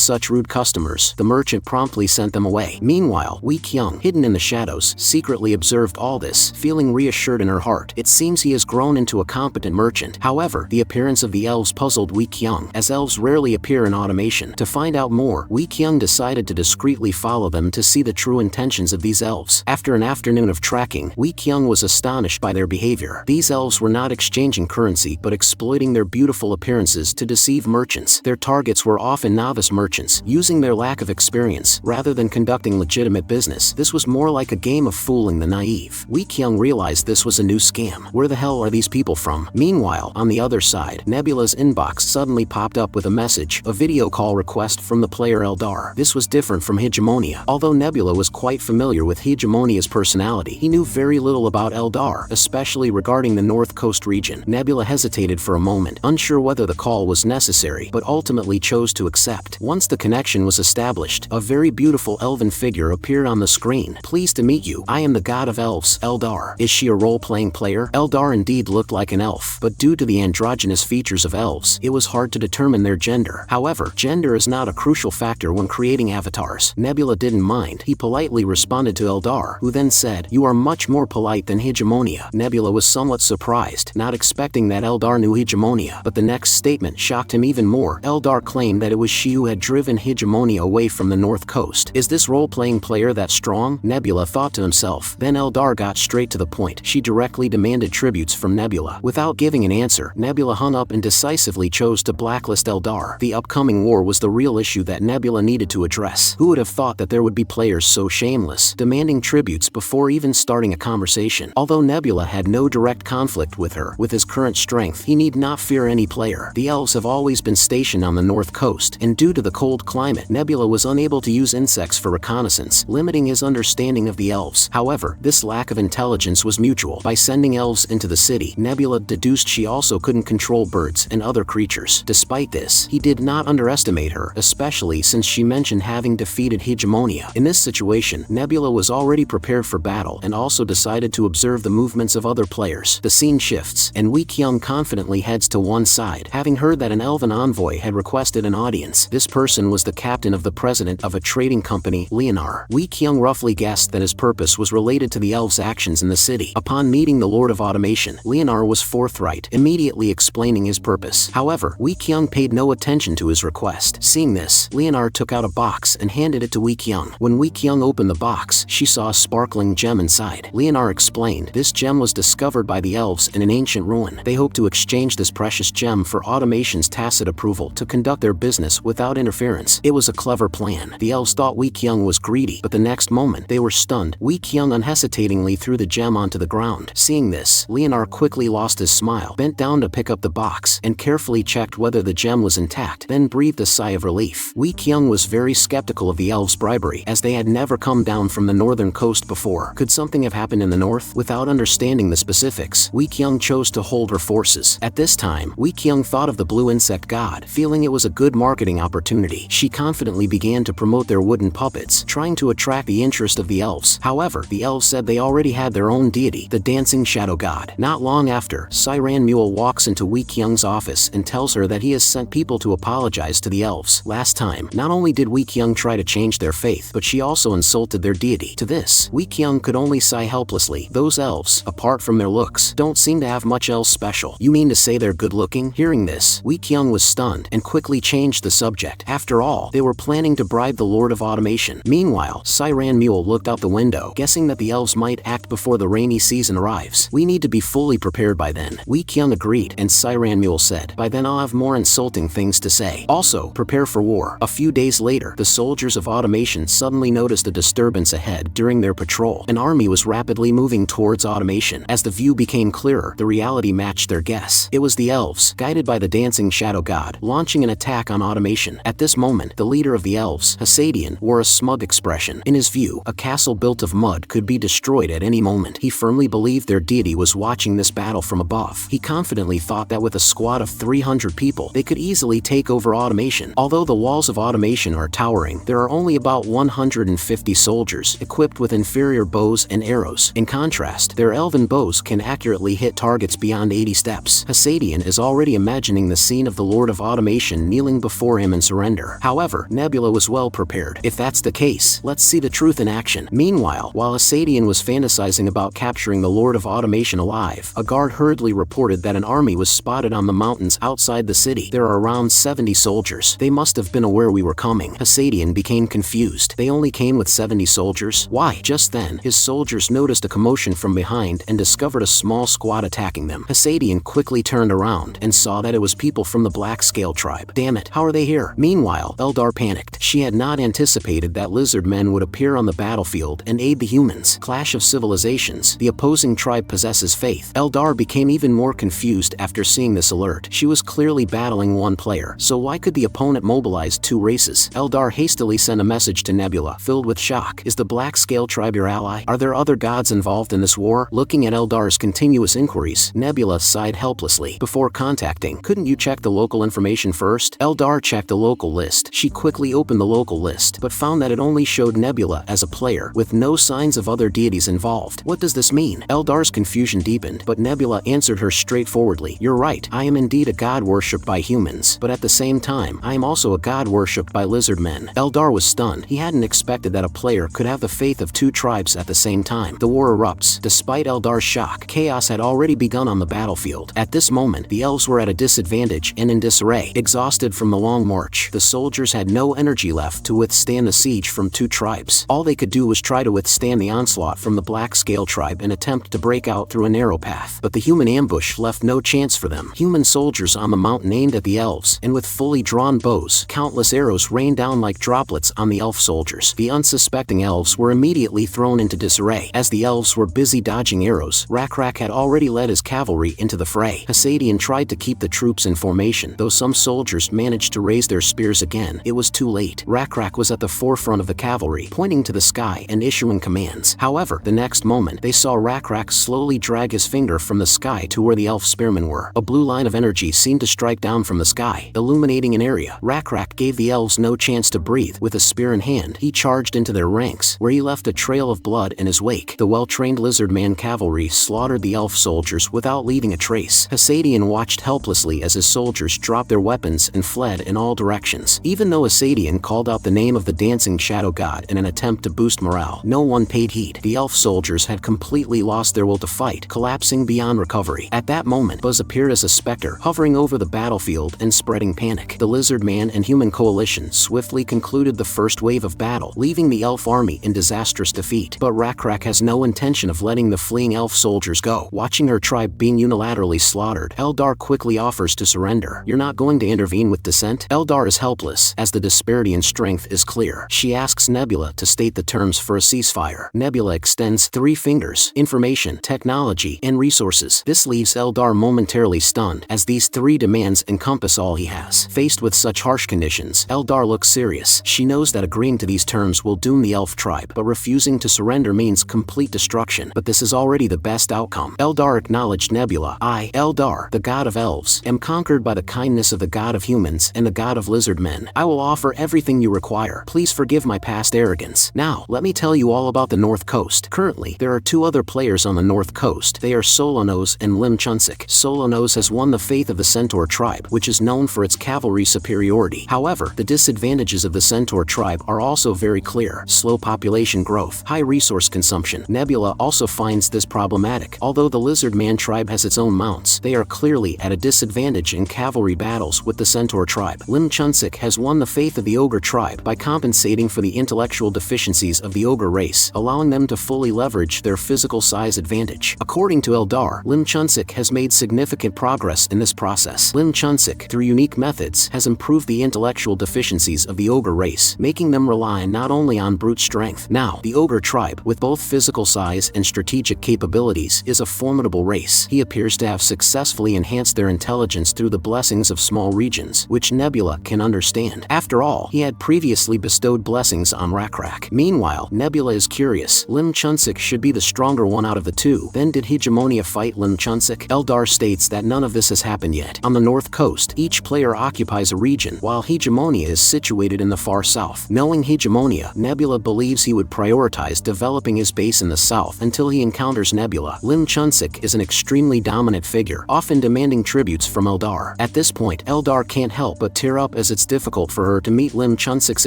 such rude customers, the merchant promptly sent them away. Meanwhile, Wee Kyung, hidden in the shadows, secretly observed all this, feeling reassured in her heart. It seems he has grown into a competent merchant. However, the appearance of the elves puzzled Wee Kyung, as elves rarely appear in automation. To find out more, Wee Kyung decided to discreetly follow them to see the true intentions of these elves. After an afternoon of tracking, Wee Kyung was astonished by their behavior. These elves were not exchanging currency but exploiting their beautiful appearances to deceive merchants. Their targets were often novice merchants, using their lack of experience rather than conducting legitimate business. This was more like a game of fooling the naive. Wee Kyung realized this was a new scam. Where the hell are these people from? Meanwhile, on the other side, Nebula's inbox suddenly popped up with a message, a video call request from the player Eldar. This was different from Hegemonia. Although Nebula was quite familiar with Hegemonia's personality, he knew very little about Eldar, especially regarding the North Coast region. Nebula hesitated for a moment, unsure whether the call was necessary, but ultimately chose to accept. Once the connection was established, a very beautiful elven figure appeared on the screen. Pleased to meet you. I am the god of elves, Eldar. Is she a role-playing player? Eldar indeed looked like an elf, but due to the androgynous features of elves, it was hard to determine their gender. However, gender is not a crucial factor when creating avatars. Nebula didn't mind. He politely responded to Eldar, who then said, "You are much more polite than Hegemonia." Nebula was somewhat surprised, not expecting that Eldar knew Hegemonia, but the next statement shocked him even more. Eldar claimed that it was she who had driven Hegemonia away from the North Coast. Is this role-playing player that strong? Nebula thought to himself. Then Eldar got straight to the point. She directly demanded tributes from Nebula. Without giving an answer, Nebula hung up and decisively chose to blacklist Eldar. The upcoming war was the real issue that Nebula needed to address. Who would have thought that there would be players so shameless, demanding tributes before even starting a conversation? Although Nebula had no direct conflict with her, with his current strength, he need not fear any player. The elves have always been stationed on the North Coast, and due to the cold climate, Nebula was unable to use insects for reconnaissance, limiting his understanding of the elves. However, this lack of intelligence was mutual. By sending elves into the city, Nebula deduced she also couldn't control birds and other creatures. Despite this, he did not underestimate her, especially since she mentioned having defeated Hegemonia. In this situation, Nebula was already prepared for battle and also decided to observe the movements of other players. The scene shifts, and Wee Kyung confidently heads to one side, having heard that an elven envoy had requested an audience. This person was the captain of the president of a trading company, Leonar. Wee Kyung roughly guessed that his purpose was related to the elves' actions in the city. Upon meeting the Lord of Automation, Leonar was forthright, immediately explaining his purpose. However, Wee Kyung paid no attention to his request. Seeing this, Leonar took out a box and handed it to Wee Kyung. When Wee Kyung opened the box, she saw a sparkling gem inside. Leonar explained, this gem was discovered by the elves in an ancient ruin. They hope to exchange this precious gem for Automation's tacit approval to conduct their business without interference. It was a clever plan. The elves thought Wee Kyung was greedy, but the next moment, they were stunned. Wee Kyung unhesitatingly threw the gem onto the ground. Seeing this, Leonar quickly lost his smile, bent down to pick up the box, and carefully checked whether the gem was intact, then breathed a sigh of relief. Wee Kyung was very skeptical of the elves' bribery, as they had never come down from the northern coast before. Could something have happened in the north? Without understanding the specifics, Wee Kyung chose to hold her forces. At this time, Wee Kyung thought of the blue insect god, feeling it was a good marketing opportunity. She confidently began to promote their wooden puppets, trying to attract the interest of the elves. However, the elves said they already had their own deity, the dancing shadow god. Not long after, Siran Mule walks into Wee Kyung's office and tells her that he has sent people to apologize to the elves. Last time, not only did Wee Kyung try to change their faith, but she also insulted their deity. To this, Wee Kyung could only sigh helplessly. Those elves, apart from their looks, don't seem to have much else special. You mean to say they're good looking? Hearing this, Wee Kyung was stunned and quickly changed the subject. After all, they were planning to bribe the Lord of Automation. Meanwhile, Siran Mule looked out the window, guessing that the elves might act before the rainy season arrives. We need to be fully prepared by then. Wee Kyung agreed, and Siran Mule said, by then I'll have more insulting things to say. Also, prepare for war. A few days later, the soldiers of Automation suddenly noticed a disturbance ahead during their patrol. An army was rapidly moving towards Automation. As the view became clearer, the reality matched their guess. It was the elves, guided by the dancing shadow god, launching an attack on Automation. At this moment, the leader of the elves, Hasadian, wore a smug expression expression. In his view, a castle built of mud could be destroyed at any moment. He firmly believed their deity was watching this battle from above. He confidently thought that with a squad of 300 people, they could easily take over automation. Although the walls of automation are towering, there are only about 150 soldiers equipped with inferior bows and arrows. In contrast, their elven bows can accurately hit targets beyond 80 steps. Hasadian is already imagining the scene of the Lord of Automation kneeling before him in surrender. However, Nebula was well prepared. If that's the case, let's see the truth in action. Meanwhile, while Hasadian was fantasizing about capturing the Lord of Automation alive, a guard hurriedly reported that an army was spotted on the mountains outside the city. There are around 70 soldiers. They must have been aware we were coming. Hasadian became confused. They only came with 70 soldiers? Why? Just then, his soldiers noticed a commotion from behind and discovered a small squad attacking them. Hasadian quickly turned around and saw that it was people from the Black Scale tribe. Damn it, how are they here? Meanwhile, Eldar panicked. She had not anticipated that Lizardmen would appear on the battlefield and aid the humans. Clash of civilizations. The opposing tribe possesses faith. Eldar became even more confused after seeing this alert. She was clearly battling one player, so why could the opponent mobilize two races? Eldar hastily sent a message to Nebula, filled with shock. Is the Black Scale tribe your ally? Are there other gods involved in this war? Looking at Eldar's continuous inquiries, Nebula sighed helplessly. Before contacting, couldn't you check the local information first? Eldar checked the local list. She quickly opened the local list, but found that it only showed Nebula as a player, with no signs of other deities involved. What does this mean? Eldar's confusion deepened, but Nebula answered her straightforwardly. You're right, I am indeed a god worshipped by humans, but at the same time, I am also a god worshipped by lizardmen. Eldar was stunned. He hadn't expected that a player could have the faith of two tribes at the same time. The war erupts. Despite Eldar's shock, chaos had already begun on the battlefield. At this moment, the elves were at a disadvantage and in disarray. Exhausted from the long march, the soldiers had no energy left to withstand the siege from two tribes. All they could do was try to withstand the onslaught from the Black Scale tribe and attempt to break out through a narrow path. But the human ambush left no chance for them. Human soldiers on the mountain aimed at the elves, and with fully drawn bows, countless arrows rained down like droplets on the elf soldiers. The unsuspecting elves were immediately thrown into disarray. As the elves were busy dodging arrows, Rakrak had already led his cavalry into the fray. Hasadian tried to keep the troops in formation, though some soldiers managed to raise their spears again. It was too late. Rakrak was at the forefront of the cavalry, pointing to the sky and issuing commands. However, the next moment, they saw Rakrak slowly drag his finger from the sky to where the elf spearmen were. A blue line of energy seemed to strike down from the sky, illuminating an area. Rakrak gave the elves no chance to breathe. With a spear in hand, he charged into their ranks, where he left a trail of blood in his wake. The well-trained Lizardman cavalry slaughtered the elf soldiers without leaving a trace. Hasadian watched helplessly as his soldiers dropped their weapons and fled in all directions. Even though Hasadian called out the name of the dancing shadow god in an attempt to boost morale, no one paid heed. The elf soldiers had completely lost their will to fight, collapsing beyond recovery. At that moment, Buzz appeared as a specter, hovering over the battlefield and spreading panic. The Lizardman and human coalition swiftly concluded the first wave of battle, leaving the elf army in disastrous defeat. But Rakrak has no intention of letting the fleeing elf soldiers go. Watching her tribe being unilaterally slaughtered, Eldar quickly offers to surrender. You're not going to intervene with dissent? Eldar is helpless, as the disparity in strength is clear. She asks Nebula to state the terms for a ceasefire. Nebula extends 3 fingers: information, technology, and resources. This leaves Eldar momentarily stunned, as these 3 demands encompass all he has. Faced with such harsh conditions, Eldar looks serious. She knows that agreeing to these terms will doom the elf tribe, but refusing to surrender means complete destruction. But this is already the best outcome. Eldar acknowledged Nebula. I, Eldar, the god of elves, am conquered by the kindness of the god of humans and the god of lizardmen. I will offer everything you require. Please forgive my past arrogance. Now, let me tell you all about the North Coast. Currently, there are 2 other players on the North Coast. They are Solonos and Lim Chunsik. Solonos has won the faith of the Centaur tribe, which is known for its cavalry superiority. However, the disadvantages of the Centaur tribe are also very clear: slow population growth, high resource consumption. Nebula also finds this problematic. Although the Lizardman tribe has its own mounts, they are clearly at a disadvantage in cavalry battles with the Centaur tribe. Lim Chunsik has won the faith of the Ogre tribe by compensating for the intellectual deficiencies of the Ogre race, allowing them to fully leverage their physical size advantage. According to Eldar, Lim Chunsik has made significant progress in this process. Lim Chunsik, through unique methods, has improved the intellectual deficiencies of the Ogre race, making them rely not only on brute strength. Now, the Ogre tribe, with both physical size and strategic capabilities, is a formidable race. He appears to have successfully enhanced their intelligence through the blessings of small regions, which Nebula can understand. After all, he had previously bestowed blessings things on Rakrak. Meanwhile, Nebula is curious. Lim Chunsik should be the stronger one out of the two. Then did Hegemonia fight Lim Chunsik? Eldar states that none of this has happened yet. On the north coast, each player occupies a region, while Hegemonia is situated in the far south. Knowing Hegemonia, Nebula believes he would prioritize developing his base in the south until he encounters Nebula. Lim Chunsik is an extremely dominant figure, often demanding tributes from Eldar. At this point, Eldar can't help but tear up as it's difficult for her to meet Lim Chunsik's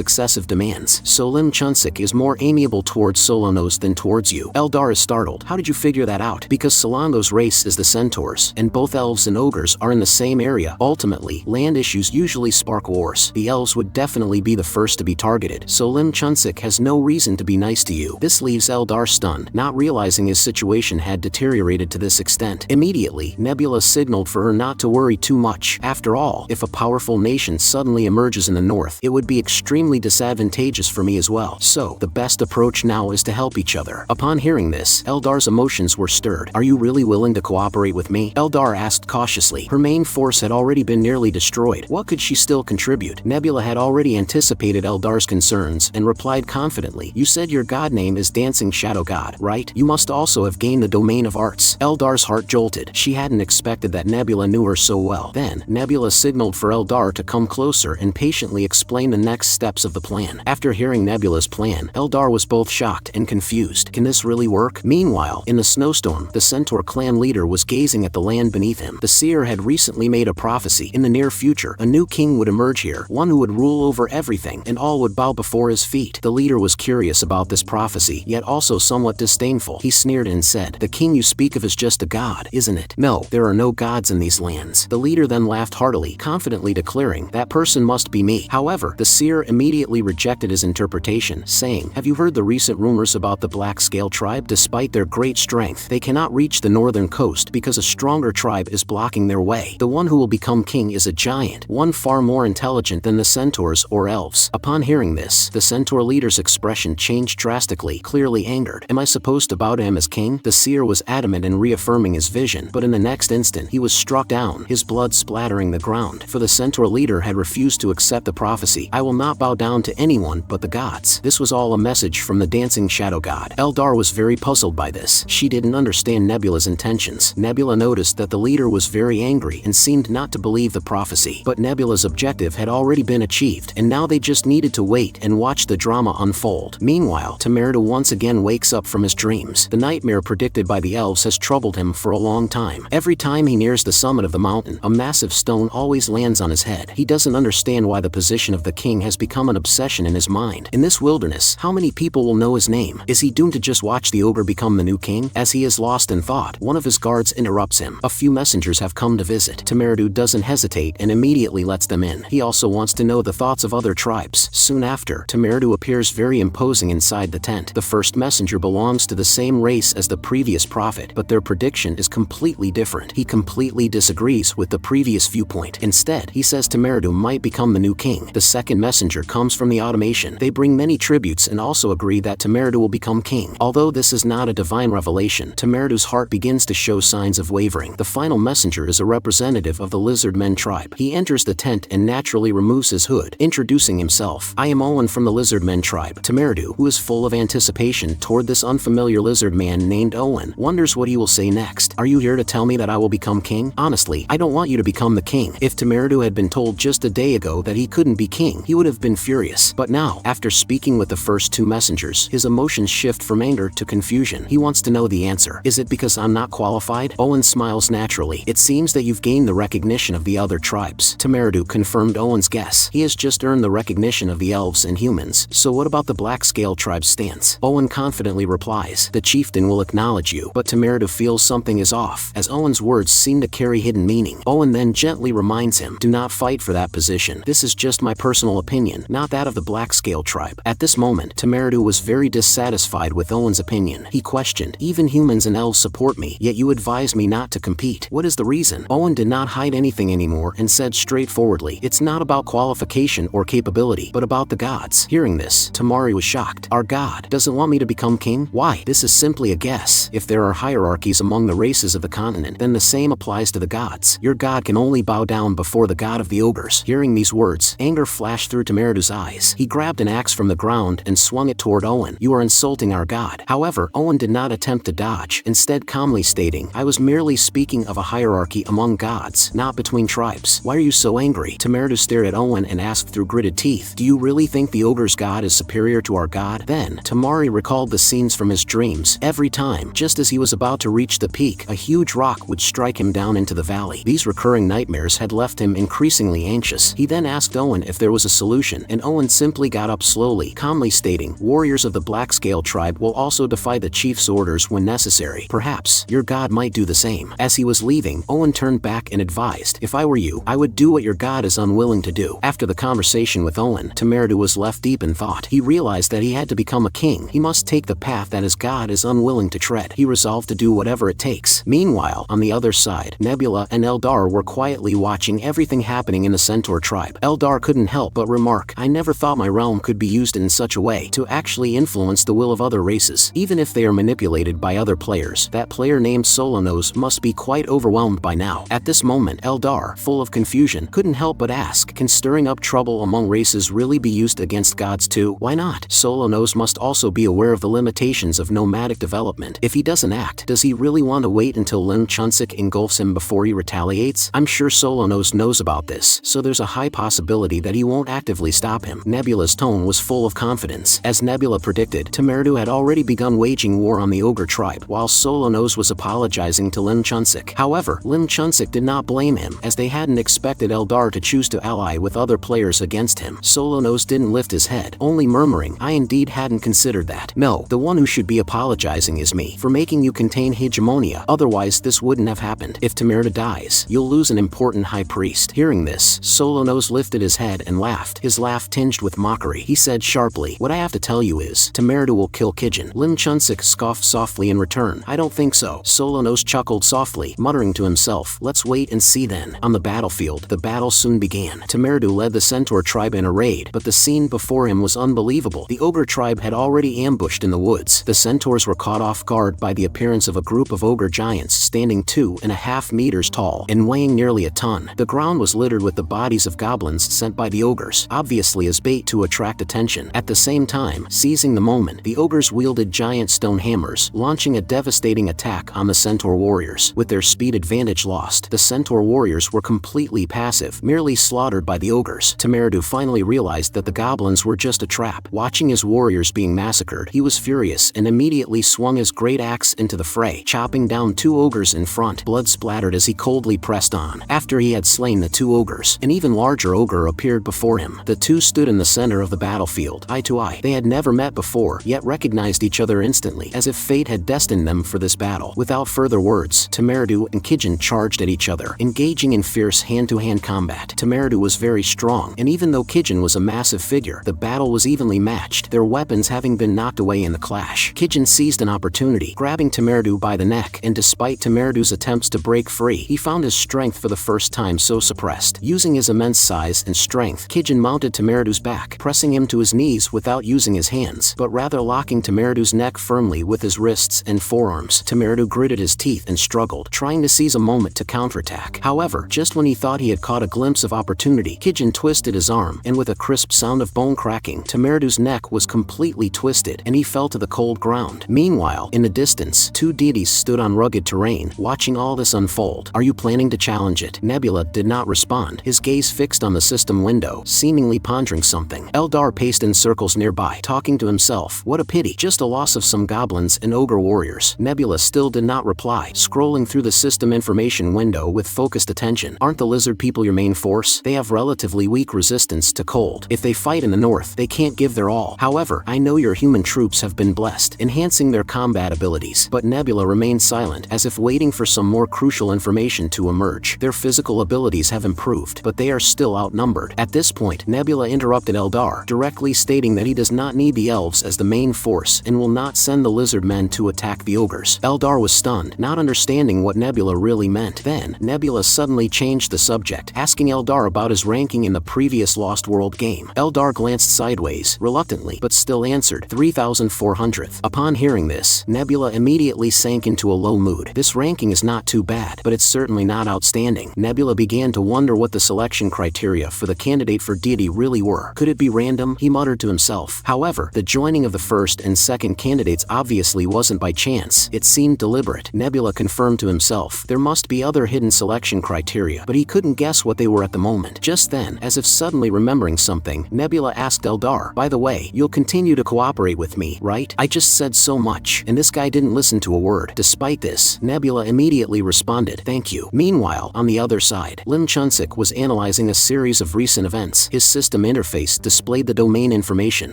excessive demands. So Lim Chunsik is more amiable towards Solonos than towards you. Eldar is startled. How did you figure that out? Because Solano's race is the centaurs, and both elves and ogres are in the same area. Ultimately, land issues usually spark wars. The elves would definitely be the first to be targeted, so Lim Chunsik has no reason to be nice to you. This leaves Eldar stunned, not realizing his situation had deteriorated to this extent. Immediately, Nebula signaled for her not to worry too much. After all, if a powerful nation suddenly emerges in the north, it would be extremely disadvantageous for me as well. So, the best approach now is to help each other. Upon hearing this, Eldar's emotions were stirred. Are you really willing to cooperate with me? Eldar asked cautiously. Her main force had already been nearly destroyed. What could she still contribute? Nebula had already anticipated Eldar's concerns and replied confidently. You said your god name is Dancing Shadow God, right? You must also have gained the domain of arts. Eldar's heart jolted. She hadn't expected that Nebula knew her so well. Then, Nebula signaled for Eldar to come closer and patiently explain the next steps of the plan. After hearing Nebula's plan, Eldar was both shocked and confused. Can this really work? Meanwhile, in the snowstorm, the Centaur clan leader was gazing at the land beneath him. The seer had recently made a prophecy. In the near future, a new king would emerge here, one who would rule over everything, and all would bow before his feet. The leader was curious about this prophecy, yet also somewhat disdainful. He sneered and said, "The king you speak of is just a god, isn't it?" "No, there are no gods in these lands." The leader then laughed heartily, confidently declaring, "That person must be me." However, the seer immediately rejected his interpretation, saying, "Have you heard the recent rumors about the Black Scale tribe? Despite their great strength, they cannot reach the northern coast because a stronger tribe is blocking their way. The one who will become king is a giant, one far more intelligent than the centaurs or elves." Upon hearing this, the centaur leader's expression changed drastically, clearly angered. "Am I supposed to bow to him as king?" The seer was adamant in reaffirming his vision, but in the next instant, he was struck down, his blood splattering the ground, for the centaur leader had refused to accept the prophecy. "I will not bow down to anyone but the gods." This was all a message from the Dancing Shadow God. Eldar was very puzzled by this. She didn't understand Nebula's intentions. Nebula noticed that the leader was very angry and seemed not to believe the prophecy. But Nebula's objective had already been achieved, and now they just needed to wait and watch the drama unfold. Meanwhile, Temerdo once again wakes up from his dreams. The nightmare predicted by the elves has troubled him for a long time. Every time he nears the summit of the mountain, a massive stone always lands on his head. He doesn't understand why the position of the king has become an obsession in his mind. In this wilderness, how many people will know his name? Is he doomed to just watch the ogre become the new king? As he is lost in thought, one of his guards interrupts him. A few messengers have come to visit. Temerdo doesn't hesitate and immediately lets them in. He also wants to know the thoughts of other tribes. Soon after, Temerdo appears very imposing inside the tent. The first messenger belongs to the same race as the previous prophet, but their prediction is completely different. He completely disagrees with the previous viewpoint. Instead, he says Temerdo might become the new king. The second messenger comes from the automation. They bring many tributes and also agree that Temerdo will become king. Although this is not a divine revelation, Temerdo's heart begins to show signs of wavering. The final messenger is a representative of the Lizardmen tribe. He enters the tent and naturally removes his hood, introducing himself. "I am Owen from the Lizardmen tribe." Temerdo, who is full of anticipation toward this unfamiliar lizard man named Owen, wonders what he will say next. "Are you here to tell me that I will become king?" "Honestly, I don't want you to become the king." If Temerdo had been told just a day ago that he couldn't be king, he would have been furious. But now, after speaking with the first two messengers, his emotions shift from anger to confusion. He wants to know the answer. "Is it because I'm not qualified?" Owen smiles naturally. "It seems that you've gained the recognition of the other tribes." Temerdo confirmed Owen's guess. He has just earned the recognition of the elves and humans. "So what about the Black Scale tribe's stance?" Owen confidently replies, "The chieftain will acknowledge you." But Temerdo feels something is off, as Owen's words seem to carry hidden meaning. Owen then gently reminds him, "Do not fight for that position. This is just my personal opinion, not that of the Black Scale tribe." At this moment, Temerdo was very dissatisfied with Owen's opinion. He questioned, "Even humans and elves support me, yet you advise me not to compete. What is the reason?" Owen did not hide anything anymore and said straightforwardly, "It's not about qualification or capability, but about the gods." Hearing this, Tamari was shocked. "Our god doesn't want me to become king? Why? This is simply a guess. If there are hierarchies among the races of the continent, then the same applies to the gods. Your god can only bow down before the god of the ogres." Hearing these words, anger flashed through Temerdo's eyes. He grabbed grabbed an axe from the ground and swung it toward Owen. "You are insulting our god." However, Owen did not attempt to dodge, instead calmly stating, "I was merely speaking of a hierarchy among gods, not between tribes." "Why are you so angry?" Temerdu stared at Owen and asked through gritted teeth, "Do you really think the ogre's god is superior to our god?" Then, Tamari recalled the scenes from his dreams. Every time, just as he was about to reach the peak, a huge rock would strike him down into the valley. These recurring nightmares had left him increasingly anxious. He then asked Owen if there was a solution, and Owen simply got up slowly, calmly stating, "Warriors of the Black Scale tribe will also defy the chief's orders when necessary. Perhaps your god might do the same." As he was leaving, Owen turned back and advised, "If I were you, I would do what your god is unwilling to do." After the conversation with Owen, Temerdu was left deep in thought. He realized that he had to become a king. He must take the path that his god is unwilling to tread. He resolved to do whatever it takes. Meanwhile, on the other side, Nebula and Eldar were quietly watching everything happening in the Centaur tribe. Eldar couldn't help but remark, "I never thought my realm could be used in such a way to actually influence the will of other races, even if they are manipulated by other players. That player named Solanos must be quite overwhelmed by now." At this moment, Eldar, full of confusion, couldn't help but ask, "Can stirring up trouble among races really be used against gods too? Why not?" Solanos must also be aware of the limitations of nomadic development. If he doesn't act, does he really want to wait until Lim Chunsik engulfs him before he retaliates? I'm sure Solanos knows about this, so there's a high possibility that he won't actively stop him. Nebula's tone was full of confidence. As Nebula predicted, Temerdu had already begun waging war on the ogre tribe, while Solanos was apologizing to Lim Chunsik. However, Lim Chunsik did not blame him, as they hadn't expected Eldar to choose to ally with other players against him. Solanos didn't lift his head, only murmuring, "I indeed hadn't considered that. No, the one who should be apologizing is me, for making you contain hegemonia. Otherwise this wouldn't have happened. If Temerdu dies, you'll lose an important high priest." Hearing this, Solanos lifted his head and laughed, his laugh tinged with mockery. He said sharply, "What I have to tell you is, Temerdu will kill Kijin." Lim Chunsik scoffed softly in return. "I don't think so." Solanos chuckled softly, muttering to himself, "Let's wait and see then." On the battlefield, the battle soon began. Temerdu led the Centaur tribe in a raid, but the scene before him was unbelievable. The ogre tribe had already ambushed in the woods. The centaurs were caught off guard by the appearance of a group of ogre giants standing 2.5 meters tall and weighing nearly a ton. The ground was littered with the bodies of goblins sent by the ogres, obviously as bait to attract attention. At the same time, seizing the moment, the ogres wielded giant stone hammers, launching a devastating attack on the centaur warriors. With their speed advantage lost, the centaur warriors were completely passive, merely slaughtered by the ogres. Temerdu finally realized that the goblins were just a trap. Watching his warriors being massacred, he was furious and immediately swung his great axe into the fray, chopping down 2 ogres in front. Blood splattered as he coldly pressed on. After he had slain the 2 ogres, an even larger ogre appeared before him. The two stood in the center of the battlefield, eye to eye. They had never met before, yet recognized each other instantly, as if fate had destined them for this battle. Without further words, Temerdu and Kijin charged at each other, engaging in fierce hand-to-hand combat. Temerdu was very strong, and even though Kijin was a massive figure, the battle was evenly matched, their weapons having been knocked away in the clash. Kijin seized an opportunity, grabbing Temerdu by the neck, and despite Temerdu's attempts to break free, he found his strength for the first time so suppressed. Using his immense size and strength, Kijin mounted Temerdu's back, pressing him to his knees without using his hands, but rather locking Temerdu's neck firmly with his wrists and forearms. Temerdu gritted his teeth and struggled, trying to seize a moment to counterattack. However, just when he thought he had caught a glimpse of opportunity, Kijin twisted his arm, and with a crisp sound of bone cracking, Temerdu's neck was completely twisted, and he fell to the cold ground. Meanwhile, in the distance, 2 deities stood on rugged terrain, watching all this unfold. "Are you planning to challenge it?" Nebula did not respond, his gaze fixed on the system window, seemingly pondering something. Eldar paced in circles nearby, talking to himself. What a pity, just a loss of some goblins and ogre warriors. Nebula still did not reply, scrolling through the system information window with focused attention. "Aren't the lizard people your main force? They have relatively weak resistance to cold. If they fight in the north, they can't give their all. However, I know your human troops have been blessed, enhancing their combat abilities." But Nebula remained silent, as if waiting for some more crucial information to emerge. "Their physical abilities have improved, but they are still outnumbered." At this point, Nebula interrupted Eldar, directly stating that he does not need the elves as the main force and will not send the Lizardmen to attack the ogres. Eldar was stunned, not understanding what Nebula really meant. Then, Nebula suddenly changed the subject, asking Eldar about his ranking in the previous Lost World game. Eldar glanced sideways, reluctantly, but still answered, 3,400th. Upon hearing this, Nebula immediately sank into a low mood. This ranking is not too bad, but it's certainly not outstanding. Nebula began to wonder what the selection criteria for the candidate for deity really were. Could it be random random, he muttered to himself. However, the joining of the first and second candidates obviously wasn't by chance. It seemed deliberate. Nebula confirmed to himself there must be other hidden selection criteria, but he couldn't guess what they were at the moment. Just then, as if suddenly remembering something, Nebula asked Eldar, "By the way, you'll continue to cooperate with me, right? I just said so much." And this guy didn't listen to a word. Despite this, Nebula immediately responded, "Thank you." Meanwhile, on the other side, Lim Chunsik was analyzing a series of recent events. His system interface displayed the domain information.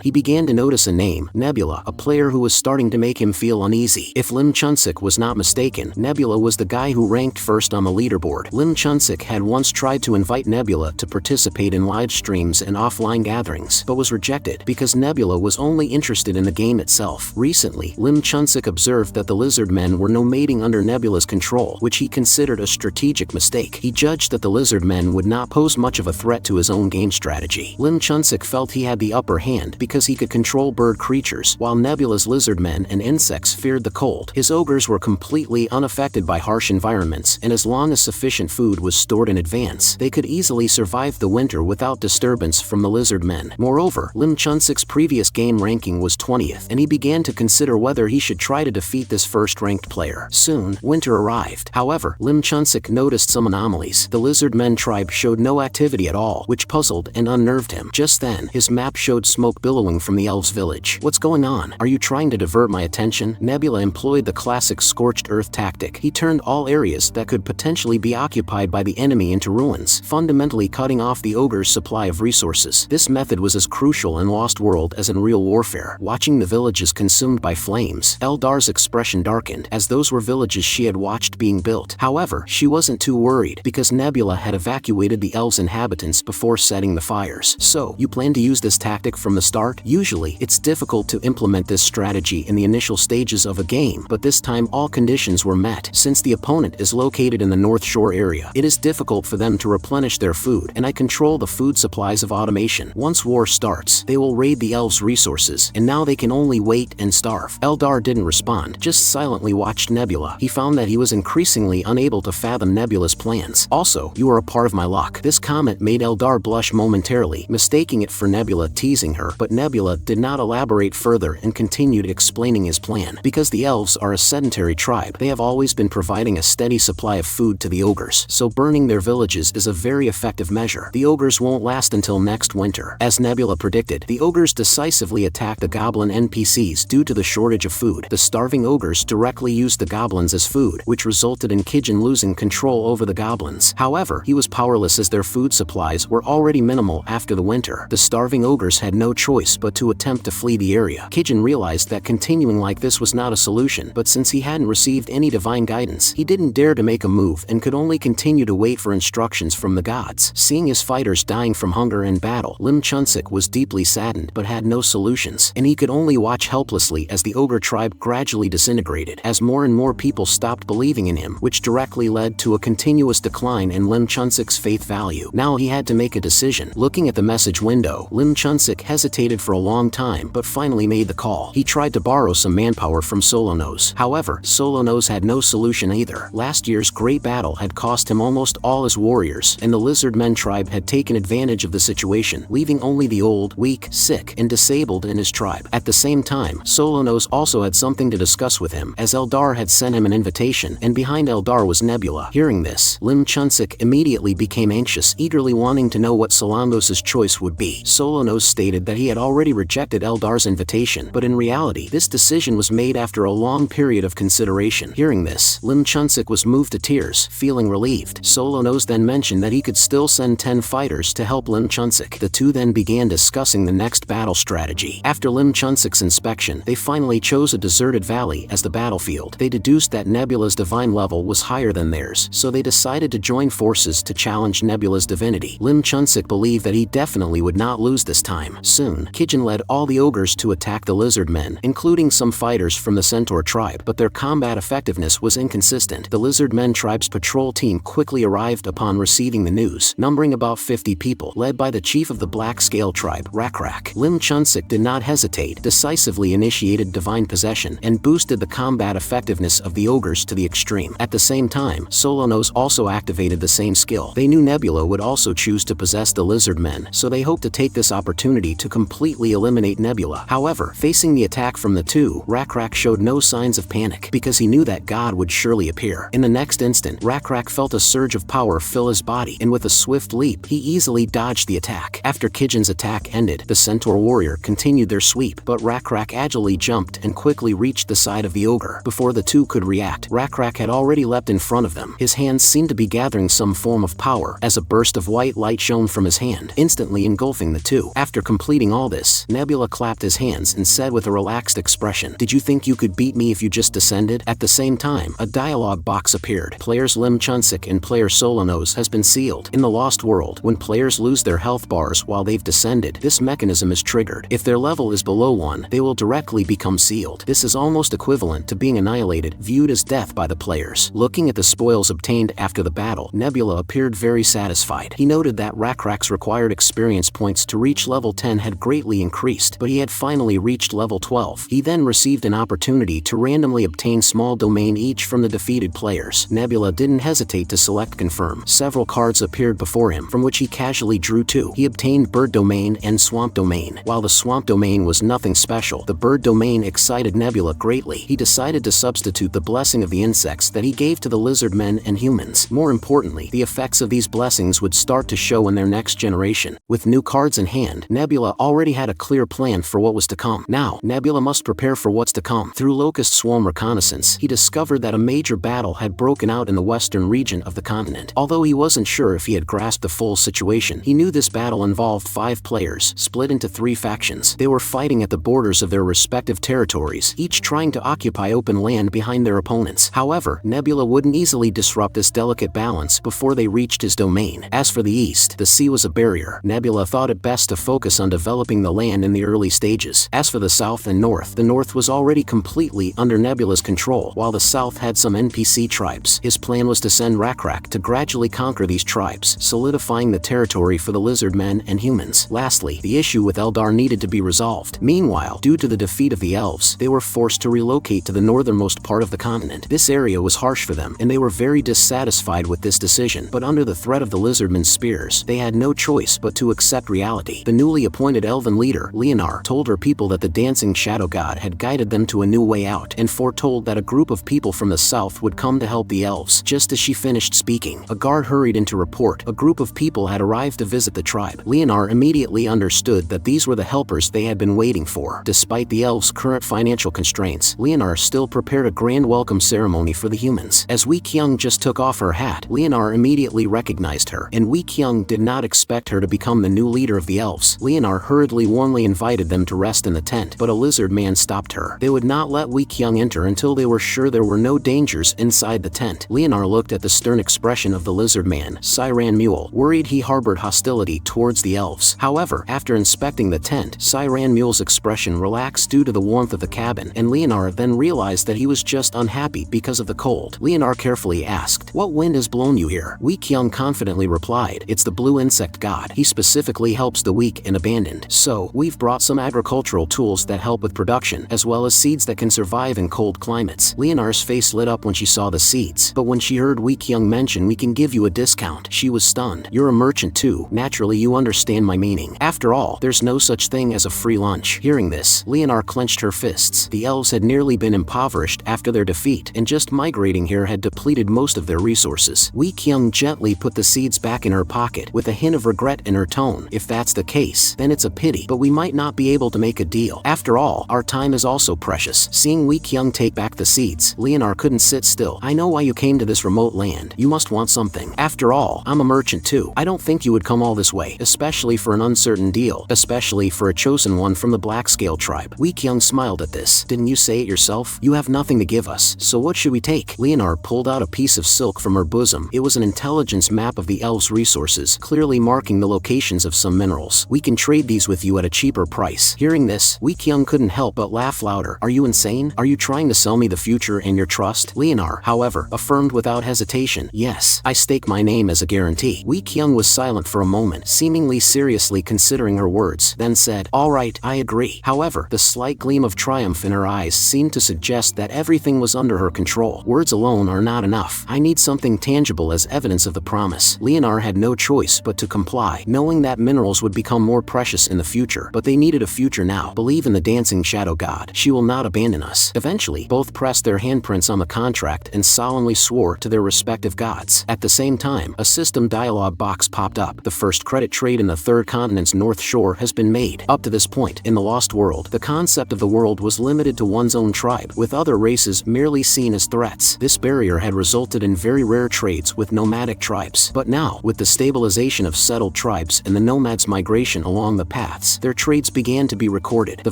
He began to notice a name, Nebula, a player who was starting to make him feel uneasy. If Lim Chunsik was not mistaken, Nebula was the guy who ranked first on the leaderboard. Lim Chunsik had once tried to invite Nebula to participate in live streams and offline gatherings, but was rejected because Nebula was only interested in the game itself. Recently, Lim Chunsik observed that the Lizardmen were nomading under Nebula's control, which he considered a strategic mistake. He judged that the Lizardmen would not pose much of a threat to his own game strategy. Lim Chunsik felt he had the upper hand because he could control bird creatures, while Nebula's Lizardmen and insects feared the cold. His ogres were completely unaffected by harsh environments, and as long as sufficient food was stored in advance, they could easily survive the winter without disturbance from the Lizardmen. Moreover, Lim Chunsik's previous game ranking was 20th, and he began to consider whether he should try to defeat this first-ranked player. Soon, winter arrived. However, Lim Chunsik noticed some anomalies. The Lizardmen tribe showed no activity at all, which puzzled and unnerved him. Just then, his map showed smoke billowing from the elves' village. "What's going on? Are you trying to divert my attention?" Nebula employed the classic scorched earth tactic. He turned all areas that could potentially be occupied by the enemy into ruins, fundamentally cutting off the ogre's supply of resources. This method was as crucial in Lost World as in real warfare. Watching the villages consumed by flames, Eldar's expression darkened, as those were villages she had watched being built. However, she wasn't too worried, because Nebula had evacuated the elves' inhabitants before setting the fires. "So, you plan to use this tactic from the start?" Usually, it's difficult to implement this strategy in the initial stages of a game, but this time all conditions were met. Since the opponent is located in the North Shore area, it is difficult for them to replenish their food, and I control the food supplies of automation. Once war starts, they will raid the elves' resources, and now they can only wait and starve. Eldar didn't respond, just silently watched Nebula. He found that he was increasingly unable to fathom Nebula's plans. "Also, you are a part of my luck." This comment made Eldar blush momentarily, mistaking it for Nebula teasing her, but Nebula did not elaborate further and continued explaining his plan. Because the elves are a sedentary tribe, they have always been providing a steady supply of food to the ogres, so burning their villages is a very effective measure. The ogres won't last until next winter. As Nebula predicted, the ogres decisively attacked the goblin NPCs due to the shortage of food. The starving ogres directly used the goblins as food, which resulted in Kijin losing control over the goblins. However, he was powerless as their food supplies were already minimal after the winter. The starving ogres had no choice but to attempt to flee the area. Kijin realized that continuing like this was not a solution, but since he hadn't received any divine guidance, he didn't dare to make a move and could only continue to wait for instructions from the gods. Seeing his fighters dying from hunger and battle, Lim Chunsik was deeply saddened but had no solutions, and he could only watch helplessly as the ogre tribe gradually disintegrated, as more and more people stopped believing in him, which directly led to a continuous decline in Lim Chunsik's faith value. Now he had to make a decision. Looking at the message window, Lim Chunsik hesitated for a long time but finally made the call. He tried to borrow some manpower from Solonose. However, Solonose had no solution either. Last year's great battle had cost him almost all his warriors, and the Lizardmen tribe had taken advantage of the situation, leaving only the old, weak, sick, and disabled in his tribe. At the same time, Solonose also had something to discuss with him, as Eldar had sent him an invitation, and behind Eldar was Nebula. Hearing this, Lim Chunsik immediately became anxious, eagerly wanting to know what Solanose's choice would be. Solonose stated that he had already rejected Eldar's invitation, but in reality, this decision was made after a long period of consideration. Hearing this, Lim Chunsik was moved to tears, feeling relieved. Solonose then mentioned that he could still send 10 fighters to help Lim Chunsik. The two then began discussing the next battle strategy. After Lim Chunsik's inspection, they finally chose a deserted valley as the battlefield. They deduced that Nebula's divine level was higher than theirs, so they decided to join forces to challenge Nebula's divinity. Lim Chunsik believed that he definitely would not lose this time. Soon, Kijin led all the ogres to attack the Lizardmen, including some fighters from the Centaur tribe, but their combat effectiveness was inconsistent. The Lizardmen tribe's patrol team quickly arrived upon receiving the news, numbering about 50 people, led by the chief of the Black Scale tribe, Rakrak. Lim Chunsik did not hesitate, decisively initiated divine possession, and boosted the combat effectiveness of the ogres to the extreme. At the same time, Solonose also activated the same skill. They knew Nebula would also choose to possess the Lizardmen, so they hoped to take this this opportunity to completely eliminate Nebula. However, facing the attack from the two, Rakrak showed no signs of panic because he knew that God would surely appear. In the next instant, Rakrak felt a surge of power fill his body, and with a swift leap, he easily dodged the attack. After Kijin's attack ended, the Centaur warrior continued their sweep, but Rakrak agilely jumped and quickly reached the side of the ogre. Before the two could react, Rakrak had already leapt in front of them. His hands seemed to be gathering some form of power as a burst of white light shone from his hand, instantly engulfing the two. After completing all this, Nebula clapped his hands and said with a relaxed expression, "Did you think you could beat me if you just descended?" At the same time, a dialogue box appeared. Players Lim Chunsik and player Solanos has been sealed. In the Lost World, when players lose their health bars while they've descended, this mechanism is triggered. If their level is below 1, they will directly become sealed. This is almost equivalent to being annihilated, viewed as death by the players. Looking at the spoils obtained after the battle, Nebula appeared very satisfied. He noted that Rakrak's required experience points to reach level 10 had greatly increased, but he had finally reached level 12. He then received an opportunity to randomly obtain small domain each from the defeated players. Nebula didn't hesitate to select confirm. Several cards appeared before him, from which he casually drew two. He obtained bird domain and swamp domain. While the swamp domain was nothing special, the bird domain excited Nebula greatly. He decided to substitute the blessing of the insects that he gave to the lizardmen and humans. More importantly, the effects of these blessings would start to show in their next generation. With new cards in hand, Nebula already had a clear plan for what was to come. Now, Nebula must prepare for what's to come. Through Locust Swarm reconnaissance, he discovered that a major battle had broken out in the western region of the continent. Although he wasn't sure if he had grasped the full situation, he knew this battle involved 5 players, split into 3 factions. They were fighting at the borders of their respective territories, each trying to occupy open land behind their opponents. However, Nebula wouldn't easily disrupt this delicate balance before they reached his domain. As for the east, the sea was a barrier. Nebula thought it best to focus on developing the land in the early stages. As for the south and north, the north was already completely under Nebula's control, while the south had some NPC tribes. His plan was to send Rakrak to gradually conquer these tribes, solidifying the territory for the lizardmen and humans. Lastly, the issue with Eldar needed to be resolved. Meanwhile, due to the defeat of the elves, they were forced to relocate to the northernmost part of the continent. This area was harsh for them, and they were very dissatisfied with this decision. But under the threat of the lizardmen's spears, they had no choice but to accept reality. The newly appointed elven leader, Leonar, told her people that the dancing shadow god had guided them to a new way out, and foretold that a group of people from the south would come to help the elves. Just as she finished speaking, a guard hurried in to report a group of people had arrived to visit the tribe. Leonar immediately understood that these were the helpers they had been waiting for. Despite the elves' current financial constraints, Leonar still prepared a grand welcome ceremony for the humans. As Wei Kyung just took off her hat, Leonar immediately recognized her, and Wei Kyung did not expect her to become the new leader of the elves. Leonar hurriedly warmly invited them to rest in the tent, but a lizard man stopped her. They would not let Wei Kyung enter until they were sure there were no dangers inside the tent. Leonar looked at the stern expression of the lizard man, Siran Mule, worried he harbored hostility towards the elves. However, after inspecting the tent, Siran Mule's expression relaxed due to the warmth of the cabin, and Leonar then realized that he was just unhappy because of the cold. Leonar carefully asked, "What wind has blown you here?" Wei Kyung confidently replied, "It's the blue insect god. He specifically helps the weak and abandoned. So, we've brought some agricultural tools that help with production, as well as seeds that can survive in cold climates." Leonar's face lit up when she saw the seeds, but when she heard Wei Kyung mention, "We can give you a discount," she was stunned. "You're a merchant too. Naturally you understand my meaning. After all, there's no such thing as a free lunch." Hearing this, Leonar clenched her fists. The elves had nearly been impoverished after their defeat, and just migrating here had depleted most of their resources. Wei Kyung gently put the seeds back in her pocket, with a hint of regret in her tone. "If that's the case, then it's a pity, but we might not be able to make a deal. After all, our time is also precious." Seeing Wei Kyung take back the seeds, Leonar couldn't sit still. "I know why you came to this remote land. You must want something. After all, I'm a merchant too. I don't think you would come all this way, especially for an uncertain deal, especially for a chosen one from the Black Scale tribe." Wei Kyung smiled at this. "Didn't you say it yourself? You have nothing to give us, so what should we take?" Leonar pulled out a piece of silk from her bosom. It was an intelligence map of the elves' resources, clearly marking the locations of some minerals. "We can trade these with you at a cheaper price." Hearing this, Wei Kyung couldn't help but laugh louder. "Are you insane? Are you trying to sell me the future and your trust?" Leonar, however, affirmed without hesitation, "Yes, I stake my name as a guarantee." Wei Kyung was silent for a moment, seemingly seriously considering her words, then said, "All right, I agree." However, the slight gleam of triumph in her eyes seemed to suggest that everything was under her control. "Words alone are not enough. I need something tangible as evidence of the promise." Leonar had no choice but to comply, knowing that minerals would become more precious in the future, but they needed a future now. Believe in the dancing shadow god. She will not abandon us. Eventually, both pressed their handprints on the contract and solemnly swore to their respective gods. At the same time, a system dialog box popped up. The first credit trade in the third continent's north shore has been made. Up to this point, in the Lost World, the concept of the world was limited to one's own tribe, with other races merely seen as threats. This barrier had resulted in very rare trades with nomadic tribes. But now, with the stabilization of settled tribes and the nomads' migration along the paths, their trades began to be recorded. The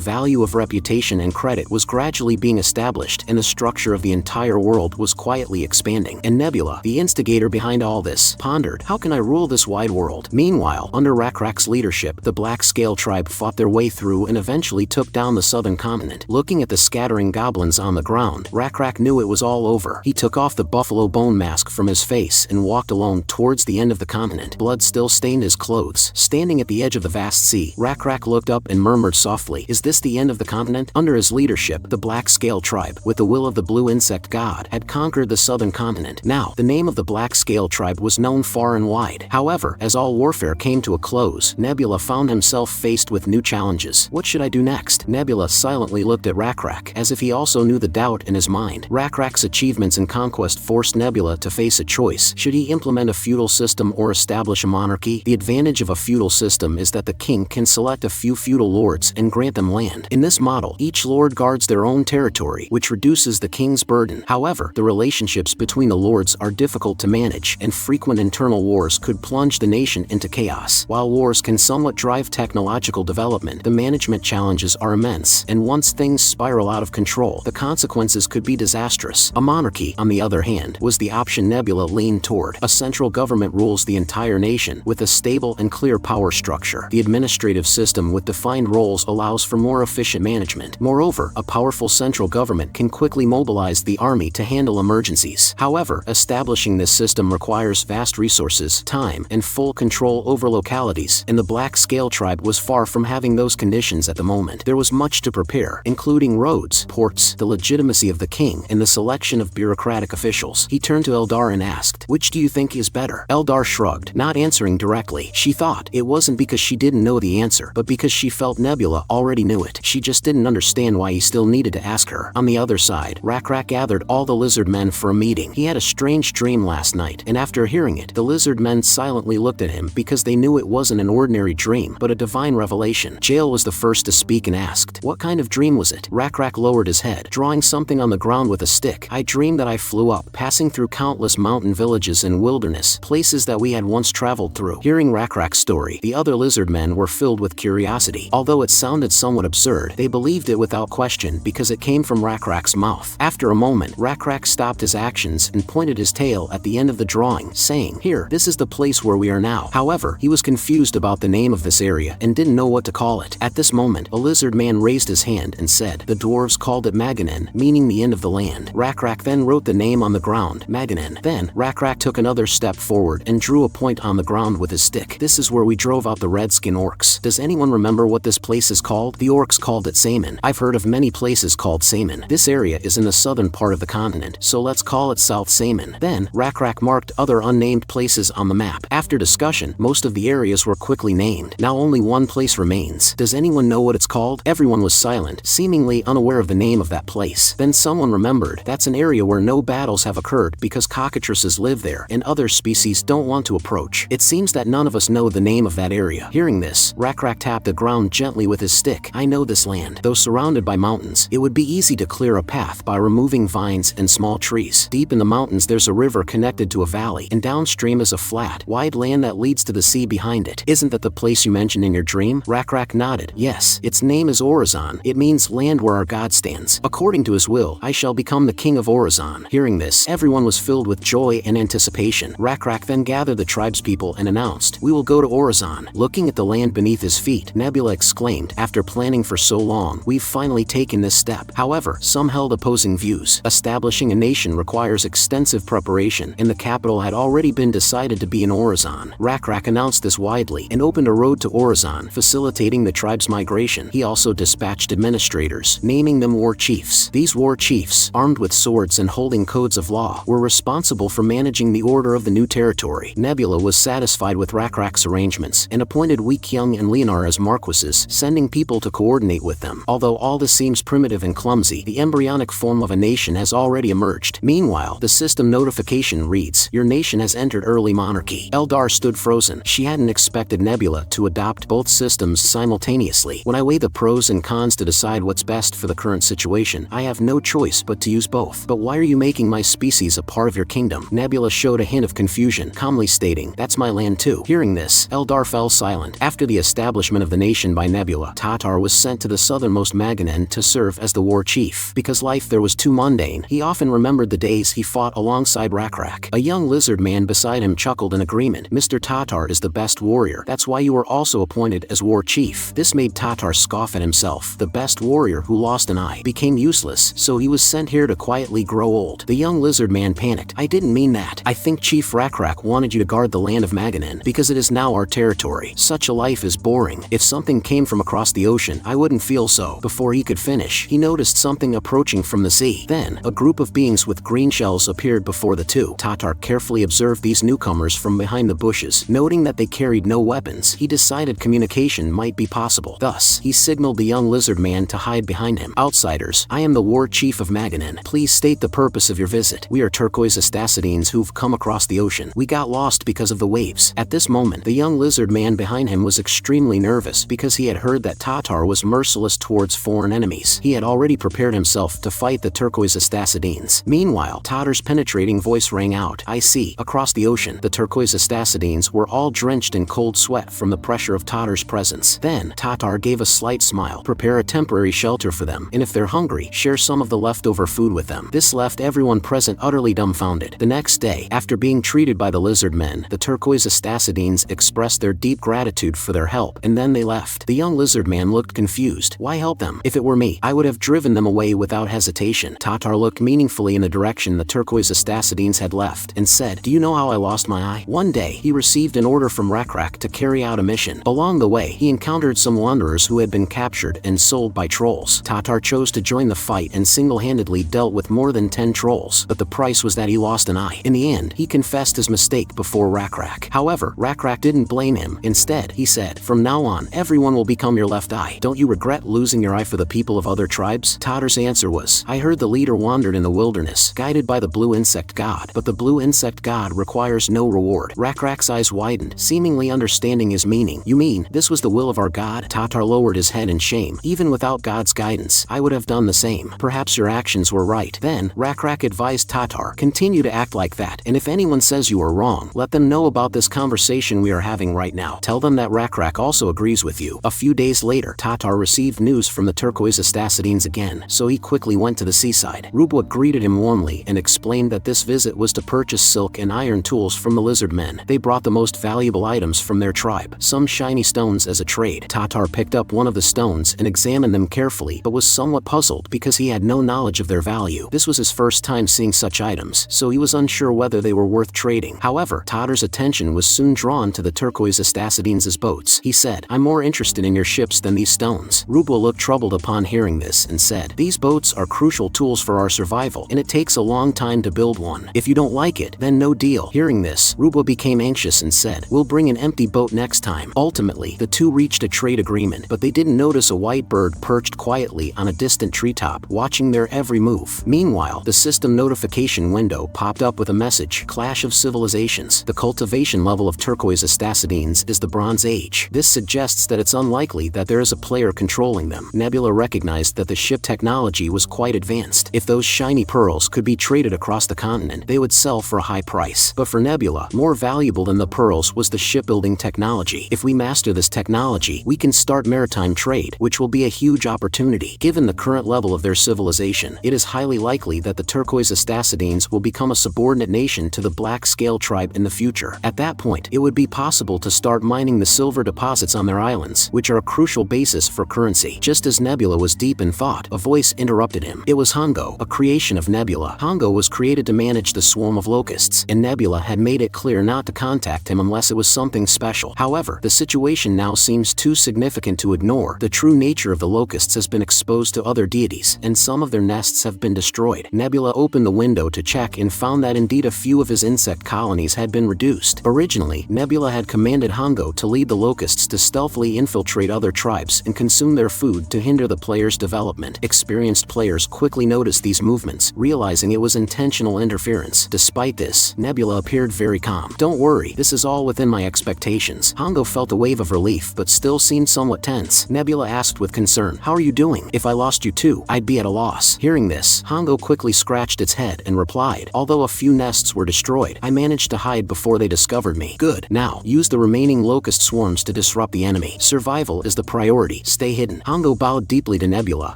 value of reputation and credit was gradually being established, and the structure of the entire world was quietly expanding. And Nebula, the instigator behind all this, pondered, how can I rule this wide world? Meanwhile, under Rakrak's leadership, the Black Scale tribe fought their way through and eventually took down the southern continent. Looking at the scattering goblins on the ground, Rakrak knew it was all over. He took off the buffalo bone mask from his face and walked alone towards the end of the continent. Blood still stained his clothes. Standing at the edge of the vast sea, Rakrak looked up and murmured softly, is this the end of the continent? Under his leadership, the Black Scale tribe, with the will of the blue insect god, had conquered the southern continent. Now, the name of the Black Scale tribe was known far and wide. However, as all warfare came to a close, Nebula found himself faced with new challenges. What should I do next? Nebula silently looked at Rakrak, as if he also knew the doubt in his mind. Rakrak's achievements in conquest forced Nebula to face a choice. Should he implement a feudal system or establish a monarchy? The advantage of a feudal system is that the king can select a few feudal lords and grant them land. In this model, each lord guards their own territory, which reduces the king's burden. However, the relationships between the lords are difficult to manage, and frequent internal wars could plunge the nation into chaos. While wars can somewhat drive technological development, the management challenges are immense, and once things spiral out of control, the consequences could be disastrous. A monarchy, on the other hand, was the option Nebula leaned toward. A central government rules the entire nation, with a stable and clear power structure. The administrative system with defined roles allows for more efficient management. Moreover, a powerful central government can quickly mobilize the army to handle emergencies. However, establishing this system requires vast resources, time, and full control over localities, and the Black Scale tribe was far from having those conditions at the moment. There was much to prepare, including roads, ports, the legitimacy of the king, and the selection of bureaucratic officials. He turned to Eldar and asked, which do you think is better? Eldar shrugged, not answering directly. She thought it wasn't because she didn't know the answer, but because she felt Nebula already knew it. She just didn't understand why he still needed to ask her. On the other side, Rakrak gathered all the Lizardmen for a meeting. He had a strange dream last night, and after hearing it, the Lizardmen silently looked at him because they knew it wasn't an ordinary dream, but a divine revelation. Jail was the first to speak and asked, what kind of dream was it? Rakrak lowered his head, drawing something on the ground with a stick. I dreamed that I flew up, passing through countless mountain villages and wilderness, places that we had once traveled through. Hearing Rakrak's story, the other Lizardmen were filled with curiosity. Although it sounded somewhat absurd, they believed it without question because it came from Rakrak's mouth. After a moment, Rakrak stopped his actions and pointed his tail at the end of the drawing, saying, here, this is the place where we are now. However, he was confused about the name of this area and didn't know what to call it. At this moment, a lizard man raised his hand and said, the dwarves called it Maganen, meaning the end of the land. Rakrak then wrote the name on the ground, Maganen. Then, Rakrak took another step forward and drew a point on the ground with his stick. This is where we drove out the redskin orcs. Does anyone remember what this place is called? The orcs called it Saman. I've heard of many places called Saman. This area is in the southern part of the continent, so let's call it South Saman. Then, Rakrak marked other unnamed places on the map. After discussion, most of the areas were quickly named. Now only one place remains. Does anyone know what it's called? Everyone was silent, seemingly unaware of the name of that place. Then someone remembered, that's an area where no battles have occurred because cockatrices live there, and other species don't want to approach. It seems that none of us know the name of that area. Hearing this, Rakrak tapped the ground gently with his stick. I know this land. Though surrounded by mountains, it would be easy to clear a path by removing vines and small trees. Deep in the mountains there's a river connected to a valley, and downstream is a flat, wide land that leads to the sea behind it. Isn't that the place you mentioned in your dream? Rakrak nodded. Yes, its name is Orizon. It means land where our god stands. According to his will, I shall become the king of Orizon. Hearing this, everyone was filled with joy and anticipation. Rakrak then gathered the tribespeople and announced, we will go to Orizon. Looking at the land beneath his feet, Nebula exclaimed, after planning for so long, we've finally taken this step. However, some held opposing views. Establishing a nation requires extensive preparation, and the capital had already been decided to be in Orizon. Rakrak announced this widely and opened a road to Orizon, facilitating the tribe's migration. He also dispatched administrators, naming them war chiefs. These war chiefs, armed with swords and holding codes of law, were responsible for managing the order of the new territory. Nebula was satisfied with Rakrak's arrangements and appointed appointed Wei Kyung and Leonard as marquises, sending people to coordinate with them. Although all this seems primitive and clumsy, the embryonic form of a nation has already emerged. Meanwhile, the system notification reads, "Your nation has entered early monarchy." Eldar stood frozen. She hadn't expected Nebula to adopt both systems simultaneously. "When I weigh the pros and cons to decide what's best for the current situation, I have no choice but to use both." "But why are you making my species a part of your kingdom?" Nebula showed a hint of confusion, calmly stating, "That's my land too." Hearing this, Eldar fell silent. After the establishment of the nation by Nebula, Tatar was sent to the southernmost Maganen to serve as the war chief. Because life there was too mundane, he often remembered the days he fought alongside Rakrak. A young lizard man beside him chuckled in agreement. "Mr. Tatar is the best warrior. That's why you were also appointed as war chief." This made Tatar scoff at himself. The best warrior who lost an eye became useless, so he was sent here to quietly grow old. The young lizard man panicked. "I didn't mean that. I think Chief Rakrak wanted you to guard the land of Maganen, because it is now our territory. Such a life is boring. If something came from across the ocean, I wouldn't feel so." Before he could finish, he noticed something approaching from the sea. Then, a group of beings with green shells appeared before the two. Tatar carefully observed these newcomers from behind the bushes. Noting that they carried no weapons, he decided communication might be possible. Thus, he signaled the young lizard man to hide behind him. "Outsiders, I am the war chief of Maganen. Please state the purpose of your visit." "We are turquoise astacidines who've come across the ocean. We got lost because of the waves." At this moment, the young lizard man behind him was extremely nervous because he had heard that Tatar was merciless towards foreign enemies. He had already prepared himself to fight the turquoise astacidines. Meanwhile, Tatar's penetrating voice rang out. "I see." Across the ocean, the turquoise astacidines were all drenched in cold sweat from the pressure of Tatar's presence. Then, Tatar gave a slight smile. "Prepare a temporary shelter for them, and if they're hungry, share some of the leftover food with them." This left everyone present utterly dumbfounded. The next day, after being treated by the Lizardmen, the turquoise astacidines expressed their deep gratitude for their help, and then they left. The young lizard man looked confused. "Why help them? If it were me, I would have driven them away without hesitation." Tatar looked meaningfully in the direction the turquoise astacidines had left, and said, "Do you know how I lost my eye?" One day, he received an order from Rakrak to carry out a mission. Along the way, he encountered some wanderers who had been captured and sold by trolls. Tatar chose to join the fight and single-handedly dealt with more than 10 trolls, but the price was that he lost an eye. In the end, he confessed his mistake before Rakrak. However, Rakrak didn't blame him. Instead, he said, "From now on, everyone will become your left eye. Don't you regret losing your eye for the people of other tribes?" Tatar's answer was, "I heard the leader wandered in the wilderness, guided by the blue insect god, but the blue insect god requires no reward." Rakrak's eyes widened, seemingly understanding his meaning. "You mean, this was the will of our god?" Tatar lowered his head in shame. "Even without God's guidance, I would have done the same. Perhaps your actions were right." Then, Rakrak advised Tatar, "Continue to act like that, and if anyone says you are wrong, let them know about this conversation we are having right now. Tell them that Rakrak also agrees with you." A few days later, Tatar received news from the turquoise astacidines again, so he quickly went to the seaside. Rubwa greeted him warmly and explained that this visit was to purchase silk and iron tools from the Lizardmen. They brought the most valuable items from their tribe, some shiny stones as a trade. Tatar picked up one of the stones and examined them carefully, but was somewhat puzzled because he had no knowledge of their value. This was his first time seeing such items, so he was unsure whether they were worth trading. However, Tatar's attention was soon drawn to the turquoise astacidines' boats. He said, "I'm more interested in your ships than these stones." Rubwa looked troubled upon hearing this and said, "These boats are crucial tools for our survival, and it takes a long time to build one. If you don't like it, then no deal." Hearing this, Rubwa became anxious and said, "We'll bring an empty boat next time." Ultimately, the two reached a trade agreement, but they didn't notice a white bird perched quietly on a distant treetop, watching their every move. Meanwhile, the system notification window popped up with a message, "Clash of Civilizations. The cultivation level of turquoise astacidines is the Bronze Age. This suggests that it's unlikely that there is a player controlling them." Nebula recognized that the ship technology was quite advanced. If those shiny pearls could be traded across the continent, they would sell for a high price. But for Nebula, more valuable than the pearls was the shipbuilding technology. If we master this technology, we can start maritime trade, which will be a huge opportunity. Given the current level of their civilization, it is highly likely that the turquoise astacidines will become a subordinate nation to the Black Scale tribe in the future. At that point, it would be possible to start mining the silver deposits on their islands, which are a crucial basis for currency. Just as Nebula was deep in thought, a voice interrupted him. It was Hongo, a creation of Nebula. Hongo was created to manage the swarm of locusts, and Nebula had made it clear not to contact him unless it was something special. However, the situation now seems too significant to ignore. The true nature of the locusts has been exposed to other deities, and some of their nests have been destroyed. Nebula opened the window to check and found that indeed a few of his insect colonies had been reduced. Originally, Nebula had commanded Hongo Hongo to lead the locusts to stealthily infiltrate other tribes and consume their food to hinder the player's development. Experienced players quickly noticed these movements, realizing it was intentional interference. Despite this, Nebula appeared very calm. "Don't worry, this is all within my expectations." Hongo felt a wave of relief but still seemed somewhat tense. Nebula asked with concern, "How are you doing? If I lost you too, I'd be at a loss." Hearing this, Hongo quickly scratched its head and replied, "Although a few nests were destroyed, I managed to hide before they discovered me." "Good. Now, use the remaining locust swarms to disrupt the enemy. Survival is the priority. Stay hidden." Hongo bowed deeply to Nebula,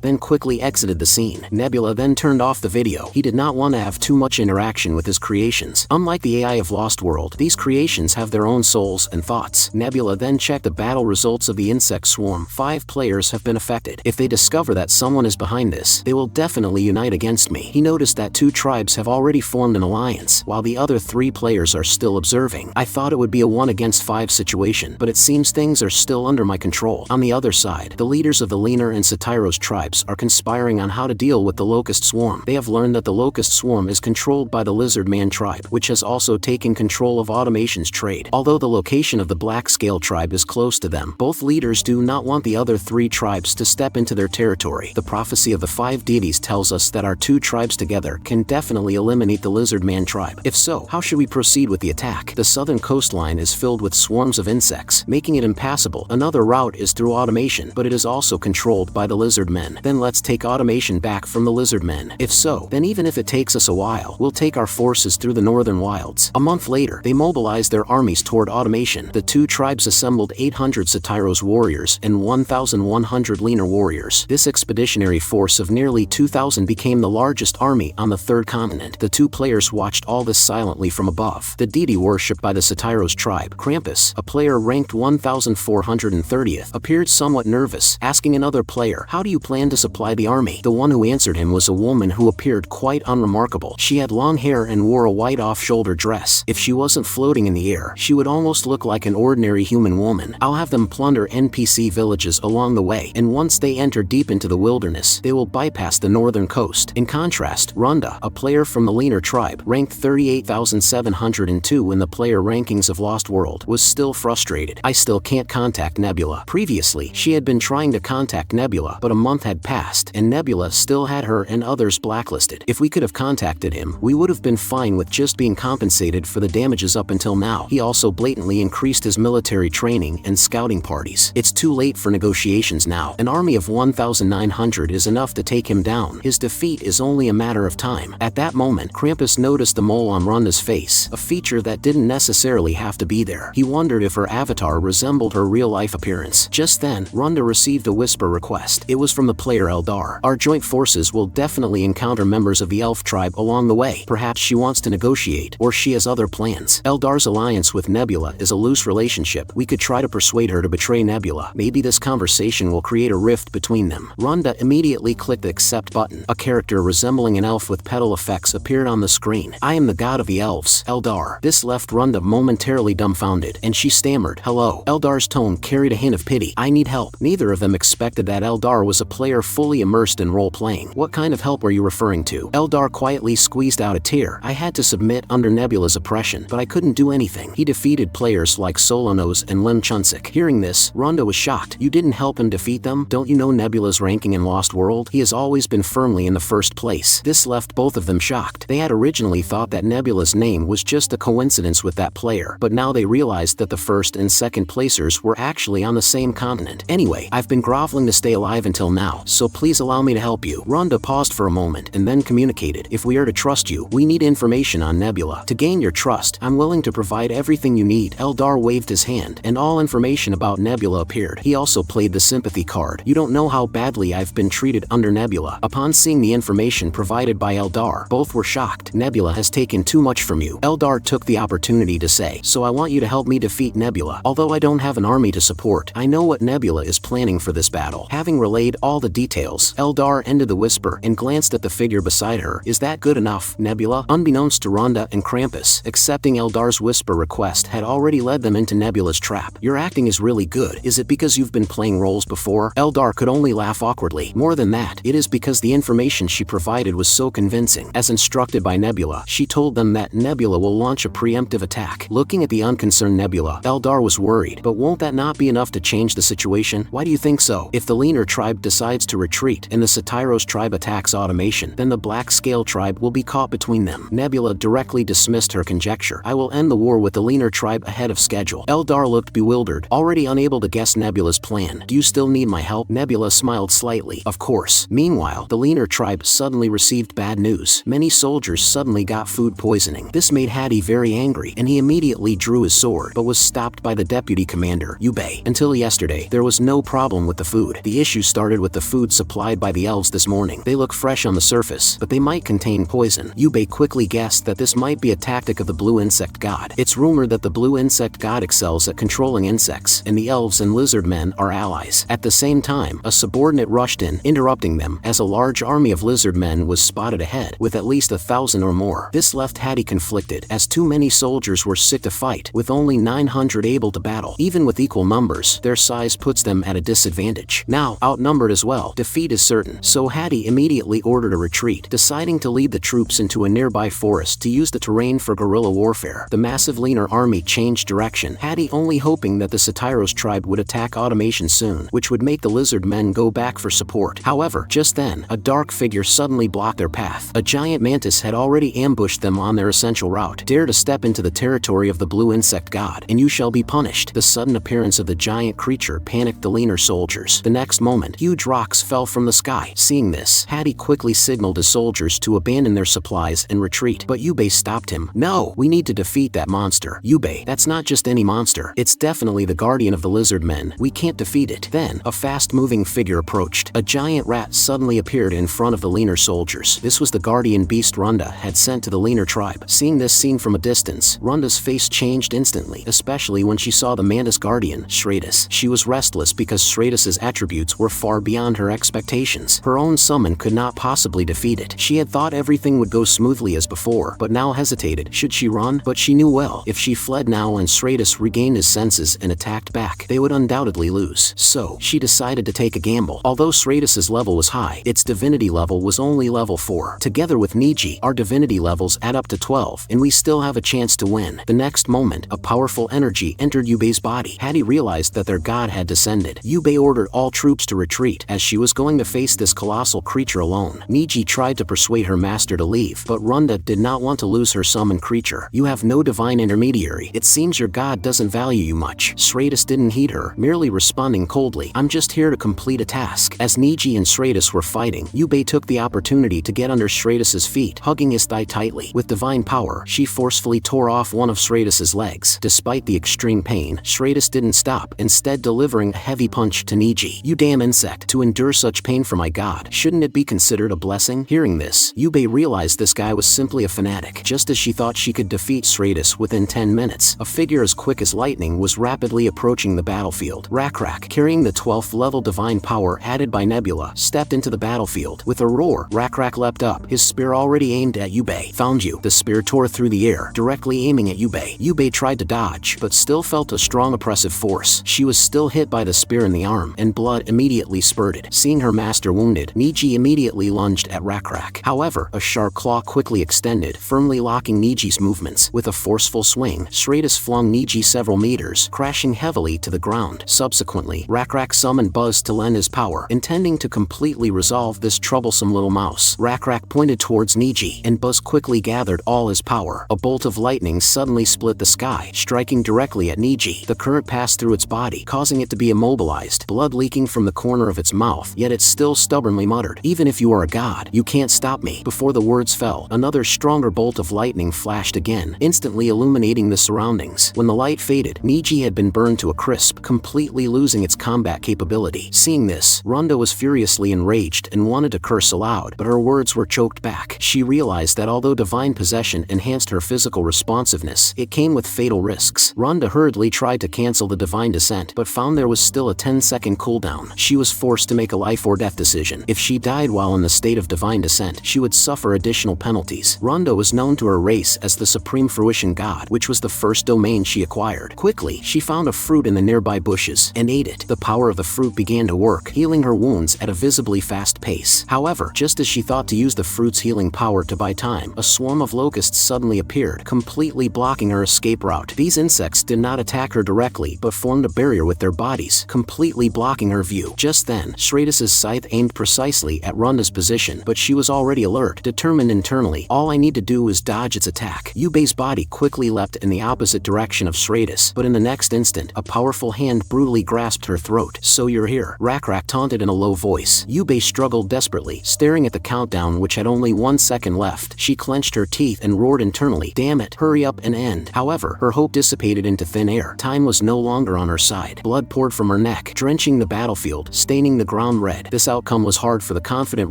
then quickly exited the scene. Nebula then turned off the video. He did not want to have too much interaction with his creations. Unlike the AI of Lost World, these creations have their own souls and thoughts. Nebula then checked the battle results of the insect swarm. 5 players have been affected. If they discover that someone is behind this, they will definitely unite against me. He noticed that 2 tribes have already formed an alliance, while the other 3 players are still observing. "I thought it would be a 1 against 5 situation, but it seems things are still under my control." On the other side, the leaders of the Leaner and Satiros tribes are conspiring on how to deal with the locust swarm. They have learned that the locust swarm is controlled by the Lizardman tribe, which has also taken control of Automation's trade. Although the location of the Black Scale tribe is close to them, both leaders do not want the other 3 tribes to step into their territory. The prophecy of the 5 deities tells us that our 2 tribes together can definitely eliminate the Lizardman tribe. If so, how should we proceed with the attack? The southern coastline is filled with swarms of insects, making it impassable. Another route is through Automation, but it is also controlled by the Lizardmen. Then let's take Automation back from the Lizardmen. If so, then even if it takes us a while, we'll take our forces through the northern wilds. A month later, they mobilized their armies toward Automation. The 2 tribes assembled 800 Satiros warriors and 1,100 Leaner warriors. This expeditionary force of nearly 2,000 became the largest army on the 3rd continent. The 2 players watched all this silently from above. The deity worshipped by the Satiros tribe, Krampus, a player ranked 1,430th, appeared somewhat nervous, asking another player, "How do you plan to supply the army?" The one who answered him was a woman who appeared quite unremarkable. She had long hair and wore a white off-shoulder dress. If she wasn't floating in the air, she would almost look like an ordinary human woman. "I'll have them plunder NPC villages along the way, and once they enter deep into the wilderness, they will bypass the northern coast." In contrast, Runda, a player from the Leaner tribe, ranked 38,702 in the player rankings of Lost World, was still frustrated. "I still can't contact Nebula." Previously, she had been trying to contact Nebula, but a month had passed, and Nebula still had her and others blacklisted. "If we could have contacted him, we would have been fine with just being compensated for the damages up until now." He also blatantly increased his military training and scouting parties. "It's too late for negotiations now. An army of 1,900 is enough to take him down. His defeat is only a matter of time." At that moment, Krampus noticed the mole on Runda's face, a feature that didn't necessarily have to be there. He wondered if her avatar resembled her real-life appearance. Just then, Runda received a whisper request. It was from the player Eldar. "Our joint forces will definitely encounter members of the elf tribe along the way. Perhaps she wants to negotiate, or she has other plans. Eldar's alliance with Nebula is a loose relationship. We could try to persuade her to betray Nebula. Maybe this conversation will create a rift between them." Runda immediately clicked the accept button. A character resembling an elf with petal effects appeared on the screen. "I am the god of the elves, Eldar." This left Runda momentarily dumbfounded, and she stammered, "Hello." Eldar's tone carried a hint of pity. "I need help." Neither of them expected that Eldar was a player fully immersed in role-playing. "What kind of help are you referring to?" Eldar quietly squeezed out a tear. "I had to submit under Nebula's oppression, but I couldn't do anything. He defeated players like Solanos and Lim Chunsik." Hearing this, Runda was shocked. "You didn't help him defeat them? Don't you know Nebula's ranking in Lost World? He has always been firmly in the first place." This left both of them shocked. They had originally thought that Nebula's name was just a coincidence with that player, but now they realized that the first and second placers were actually on the same continent. "Anyway, I've been groveling to stay alive until now, so please allow me to help you." Runda paused for a moment and then communicated, "If we are to trust you, we need information on Nebula. To gain your trust, I'm willing to provide everything you need." Eldar waved his hand, and all information about Nebula appeared. He also played the sympathy card. "You don't know how badly I've been treated under Nebula." Upon seeing the information provided by Eldar, both were shocked. "Nebula has taken too much from you." Eldar took the opportunity to say, "So I want you to help me defeat Nebula. Although I don't have an army to support, I know what Nebula is planning for this battle." Having relayed all the details, Eldar ended the whisper and glanced at the figure beside her. "Is that good enough, Nebula?" Unbeknownst to Runda and Krampus, accepting Eldar's whisper request had already led them into Nebula's trap. "Your acting is really good. Is it because you've been playing roles before?" Eldar could only laugh awkwardly. "More than that, it is because the information she provided was so convincing." As instructed by Nebula, she told them that Nebula will launch a preemptive attack. Looking at the unconcerned Nebula, Eldar was worried, but won't that not be enough to change the situation? Why do you think so? If the Leaner tribe decides to retreat and the Satyros tribe attacks Automation, then the Black Scale tribe will be caught between them. Nebula directly dismissed her conjecture. I will end the war with the Leaner tribe ahead of schedule. Eldar looked bewildered, already unable to guess Nebula's plan. Do you still need my help? Nebula smiled slightly. Of course. Meanwhile, the Leaner tribe suddenly received bad news. Many soldiers suddenly got food poisoning. This made Hattie very angry, and he immediately drew his sword, but was stopped by the deputy commander, Yubei. Until yesterday, there was no problem with the food. The issue started with the food supplied by the elves this morning. They look fresh on the surface, but they might contain poison. Yubei quickly guessed that this might be a tactic of the blue insect god. It's rumored that the blue insect god excels at controlling insects, and the elves and lizardmen are allies. At the same time, a subordinate rushed in, interrupting them, as a large army of lizardmen was spotted ahead, with at least 1,000 or more. This left Hattie conflicted, as too many soldiers were sick to fight, with only 900 able to battle. Even with equal numbers, their size puts them at a disadvantage. Now, outnumbered as well, defeat is certain, so Hattie immediately ordered a retreat, deciding to lead the troops into a nearby forest to use the terrain for guerrilla warfare. The massive Leaner army changed direction, Hattie only hoping that the Satyros tribe would attack Automation soon, which would make the Lizardmen go back for support. However, just then, a dark figure suddenly blocked their path. A giant mantis had already ambushed them on their essential route. Dare to step into the territory of the blue insect god, and you shall be punished. The sudden appearance of the giant creature panicked the Leaner soldiers. The next moment, huge rocks fell from the sky. Seeing this, Hattie quickly signaled his soldiers to abandon their supplies and retreat, but Yubei stopped him. No, we need to defeat that monster. Yubei, that's not just any monster. It's definitely the guardian of the Lizardmen. We can't defeat it. Then, a fast-moving figure approached. A giant rat suddenly appeared in front of the Leaner soldiers. This was the guardian beast Runda had sent to the Leaner tribe. Seeing this scene from a distance, Runda's face changed instantly, especially when she saw the mantis guardian, Shradis. She was restless because Shradis's attributes were far beyond her expectations. Her own summon could not possibly defeat it. She had thought everything would go smoothly as before, but now hesitated. Should she run? But she knew well, if she fled now and Shradis regained his senses and attacked back, they would undoubtedly lose. So, she decided to take a gamble. Although Shradis's level was high, its divinity level was only level 4. Together with Niji, our divinity levels add up to 12, and we still have a chance to win. The next moment, a powerful energy entered Yubei's body. Hattie realized that their god had descended. Yubei ordered all troops to retreat, as she was going to face this colossal creature alone. Niji tried to persuade her master to leave, but Runda did not want to lose her summoned creature. You have no divine intermediary. It seems your god doesn't value you much. Shradis didn't heed her, merely responding coldly. I'm just here to complete a task. As Niji and Shradis were fighting, Yubei took the opportunity to get under Shradis's feet, hugging his thigh tightly. With divine power, she forcefully tore off one of Shradis's legs. Despite the extreme pain, Shradis didn't stop, instead delivering a heavy punch to Niji. You damn insect, to endure such pain for my god, shouldn't it be considered a blessing? Hearing this, Yubei realized this guy was simply a fanatic. Just as she thought she could defeat Shradis within 10 minutes, a figure as quick as lightning was rapidly approaching the battlefield. Rakrak, carrying the 12th level divine power added by Nebula, stepped into the battlefield. With a roar, Rakrak leapt up, his spear already aimed at Yubei. Found you. The spear tore through the air, directly aiming at Yubei. Yubei tried to dodge, but still felt a strong oppressive force. She was still hit by the spear in the arm, and blood immediately spurted. Seeing her master wounded, Niji immediately lunged at Rakrak. However, a sharp claw quickly extended, firmly locking Niji's movements. With a forceful swing, Shradis flung Niji several meters, crashing heavily to the ground. Subsequently, Rakrak summoned Buzz to lend his power, intending to completely resolve this troublesome little mouse. Rakrak pointed towards Niji, and Buzz quickly gathered all his power. A bolt of lightning suddenly split the sky, striking directly at Niji. The current passed through its body, causing it to be immobilized, blood leaking from the corner of its mouth, yet it still stubbornly muttered, "Even if you are a god, you can't stop me." Before the words fell, another stronger bolt of lightning flashed again, instantly illuminating the surroundings. When the light faded, Niji had been burned to a crisp, completely losing its combat capability. Seeing this, Runda was furiously enraged and wanted to curse aloud, but her words were choked back. She realized that although divine possession enhanced her physical responsiveness, it came with fatal risks. Runda hurriedly tried to cancel the divine descent, but found there was still a 10-second cooldown. She was forced to make a life or death decision. If she died while in the state of divine descent, she would suffer additional penalties. Runda was known to her race as the Supreme Fruition God, which was the first domain she acquired. Quickly, she found a fruit in the nearby bushes and ate it. The power of the fruit began to work, healing her wounds at a visibly fast pace. However, just as she thought to use the fruit's healing power to buy time, a swarm of locusts suddenly appeared, completely blocking her escape route. These insects beings did not attack her directly but formed a barrier with their bodies, completely blocking her view. Just then, Stratus's scythe aimed precisely at Ronda's position, but she was already alert, determined internally. All I need to do is dodge its attack. Yubei's body quickly leapt in the opposite direction of Stratus, but in the next instant, a powerful hand brutally grasped her throat. "So you're here," Rakrak taunted in a low voice. Yubei struggled desperately, staring at the countdown which had only 1 second left. She clenched her teeth and roared internally, "Damn it, hurry up and end." However, her hope dissipated into thin air. Time was no longer on her side. Blood poured from her neck, drenching the battlefield, staining the ground red. This outcome was hard for the confident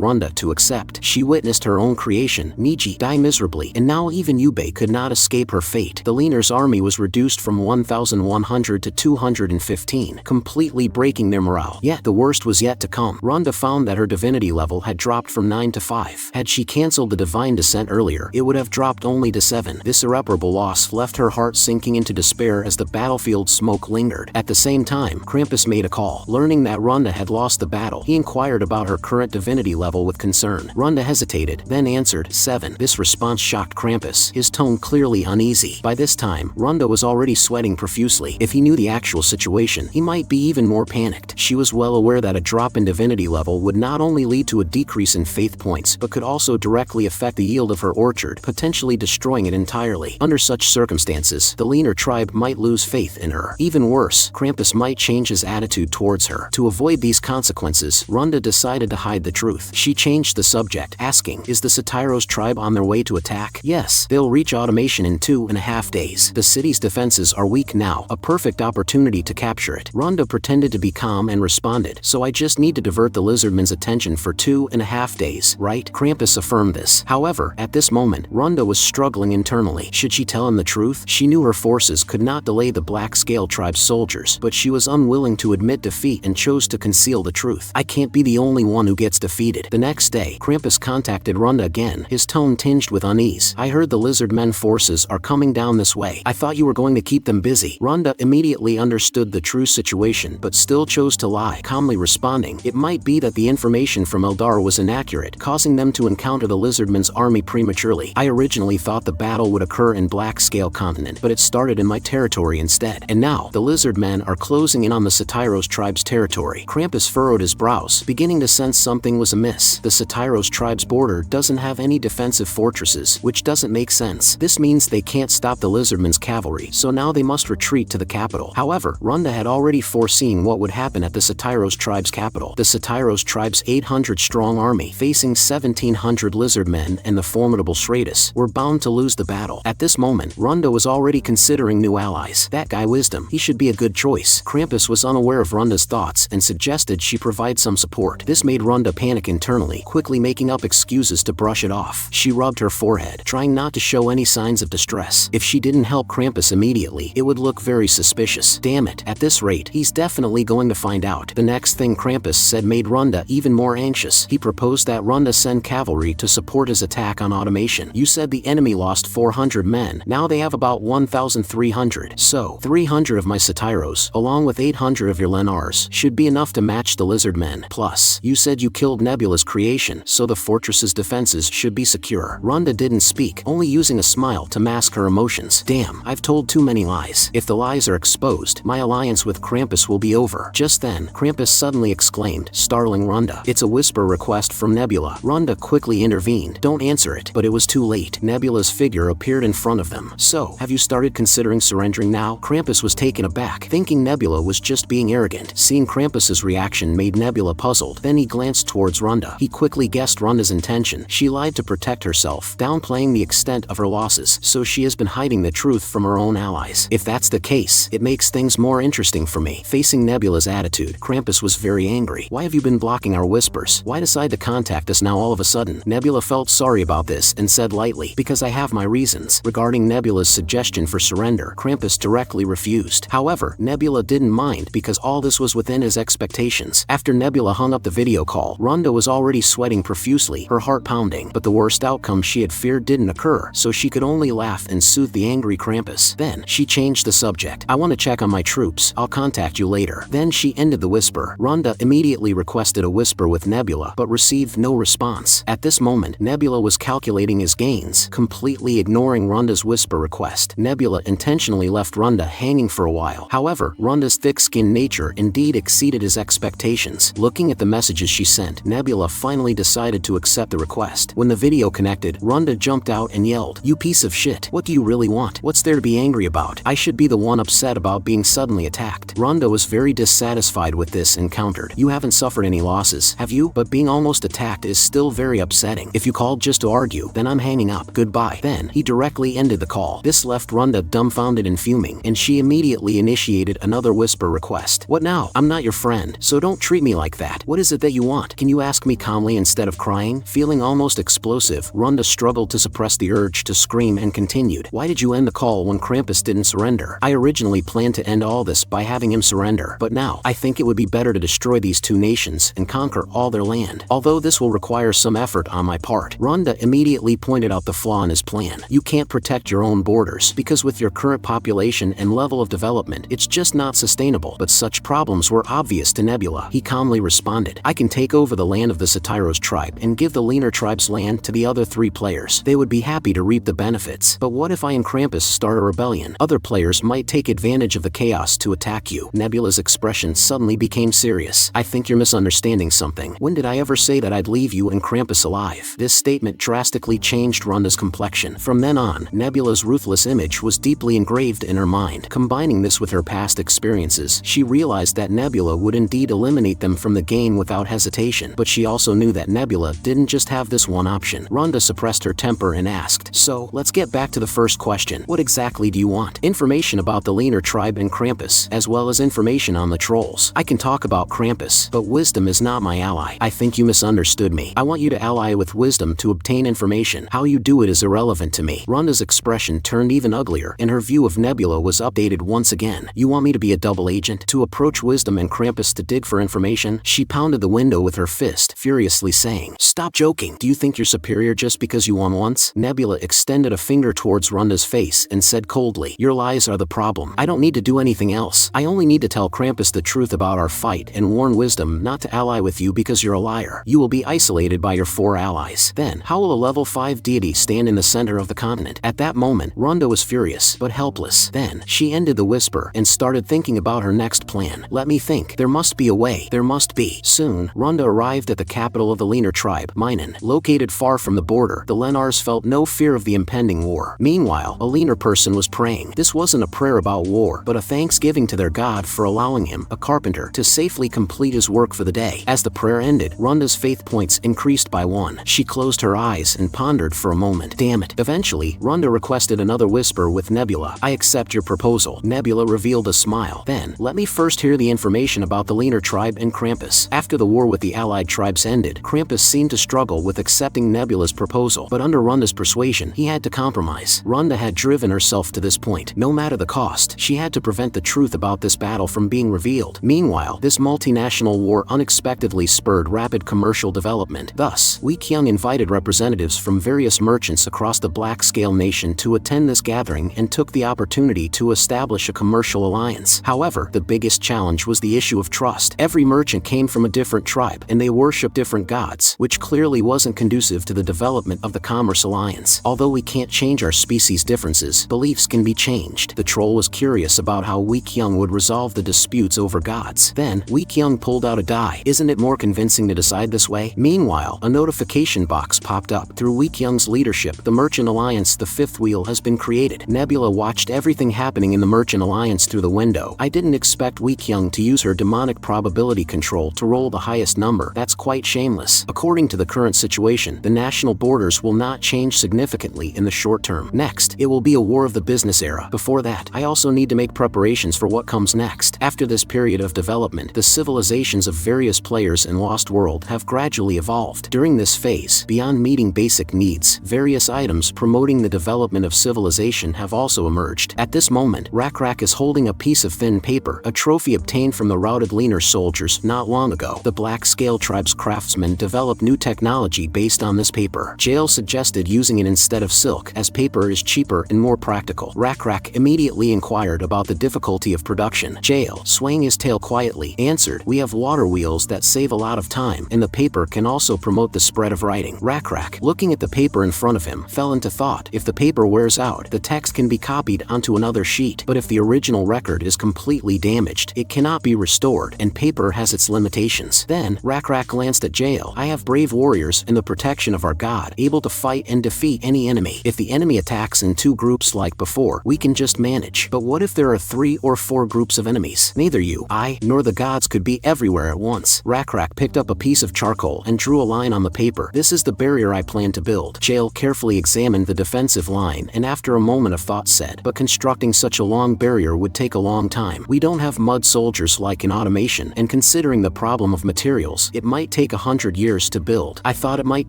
Ronda to accept. She witnessed her own creation, Niji, die miserably, and now even Yubei could not escape her fate. The leaner's army was reduced from 1,100 to 215, completely breaking their morale. Yet the worst was yet to come. Ronda found that her divinity level had dropped from 9 to 5. Had she cancelled the divine descent earlier, it would have dropped only to 7. This irreparable loss left her heart sinking into despair as the battlefield smoke lingered. At the same time, Krampus made a call. Learning that Ronda had lost the battle, he inquired about her current divinity level with concern. Ronda hesitated, then answered, 7. This response shocked Krampus, his tone clearly uneasy. By this time, Ronda was already sweating profusely. If he knew the actual situation, he might be even more panicked. She was well aware that a drop in divinity level would not only lead to a decrease in faith points, but could also directly affect the yield of her orchard, potentially destroying it entirely. Under such circumstances, the leaner tribe might lose faith in her. Even worse, Krampus might change his attitude towards her. To avoid these consequences, Ronda decided to hide the truth. She changed the subject, asking, "Is the Satyros tribe on their way to attack?" "Yes, they'll reach automation in 2.5 days. The city's defenses are weak now, a perfect opportunity to capture it." Ronda pretended to be calm and responded, "So I just need to divert the Lizardmen's attention for 2.5 days, right?" Krampus affirmed this. However, at this moment, Ronda was struggling internally. Should she tell him the truth? She knew her forces could not delay the Black Scale tribe's soldiers, but she was unwilling to admit defeat and chose to conceal the truth. "I can't be the only one who gets defeated." The next day, Krampus contacted Ronda again, his tone tinged with unease. "I heard the Lizardmen forces are coming down this way. I thought you were going to keep them busy." Ronda immediately understood the true situation but still chose to lie, calmly responding, "It might be that the information from Eldar was inaccurate, causing them to encounter the Lizardmen's army prematurely. I originally thought the battle would occur in Black Scale Continent, but it started in my territory instead. And now, the Lizardmen are closing in on the Satyros tribe's territory." Krampus furrowed his brows, beginning to sense something was amiss. The Satyros tribe's border doesn't have any defensive fortresses, which doesn't make sense. This means they can't stop the Lizardmen's cavalry, so now they must retreat to the capital. However, Ronda had already foreseen what would happen at the Satyros tribe's capital. The Satyros tribe's 800-strong army, facing 1,700 Lizardmen and the formidable Stratus, were bound to lose the battle. At this moment, Ronda was already considering new allies. That guy Wisdom, he should be a good choice. Krampus was unaware of Ronda's thoughts and suggested she provide some support. This made Ronda panic internally, quickly making up excuses to brush it off. She rubbed her forehead, trying not to show any signs of distress. If she didn't help Krampus immediately, it would look very suspicious. Damn it, at this rate, he's definitely going to find out. The next thing Krampus said made Ronda even more anxious. He proposed that Ronda send cavalry to support his attack on automation. "You said the enemy lost 400 men. Now they have about 1,300. So, 300 of my Satyros, along with 800 of your Lenars, should be enough to match the Lizardmen. Plus, you said you killed Nebula's creation, so the fortress's defenses should be secure." Ronda didn't speak, only using a smile to mask her emotions. "Damn, I've told too many lies. If the lies are exposed, my alliance with Krampus will be over." Just then, Krampus suddenly exclaimed, startling Ronda. "It's a whisper request from Nebula." Ronda quickly intervened. "Don't answer it." But it was too late. Nebula's figure appeared in front of them. "So, have you started considering surrendering now?" Krampus was taken aback, thinking Nebula was just being arrogant. Seeing Krampus's reaction made Nebula puzzled. Then he glanced towards Ronda. He quickly guessed Ronda's intention. She lied to protect herself, downplaying the extent of her losses, so she has been hiding the truth from her own allies. If that's the case, it makes things more interesting for me. Facing Nebula's attitude, Krampus was very angry. "Why have you been blocking our whispers? Why decide to contact us now all of a sudden?" Nebula felt sorry about this and said lightly, "Because I have my reasons." Regarding Nebula's suggestion for surrender, Krampus directly refused. However, Nebula didn't mind because all this was within his expectations. After Nebula hung up the video call, Ronda was already sweating profusely, her heart pounding, but the worst outcome she had feared didn't occur, so she could only laugh and soothe the angry Krampus. Then, she changed the subject. "I want to check on my troops. I'll contact you later." Then she ended the whisper. Ronda immediately requested a whisper with Nebula, but received no response. At this moment, Nebula was calculating his gains, completely ignoring Ronda's whisper request. Nebula intentionally unfortunately left Runda hanging for a while. However, Runda's thick-skinned nature indeed exceeded his expectations. Looking at the messages she sent, Nebula finally decided to accept the request. When the video connected, Runda jumped out and yelled, "You piece of shit. What do you really want? What's there to be angry about? I should be the one upset about being suddenly attacked." Runda was very dissatisfied with this and countered, "You haven't suffered any losses, have you? But being almost attacked is still very upsetting. If you called just to argue, then I'm hanging up. Goodbye." Then, he directly ended the call. This left Runda dumbfounded and fuming, and she immediately initiated another whisper request. "What now? I'm not your friend, so don't treat me like that. What is it that you want? Can you ask me calmly instead of crying?" Feeling almost explosive, Runda struggled to suppress the urge to scream and continued, "Why did you end the call when Krampus didn't surrender? I originally planned to end all this by having him surrender, but now, I think it would be better to destroy these two nations and conquer all their land. Although this will require some effort on my part." Runda immediately pointed out the flaw in his plan. "You can't protect your own borders, because with your current population and level of development, it's just not sustainable." But such problems were obvious to Nebula. He calmly responded, "I can take over the land of the Satiros tribe and give the leaner tribe's land to the other 3 players. They would be happy to reap the benefits. But what if I and Krampus start a rebellion? Other players might take advantage of the chaos to attack you." Nebula's expression suddenly became serious. "I think you're misunderstanding something. When did I ever say that I'd leave you and Krampus alive?" This statement drastically changed Runda's complexion. From then on, Nebula's ruthless image was deeply engraved in her mind. Combining this with her past experiences, she realized that Nebula would indeed eliminate them from the game without hesitation. But she also knew that Nebula didn't just have this one option. Runda suppressed her temper and asked, "So, let's get back to the first question. What exactly do you want?" "Information about the leaner tribe and Krampus, as well as information on the trolls. I can talk about Krampus, but wisdom is not my ally." "I think you misunderstood me. I want you to ally with wisdom to obtain information. How you do it is irrelevant to me." Runda's expression turned even uglier, and her view of Nebula was updated once again. "You want me to be a double agent? To approach wisdom and Krampus to dig for information?" She pounded the window with her fist, furiously saying, "Stop joking. Do you think you're superior just because you won once?" Nebula extended a finger towards Runda's face and said coldly, "Your lies are the problem. I don't need to do anything else. I only need to tell Krampus the truth about our fight and warn wisdom not to ally with you because you're a liar. You will be isolated by your 4 allies. Then, how will a level 5 deity stand in the center of the continent?" At that moment, Runda was furious, but helpless. Then, she ended the whisper and started thinking about her next plan. "Let me think. There must be a way. There must be." Soon, Runda arrived at the capital of the leaner tribe, Minan. Located far from the border, the Lenars felt no fear of the impending war. Meanwhile, a leaner person was praying. This wasn't a prayer about war, but a thanksgiving to their god for allowing him, a carpenter, to safely complete his work for the day. As the prayer ended, Runda's faith points increased by 1. She closed her eyes and pondered for a moment. Damn it. Eventually, Runda requested another whisper with Nebula. "I accept your proposal." Nebula revealed a smile. "Then, let me first hear the information about the leaner tribe and Krampus." After the war with the allied tribes ended, Krampus seemed to struggle with accepting Nebula's proposal, but under Runda's persuasion, he had to compromise. Runda had driven herself to this point. No matter the cost, she had to prevent the truth about this battle from being revealed. Meanwhile, this multinational war unexpectedly spurred rapid commercial development. Thus, Wei-kyung invited representatives from various merchants across the Black-Scale Nation to attend this gathering and took the opportunity to establish a commercial alliance. However, the biggest challenge was the issue of trust. Every merchant came from a different tribe, and they worshiped different gods, which clearly wasn't conducive to the development of the commerce alliance. Although we can't change our species' differences, beliefs can be changed. The troll was curious about how Wei-kyung would resolve the disputes over gods. Then, Wei-kyung pulled out a die. "Isn't it more convincing to decide this way?" Meanwhile, a notification box popped up. Through Wei-kyung's leadership, the Merchant Alliance, the 5th wheel, has been created. Nebula watched everything happening in the Merchant Alliance through the window. "I didn't expect Wei-kyung to use her demonic probability control to roll the highest number. That's quite shameless." According to the current situation, the national borders will not change significantly in the short term. Next, it will be a war of the business era. Before that, I also need to make preparations for what comes next. After this period of development, the civilizations of various players in Lost World have gradually evolved. During this phase, beyond meeting basic needs, various items promoting the development of civilization have also emerged. At this moment, Rak is holding a piece of thin paper, a trophy obtained from the routed leaner soldiers not long ago. The Black Scale Tribe's craftsmen developed new technology based on this paper. Jail suggested using it instead of silk, as paper is cheaper and more practical. Rak immediately inquired about the difficulty of production. Jail, swaying his tail quietly, answered, "We have water wheels that save a lot of time, and the paper can also promote the spread of writing." Rak, looking at the paper in front of him, fell into thought. If the paper wears out, the text can be copied onto another sheet. But if the original record is completely damaged, it cannot be restored, and paper has its limitations. Then, Rakrak glanced at Jael. I have brave warriors in the protection of our god, able to fight and defeat any enemy. If the enemy attacks in 2 groups like before, we can just manage. But what if there are 3 or 4 groups of enemies? Neither you, I, nor the gods could be everywhere at once. Rakrak picked up a piece of charcoal and drew a line on the paper. This is the barrier I plan to build. Jael carefully examined the defensive line and after a moment of thought said, but constructing such a long barrier would take a long time. We don't have mud soldiers like in automation, and considering the problem of materials, it might take 100 years to build. I thought it might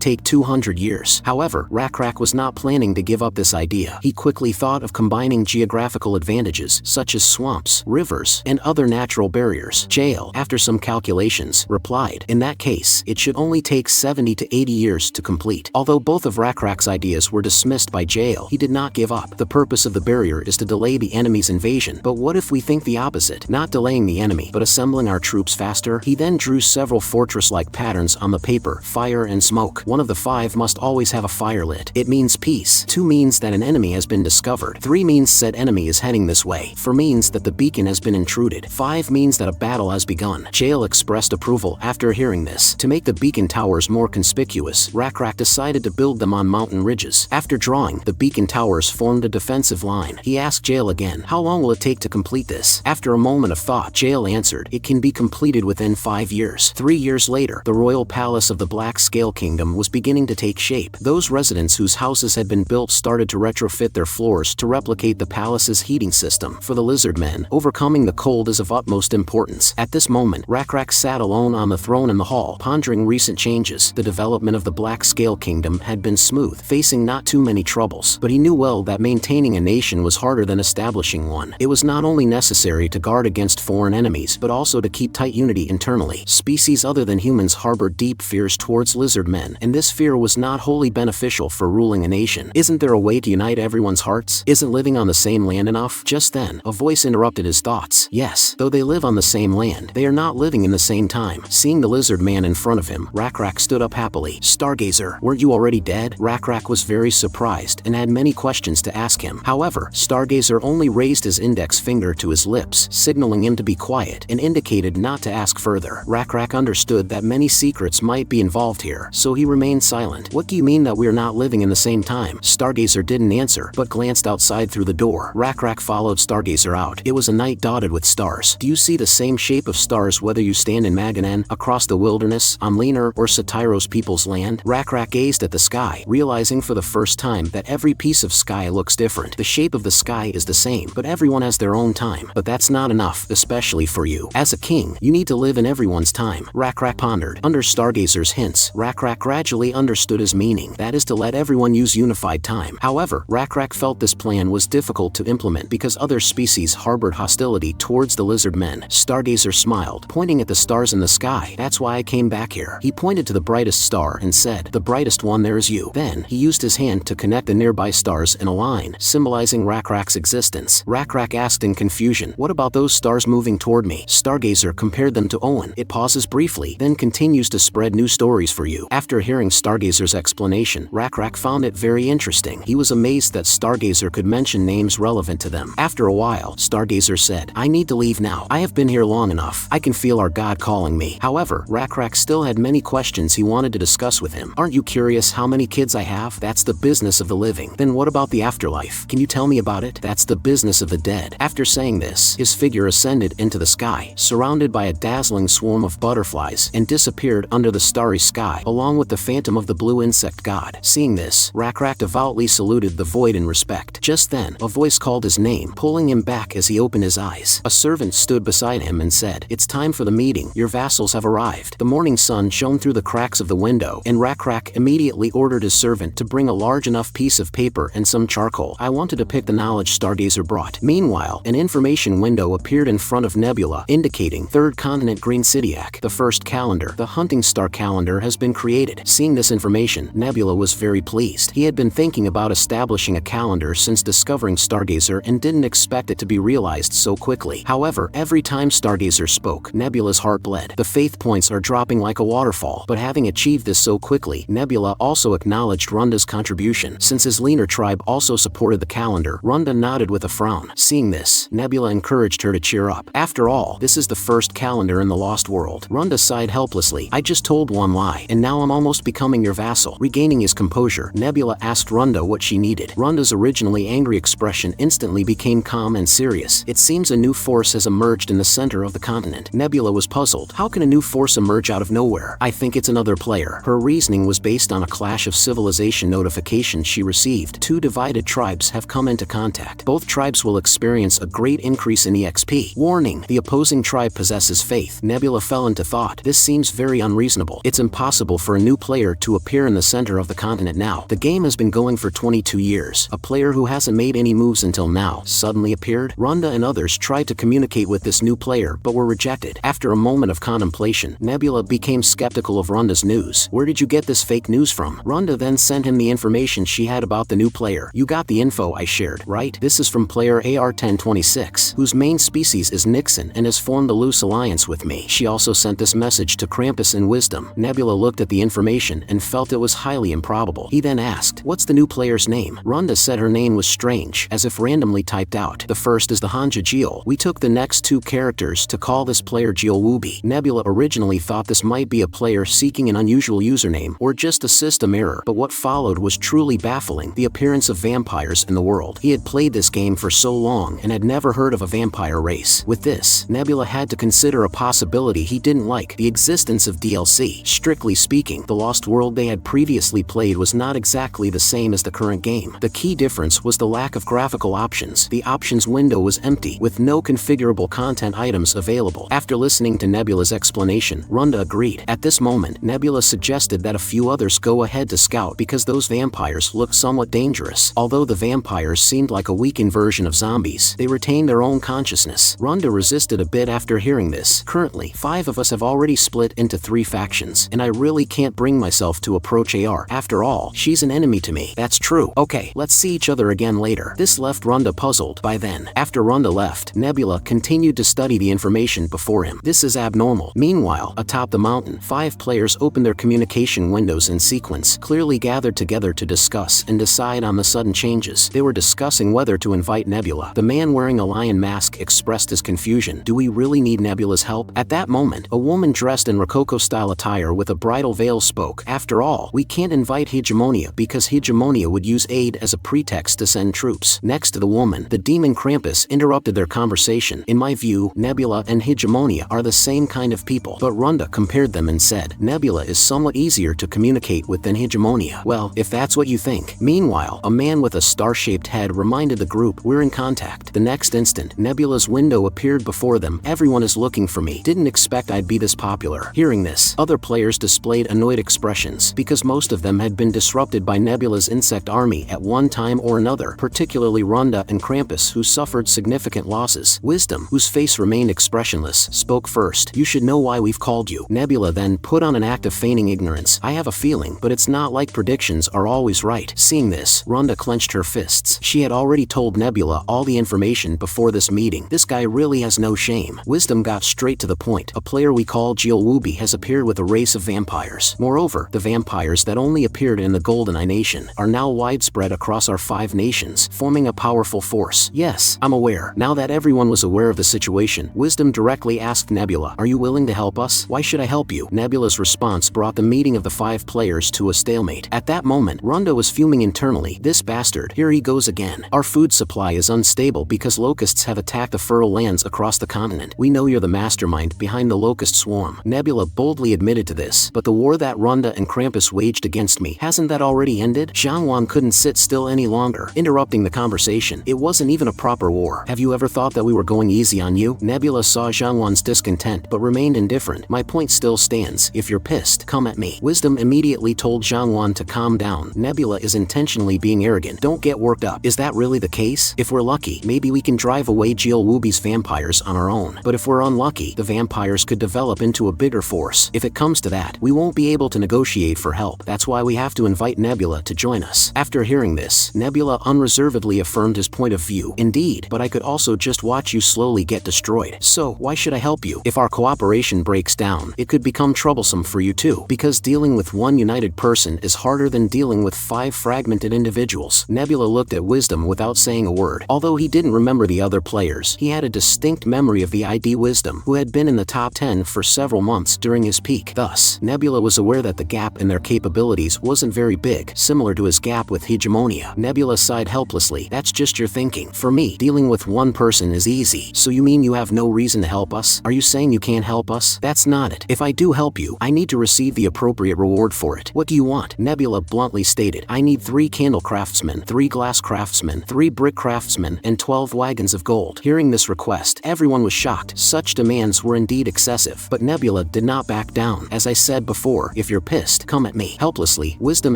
take 200 years. However, Rakrak was not planning to give up this idea. He quickly thought of combining geographical advantages such as swamps, rivers, and other natural barriers. Jael, after some calculations, replied, in that case, it should only take 70 to 80 years to complete. Although both of Rakrak's ideas were dismissed by Jael, he did not give up. The purpose of the barrier is to delay the enemy's invasion. But what if we think the opposite? Not delaying the enemy, but assembling our troops faster? He then drew several fortress-like patterns on the paper: fire and smoke. One of the 5 must always have a fire lit. It means peace. 2 means that an enemy has been discovered. 3 means said enemy is heading this way. 4 means that the beacon has been intruded. 5 means that a battle has begun. Jael expressed approval after hearing this. To make the beacon towers more conspicuous, Rakrak decided to build them on mountain ridges. After drawing, the beacon towers formed a defensive line. He asked Jael again, how long will it take to complete this? After a moment of thought, Jael answered, it can be completed within 5 years. 3 years later, the royal palace of the Black Scale Kingdom was beginning to take shape. Those residents whose houses had been built started to retrofit their floors to replicate the palace's heating system. For the Lizardmen, overcoming the cold is of utmost importance. At this moment, Rakrak sat alone on the throne in the hall, pondering recent changes. The development of the Black Scale Kingdom had been smooth, facing not too many troubles, but he knew well that maintaining a nation was harder than establishing one. It was not only necessary to guard against foreign enemies, but also to keep tight unity internally. Species other than humans harbored deep fears towards lizardmen, and this fear was not wholly beneficial for ruling a nation. Isn't there a way to unite everyone's hearts? Isn't living on the same land enough? Just then, a voice interrupted his thoughts. Yes, though they live on the same land, they are not living in the same time. Seeing the lizard man in front of him, Rakrak stood up happily. Stargazer, weren't you already dead? Rakrak was very surprised and had many questions to ask him. However, Stargazer only raised his index finger to his lips, signaling him to be quiet, and indicated not to ask further. Rakrak understood that many secrets might be involved here, so he remained silent. What do you mean that we are not living in the same time? Stargazer didn't answer, but glanced outside through the door. Rakrak followed Stargazer out. It was a night dotted with stars. Do you see the same shape of stars whether you stand in Maganen, across the wilderness, on Leaner, or Satiros people's land? Rakrak gazed at the sky, realizing for the first time that every piece of sky looks different. The shape of the sky is the same, but everyone has their own time. But that's not enough, especially for you. As a king, you need to live in everyone's time. Rakrak pondered. Under Stargazer's hints, Rakrak gradually understood his meaning. That is to let everyone use unified time. However, Rakrak felt this plan was difficult to implement because other species harbored hostility towards the Lizardmen. Stargazer smiled, pointing at the stars in the sky. That's why I came back here. He pointed to the brightest star and said, the brightest one there is you. Then, he used his hand to connect the nearby stars in a line, symbolizing Rakrak's existence. Rakrak asked in confusion, what about those stars moving toward me? Stargazer compared them to Owen. It pauses briefly, then continues to spread new stories for you. After hearing Stargazer's explanation, Rakrak found it very interesting. He was amazed that Stargazer could mention names relevant to them. After a while, Stargazer said, I need to leave now. I have been here long enough. I can feel our god calling me. However, Rakrak still had many questions he wanted to discuss with him. Aren't you curious how many kids I have? That's the business of the living. Then what about the afterlife? Can you tell me about it? That's the business of the dead. After saying this, his figure ascended into the sky, surrounded by a dazzling swarm of butterflies, and disappeared under the starry sky, along with the phantom of the blue insect god. Seeing this, Rakrak devoutly saluted the void in respect. Just then, a voice called his name, pulling him back as he opened his eyes. A servant stood beside him and said, it's time for the meeting. Your vassals have arrived. The morning sun shone through the cracks of the window, and Rakrak immediately ordered his servant to bring a large enough piece of paper and some charcoal. I want to depict the knowledge Stargazer brought. Meanwhile, an information window appeared in front of Nebula, indicating Third Continent Green Cidiac. The first calendar, the Hunting Star calendar, has been created. Seeing this information, Nebula was very pleased. He had been thinking about establishing a calendar since discovering Stargazer and didn't expect it to be realized so quickly. However, every time Stargazer spoke, Nebula's heart bled. The faith points are dropping like a waterfall, but having achieved this so quickly, Nebula also acknowledged Runda's contribution. Since his Leaner tribe also supported the calendar, Runda nodded with a frown. Seeing this, Nebula encouraged her to cheer up. After all, this is the first calendar in the Lost World. Runda sighed helplessly. I just told one lie, and now I'm almost becoming your vassal. Regaining his composure, Nebula asked Runda what she needed. Runda's originally angry expression instantly became calm and serious. It seems a new force has emerged in the center of the continent. Nebula was puzzled. How can a new force emerge out of nowhere? I think it's another player. Her reasoning was based on a clash of civilization notifications she received. Two divided tribes have come into contact. Both tribes will experience a great increase in EXP. Warning: the opposing tribe possesses faith. Nebula fell into thought. This seems very unreasonable. It's impossible for a new player to appear in the center of the continent now. The game has been going for 22 years. A player who hasn't made any moves until now suddenly appeared. Runda and others tried to communicate with this new player but were rejected. After a moment of contemplation, Nebula became skeptical of Runda's news. Where did you get this fake news from? Runda then sent him the information she had about the new player. You got the info I shared, right? This is from player AR-1026, whose main species is Nixon and has formed a loose alliance with me. She also sent this message to Krampus in Wisdom. Nebula looked at the information and felt it was highly improbable. He then asked, what's the new player's name? Runda said her name was strange, as if randomly typed out. The first is the Hanja Jeol. We took the next two characters to call this player Jeol Wooby. Nebula originally thought this might be a player seeking an unusual username or just a system error, but what followed was truly baffling. The appearance of vampires in the world. He had played this game for so long and had never heard of a vampire race. With this, Nebula had to consider a possibility he didn't like: the existence of DLC. Strictly speaking, the Lost World they had previously played was not exactly the same as the current game. The key difference was the lack of graphical options. The options window was empty, with no configurable content items available. After listening to Nebula's explanation, Runda agreed. At this moment, Nebula suggested that a few others go ahead to scout because those vampires looked somewhat dangerous. Although the vampires seemed like a weakened version of zombies, they retained their own consciousness. Runda resisted a bit after hearing this. Currently, 5 of us have already split into 3 factions, and I really can't bring myself to approach AR. After all, she's an enemy to me. That's true. Okay, let's see each other again later. This left Runda puzzled. By then, after Runda left, Nebula continued to study the information before him. This is abnormal. Meanwhile, atop the mountain, 5 players opened their communication windows in sequence, clearly gathered together to discuss and decide on the sudden changes. They were discussing whether to invite Nebula. The man wearing a lion mask expressed his confusion. Do we really need Nebula's help? At that moment, a woman dressed in Rococo-style attire with a bridal veil spoke. After all, we can't invite Hegemonia because Hegemonia would use aid as a pretext to send troops. Next to the woman, the demon Krampus interrupted their conversation. In my view, Nebula and Hegemonia are the same kind of people, but Runda compared them and said, Nebula is somewhat easier to communicate with than Hegemonia. Well, if that's what you think. Meanwhile, a man with a star-shaped head reminded the group, we're in contact. The next instant, Nebula's window appeared before them. Everyone is looking for me. Didn't expect I'd be this popular. Hearing this, other players displayed annoyed expressions, because most of them had been disrupted by Nebula's insect army at one time or another, particularly Runda and Krampus, who suffered significant losses. Wisdom, whose face remained expressionless, spoke first. You should know why we've called you. Nebula then put on an act of feigning ignorance. I have a feeling, but it's not like predictions are always right. Seeing this, Runda clenched her fists. She had already told Nebula all the information before this meeting. This guy really has no shame. Wisdom got straight to the point. A player we call Jeol Wooby has appeared with a race of vampires. Moreover, the vampires that only appeared in the Goldeneye Nation are now widespread across our 5 nations, forming a powerful force. Yes, I'm aware. Now that everyone was aware of the situation, Wisdom directly asked Nebula, are you willing to help us? Why should I help you? Nebula's response brought the meeting of the 5 players to a stalemate. At that moment, Runda was fuming internally. This bastard, here he goes again. Our food supply is unstable because locusts have attacked the fertile lands across the continent. We know you're the mastermind behind the locust swarm. Nebula boldly admitted to this, but the war that Runda and Krampus waged against me, hasn't that already ended? Xiangwan couldn't sit still any longer, interrupting the conversation. It wasn't even a proper war. Have you ever thought that we were going easy on you? Nebula saw Xiangwan's discontent but remained indifferent. My point still stands. If you're pissed, come at me. Wisdom immediately told Xiangwan to calm down. Nebula is intentionally being arrogant. Don't get worked up. Is that really the case? If we're lucky, maybe we can drive away Jeol Wooby's vampires on our own. But if we're unlucky, the vampires could develop into a bigger force. If it comes to that, we won't be able to negotiate for help. That's why we have to invite Nebula to join us. After hearing this, Nebula unreservedly affirmed his point of view. Indeed, but I could also just watch you slowly get destroyed. So, why should I help you? If our cooperation breaks down, it could become troublesome for you too, because dealing with one united person is harder than dealing with 5 fragmented individuals. Nebula looked at Wisdom Wisdom without saying a word. Although he didn't remember the other players, he had a distinct memory of the ID Wisdom, who had been in the top 10 for several months during his peak. Thus, Nebula was aware that the gap in their capabilities wasn't very big, similar to his gap with Hegemonia. Nebula sighed helplessly. That's just your thinking. For me, dealing with one person is easy. So you mean you have no reason to help us? Are you saying you can't help us? That's not it. If I do help you, I need to receive the appropriate reward for it. What do you want? Nebula bluntly stated. I need 3 candle craftsmen, 3 glass craftsmen, 3 brick craftsmen, and 12 wagons of gold. Hearing this request, everyone was shocked. Such demands were indeed excessive, but Nebula did not back down. As I said before, if you're pissed, come at me. Helplessly, Wisdom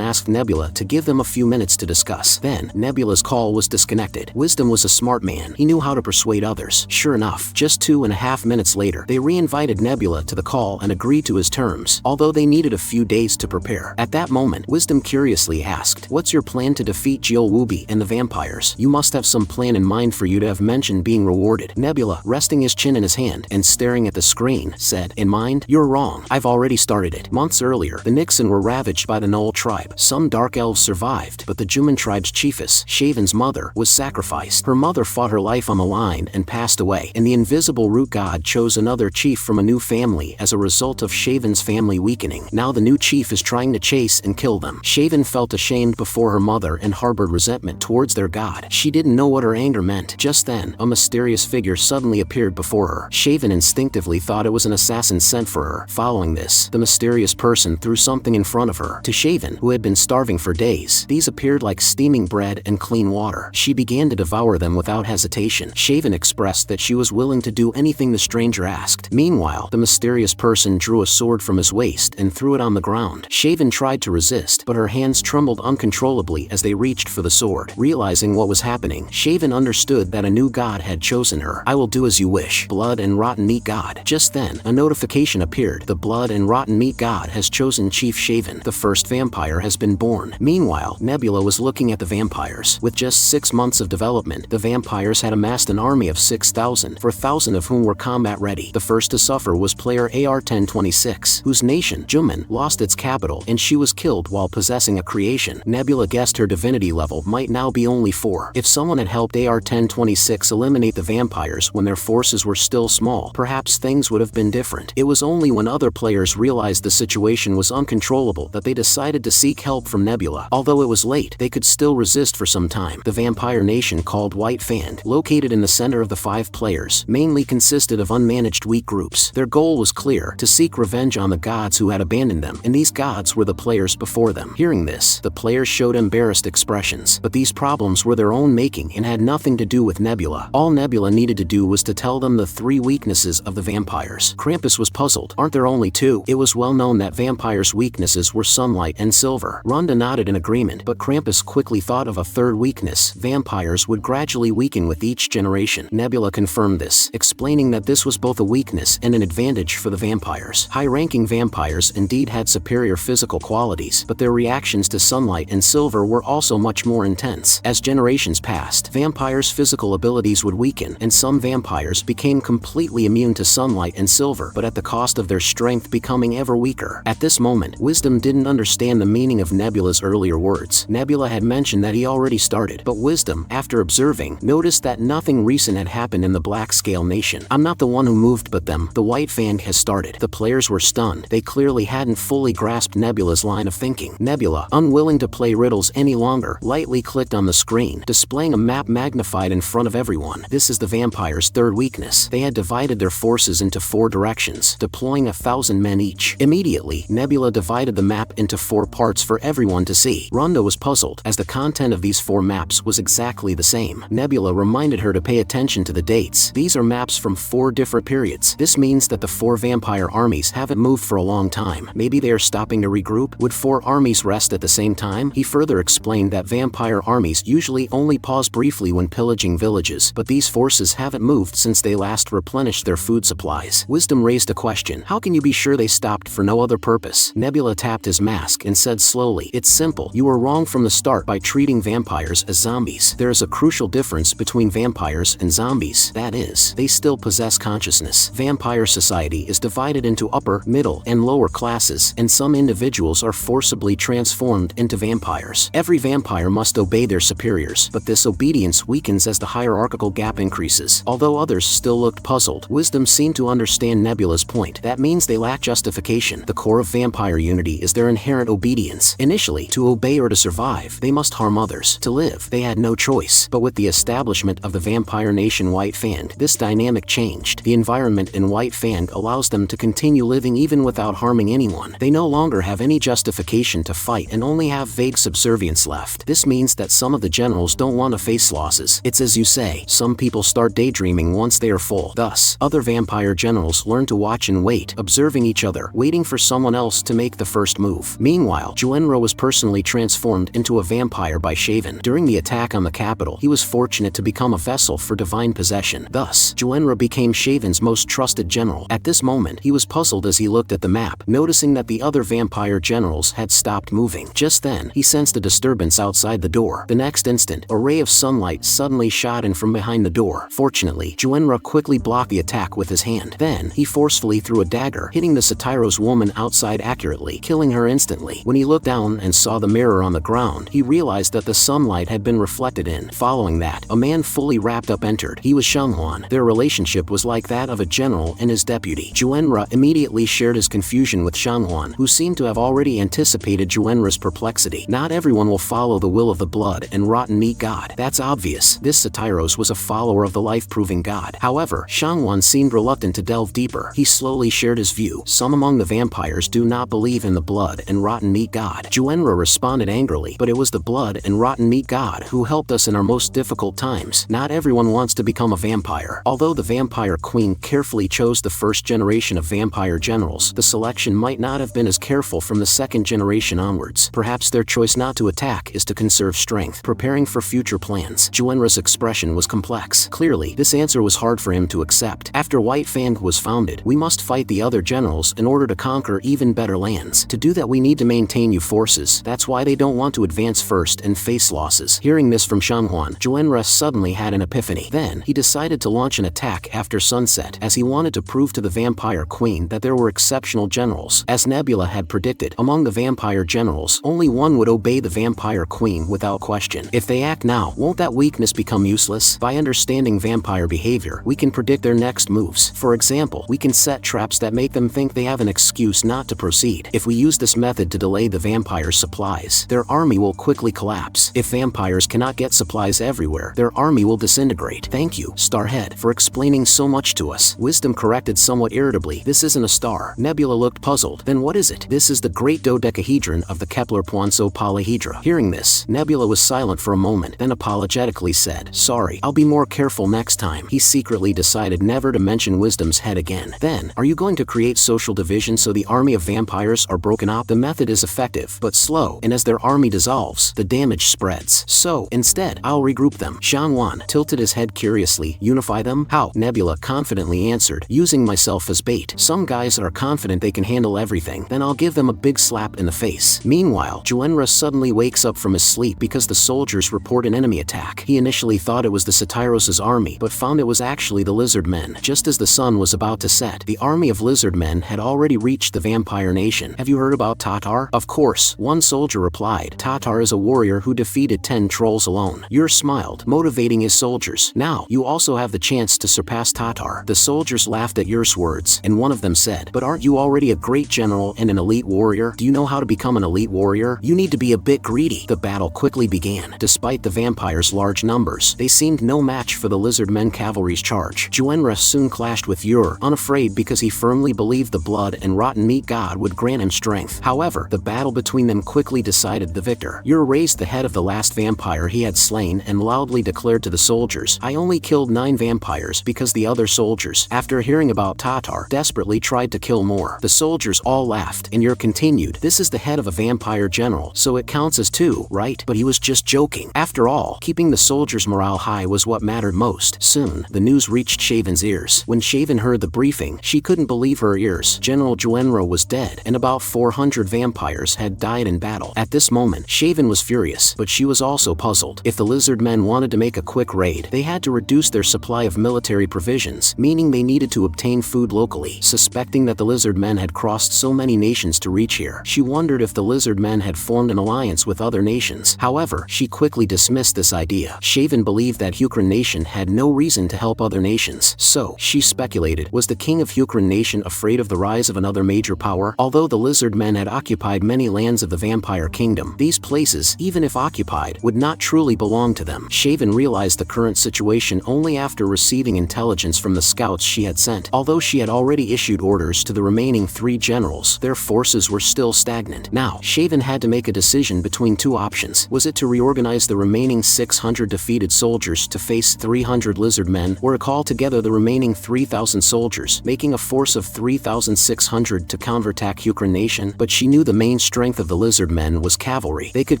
asked Nebula to give them a few minutes to discuss. Then, Nebula's call was disconnected. Wisdom was a smart man. He knew how to persuade others. Sure enough, just 2.5 minutes later, they re-invited Nebula to the call and agreed to his terms, although they needed a few days to prepare. At that moment, Wisdom curiously asked, "What's your plan to defeat Jiowubi and the vampires? You must have some plan in mind for you to have mentioned being rewarded." Nebula, resting his chin in his hand and staring at the screen, said, "In mind? You're wrong. I've already started it." Months earlier, the Nixon were ravaged by the Knoll tribe. Some dark elves survived, but the Juman tribe's chiefess, Shaven's mother, was sacrificed. Her mother fought her life on the line and passed away, and the invisible root god chose another chief from a new family as a result of Shaven's family weakening. Now the new chief is trying to chase and kill them. Shaven felt ashamed before her mother and harbored resentment towards their god. She didn't know what her anger meant. Just then, a mysterious figure suddenly appeared before her. Shaven instinctively thought it was an assassin sent for her. Following this, the mysterious person threw something in front of her. To Shaven, who had been starving for days, these appeared like steaming bread and clean water. She began to devour them without hesitation. Shaven expressed that she was willing to do anything the stranger asked. Meanwhile, the mysterious person drew a sword from his waist and threw it on the ground. Shaven tried to resist, but her hands trembled uncontrollably as they reached for the sword. Realizing what was happening, Shaven understood that a new god had chosen her. "I will do as you wish, blood and rotten meat god." Just then, a notification appeared. The blood and rotten meat god has chosen Chief Shaven. The first vampire has been born. Meanwhile, Nebula was looking at the vampires. With just 6 months of development, the vampires had amassed an army of 6,000, 4,000 of whom were combat ready. The first to suffer was player AR-1026, whose nation, Juman, lost its capital, and she was killed while possessing a creation. Nebula guessed her divinity level might now be only 4. If someone had helped AR-1026 eliminate the vampires when their forces were still small, perhaps things would have been different. It was only when other players realized the situation was uncontrollable that they decided to seek help from Nebula. Although it was late, they could still resist for some time. The vampire nation called White Fang, located in the center of the 5 players, mainly consisted of unmanaged weak groups. Their goal was clear: to seek revenge on the gods who had abandoned them, and these gods were the players before them. Hearing this, the players showed embarrassed expressions, but these problems were their own making and had nothing to do with Nebula. All Nebula needed to do was to tell them the 3 weaknesses of the vampires. Krampus was puzzled. Aren't there only 2? It was well known that vampires' weaknesses were sunlight and silver. Rhonda nodded in agreement, but Krampus quickly thought of a 3rd weakness: vampires would gradually weaken with each generation. Nebula confirmed this, explaining that this was both a weakness and an advantage for the vampires. High-ranking vampires indeed had superior physical qualities, but their reactions to sunlight and silver were also much more intense. As generations passed, vampires' physical abilities would weaken, and some vampires became completely immune to sunlight and silver, but at the cost of their strength becoming ever weaker. At this moment, Wisdom didn't understand the meaning of Nebula's earlier words. Nebula had mentioned that he already started, but Wisdom, after observing, noticed that nothing recent had happened in the Black Scale Nation. "I'm not the one who moved but them. The White Fang has started." The players were stunned. They clearly hadn't fully grasped Nebula's line of thinking. Nebula, unwilling to play riddles any longer, lightly clicked on the screen, displaying a map magnified in front of everyone. This is the vampires' 3rd weakness. They had divided their forces into 4 directions, deploying 1,000 men each. Immediately, Nebula divided the map into 4 parts for everyone to see. Rhonda was puzzled, as the content of these 4 maps was exactly the same. Nebula reminded her to pay attention to the dates. These are maps from 4 different periods. This means that the 4 vampire armies haven't moved for a long time. Maybe they are stopping to regroup? Would 4 armies rest at the same time? He further explained that vampire armies usually only pause briefly when pillaging villages, but these forces haven't moved since they last replenished their food supplies. Wisdom raised a question: how can you be sure they stopped for no other purpose? Nebula tapped his mask and said slowly, "It's simple. You were wrong from the start by treating vampires as zombies. There is a crucial difference between vampires and zombies. That is, they still possess consciousness. Vampire society is divided into upper, middle, and lower classes, and some individuals are forcibly transformed into vampires. Every vampire must obey their superior superiors, but this obedience weakens as the hierarchical gap increases. Although others still looked puzzled, Wisdom seemed to understand Nebula's point. That means they lack justification. The core of vampire unity is their inherent obedience. Initially, to obey or to survive, they must harm others. To live, they had no choice. But with the establishment of the vampire nation White Fang, this dynamic changed. The environment in White Fang allows them to continue living even without harming anyone. They no longer have any justification to fight and only have vague subservience left. This means that some of the generals don't want to face losses. It's as you say, some people start daydreaming once they are full. Thus, other vampire generals learn to watch and wait, observing each other, waiting for someone else to make the first move. Meanwhile, Juenro was personally transformed into a vampire by Shaven. During the attack on the capital, he was fortunate to become a vessel for divine possession. Thus, Juenro became Shaven's most trusted general. At this moment, he was puzzled as he looked at the map, noticing that the other vampire generals had stopped moving. Just then, he sensed a disturbance outside the door. The next instant, a ray of sunlight suddenly shot in from behind the door. Fortunately, Juenra quickly blocked the attack with his hand. Then, he forcefully threw a dagger, hitting the Satyros's woman outside accurately, killing her instantly. When he looked down and saw the mirror on the ground, he realized that the sunlight had been reflected in. Following that, a man fully wrapped up entered. He was Shanghuan. Their relationship was like that of a general and his deputy. Juenra immediately shared his confusion with Shanghuan, who seemed to have already anticipated Juenra's perplexity. Not everyone will follow the will of the blood and rotten meat god. That's obvious. This Satyros was a follower of the life-proving god. However, Shanghuan seemed reluctant to delve deeper. He slowly shared his view. Some among the vampires do not believe in the blood and rotten meat god. Juenra responded angrily, but it was the blood and rotten meat god who helped us in our most difficult times. Not everyone wants to become a vampire. Although the vampire queen carefully chose the first generation of vampire generals, the selection might not have been as careful from the second generation onwards. Perhaps their choice not to attack is to conserve strength, preparing for future plans. Juenra's expression was complex. Clearly, this answer was hard for him to accept. After White Fang was founded, we must fight the other generals in order to conquer even better lands. To do that, we need to maintain new forces. That's why they don't want to advance first and face losses. Hearing this from Shanghuan, Juenra suddenly had an epiphany. Then, he decided to launch an attack after sunset, as he wanted to prove to the vampire queen that there were exceptional generals. As Nebula had predicted, among the vampire generals, only one would obey the vampire queen without question. If they act now, won't that weakness become useless? By understanding vampire behavior, we can predict their next moves. For example, we can set traps that make them think they have an excuse not to proceed. If we use this method to delay the vampire's supplies, their army will quickly collapse. If vampires cannot get supplies everywhere, their army will disintegrate. Thank you, Starhead, for explaining so much to us. Wisdom corrected somewhat irritably. This isn't a star. Nebula looked puzzled. Then what is it? This is the great dodecahedron of the Kepler-Poinsot polyhedra. Hearing this, Nebula was silent for a moment, then apologetically said, "Sorry, I'll be more careful next time." He secretly decided never to mention Wisdom's head again. Then, are you going to create social division so the army of vampires are broken up? The method is effective, but slow, and as their army dissolves, the damage spreads. So, instead, I'll regroup them. Shanghuan tilted his head curiously. Unify them? How? Nebula confidently answered, using myself as bait. Some guys are confident they can handle everything, then I'll give them a big slap in the face. Meanwhile, Juenra suddenly wakes up from his sleep because the soldiers report an enemy attack. He initially thought it was the Satyros's army, but found it was actually the Lizardmen. Just as the sun was about to set, the army of Lizardmen had already reached the vampire nation. Have you heard about Tatar? Of course, one soldier replied. Tatar is a warrior who defeated 10 trolls alone. Yer smiled, motivating his soldiers. Now, you also have the chance to surpass Tatar. The soldiers laughed at Yer's words, and one of them said, "But aren't you already a great general and an elite warrior? Do you know how to become an elite warrior? You need to be a bit greedy." The battle quickly began. Despite the vampires' large numbers, they seemed no match for the Lizardmen cavalry's charge. Juenra soon clashed with Yer, unafraid because he firmly believed the blood and rotten meat god would grant him strength. However, the battle between them quickly decided the victor. Yer raised the head of the last vampire he had slain and loudly declared to the soldiers, "I only killed 9 vampires because the other soldiers, after hearing about Tatar, desperately tried to kill more." The soldiers all laughed, and Yer continued, "This is the head of a vampire general, so it counts as 2, right?" But he was just joking. After all, keeping the soldiers' morale high was what mattered most. Soon, the news reached Shaven's ears. When Shaven heard the briefing, she couldn't believe her ears. General Juenro was dead, and about 400 vampires had died in battle. At this moment, Shaven was furious, but she was also puzzled. If the Lizardmen wanted to make a quick raid, they had to reduce their supply of military provisions, meaning they needed to obtain food locally. Suspecting that the Lizardmen had crossed so many nations to reach here, she wondered if the Lizardmen had formed an alliance with other nations. However, she quickly dismissed this idea. Shaven believed that Hukran Nation had no reason to help other nations. So, she speculated, was the king of Hukran Nation afraid of the rise of another major power? Although the Lizardmen had occupied many lands of the Vampire Kingdom, these places, even if occupied, would not truly belong to them. Shaven realized the current situation only after receiving intelligence from the scouts she had sent. Although she had already issued orders to the remaining 3 generals, their forces were still stagnant. Now, Shaven had to make a decision between 2 options. Was it to reorganize the remaining 600 defeated soldiers to face 300 Lizardmen, or call together the remaining 3,000 soldiers, making a force of 3,600 to counterattack Hukran Nation? But she knew the main strength of the Lizardmen was cavalry. They could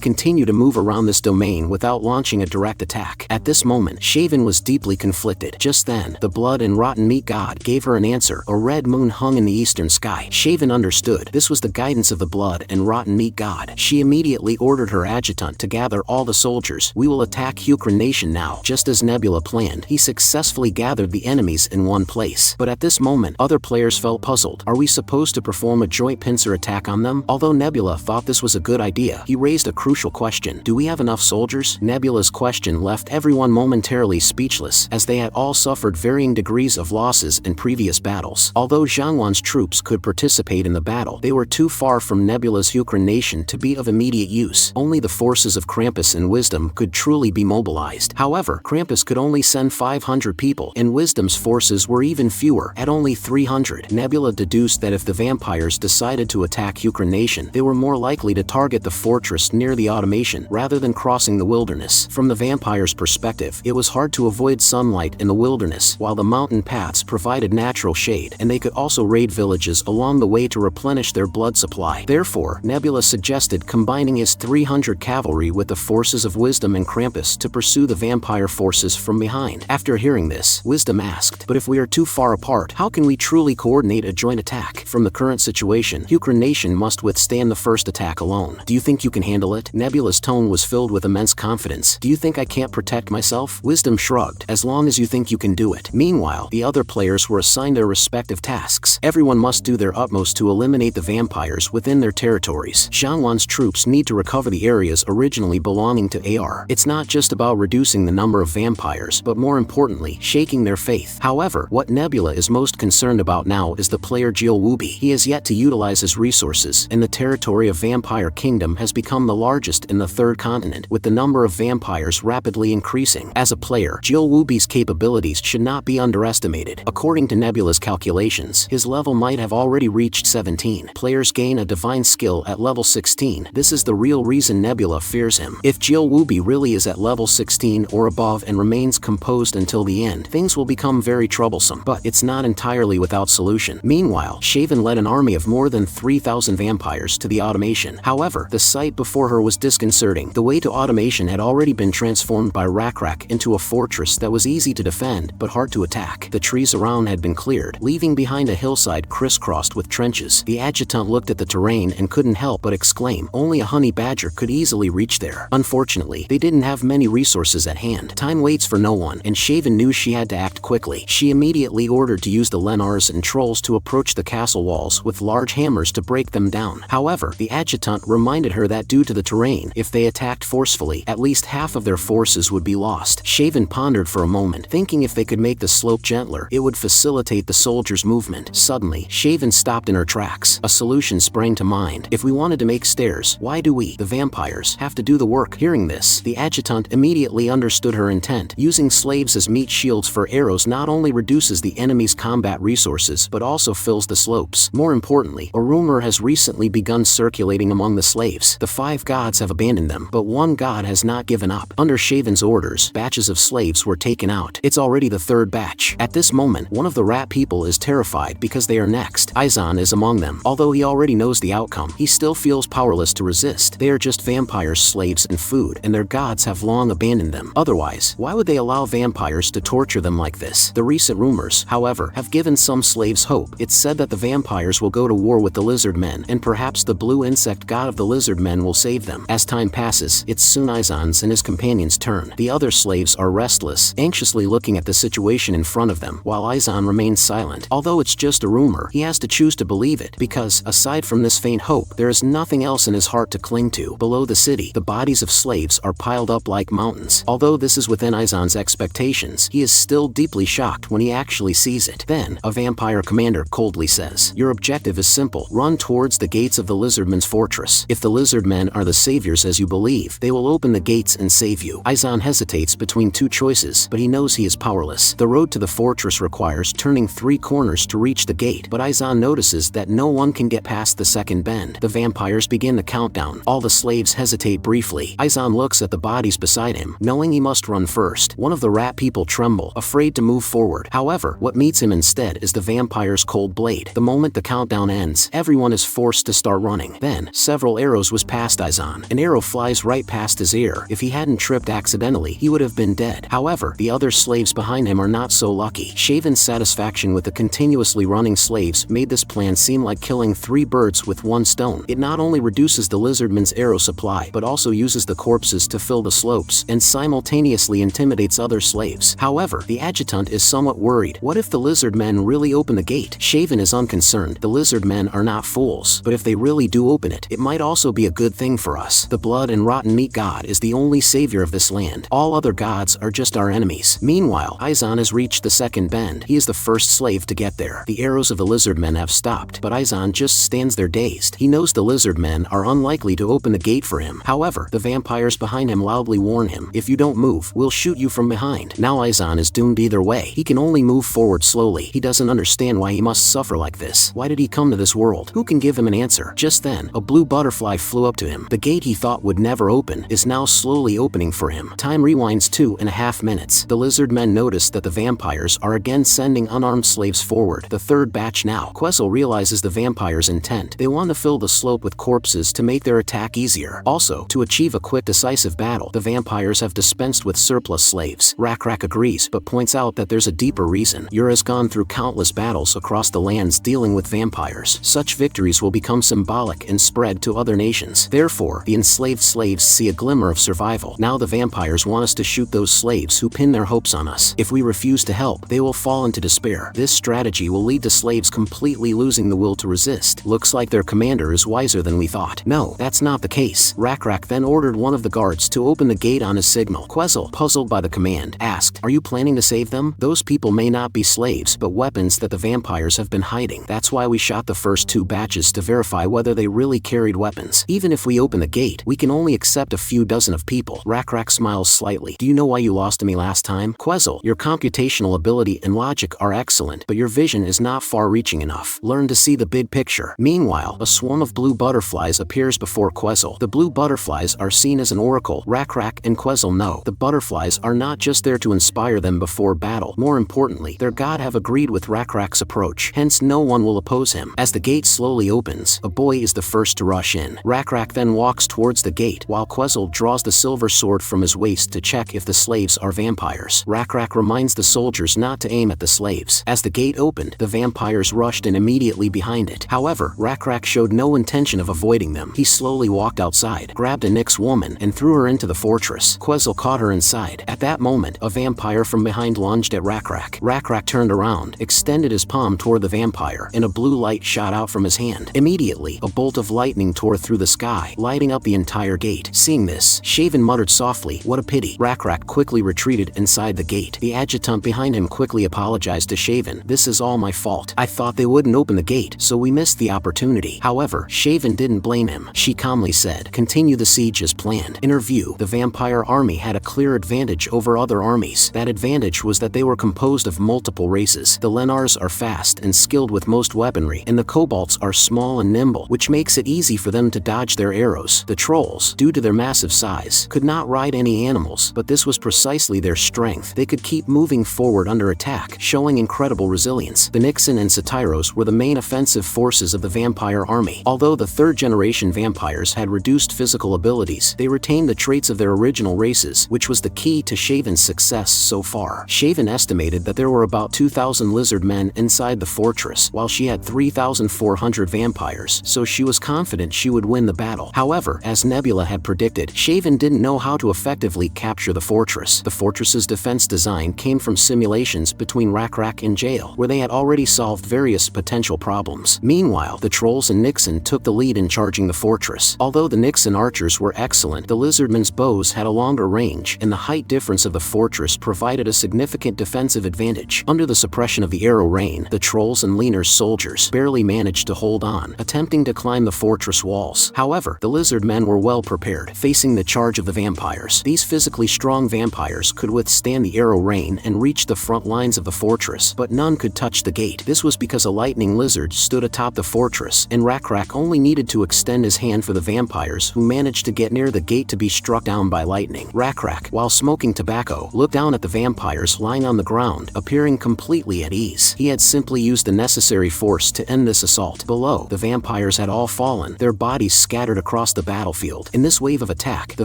continue to move around this domain without launching a direct attack. At this moment, Shaven was deeply conflicted. Just then, the blood and rotten meat god gave her an answer. A red moon hung in the eastern sky. Shaven understood. This was the guidance of the blood and rotten meat god. She immediately ordered her adjutant to gather all the soldiers. We will attack Hukran Nation now. Just as Nebula planned, he successfully gathered the enemies in one place. But at this moment, other players felt puzzled. Are we supposed to perform a joint pincer attack on them? Although Nebula thought this was a good idea, he raised a crucial question. Do we have enough soldiers? Nebula's question left everyone momentarily speechless, as they had all suffered varying degrees of losses in previous battles. Although Zhangwan's troops could participate in the battle, they were too far from Nebula's Hukran Nation to be of immediate use. Only the forces of Krampus and Wisdom could truly be mobilized. However, Krampus could only send 500 people, and Wisdom's forces were even fewer, at only 300. Nebula deduced that if the vampires decided to attack Hukran Nation, they were more likely to target the fortress near the automation rather than crossing the wilderness. From the vampires' perspective, it was hard to avoid sunlight in the wilderness, while the mountain paths provided natural shade, and they could also raid villages along the way to replenish their blood supply. Therefore, Nebula suggested combining his 300 cavalry with the forces of Wisdom and Krampus to pursue the vampire forces from behind. After hearing this, Wisdom asked, but if we are too far apart, how can we truly coordinate a joint attack? From the current situation, Hukran Nation must withstand the first attack alone. Do you think you can handle it? Nebula's tone was filled with immense confidence. Do you think I can't protect myself? Wisdom shrugged. As long as you think you can do it. Meanwhile, the other players were assigned their respective tasks. Everyone must do their utmost to eliminate the vampires within their territories. Zhangwan's troops need to recover the areas originally belonging to AR. It's not just about reducing the number of vampires, but more importantly, shaking their faith. However, what Nebula is most concerned about now is the player Jill Wooby. He has yet to utilize his resources, and the territory of Vampire Kingdom has become the largest in the 3rd continent, with the number of vampires rapidly increasing. As a player, Jill Wooby's capabilities should not be underestimated. According to Nebula's calculations, his level might have already reached 17. Players gain a divine skill at level 16. This is the real reason Nebula fears him. If Jill Wooby really is at level 16 or above and remains composed until the end, things will become very troublesome. But it's not entirely without solution. Meanwhile, Shaven led an army of more than 3,000 vampires to the automation. However, the sight before her was disconcerting. The way to automation had already been transformed by Rakrak into a fortress that was easy to defend but hard to attack. The trees around had been cleared, leaving behind a hillside crisscrossed with trenches. The adjutant looked at the terrain and couldn't help but exclaim, only a honey badger could easily reach there. Unfortunately, they didn't have many resources at hand. Time waits for no one, and Shaven knew she had to act quickly. She immediately ordered to use the Lenars and trolls to approach the castle walls with large hammers to break them down. However, the adjutant reminded her that due to the terrain, if they attacked forcefully, at least half of their forces would be lost. Shaven pondered for a moment, thinking if they could make the slope gentler, it would facilitate the soldiers' movement. Suddenly, Shaven stopped in her tracks. A solution sprang to mind. If we wanted to make stairs, why do we, the vampires, have to do the work? Hearing this, the adjutant immediately understood her intent. Using slaves as meat shields for arrows not only reduces the enemy's combat resources, but also fills the slopes. More importantly, a rumor has recently begun circulating among the slaves. The 5 gods have abandoned them, but one god has not given up. Under Shaven's orders, batches of slaves were taken out. It's already the 3rd batch. At this moment, one of the rat people is terrified because they are next. Izan is among them. Although he already knows the outcome, he still feels powerless to resist. They are just vampires, slaves, and food, and their gods have long abandoned them. Otherwise, why would they allow vampires to torture them like this? The recent rumors, however, have given some slaves hope. It's said that the vampires will go to war with the Lizardmen, and perhaps the blue insect god of the Lizardmen will save them. As time passes, it's soon Izan's and his companions' turn. The other slaves are restless, anxiously looking at the situation in front of them, while Izan remains silent. Although it's just a rumor, he has to choose to believe it, because, aside from this faint hope, there is nothing else in his heart to cling to. Below the city, the bodies of slaves are piled up like mountains. Although this is within Izan's expectations, he is still deeply shocked when he actually sees it. Then, a vampire commander coldly says, "Your objective is simple. Run towards the gates of the Lizardmen's fortress. If the Lizardmen are the saviors as you believe, they will open the gates and save you." Izan hesitates between two choices, but he knows he is powerless. The road to the fortress requires turning 3 corners to reach the gate, but Izan notices that no one can get past the second bend. The vampires begin the countdown. All the slaves hesitate briefly. Izan looks at the bodies beside him, knowing he must run first. One of the rat people tremble, afraid to move forward. However, what meets him instead is the vampire's cold blade. The moment the countdown ends, everyone is forced to start running. Then, several arrows whiz past Izan. An arrow flies right past his ear. If he hadn't tripped accidentally, he would have been dead. However, the other slaves behind him are not so lucky. Shaven's satisfaction with the continuously running slaves made this plan seem like killing 3 birds with 1 stone. It not only reduces the Lizardmen's arrow supply, but also uses the corpses to fill the slopes, and simultaneously intimidates other slaves. However, the adjutant is somewhat worried. What if the Lizardmen really open the gate? Shaven is unconcerned. The Lizardmen are not fools, but if they really do open it, it might also be a good thing for us. The blood and rotten meat god is the only savior of this land. All other gods are just our enemies. Meanwhile, Izan has reached the second bend. He is the first slave to get there. The arrows of the Lizardmen have stopped, but Izan just stands there dazed. He knows the Lizardmen are unlikely to open the gate for him. However, the vampires behind him loudly warn him, "If you don't move, we'll shoot you from behind." Now Izan is doomed either way. He can only move forward slowly. He doesn't understand why he must suffer like this. Why did he come to this world? Who can give him an answer? Just then, a blue butterfly flew up to him. The gate he thought would never open is now slowly opening for him. Time rewinds 2.5 minutes. The Lizardmen notice that the vampires are again sending unarmed slaves forward. The third batch now. Quetzal realizes the vampires' intent. They want to fill the slope with corpses to make their attack easier. Also, to achieve a quick decisive battle, the vampires have dispensed with surplus slaves. Rakrak agrees, but points out that there's a deeper reason. Ur has gone through countless battles across the lands dealing with vampires. Such victories will become symbolic and spread to other nations. Therefore, the enslaved slaves see a glimmer of survival. Now the vampires want us to shoot those slaves who pin their hopes on us. If we refuse to help, they will fall into despair. This strategy will lead to slaves completely losing the will to resist. Looks like their commander is wiser than we thought. No, that's not the case. Rakrak then ordered one of the guards to open the gate on his signal. Quetzal, puzzled by the command, asked, "Are you planning to save them? Those people may not be slaves, but weapons that the vampires have been hiding. That's why we shot the first 2 batches to verify whether they really carried weapons. Even if we open the gate, we can only accept a few dozen of people." Rakrak smiles slightly. "Do you know why you lost to me last time?" Quetzal, your computational ability and logic are excellent, but your vision is not far-reaching enough. Learn to see the big picture. Meanwhile, a swarm of blue butterflies appears before Quetzal. The blue butterflies are seen as an oracle. Rakrak and Quetzal know the butterflies are not just there to inspire them before battle. More importantly, their god have agreed with Rakrak's approach, hence no one will oppose him. As the gate slowly opens, a boy is the first to rush in. Rakrak then walks towards the gate, while Quetzal draws the silver sword from his waist to check if the slaves are vampires. Rakrak reminds the soldiers not to aim at the slaves. As the gate opened, the vampires rushed in immediately behind it. However, Rakrak showed no intention of avoiding them. He slowly walked outside, grabbed a Nyx woman, and threw her into the fortress. Quetzal caught her inside. At that moment, a vampire from behind lunged at Rakrak. Rakrak turned around, extended his palm toward the vampire, and a blue light shot out from his hand. Immediately, a bolt of lightning tore through the sky, lighting up the entire gate. Seeing this, Shaven muttered softly, "What a pity." Rakrak quickly retreated inside the gate. The adjutant behind him quickly apologized to Shaven. "This is all my fault. I thought they wouldn't open the gate, so we missed the opportunity." However, Shaven didn't blame him. She calmly said, "Continue the siege as planned." In her view, the vampire army had a clear advantage over other armies. That advantage was that they were composed of multiple races. The Lenars are fast and skilled with most weaponry, and the Kobolds are small and nimble, which makes it easy for them to dodge their arrows. The Trolls, due to their massive size, could not ride any animals, but this was precisely their strength. They could keep moving forward under attack, showing incredible resilience. The Nixon and Satyros were the main offensive forces of the vampire army. Although the third-generation vampires had reduced physical abilities, they retained the traits of their original races, which was the key to Shaven's success so far. Shaven estimated that there were about 2,000 Lizardmen inside the fortress, while she had 3,400 vampires, so she was confident she would win the battle. However, as Nebula had predicted, Shaven didn't know how to effectively capture the fortress. The fortress's defense design came from simulations between Rakrak and Jail, where they had already solved various potential problems. Meanwhile, the Trolls and Nixon took the lead in charging the fortress. Although the Nixon archers were excellent excellent. The Lizardmen's bows had a longer range, and the height difference of the fortress provided a significant defensive advantage. Under the suppression of the arrow rain, the trolls and leaner soldiers barely managed to hold on, attempting to climb the fortress walls. However, the Lizardmen were well prepared, facing the charge of the vampires. These physically strong vampires could withstand the arrow rain and reach the front lines of the fortress, but none could touch the gate. This was because a lightning lizard stood atop the fortress, and Rakrak only needed to extend his hand for the vampires who managed to get near the gate to be struck down by lightning. Rakrak, while smoking tobacco, looked down at the vampires lying on the ground, appearing completely at ease. He had simply used the necessary force to end this assault. Below, the vampires had all fallen, their bodies scattered across the battlefield. In this wave of attack, the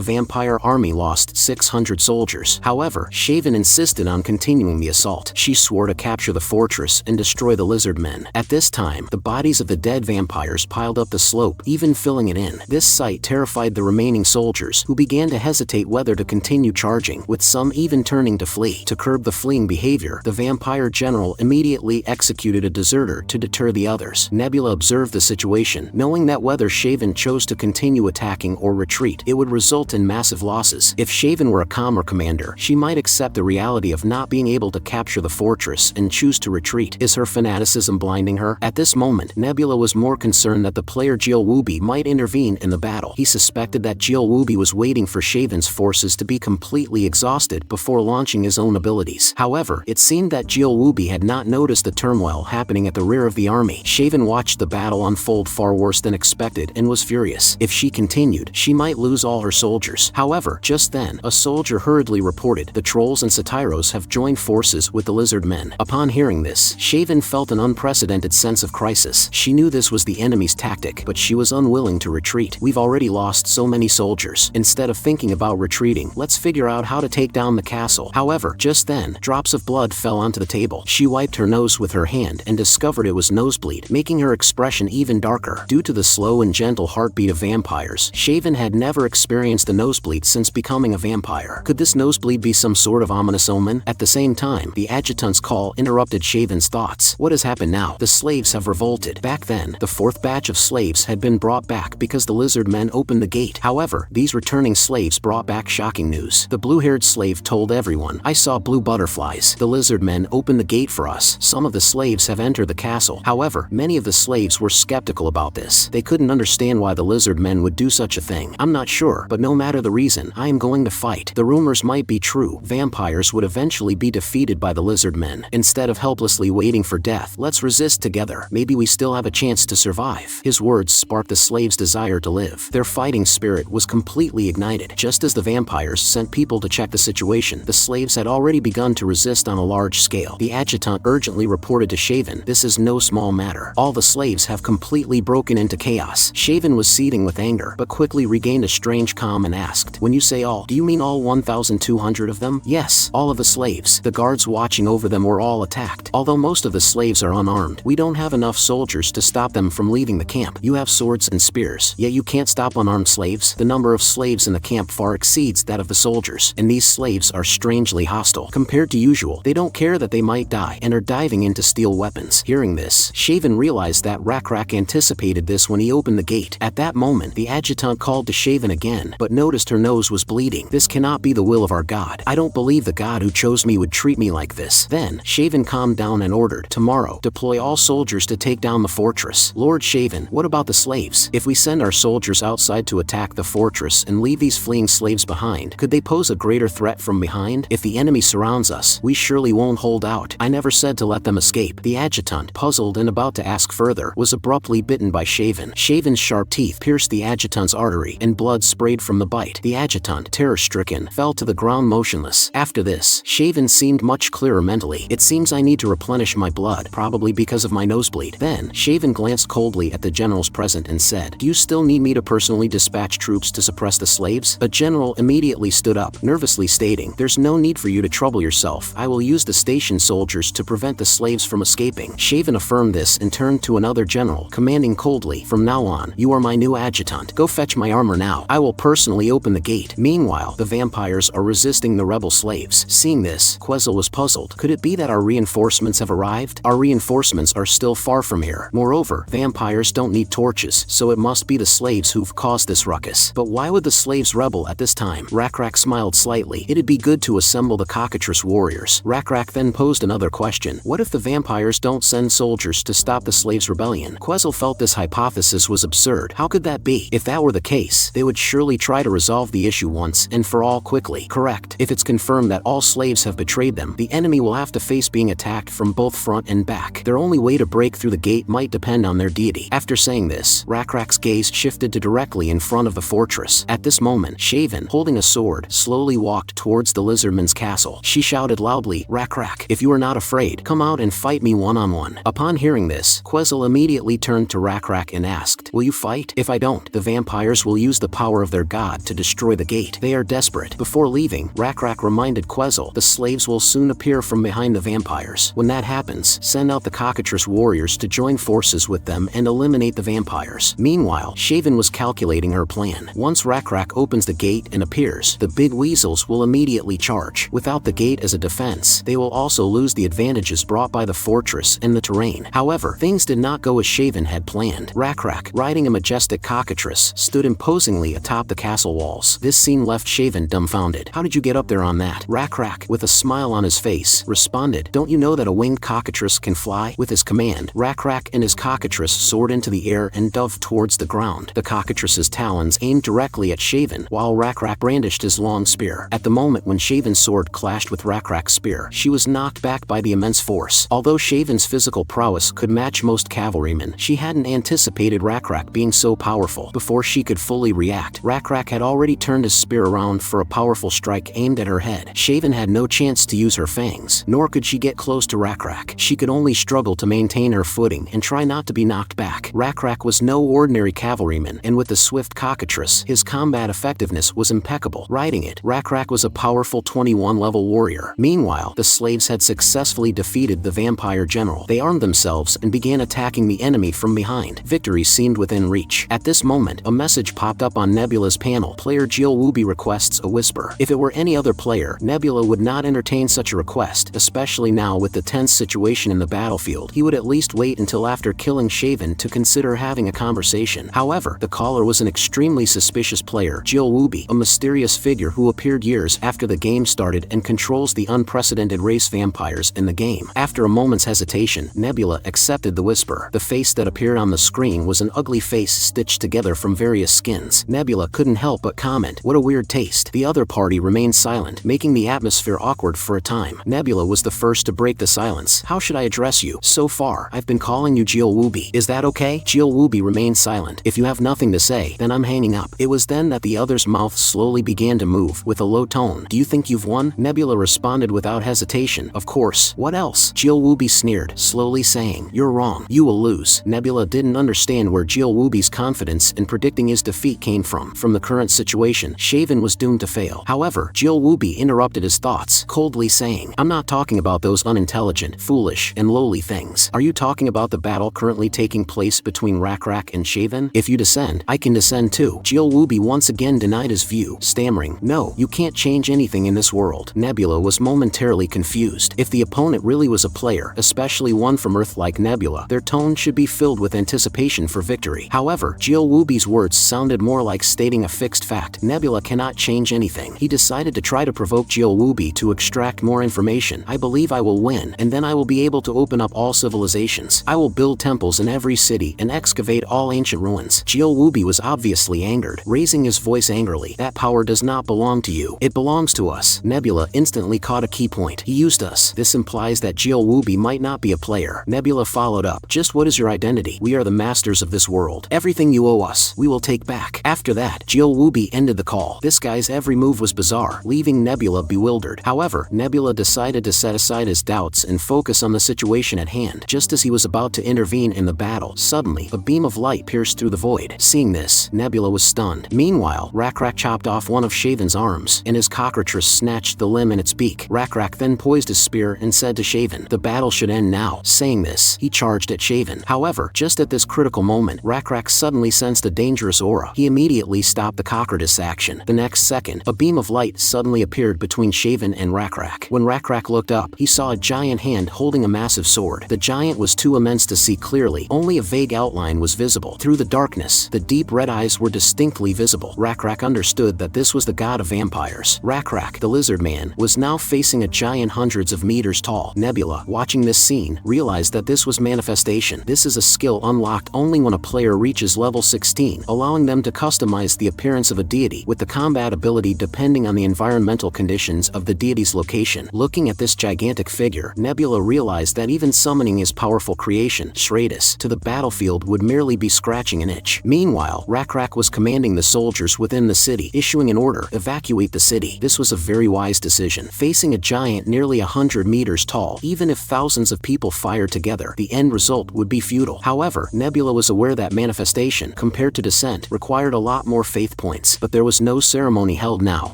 vampire army lost 600 soldiers. However, Shaven insisted on continuing the assault. She swore to capture the fortress and destroy the Lizardmen. At this time, the bodies of the dead vampires piled up the slope, even filling it in. This sight terrified the remaining soldiers, who began to hesitate whether to continue charging, with some even turning to flee. To curb the fleeing behavior, the vampire general immediately executed a deserter to deter the others. Nebula observed the situation, knowing that whether Shaven chose to continue attacking or retreat, it would result in massive losses. If Shaven were a calmer commander, she might accept the reality of not being able to capture the fortress and choose to retreat. Is her fanaticism blinding her? At this moment, Nebula was more concerned that the player Jill Wooby might intervene in the battle. He suspected that Jill Wooby was waiting for Shaven's forces to be completely exhausted before launching his own abilities. However, it seemed that Jill Wooby had not noticed the turmoil happening at the rear of the army. Shaven watched the battle unfold far worse than expected and was furious. If she continued, she might lose all her soldiers. However, just then, a soldier hurriedly reported, "The trolls and Satyros have joined forces with the Lizardmen." Upon hearing this, Shaven felt an unprecedented sense of crisis. She knew this was the enemy's tactic, but she was unwilling to retreat. "We've already lost so many soldiers. Instead of thinking about retreating, let's figure out how to take down the castle." However, just then, drops of blood fell onto the table. She wiped her nose with her hand and discovered it was nosebleed, making her expression even darker. Due to the slow and gentle heartbeat of vampires, Shaven had never experienced a nosebleed since becoming a vampire. Could this nosebleed be some sort of ominous omen? At the same time, the adjutant's call interrupted Shaven's thoughts. What has happened now? The slaves have revolted. Back then, the fourth batch of slaves had been brought back because the Lizardmen opened the gate. However, these returning slaves brought back shocking news. The blue-haired slave told everyone, "I saw blue butterflies. The Lizardmen opened the gate for us. Some of the slaves have entered the castle." However, many of the slaves were skeptical about this. They couldn't understand why the Lizardmen would do such a thing. "I'm not sure, but no matter the reason, I am going to fight." The rumors might be true. Vampires would eventually be defeated by the Lizardmen. Instead of helplessly waiting for death, let's resist together. Maybe we still have a chance to survive. His words sparked the slaves' desire to live. Their fighting spirit was completely ignited. Just as the vampires sent people to check the situation, the slaves had already begun to resist on a large scale. The adjutant urgently reported to Shaven, "This is no small matter. All the slaves have completely broken into chaos." Shaven was seething with anger, but quickly regained a strange calm and asked, "When you say all, do you mean all 1,200 of them?" "Yes, all of the slaves. The guards watching over them were all attacked. Although most of the slaves are unarmed, we don't have enough soldiers to stop them from leaving the camp. You have swords and spears, yet you can't stop unarmed slaves. The number of slaves in the camp far exceeds that of the soldiers, and these slaves are strangely hostile. Compared to usual, they don't care that they might die and are diving in to steal weapons." Hearing this, Shaven realized that Rakrak anticipated this when he opened the gate. At that moment, the adjutant called to Shaven again, but noticed her nose was bleeding. "This cannot be the will of our god. I don't believe the god who chose me would treat me like this." Then, Shaven calmed down and ordered, "Tomorrow, deploy all soldiers to take down the fortress." "Lord Shaven, what about the slaves? If we send our soldiers outside to attack the fortress and leave these fleeing slaves behind, could they pose a greater threat from behind? If the enemy surrounds us, we surely won't hold out. I never said to let them escape." The adjutant, puzzled and about to ask further, was abruptly bitten by Shaven. Shaven's sharp teeth pierced the adjutant's artery, and blood sprayed from the bite. The adjutant, terror-stricken, fell to the ground motionless. After this, Shaven seemed much clearer mentally. "It seems I need to replenish my blood, probably because of my nosebleed." Then, Shaven glanced coldly at the generals present and said, "Do you still need me to personally dispatch troops to suppress the slaves?" A general immediately stood up, nervously stating, "There's no need for you to trouble yourself. I will use the station soldiers to prevent the slaves from escaping." Shaven affirmed this and turned to another general, commanding coldly, "From now on, you are my new adjutant. Go fetch my armor now. I will personally open the gate." Meanwhile, the vampires are resisting the rebel slaves. Seeing this, Quetzal was puzzled. Could it be that our reinforcements have arrived? Our reinforcements are still far from here. Moreover, vampires don't need torches, so it must be the slaves who've caused this ruckus. But why would the slaves rebel at this time? Rakrak smiled slightly. It'd be good to assemble the cockatrice warriors. Rakrak then posed another question. What if the vampires don't send soldiers to stop the slaves' rebellion? Quetzal felt this hypothesis was absurd. How could that be? If that were the case, they would surely try to resolve the issue once and for all quickly. Correct. If it's confirmed that all slaves have betrayed them, the enemy will have to face being attacked from both front and back. Their only way to break through the gate might depend on their deity. After saying this, Rakrak's gaze shifted to directly in front of the fortress. At this moment, Shaven, holding a sword, slowly walked towards the Lizardmen's castle. She shouted loudly, Rakrak, if you are not afraid, come out and fight me one-on-one. Upon hearing this, Quetzal immediately turned to Rakrak and asked, will you fight? If I don't, the vampires will use the power of their god to destroy the gate. They are desperate. Before leaving, Rakrak reminded Quetzal, the slaves will soon appear from behind the vampires. When that happens, send out the cockatrice warriors to join forces with them and eliminate the vampires. Meanwhile, Shaven was calculating her plan. Once Rakrak opens the gate and appears, the big weasels will immediately charge. Without the gate as a defense, they will also lose the advantages brought by the fortress and the terrain. However, things did not go as Shaven had planned. Rakrak, riding a majestic cockatrice, stood imposingly atop the castle walls. This scene left Shaven dumbfounded. How did you get up there on that? Rakrak, with a smile on his face, responded, don't you know that a winged cockatrice can fly? With his command, Rakrak and his cockatrice soared into the air and dove towards the ground. The cockatrice's talons aimed directly at Shaven, while Rakrak brandished his long spear. At the moment when Shaven's sword clashed with Rakrak's spear, she was knocked back by the immense force. Although Shaven's physical prowess could match most cavalrymen, she hadn't anticipated Rakrak being so powerful. Before she could fully react, Rakrak had already turned his spear around for a powerful strike aimed at her head. Shaven had no chance to use her fangs, nor could she get close to Rakrak. She could only struggle to maintain her footing and try not to be knocked back. Rakrak was no ordinary cavalryman, and with the swift cockatrice, his combat effectiveness was impeccable. Riding it, Rakrak was a powerful 21-level warrior. Meanwhile, the slaves had successfully defeated the vampire general. They armed themselves and began attacking the enemy from behind. Victory seemed within reach. At this moment, a message popped up on Nebula's panel. Player Jill Wooby requests a whisper. If it were any other player, Nebula would not entertain such a request, especially now with the tense situation in the battlefield. He would at least wait until after killing Shaven to consider having a conversation. However, the caller was an extremely suspicious player, Jill Wooby, a mysterious figure who appeared years after the game started and controls the unprecedented race vampires in the game. After a moment's hesitation, Nebula accepted the whisper. The face that appeared on the screen was an ugly face stitched together from various skins. Nebula couldn't help but comment, what a weird taste. The other party remained silent, making the atmosphere awkward for a time. Nebula was the first to break the silence. How should I address you? So far, I've been calling you Jill Wooby. Is that okay? Jill Wooby remained silent. If you have nothing to say, then I'm hanging up. It was then that the other's mouth slowly began to move, with a low tone. Do you think you've won? Nebula responded without hesitation. Of course. What else? Jill Wooby sneered, slowly saying, you're wrong. You will lose. Nebula didn't understand where Jill Wooby's confidence in predicting his defeat came from. From the current situation, Shaven was doomed to fail. However, Jill Wooby interrupted his thoughts, coldly saying, I'm not talking about those unintelligent, foolish, and lowly things. Are you talking about the battle currently taking place between Rakrak and Shaven? If you descend, I can descend too. Jill Wooby once again denied his view, stammering, no, you can't change anything in this world. Nebula was momentarily confused. If the opponent really was a player, especially one from Earth like Nebula, their tone should be filled with anticipation for victory. However, Jill Wooby's words sounded more like stating a fixed fact. Nebula cannot change anything. He decided to try to provoke Jill Wooby to extract more information. I believe I will win, and then I will be able to open up all civilizations. I will build temples in every city and excavate all ancient ruins. Jill Wooby was obviously angered, raising his voice angrily. That power does not belong to you. It belongs to us. Nebula instantly caught a key point. He used us. This implies that Jill Wooby might not be a player. Nebula followed up. Just what is your identity? We are the masters of this world. Everything you owe us, we will take back. After that, Jill Wooby ended the call. This guy's every move was bizarre, leaving Nebula bewildered. However, Nebula decided to set aside his doubts and focus on the situation at hand. Just as he was about to intervene in the battle, suddenly, a beam of light pierced through the void. Seeing this, Nebula was stunned. Meanwhile, Rakrak chopped off one of Shaven's arms, and his cockatrice snatched the limb in its beak. Rakrak then poised his spear and said to Shaven, the battle should end now. Saying this, he charged at Shaven. However, just at this critical moment, Rakrak suddenly sensed a dangerous aura. He immediately stopped the cockatrice action. The next second, a beam of light suddenly appeared between Shaven and Rakrak. When Rakrak looked up, he saw a giant hand holding a massive sword. The giant was too immense to see clearly. Only a vague outline was visible. Through the darkness, the deep red eyes were distinctly painfully visible. Rakrak understood that this was the god of vampires. Rakrak, the Lizardman, was now facing a giant hundreds of meters tall. Nebula, watching this scene, realized that this was manifestation. This is a skill unlocked only when a player reaches level 16, allowing them to customize the appearance of a deity, with the combat ability depending on the environmental conditions of the deity's location. Looking at this gigantic figure, Nebula realized that even summoning his powerful creation, Shradis, to the battlefield would merely be scratching an itch. Meanwhile, Rakrak was commanding the soldiers within the city, issuing an order: evacuate the city. This was a very wise decision. Facing a giant nearly 100 meters tall, even if thousands of people fired together, the end result would be futile. However, Nebula was aware that manifestation, compared to descent, required a lot more faith points, but there was no ceremony held now,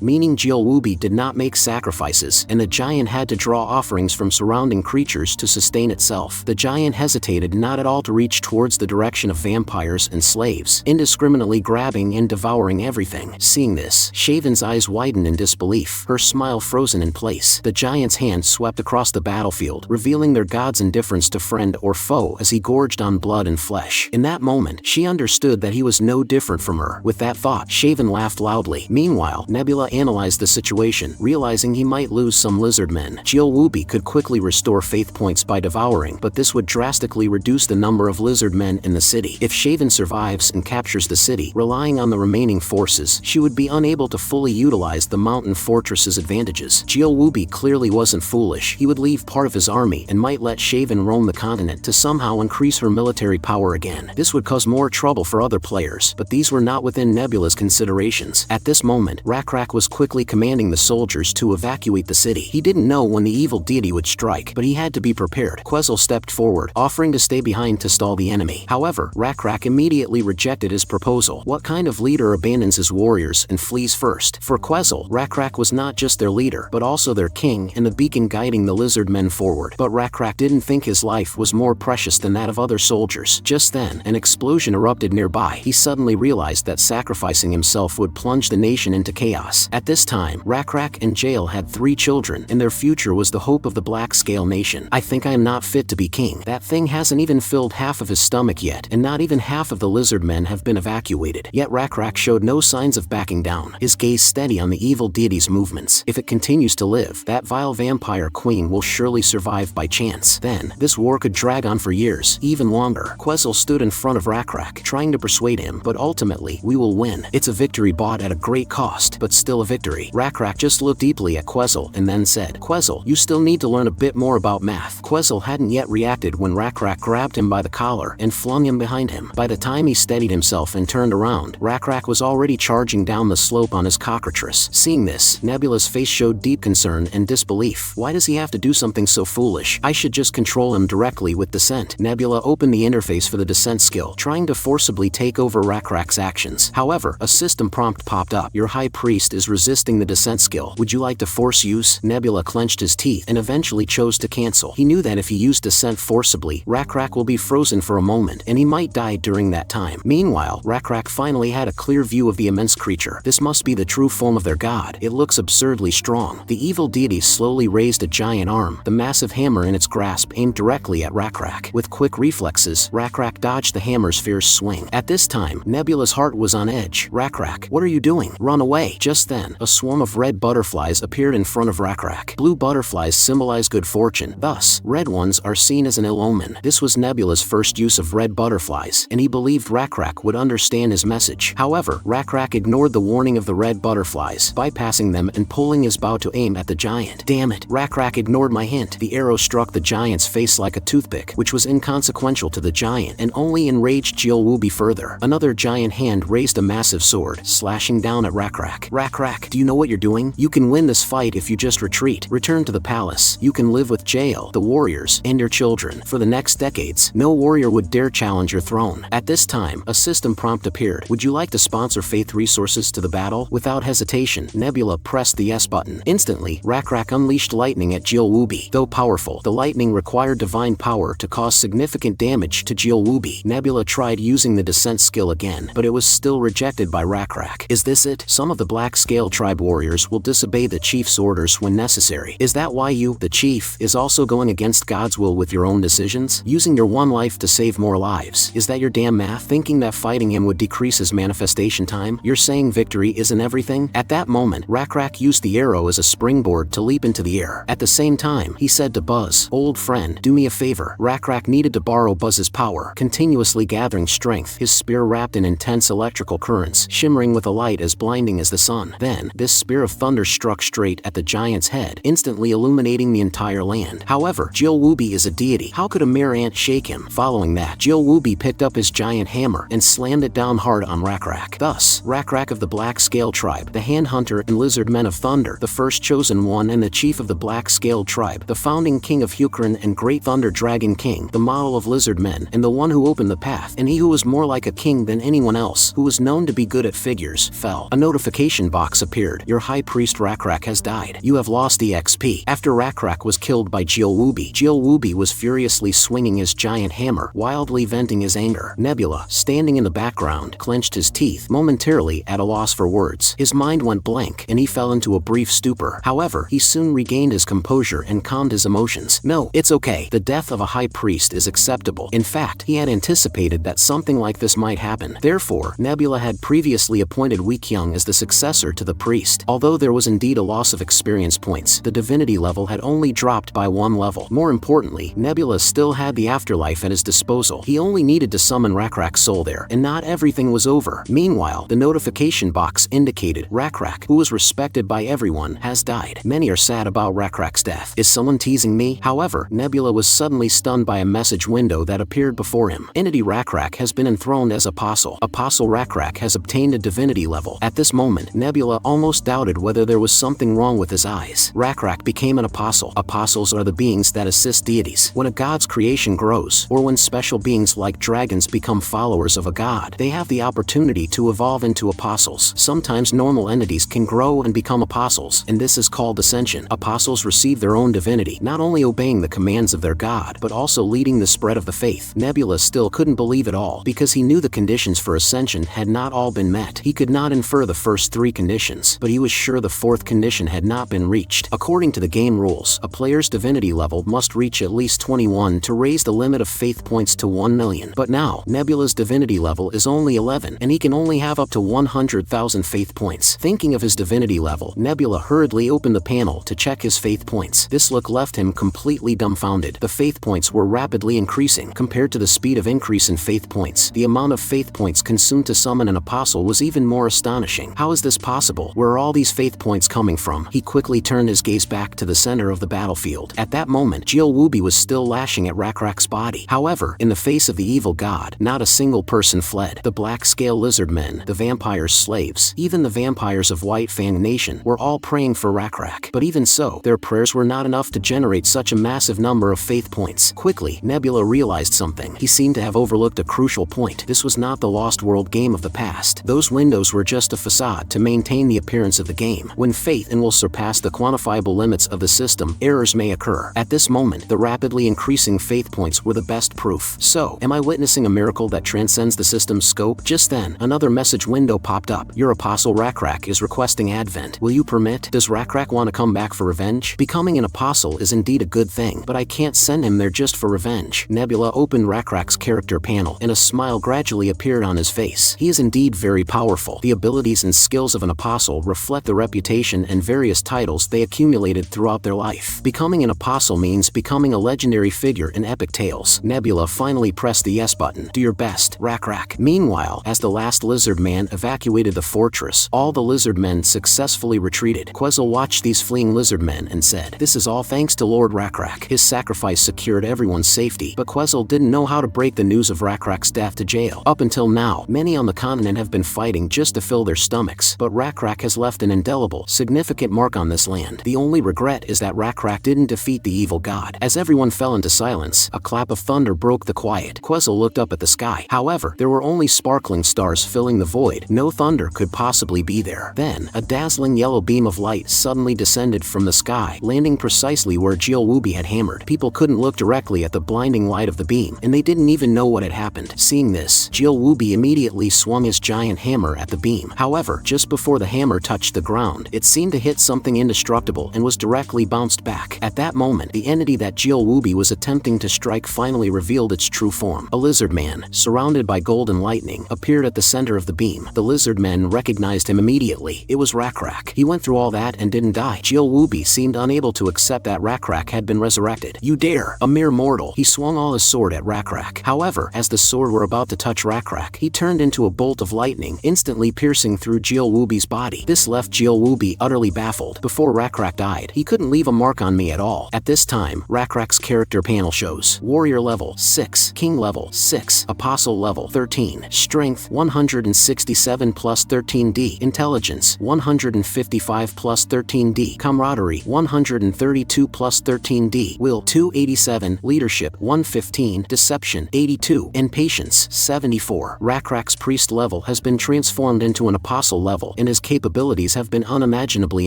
meaning Jielwubi did not make sacrifices, and the giant had to draw offerings from surrounding creatures to sustain itself. The giant hesitated not at all to reach towards the direction of vampires and slaves, indiscriminately grabbing and devouring everything. Seeing this, Shaven's eyes widened in disbelief, her smile frozen in place. The giant's hand swept across the battlefield, revealing their god's indifference to friend or foe as he gorged on blood and flesh. In that moment, she understood that he was no different from her. With that thought, Shaven laughed loudly. Meanwhile, Nebula analyzed the situation, realizing he might lose some Lizardmen. Jielwubi could quickly restore faith points by devouring, but this would drastically reduce the number of Lizardmen in the city. If Shaven survives and captures the city, relying on the remaining forces, she would be unable to fully utilize the mountain fortress's advantages. Jielwubi clearly wasn't foolish. He would leave part of his army and might let Shaven roam the continent to somehow increase her military power again. This would cause more trouble for other players, but these were not within Nebula's considerations. At this moment, Rakrak was quickly commanding the soldiers to evacuate the city. He didn't know when the evil deity would strike, but he had to be prepared. Quetzal stepped forward, offering to stay behind to stall the enemy. However, Rakrak immediately rejected his proposal. What kind of leader abandons his warriors and flees first? For Quetzal, Rakrak was not just their leader, but also their king and the beacon guiding the Lizardmen forward. But Rakrak didn't think his life was more precious than that of other soldiers. Just then, an explosion erupted nearby. He suddenly realized that sacrificing himself would plunge the nation into chaos. At this time, Rakrak and Jael had 3 children, and their future was the hope of the Black Scale Nation. I think I am not fit to be king. That thing hasn't even filled half of his stomach yet, and not even half of the Lizardmen have been evacuated. Yet Rakrak showed no signs of backing down, his gaze steady on the evil deity's movements. If it continues to live, that vile vampire queen will surely survive by chance. Then, this war could drag on for years, even longer. Quetzal stood in front of Rakrak, trying to persuade him, but ultimately, we will win. It's a victory bought at a great cost, but still a victory. Rakrak just looked deeply at Quetzal and then said, Quetzal, you still need to learn a bit more about math. Quetzal hadn't yet reacted when Rakrak grabbed him by the collar and flung him behind him. By the time he steadied himself and turned around, Rakrak was already charging down the slope on his cockatrice. Seeing this, Nebula's face showed deep concern and disbelief. Why does he have to do something so foolish? I should just control him directly with descent. Nebula opened the interface for the descent skill, trying to forcibly take over Rakrak's actions. However, a system prompt popped up. Your high priest is resisting the descent skill. Would you like to force use? Nebula clenched his teeth and eventually chose to cancel. He knew that if he used descent forcibly, Rakrak will be frozen for a moment, and he might die during that time. Meanwhile, Rakrak finally had a clear view of the immense creature. This must be the true form of their god. It looks absurdly strong. The evil deity slowly raised a giant arm, the massive hammer in its grasp aimed directly at Rakrak. With quick reflexes, Rakrak dodged the hammer's fierce swing. At this time, Nebula's heart was on edge. Rakrak, what are you doing? Run away. Just then, a swarm of red butterflies appeared in front of Rakrak. Blue butterflies symbolize good fortune. Thus, red ones are seen as an ill omen. This was Nebula's first use of red butterflies, and he believed Rakrak would understand his message. However, Rakrak ignored the warning of the red butterflies, bypassing them and pulling his bow to aim at the giant. Damn it, Rakrak ignored my hint. The arrow struck the giant's face like a toothpick, which was inconsequential to the giant and only enraged Jielwubi further. Another giant hand raised a massive sword, slashing down at Rakrak. Rakrak, do you know what you're doing? You can win this fight if you just retreat. Return to the palace. You can live with Jael, the warriors, and your children. For the next decades, no warrior would dare challenge your throne. At this time, a system prompt appeared. Would you like to sponsor faith resources to the battle? Without hesitation, Nebula pressed the yes button. Instantly, Rakrak unleashed lightning at Jielwubi. Though powerful, the lightning required divine power to cause significant damage to Jielwubi. Nebula tried using the descent skill again, but it was still rejected by Rakrak. Is this it? Some of the Black Scale Tribe warriors will disobey the chief's orders when necessary. Is that why you, the chief, is also going against God's will with your own decisions? Using your one life to save more lives? Is that your damn math? Thinking that fighting him would decrease his manifestation manifestation time? You're saying victory isn't everything? At that moment, Rakrak used the arrow as a springboard to leap into the air. At the same time, he said to Buzz, "Old friend, do me a favor." Rakrak needed to borrow Buzz's power, continuously gathering strength, his spear wrapped in intense electrical currents, shimmering with a light as blinding as the sun. Then, this spear of thunder struck straight at the giant's head, instantly illuminating the entire land. However, Jilwoobi is a deity. How could a mere ant shake him? Following that, Jilwoobi picked up his giant hammer and slammed it down hard on Rakrak. Thus, Rakrak of the Black Scale Tribe, the Hand Hunter and Lizardmen of Thunder, the first chosen one and the chief of the Black Scale Tribe, the founding king of Hukurin and Great Thunder Dragon King, the model of Lizardmen, and the one who opened the path, and he who was more like a king than anyone else, who was known to be good at figures, fell. A notification box appeared. Your high priest Rakrak has died. You have lost EXP. After Rakrak was killed by Jilwoobi was furiously swinging his giant hammer, wildly venting his anger. Nebula, standing in the background, clenched his teeth, momentarily at a loss for words. His mind went blank, and he fell into a brief stupor. However, he soon regained his composure and calmed his emotions. No, it's okay. The death of a high priest is acceptable. In fact, he had anticipated that something like this might happen. Therefore, Nebula had previously appointed Weekyung as the successor to the priest. Although there was indeed a loss of experience points, the divinity level had only dropped by 1 level. More importantly, Nebula still had the afterlife at his disposal. He only needed to summon Rakrak's soul there, and not everything was over. Meanwhile, the notification box indicated Rakrak, who was respected by everyone, has died. Many are sad about Rakrak's death. Is someone teasing me? However, Nebula was suddenly stunned by a message window that appeared before him. Entity Rakrak has been enthroned as Apostle. Apostle Rakrak has obtained a divinity level. At this moment, Nebula almost doubted whether there was something wrong with his eyes. Rakrak became an apostle. Apostles are the beings that assist deities. When a god's creation grows, or when special beings like dragons become followers of a god, they have the opportunity to evolve into apostles. Sometimes normal entities can grow and become apostles, and this is called ascension. Apostles receive their own divinity, not only obeying the commands of their god, but also leading the spread of the faith. Nebula still couldn't believe it all, because he knew the conditions for ascension had not all been met. He could not infer the first 3 conditions, but he was sure the 4th condition had not been reached. According to the game rules, a player's divinity level must reach at least 21 to raise the limit of faith points to 1 million. But now, Nebula's divinity level is only 11, and he can only have up to 100,000 faith points. Thinking of his divinity level, Nebula hurriedly opened the panel to check his faith points. This look left him completely dumbfounded. The faith points were rapidly increasing. Compared to the speed of increase in faith points, the amount of faith points consumed to summon an apostle was even more astonishing. How is this possible? Where are all these faith points coming from? He quickly turned his gaze back to the center of the battlefield. At that moment, Jilwoobi was still lashing at Rakrak's body. However, in the face of the evil god, not a single person fled. The Black Scale Lizardmen, the vampire's slaves, even the vampires of White Fang Nation were all praying for Rakrak. But even so, their prayers were not enough to generate such a massive number of faith points. Quickly, Nebula realized something. He seemed to have overlooked a crucial point. This was not the Lost World game of the past. Those windows were just a facade to maintain the appearance of the game. When faith will surpass the quantifiable limits of the system, errors may occur. At this moment, the rapidly increasing faith points were the best proof. So, am I witnessing a miracle that transcends the system's scope? Just then, another message window popped up. Your apostle Rakrak is requesting advent. Will you permit? Does Rakrak want to come back for revenge? Becoming an apostle is indeed a good thing, but I can't send him there just for revenge. Nebula opened Rakrak's character panel, and a smile gradually appeared on his face. He is indeed very powerful. The abilities and skills of an apostle reflect the reputation and various titles they accumulated throughout their life. Becoming an apostle means becoming a legendary figure in epic tales. Nebula finally pressed the yes button. Do your best, Rakrak. Meanwhile, as the last Lizardman evacuated the fortress, all the Lizardmen successfully retreated. Quetzal watched these fleeing Lizardmen and said, "This is all thanks to Lord Rakrak. His sacrifice secured everyone's safety." But Quetzal didn't know how to break the news of Rakrak's death to jail. Up until now, many on the continent have been fighting just to fill their stomachs, but Rakrak has left an indelible, significant mark on this land. The only regret is that Rakrak didn't defeat the evil god. As everyone fell into silence, a clap of thunder broke the quiet. Quetzal looked up at the sky. However, there were only sparkling stars filling the void. No thunder could possibly be there. Then, a dazzling yellow beam of light suddenly descended from the sky, landing precisely where Jilwoobi had hammered. People couldn't look directly at the blinding light of the beam, and they didn't even know what had happened. Seeing this, Jilwoobi immediately swung his giant hammer at the beam. However, just before the hammer touched the ground, it seemed to hit something indestructible and was directly bounced back. At that moment, the entity that Jilwoobi was attempting to strike finally revealed its true form. A lizard man, surrounded by golden lightning, appeared at the center of the beam. The Lizardmen recognized him immediately. It was Rakrak. He went through all that and didn't die. Jilwoobi seemed unable to accept that Rakrak had been resurrected. You dare! A mere mortal. He swung all his sword at Rakrak. However, as the sword were about to touch Rakrak, he turned into a bolt of lightning, instantly piercing through Jilwoobi's body. This left Jilwoobi utterly baffled. Before Rakrak died, he couldn't leave a mark on me at all. At this time, Rakrak's character panel shows Warrior level 6, King level 6, Apostle level 13, Strength 167 plus 13D, Intelligence 155 plus 13D, Camaraderie 132 plus 13D, Will 287, Leadership 115, Deception 82, and Patience 74. Rakrak's priest level has been transformed into an apostle level, and his capabilities have been unimaginably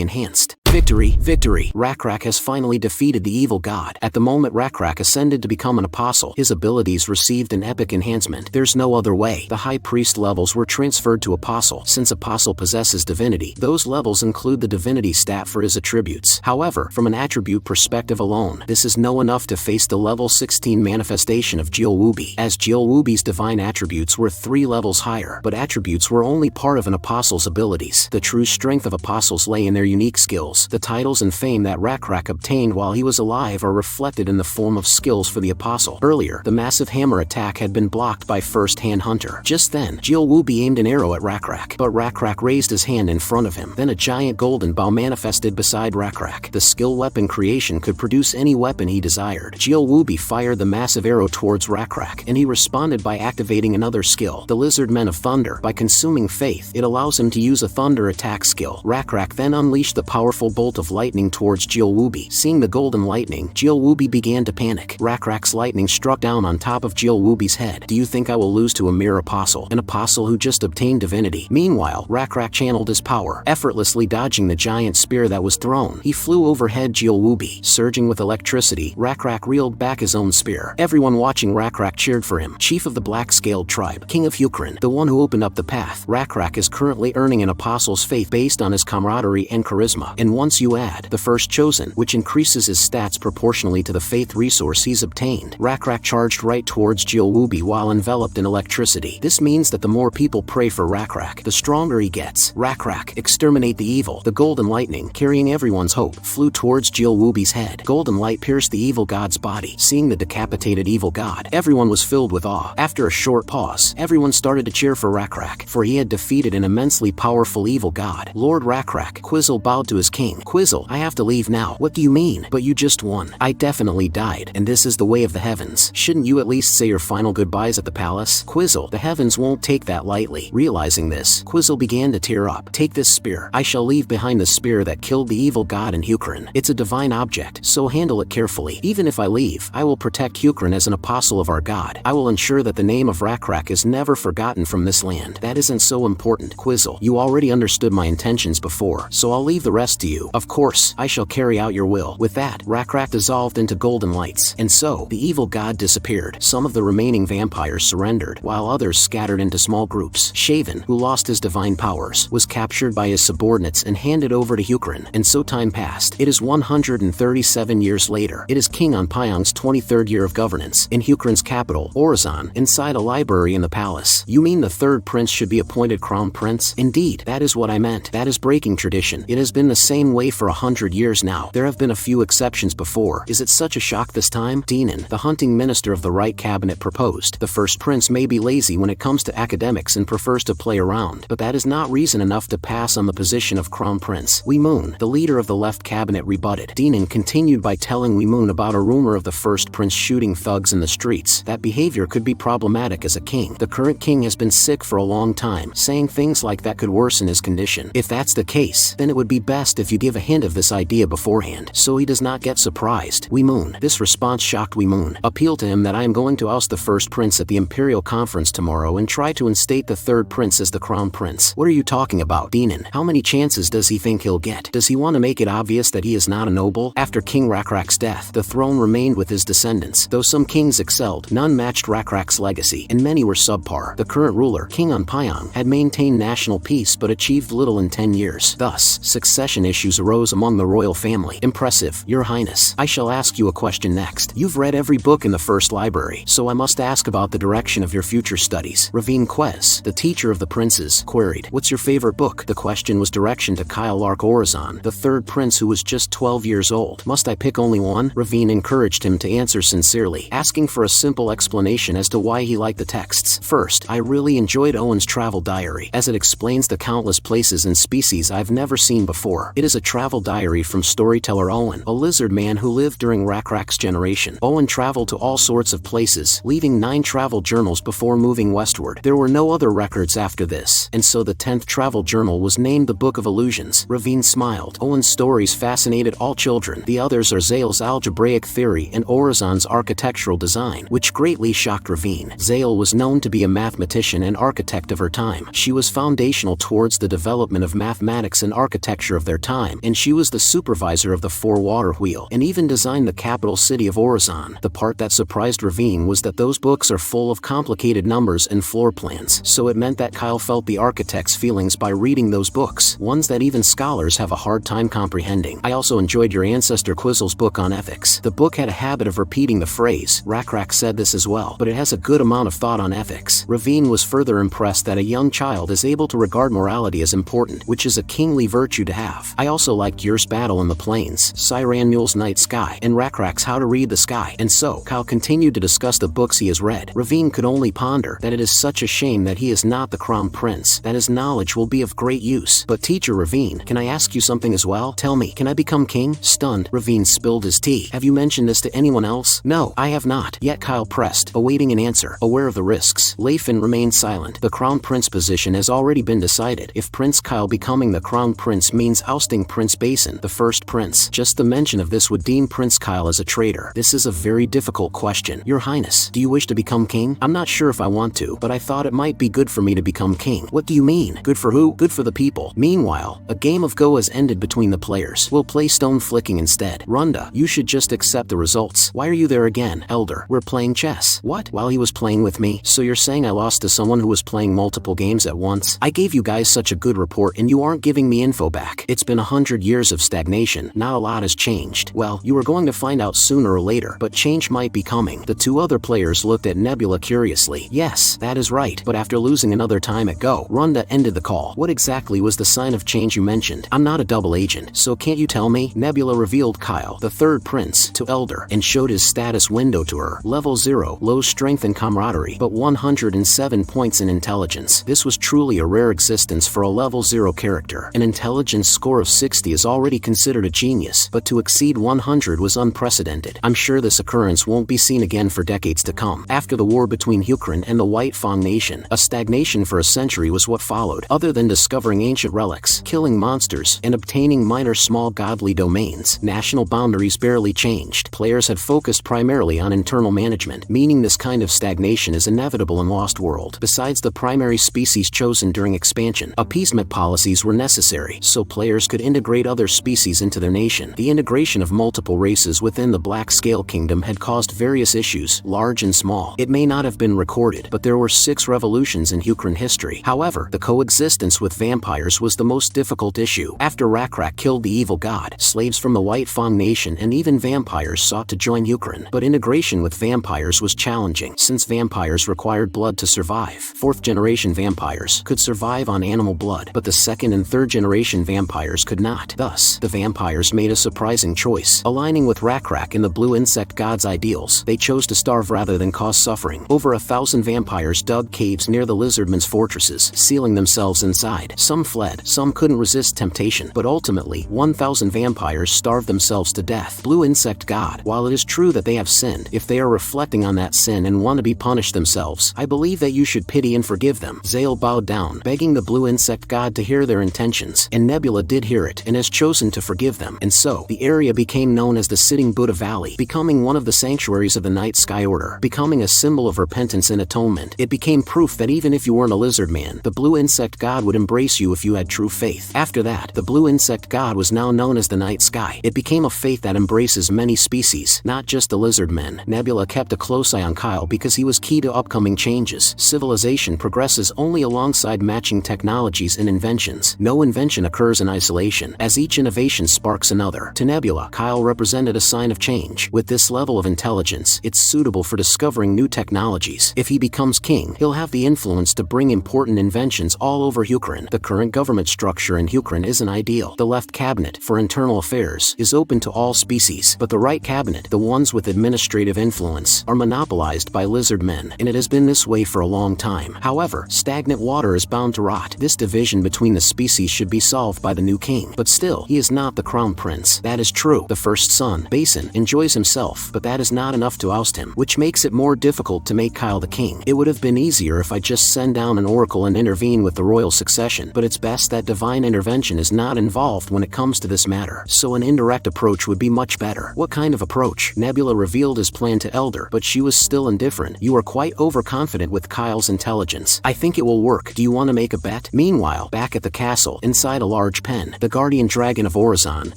enhanced. Victory! Victory! Rakrak has finally defeated the evil god. At the moment Rakrak ascended to become an apostle, his abilities received an epic enhancement. There's no other way. The high priest levels were transferred to apostle. Since apostle possesses divinity, those levels include the divinity stat for his attributes. However, from an attribute perspective alone, this is no enough to face the level 16 manifestation of Jilwoobi, as Jilwoobi's divine attributes were 3 levels higher, but attributes were only part of an apostle's abilities. The true strength of apostles lay in their unique skills. The titles and fame that Rakrak obtained while he was alive are reflected in the form of skills for the apostle. Earlier, the massive hammer attack had been blocked by First-Hand Hunter. Just then, Jilwoobi aimed an arrow at Rakrak, but Rakrak raised his hand in front of him. Then a giant golden bow manifested beside Rakrak. The skill weapon creation could produce any weapon he desired. Jilwoobi fired the massive arrow towards Rakrak, and he responded by activating another skill, the Lizardmen of Thunder. By consuming faith, it allows him to use a thunder attack skill. Rakrak then unleashed the powerful bolt of lightning towards Jilwoobi. Seeing the golden lightning, Jilwoobi began to panic. Rakrak's lightning struck down on top of Jilwoobi's head. Do you think I will lose to a mere apostle? An apostle who just obtained divinity. Meanwhile, Rakrak channeled his power, effortlessly dodging the giant spear that was thrown. He flew overhead Jilwoobi. Surging with electricity, Rakrak reeled back his own spear. Everyone watching Rakrak cheered for him. Chief of the Black-Scaled Tribe, King of Hukrin, the one who opened up the path. Rakrak is currently earning an apostle's faith based on his camaraderie and charisma. And once you add the First Chosen, which increases his stats proportionally to the faith resource he's obtained, Rakrak charged right towards Jilwoobi while enveloped in electricity. This means that the more people pray for Rakrak, the stronger he gets. Rakrak, exterminate the evil. The golden lightning, carrying everyone's hope, flew towards Jilwoobi's head. Golden light pierced the evil god's body. Seeing the decapitated evil god, everyone was filled with awe. After a short pause, everyone started to cheer for Rakrak, for he had defeated an immensely powerful evil god. Lord Rakrak, Quizzle bowed to his king. Quizzle, I have to leave now. What do you mean? But you just won. I definitely died, and this is the way of the heavens. Shouldn't you at least say your final goodbyes at the palace? Quizzle, the heavens won't take that lightly. Realizing this, Quizzle began to tear up. Take this spear. I shall leave behind the spear that killed the evil god in Hukrin. It's a divine object, so handle it carefully. Even if I leave, I will protect Hukrin as an apostle of our god. I will ensure that the name of Rakrak is never forgotten from this land. That isn't so important. Quizzle, you already understood my intentions before, so I'll leave the rest to you. Of course, I shall carry out your will. With that, Rakrak dissolved into golden lights, and so, the evil god disappeared. Some of the remaining vampires surrendered, while others scattered into small groups. Shaven, who lost his divine powers, was captured by his subordinates and handed over to Hukrin, and so time passed. It is 137 years later. It is King Onpyong's 23rd year of governance. In Hukrin's capital, Orizon, inside a library in the palace. You mean the third prince should be appointed crown prince? Indeed, that is what I meant. That is breaking tradition. It has been the same way for 100 years now. There have been a few exceptions before. Is it such a shock this time? Dinan, the hunting minister of the right cabinet, proposed. The first prince may be lazy when it comes to academics and prefers to play around, but that is not reason enough to pass on the position of crown prince. Wee Moon, the leader of the left cabinet, rebutted. Dinan continued by telling Wee Moon about a rumor of the first prince shooting thugs in the streets. That behavior could be problematic as a king. The current king has been sick for a long time, saying things like that could worsen his condition. If that's the case, then it would be best if you give a hint of this idea beforehand, so he does not get surprised. Wee Moon. This response shocked Wee Moon. Appeal to him that I am going to oust the first prince at the Imperial Conference tomorrow and try to instate the third prince as the crown prince. What are you talking about, Dinan? How many chances does he think he'll get? Does he want to make it obvious that he is not a noble? After King Rakrak's death, the throne remained with his descendants. Though some kings excelled, none matched Rakrak's legacy, and many were subpar. The current ruler, King Onpyong, had maintained national peace but achieved little in 10 years. Thus, succession issues issues arose among the royal family. Impressive, Your Highness. I shall ask you a question next. You've read every book in the first library, so I must ask about the direction of your future studies. Ravine Quez, the teacher of the princes, queried, "What's your favorite book?" The question was direction to Kyle Lark Orazan, the third prince who was just 12 years old. Must I pick only one? Ravine encouraged him to answer sincerely, asking for a simple explanation as to why he liked the texts. First, I really enjoyed Owen's travel diary, as it explains the countless places and species I've never seen before. It is a travel diary from storyteller Owen, a lizard man who lived during Rakrak's generation. Owen traveled to all sorts of places, leaving 9 travel journals before moving westward. There were no other records after this, and so the 10th travel journal was named the Book of Illusions. Ravine smiled. Owen's stories fascinated all children. The others are Zale's algebraic theory and Orazan's architectural design, which greatly shocked Ravine. Zale was known to be a mathematician and architect of her time. She was foundational towards the development of mathematics and architecture of their time, and she was the supervisor of the 4-water wheel, and even designed the capital city of Orazan. The part that surprised Ravine was that those books are full of complicated numbers and floor plans, so it meant that Kyle felt the architect's feelings by reading those books, ones that even scholars have a hard time comprehending. I also enjoyed your ancestor Quizzle's book on ethics. The book had a habit of repeating the phrase. Rakrak said this as well, but it has a good amount of thought on ethics. Ravine was further impressed that a young child is able to regard morality as important, which is a kingly virtue to have. I also liked yours Battle in the Plains, Siran Mule's Night Sky, and Rakrak's How to Read the Sky. And so, Kyle continued to discuss the books he has read. Ravine could only ponder that it is such a shame that he is not the crown prince, that his knowledge will be of great use. But teacher Ravine, can I ask you something as well? Tell me, can I become king? Stunned, Ravine spilled his tea. Have you mentioned this to anyone else? No, I have not. Yet Kyle pressed, awaiting an answer, aware of the risks. Leifin remained silent. The crown prince position has already been decided. If Prince Kyle becoming the crown prince means ousting Prince Basin, the first prince, just the mention of this would deem Prince Kyle as a traitor. This is a very difficult question. Your Highness, do you wish to become king? I'm not sure if I want to, but I thought it might be good for me to become king. What do you mean? Good for who? Good for the people. Meanwhile, a game of Go has ended between the players. We'll play stone flicking instead. Runda, you should just accept the results. Why are you there again? Elder, we're playing chess. What? While he was playing with me? So you're saying I lost to someone who was playing multiple games at once? I gave you guys such a good report and you aren't giving me info back. It's been 100 years of stagnation. Not a lot has changed. Well, you were going to find out sooner or later, but change might be coming. The 2 other players looked at Nebula curiously. Yes, that is right. But after losing another time at Go, Runda ended the call. What exactly was the sign of change you mentioned? I'm not a double agent, so can't you tell me? Nebula revealed Kyle, the third prince, to Elder, and showed his status window to her. Level 0, low strength and camaraderie, but 107 points in intelligence. This was truly a rare existence for a level 0 character. An intelligence score of 60 is already considered a genius, but to exceed 100 was unprecedented. I'm sure this occurrence won't be seen again for decades to come. After the war between Hukran and the White Fang Nation, a stagnation for a century was what followed. Other than discovering ancient relics, killing monsters, and obtaining minor small godly domains, national boundaries barely changed. Players had focused primarily on internal management, meaning this kind of stagnation is inevitable in Lost World. Besides the primary species chosen during expansion, appeasement policies were necessary, so players could integrate other species into their nation. The integration of multiple races within the Black Scale Kingdom had caused various issues, large and small. It may not have been recorded, but there were 6 revolutions in Hukran history. However, the coexistence with vampires was the most difficult issue. After Rakrak killed the evil god, slaves from the White Fang Nation and even vampires sought to join Hukran, but integration with vampires was challenging, since vampires required blood to survive. 4th generation vampires could survive on animal blood, but the 2nd and 3rd generation vampires could not. Thus, the vampires made a surprising choice. Aligning with Rakrak and the blue insect god's ideals, they chose to starve rather than cause suffering. Over 1,000 vampires dug caves near the Lizardmen's fortresses, sealing themselves inside. Some fled, some couldn't resist temptation, but ultimately, 1,000 vampires starved themselves to death. Blue insect god, while it is true that they have sinned, if they are reflecting on that sin and want to be punished themselves, I believe that you should pity and forgive them. Zale bowed down, begging the blue insect god to hear their intentions, and Nebula did hear it and has chosen to forgive them. And so, the area became known as the Sitting Buddha Valley, becoming one of the sanctuaries of the Night Sky Order, becoming a symbol of repentance and atonement. It became proof that even if you weren't a lizard man, the blue insect god would embrace you if you had true faith. After that, the blue insect god was now known as the Night Sky. It became a faith that embraces many species, not just the lizardmen. Nebula kept a close eye on Kyle because he was key to upcoming changes. Civilization progresses only alongside matching technologies and inventions. No invention occurs in isolation. innovation, as each innovation sparks another. To Nebula, Kyle represented a sign of change. With this level of intelligence, it's suitable for discovering new technologies. If he becomes king, he'll have the influence to bring important inventions all over Ukraine. The current government structure in Ukraine isn't ideal. The left cabinet, for internal affairs, is open to all species, but the right cabinet, the ones with administrative influence, are monopolized by lizardmen, and it has been this way for a long time. However, stagnant water is bound to rot. This division between the species should be solved by the new king. But still, he is not the crown prince. That is true. The first son, Basin, enjoys himself, but that is not enough to oust him, which makes it more difficult to make Kyle the king. It would have been easier if I just send down an oracle and intervene with the royal succession, but it's best that divine intervention is not involved when it comes to this matter, so an indirect approach would be much better. What kind of approach? Nebula revealed his plan to Elder, but she was still indifferent. You are quite overconfident with Kyle's intelligence. I think it will work. Do you want to make a bet? Meanwhile, back at the castle, inside a large pen, the guardian dragon of Orizon,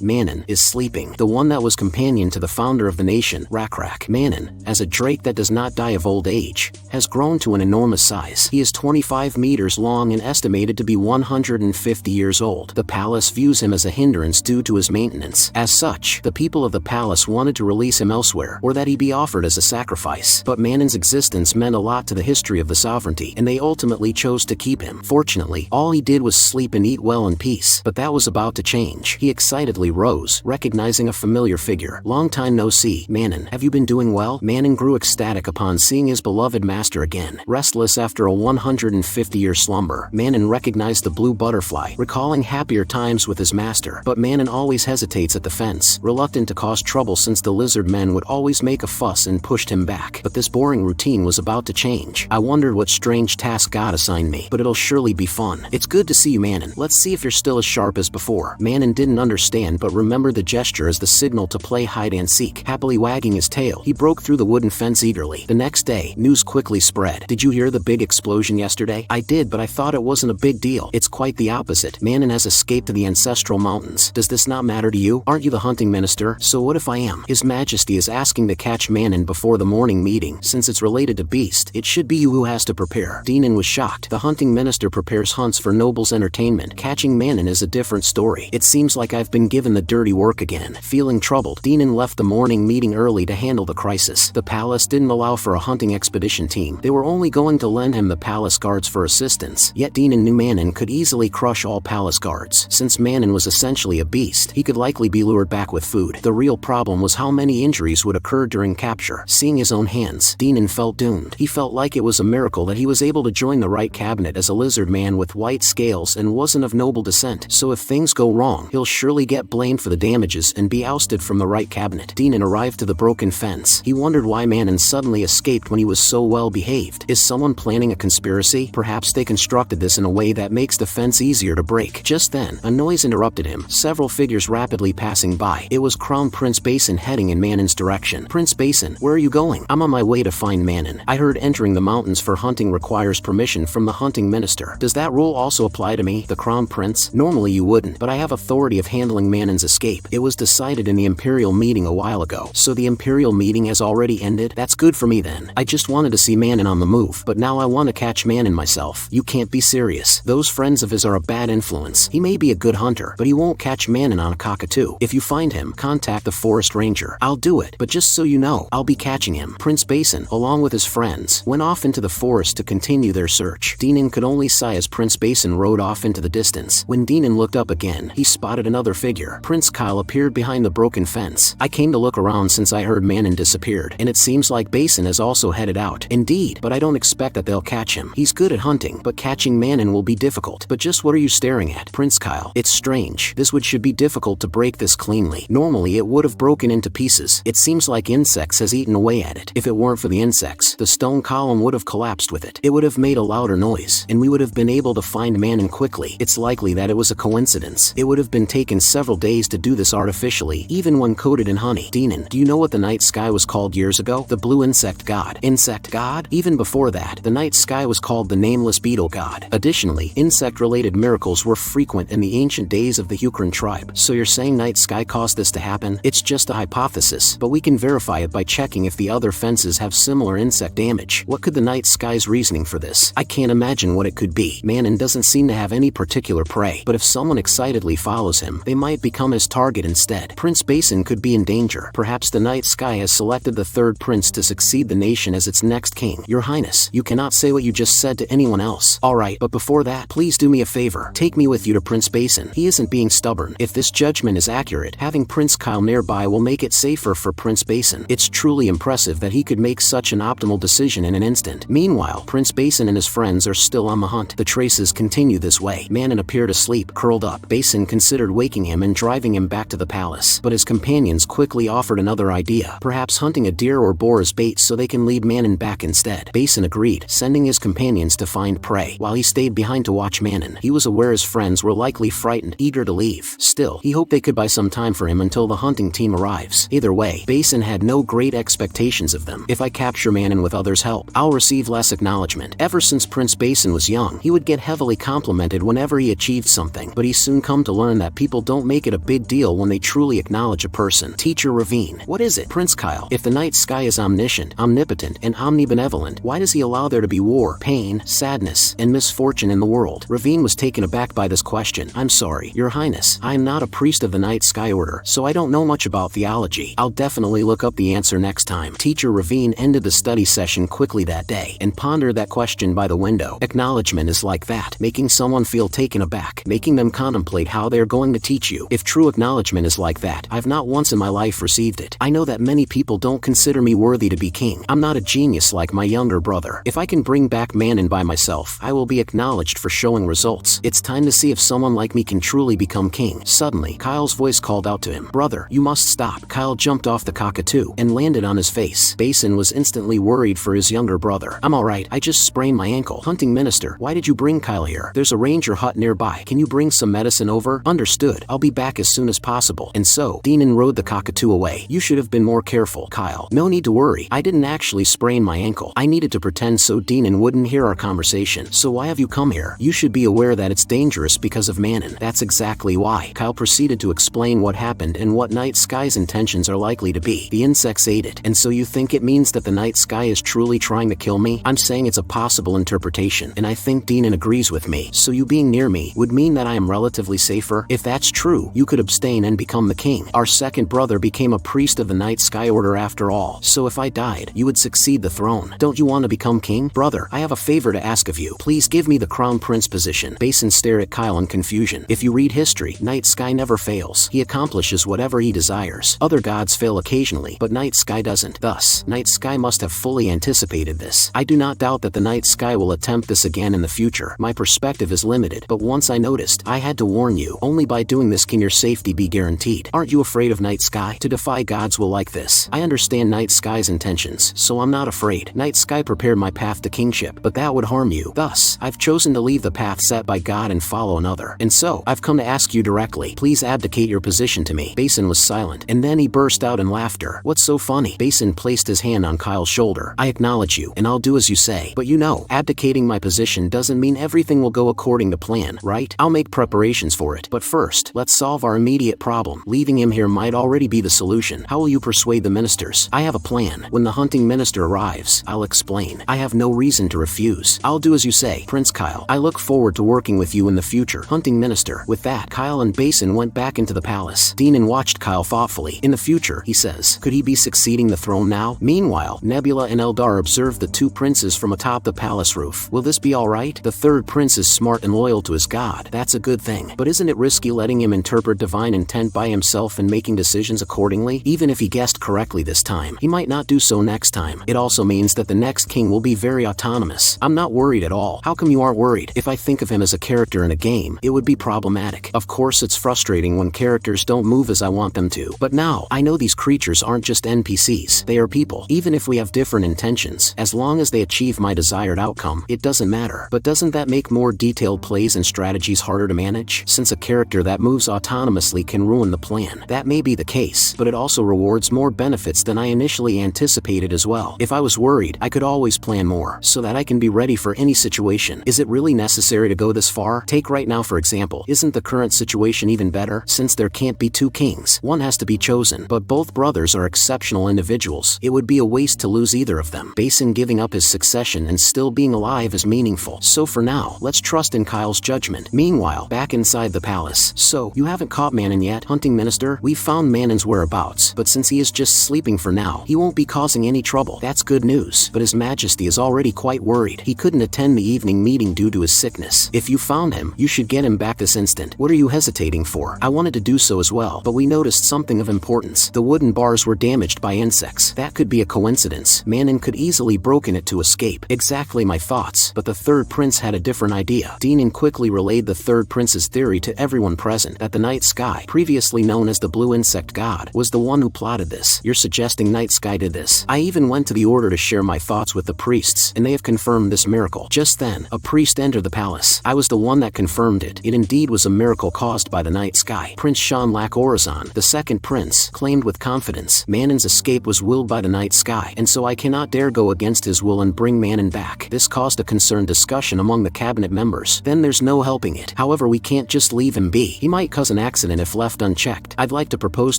Manon, is sleeping. The one that was companion to the founder of the nation, Rakrak. Manon, as a drake that does not die of old age, has grown to an enormous size. He is 25 meters long and estimated to be 150 years old. The palace views him as a hindrance due to his maintenance. As such, the people of the palace wanted to release him elsewhere, or that he be offered as a sacrifice. But Manon's existence meant a lot to the history of the sovereignty, and they ultimately chose to keep him. Fortunately, all he did was sleep and eat well in peace. But that was about to change. He excitedly rose, recognizing a familiar figure. Long time no see. Manon, have you been doing well? Manon grew ecstatic upon seeing his beloved master again. Restless after a 150-year slumber, Manon recognized the blue butterfly, recalling happier times with his master. But Manon always hesitates at the fence, reluctant to cause trouble since the lizardmen would always make a fuss and pushed him back. But this boring routine was about to change. I wondered what strange task God assigned me, but it'll surely be fun. It's good to see you, Manon. Let's see if you're still as sharp as before. Manon didn't understand but remembered the gesture as the signal to play hide and seek. Happily wagging his tail, he broke through the wooden fence eagerly. The next day, news quickly spread. Did you hear the big explosion yesterday? I did, but I thought it wasn't a big deal. It's quite the opposite. Manon has escaped to the ancestral mountains. Does this not matter to you? Aren't you the hunting minister? So what if I am? His Majesty is asking to catch Manon before the morning meeting. Since it's related to Beast, it should be you who has to prepare. Dinan was shocked. The hunting minister prepares hunts for nobles' entertainment. Catching Manon is a different story. It seems like I've been given the dirty work again. Feeling troubled, Dinan left the morning meeting early to handle the crisis. The palace didn't allow for a hunting expedition team. They were only going to lend him the palace guards for assistance. Yet Dinan knew Manon could easily crush all palace guards. Since Manon was essentially a beast, he could likely be lured back with food. The real problem was how many injuries would occur during capture. Seeing his own hands, Dinan felt doomed. He felt like it was a miracle that he was able to join the right cabinet as a lizard man with white scales and wasn't of noble descent. So if things go wrong, he'll surely get blamed for the damages and be ousted from the right cabinet. Dinan arrived to the broken fence. He wondered why Manon suddenly escaped when he was so well behaved. Is someone planning a conspiracy? Perhaps they constructed this in a way that makes the fence easier to break. Just then, a noise interrupted him. Several figures rapidly passing by. It was Crown Prince Basin heading in Manon's direction. Prince Basin, where are you going? I'm on my way to find Manon. I heard entering the mountains for hunting requires permission from the hunting minister. Does that rule also apply to me, the Crown Prince? Normally you wouldn't, but I have authority of handling Manon's escape. It was decided in the Imperial meeting a while ago. So the Imperial meeting has already ended? That's good for me then. I just wanted to see Manon on the move, but now I want to catch Manon myself. You can't be serious. Those friends of his are a bad influence. He may be a good hunter, but he won't catch Manon on a cockatoo. If you find him, contact the forest ranger. I'll do it, but just so you know, I'll be catching him. Prince Basin, along with his friends, went off into the forest to continue their search. Dinan could only sigh as Prince Basin rode off into the distance. When Dinan looked up again, he spotted another figure. Prince Kyle appeared behind the broken fence. I came to look around since I heard Manon disappeared, and it seems like Basin has also headed out. Indeed, but I don't expect that they'll catch him. He's good at hunting, but catching Manon will be difficult. But just what are you staring at, Prince Kyle? It's strange. This should be difficult to break this cleanly. Normally it would have broken into pieces. It seems like insects has eaten away at it. If it weren't for the insects, the stone column would have collapsed with it. It would have made a louder noise, and we would have been able to find Manon quickly. It's likely that it was a coincidence. It would have been taken several days to do this artificially, even when coated in honey. Dinan, do you know what the night sky was called years ago? The blue insect god. Insect god? Even before that, the night sky was called the nameless beetle god. Additionally, insect-related miracles were frequent in the ancient days of the Ukraine tribe. So you're saying night sky caused this to happen? It's just a hypothesis, but we can verify it by checking if the other fences have similar insect damage. What could the night sky's reasoning for this? I can't imagine what it could be. Manon doesn't seem to have any particular prey, but if someone excited excitedly follows him, they might become his target instead. Prince Basin could be in danger. Perhaps the night sky has selected the third prince to succeed the nation as its next king. Your Highness, you cannot say what you just said to anyone else. Alright, but before that, please do me a favor. Take me with you to Prince Basin. He isn't being stubborn. If this judgment is accurate, having Prince Kyle nearby will make it safer for Prince Basin. It's truly impressive that he could make such an optimal decision in an instant. Meanwhile, Prince Basin and his friends are still on the hunt. The traces continue this way. Manon appeared asleep, curled up. Basin considered waking him and driving him back to the palace, but his companions quickly offered another idea. Perhaps hunting a deer or boar as bait so they can lead Manon back instead. Basin agreed, sending his companions to find prey, while he stayed behind to watch Manon. He was aware his friends were likely frightened, eager to leave. Still, he hoped they could buy some time for him until the hunting team arrives. Either way, Basin had no great expectations of them. If I capture Manon with others' help, I'll receive less acknowledgement. Ever since Prince Basin was young, he would get heavily complimented whenever he achieved something, but he soon come to learn that people don't make it a big deal when they truly acknowledge a person. Teacher Ravine. What is it? Prince Kyle. If the night sky is omniscient, omnipotent, and omnibenevolent, why does he allow there to be war, pain, sadness, and misfortune in the world? Ravine was taken aback by this question. I'm sorry, Your Highness. I am not a priest of the Night Sky Order, so I don't know much about theology. I'll definitely look up the answer next time. Teacher Ravine ended the study session quickly that day and pondered that question by the window. Acknowledgement is like that, making someone feel taken aback, making them contemplate how they are going to teach you. If true acknowledgement is like that, I've not once in my life received it. I know that many people don't consider me worthy to be king. I'm not a genius like my younger brother. If I can bring back Manon by myself, I will be acknowledged for showing results. It's time to see if someone like me can truly become king. Suddenly, Kyle's voice called out to him. Brother, you must stop. Kyle jumped off the cockatoo and landed on his face. Basin was instantly worried for his younger brother. I'm alright, I just sprained my ankle. Hunting Minister, why did you bring Kyle here? There's a ranger hut nearby. Can you bring some medicine over? Understood. I'll be back as soon as possible. And so, Denon rode the cockatoo away. You should have been more careful, Kyle. No need to worry. I didn't actually sprain my ankle. I needed to pretend so Denon wouldn't hear our conversation. So why have you come here? You should be aware that it's dangerous because of Manon. That's exactly why. Kyle proceeded to explain what happened and what Night Sky's intentions are likely to be. The insects ate it. And so you think it means that the Night Sky is truly trying to kill me? I'm saying it's a possible interpretation, and I think Denon agrees with me. So you being near me would mean that I am relatively safer? If that's true, you could abstain and become the king. Our second brother became a priest of the Night Sky Order after all. So if I died, you would succeed the throne. Don't you want to become king? Brother, I have a favor to ask of you. Please give me the crown prince position. Basin stared at Kyle in confusion. If you read history, Night Sky never fails. He accomplishes whatever he desires. Other gods fail occasionally, but Night Sky doesn't. Thus, Night Sky must have fully anticipated this. I do not doubt that the Night Sky will attempt this again in the future. My perspective is limited, but once I noticed, I had to warn you. Only by doing this can your safety be guaranteed. Aren't you afraid of Night Sky? To defy gods will like this. I understand Night Sky's intentions, so I'm not afraid. Night Sky prepared my path to kingship, but that would harm you. Thus, I've chosen to leave the path set by God and follow another. And so, I've come to ask you directly. Please abdicate your position to me. Basin was silent, and then he burst out in laughter. What's so funny? Basin placed his hand on Kyle's shoulder. I acknowledge you, and I'll do as you say. But you know, abdicating my position doesn't mean everything will go according to plan, right? I'll make preparations for it. But first, let's solve our immediate problem. Leaving him here might already be the solution. How will you persuade the ministers? I have a plan. When the hunting minister arrives, I'll explain. I have no reason to refuse. I'll do as you say, Prince Kyle. I look forward to working with you in the future. Hunting minister. With that, Kyle and Basin went back into the palace. Denon watched Kyle thoughtfully. In the future, he says, could he be succeeding the throne now? Meanwhile, Nebula and Eldar observed the two princes from atop the palace roof. Will this be alright? The third prince is smart and loyal to his god. That's a good thing. But isn't it risky letting him interpret divine intent by himself and making decisions accordingly? Even if he guessed correctly this time, he might not do so next time. It also means that the next king will be very autonomous. I'm not worried at all. How come you aren't worried? If I think of him as a character in a game, it would be problematic. Of course, it's frustrating when characters don't move as I want them to. But now, I know these creatures aren't just NPCs. They are people. Even if we have different intentions, as long as they achieve my desired outcome, it doesn't matter. But doesn't that make more detailed plays and strategies harder to manage? Since a character that moves autonomously can ruin the plan. That may be the case, but it also rewards more benefits than I initially anticipated as well. If I was worried, I could always plan more, so that I can be ready for any situation. Is it really necessary to go this far? Take right now for example. Isn't the current situation even better? Since there can't be two kings, one has to be chosen, but both brothers are exceptional individuals. It would be a waste to lose either of them. Basin giving up his succession and still being alive is meaningful. So for now, let's trust in Kyle's judgment. Meanwhile, back in inside the palace. So, you haven't caught Manon yet, hunting minister? We've found Manon's whereabouts, but since he is just sleeping for now, he won't be causing any trouble. That's good news, but His Majesty is already quite worried. He couldn't attend the evening meeting due to his sickness. If you found him, you should get him back this instant. What are you hesitating for? I wanted to do so as well, but we noticed something of importance. The wooden bars were damaged by insects. That could be a coincidence. Manon could easily broken it to escape. Exactly my thoughts, but the third prince had a different idea. Dinan quickly relayed the third prince's theory to everyone present, that the night sky, previously known as the blue insect god, was the one who plotted this. You're suggesting night sky did this? I even went to the order to share my thoughts with the priests, and they have confirmed this miracle. Just then, a priest entered the palace. I was the one that confirmed it. It indeed was a miracle caused by the night sky. Prince Shanlak Orazan, the second prince, claimed with confidence, Manon's escape was willed by the night sky, and so I cannot dare go against his will and bring Manon back. This caused a concerned discussion among the cabinet members. Then there's no helping it. However, we can't just leave him be. He might cause an accident if left unchecked. I'd like to propose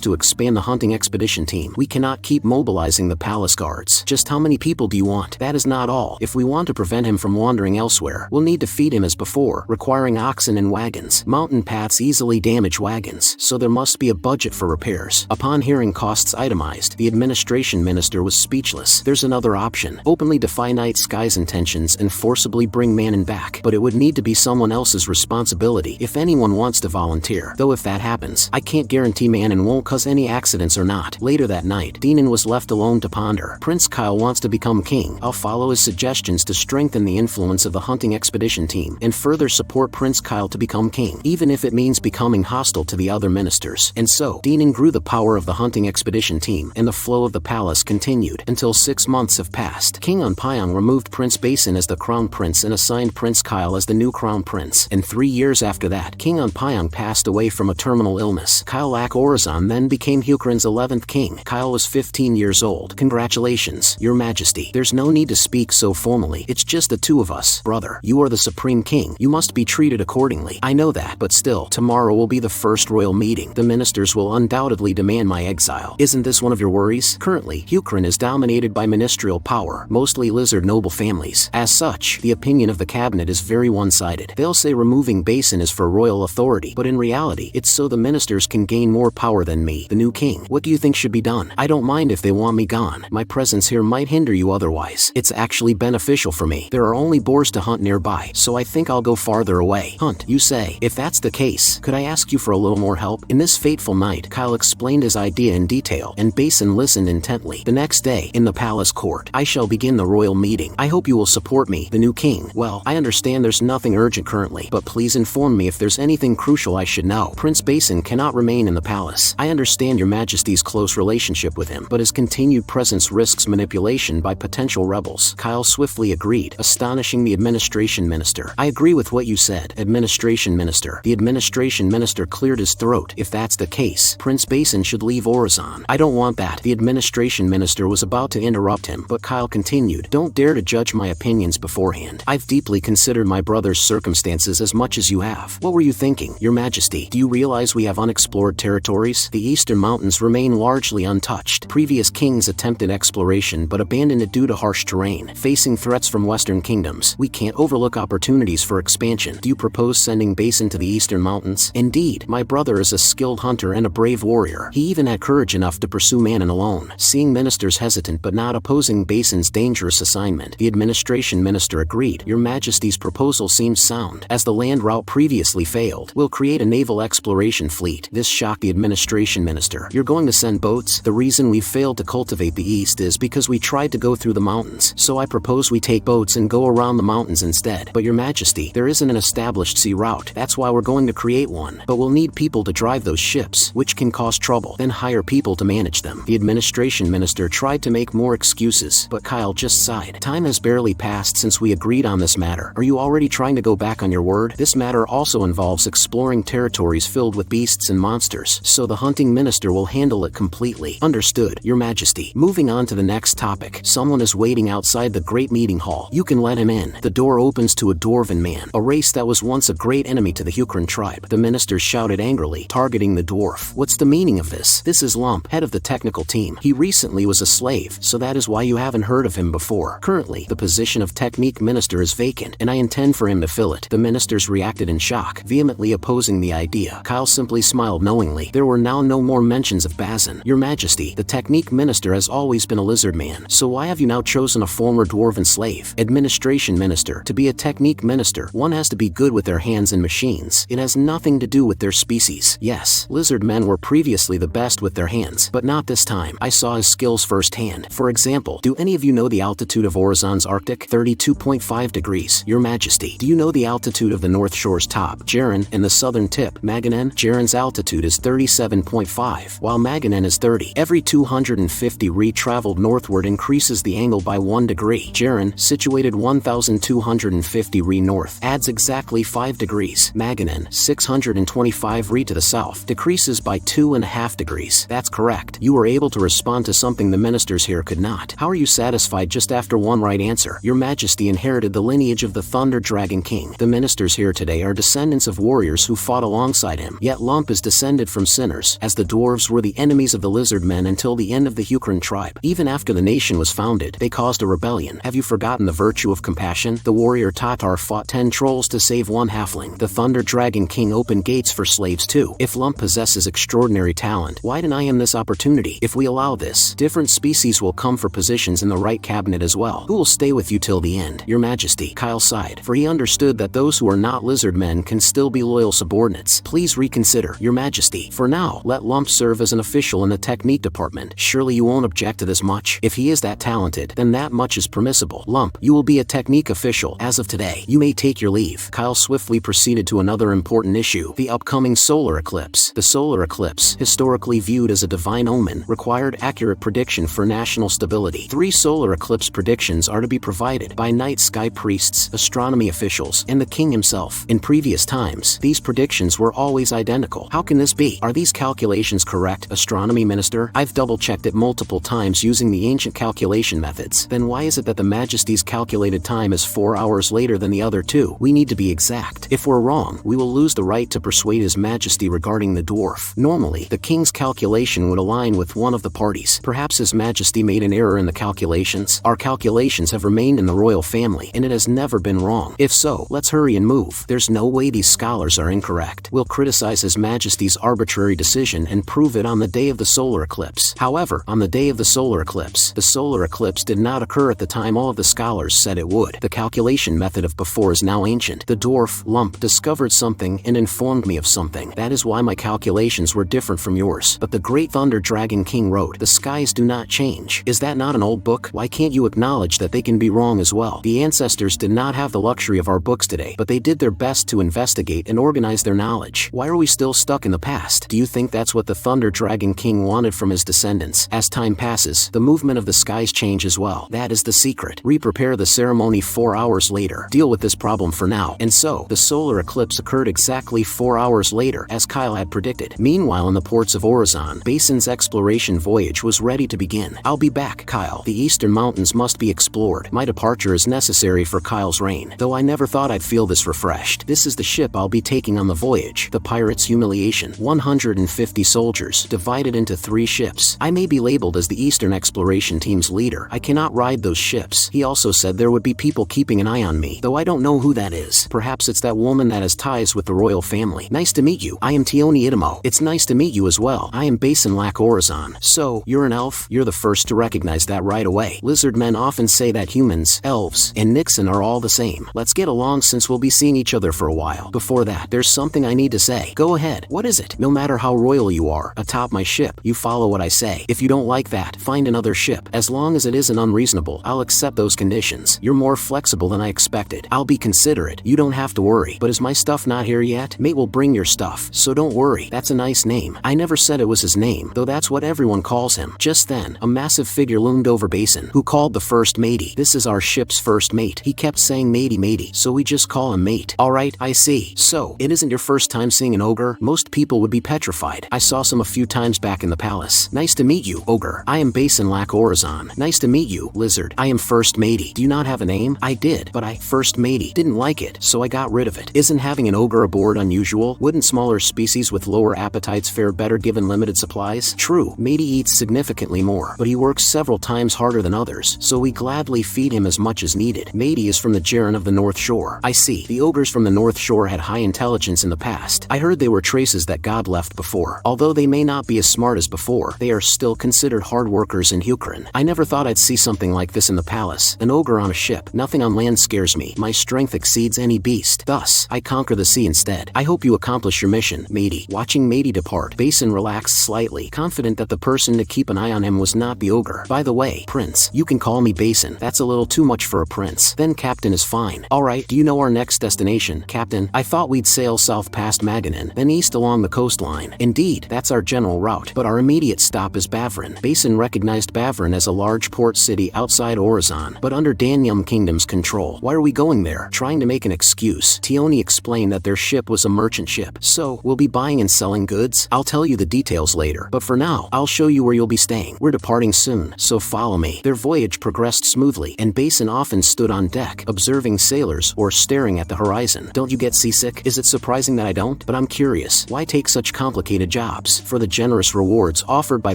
to expand the hunting expedition team. We cannot keep mobilizing the palace guards. Just how many people do you want? That is not all. If we want to prevent him from wandering elsewhere, we'll need to feed him as before, requiring oxen and wagons. Mountain paths easily damage wagons, so there must be a budget for repairs. Upon hearing costs itemized, the administration minister was speechless. There's another option. Openly defy Night Sky's intentions and forcibly bring Manon back, but it would need to be someone else's responsibility if anyone wants to volunteer. Though if that happens, I can't guarantee Manon won't cause any accidents or not. Later that night, Dinan was left alone to ponder. Prince Kyle wants to become king. I'll follow his suggestions to strengthen the influence of the hunting expedition team and further support Prince Kyle to become king, even if it means becoming hostile to the other ministers. And so, Dinan grew the power of the hunting expedition team, and the flow of the palace continued until 6 months have passed. King Unpyong removed Prince Basin as the crown prince and assigned Prince Kyle as the new crown prince. And 3 years after that, King Unpyong passed away from a terminal illness. Kyle Lak Orazan then became Hukurin's 11th king. Kyle was 15 years old. Congratulations, Your Majesty. There's no need to speak so formally. It's just the two of us. Brother, you are the supreme king. You must be treated accordingly. I know that, but still, tomorrow will be the first royal meeting. The ministers will undoubtedly demand my exile. Isn't this one of your worries? Currently, Hukurin is dominated by ministerial power, mostly lizard noble families. As such, the opinion of the cabinet is very one-sided. They'll say removing Basin is for royal authority, but in reality, it's so the ministers can gain more power than me, the new king. What do you think should be done? I don't mind if they want me gone. My presence here might hinder you otherwise. It's actually beneficial for me. There are only boars to hunt nearby, so I think I'll go farther away. Hunt, you say? If that's the case, could I ask you for a little more help? In this fateful night, Kyle explained his idea in detail, and Basin listened intently. The next day, in the palace court, I shall begin the royal meeting. I hope you will support me, the new king. Well, I understand there's nothing urgent currently, but please inform me if there's anything crucial I should know. Prince Basin cannot remain in the palace. I understand Your Majesty's close relationship with him, but his continued presence risks manipulation by potential rebels. Kyle swiftly agreed, astonishing the administration minister. I agree with what you said, administration minister. The administration minister cleared his throat. If that's the case, Prince Basin should leave Orazan. I don't want that. The administration minister was about to interrupt him, but Kyle continued, don't dare to judge my opinions beforehand. I've deeply considered my brother's circumstances as much as you have. What were you thinking, Your Majesty? Do you realize we have unexplored territories? The eastern mountains remain largely untouched. Previous kings attempted exploration but abandoned it due to harsh terrain. Facing threats from western kingdoms, we can't overlook opportunities for expansion. Do you propose sending Basin to the eastern mountains? Indeed, my brother is a skilled hunter and a brave warrior. He even had courage enough to pursue Manon alone. Seeing ministers hesitant but not opposing Basin's dangerous assignment, the administration minister agreed. Your Majesty's proposal seems sound. As the land route previously failed, we'll create a naval exploration fleet. This shocked the administration minister. You're going to send boats? The reason we failed to cultivate the east is because we tried to go through the mountains, so I propose we take boats and go around the mountains instead. But Your Majesty, there isn't an established sea route. That's why we're going to create one. But we'll need people to drive those ships, which can cause trouble, then hire people to manage them. The administration minister tried to make more excuses, but Kyle just sighed. Time has barely passed since we agreed on this matter. Are you already trying to go back on your word? This matter also involves exploring territories filled with beasts and monsters, so the hunting minister will handle it completely. Understood, Your Majesty. Moving on to the next topic. Someone is waiting outside the great meeting hall. You can let him in. The door opens to a dwarven man, a race that was once a great enemy to the Hukurin tribe. The minister shouted angrily, targeting the dwarf. What's the meaning of this? This is Lump, head of the technical team. He recently was a slave, so that is why you haven't heard of him before. Currently, the position of technique minister is vacant, and I intend for him to fill it. The ministers reacted in shock. shock, vehemently opposing the idea. Kyle simply smiled knowingly. There were now no more mentions of Bazin. Your Majesty, the technique minister has always been a lizard man, so why have you now chosen a former dwarven slave? Administration minister. To be a technique minister, one has to be good with their hands and machines. It has nothing to do with their species. Yes, lizard men were previously the best with their hands, but not this time. I saw his skills firsthand. For example, do any of you know the altitude of Orizon's Arctic? 32.5 degrees. Your Majesty, do you know the altitude of the North Shore's top, Jaren, and the southern tip, Maganen? Jaren's altitude is 37.5, while Maganen is 30. Every 250 ri traveled northward increases the angle by 1 degree. Jaren, situated 1,250 ri north, adds exactly 5 degrees. Maganen, 625 ri to the south, decreases by 2.5 degrees. That's correct. You were able to respond to something the ministers here could not. How are you satisfied just after one right answer? Your Majesty inherited the lineage of the Thunder Dragon King. The ministers here today are descendants of warriors who fought alongside him, yet Lump is descended from sinners, as the dwarves were the enemies of the Lizardmen until the end of the Huron tribe. Even after the nation was founded, they caused a rebellion. Have you forgotten the virtue of compassion? The warrior Tatar fought 10 trolls to save one halfling. The Thunder Dragon King opened gates for slaves too. If Lump possesses extraordinary talent, why deny him this opportunity? If we allow this, different species will come for positions in the right cabinet as well. Who will stay with you till the end? Your Majesty. Kyle sighed, for he understood that those who are not lizard men can still be loyal subordinates. Please reconsider, Your Majesty. For now, let Lump serve as an official in the technique department. Surely you won't object to this much? If he is that talented, then that much is permissible. Lump, you will be a technique official. As of today, you may take your leave. Kyle swiftly proceeded to another important issue, the upcoming solar eclipse. The solar eclipse, historically viewed as a divine omen, required accurate prediction for national stability. 3 solar eclipse predictions are to be provided by night sky priests, astronomy officials, and the king himself. In previous times, these predictions were always identical. How can this be? Are these calculations correct, astronomy minister? I've double-checked it multiple times using the ancient calculation methods. Then why is it that the Majesty's calculated time is 4 hours later than the other 2? We need to be exact. If we're wrong, we will lose the right to persuade His Majesty regarding the dwarf. Normally, the king's calculation would align with one of the parties. Perhaps His Majesty made an error in the calculations. Our calculations have remained in the royal family, and it has never been wrong. If so, let's hurry and move. There's no way these scholars are incorrect. We'll criticize His Majesty's arbitrary decision and prove it on the day of the solar eclipse. However, on the day of the solar eclipse did not occur at the time all of the scholars said it would. The calculation method of before is now ancient. The dwarf, Lump, discovered something and informed me of something. That is why my calculations were different from yours. But the great Thunder Dragon King wrote, "The skies do not change." Is that not an old book? Why can't you acknowledge that they can be wrong as well? The ancestors did not have the luxury of our books today, but they did their best to investigate and organize their knowledge. Why are we still stuck in the past? Do you think that's what the Thunder Dragon King wanted from his descendants? As time passes, the movement of the skies change as well. That is the secret. Re-prepare the ceremony 4 hours later. Deal with this problem for now. And so, the solar eclipse occurred exactly 4 hours later, as Kyle had predicted. Meanwhile, in the ports of Orizon, Basin's exploration voyage was ready to begin. I'll be back, Kyle. The eastern mountains must be explored. My departure is necessary for Kyle's reign, though I never thought I'd feel this refreshed. This is the ship I'll be taking on the voyage. The Pirate's Humiliation. 150 soldiers, divided into 3 ships. I may be labeled as the Eastern Exploration Team's leader. I cannot ride those ships. He also said there would be people keeping an eye on me, though I don't know who that is. Perhaps it's that woman that has ties with the royal family. Nice to meet you. I am Tioni Itamo. It's nice to meet you as well. I am Basin Lac Orizon. So, you're an elf? You're the first to recognize that right away. Lizard men often say that humans, elves, and Nixon are all the same. Let's get along since we'll be seeing each other for a while. Before that, there's something I need to say. Go ahead. What is it? No matter how royal you are, atop my ship, you follow what I say. If you don't like that, find another ship. As long as it isn't unreasonable, I'll accept those conditions. You're more flexible than I expected. I'll be considerate. You don't have to worry. But is my stuff not here yet? Mate will bring your stuff, so don't worry. That's a nice name. I never said it was his name, though that's what everyone calls him. Just then, a massive figure loomed over Basin, who called the first matey. This is our ship's first mate. He kept saying matey matey, so we just call him mate. Alright, I see. So, it isn't your first time seeing an ogre? Most people would be petrified. I saw some a few times back in the palace. Nice to meet you, ogre. I am Basin Lac Orizon. Nice to meet you, lizard. I am First Matey. Do you not have a name? I did, but First Matey, didn't like it, so I got rid of it. Isn't having an ogre aboard unusual? Wouldn't smaller species with lower appetites fare better given limited supplies? True, Matey eats significantly more, but he works several times harder than others, so we gladly feed him as much as needed. Matey is from the Jaren of the North Shore. I see. The ogres from the North Shore had high intelligence in the past. I heard they were traces that God left before. Although they may not be as smart as before, they are still considered hard workers in Hukurin. I never thought I'd see something like this in the palace. An ogre on a ship. Nothing on land scares me. My strength exceeds any beast. Thus, I conquer the sea instead. I hope you accomplish your mission, matey. Watching matey depart, Basin relaxed slightly, confident that the person to keep an eye on him was not the ogre. By the way, Prince, you can call me Basin. That's a little too much for a prince. Then Captain is fine. Alright, do you know our next destination, Captain? I thought we'd sail south past Maganin, then east along the coastline. Indeed, that's our general route, but our immediate stop is Bavrin. Basin recognized Bavrin as a large port city outside Orizon, but under Danyum Kingdom's control. Why are we going there? Trying to make an excuse. Tioni explained that their ship was a merchant ship. So, we'll be buying and selling goods? I'll tell you the details later, but for now, I'll show you where you'll be staying. We're departing soon, so follow me. Their voyage progressed smoothly, and Basin often stood on deck, observing sailors or staring at the horizon. Don't you get seasick? Is it surprising that I don't? But I'm curious, why take such complicated jobs? For the generous rewards offered by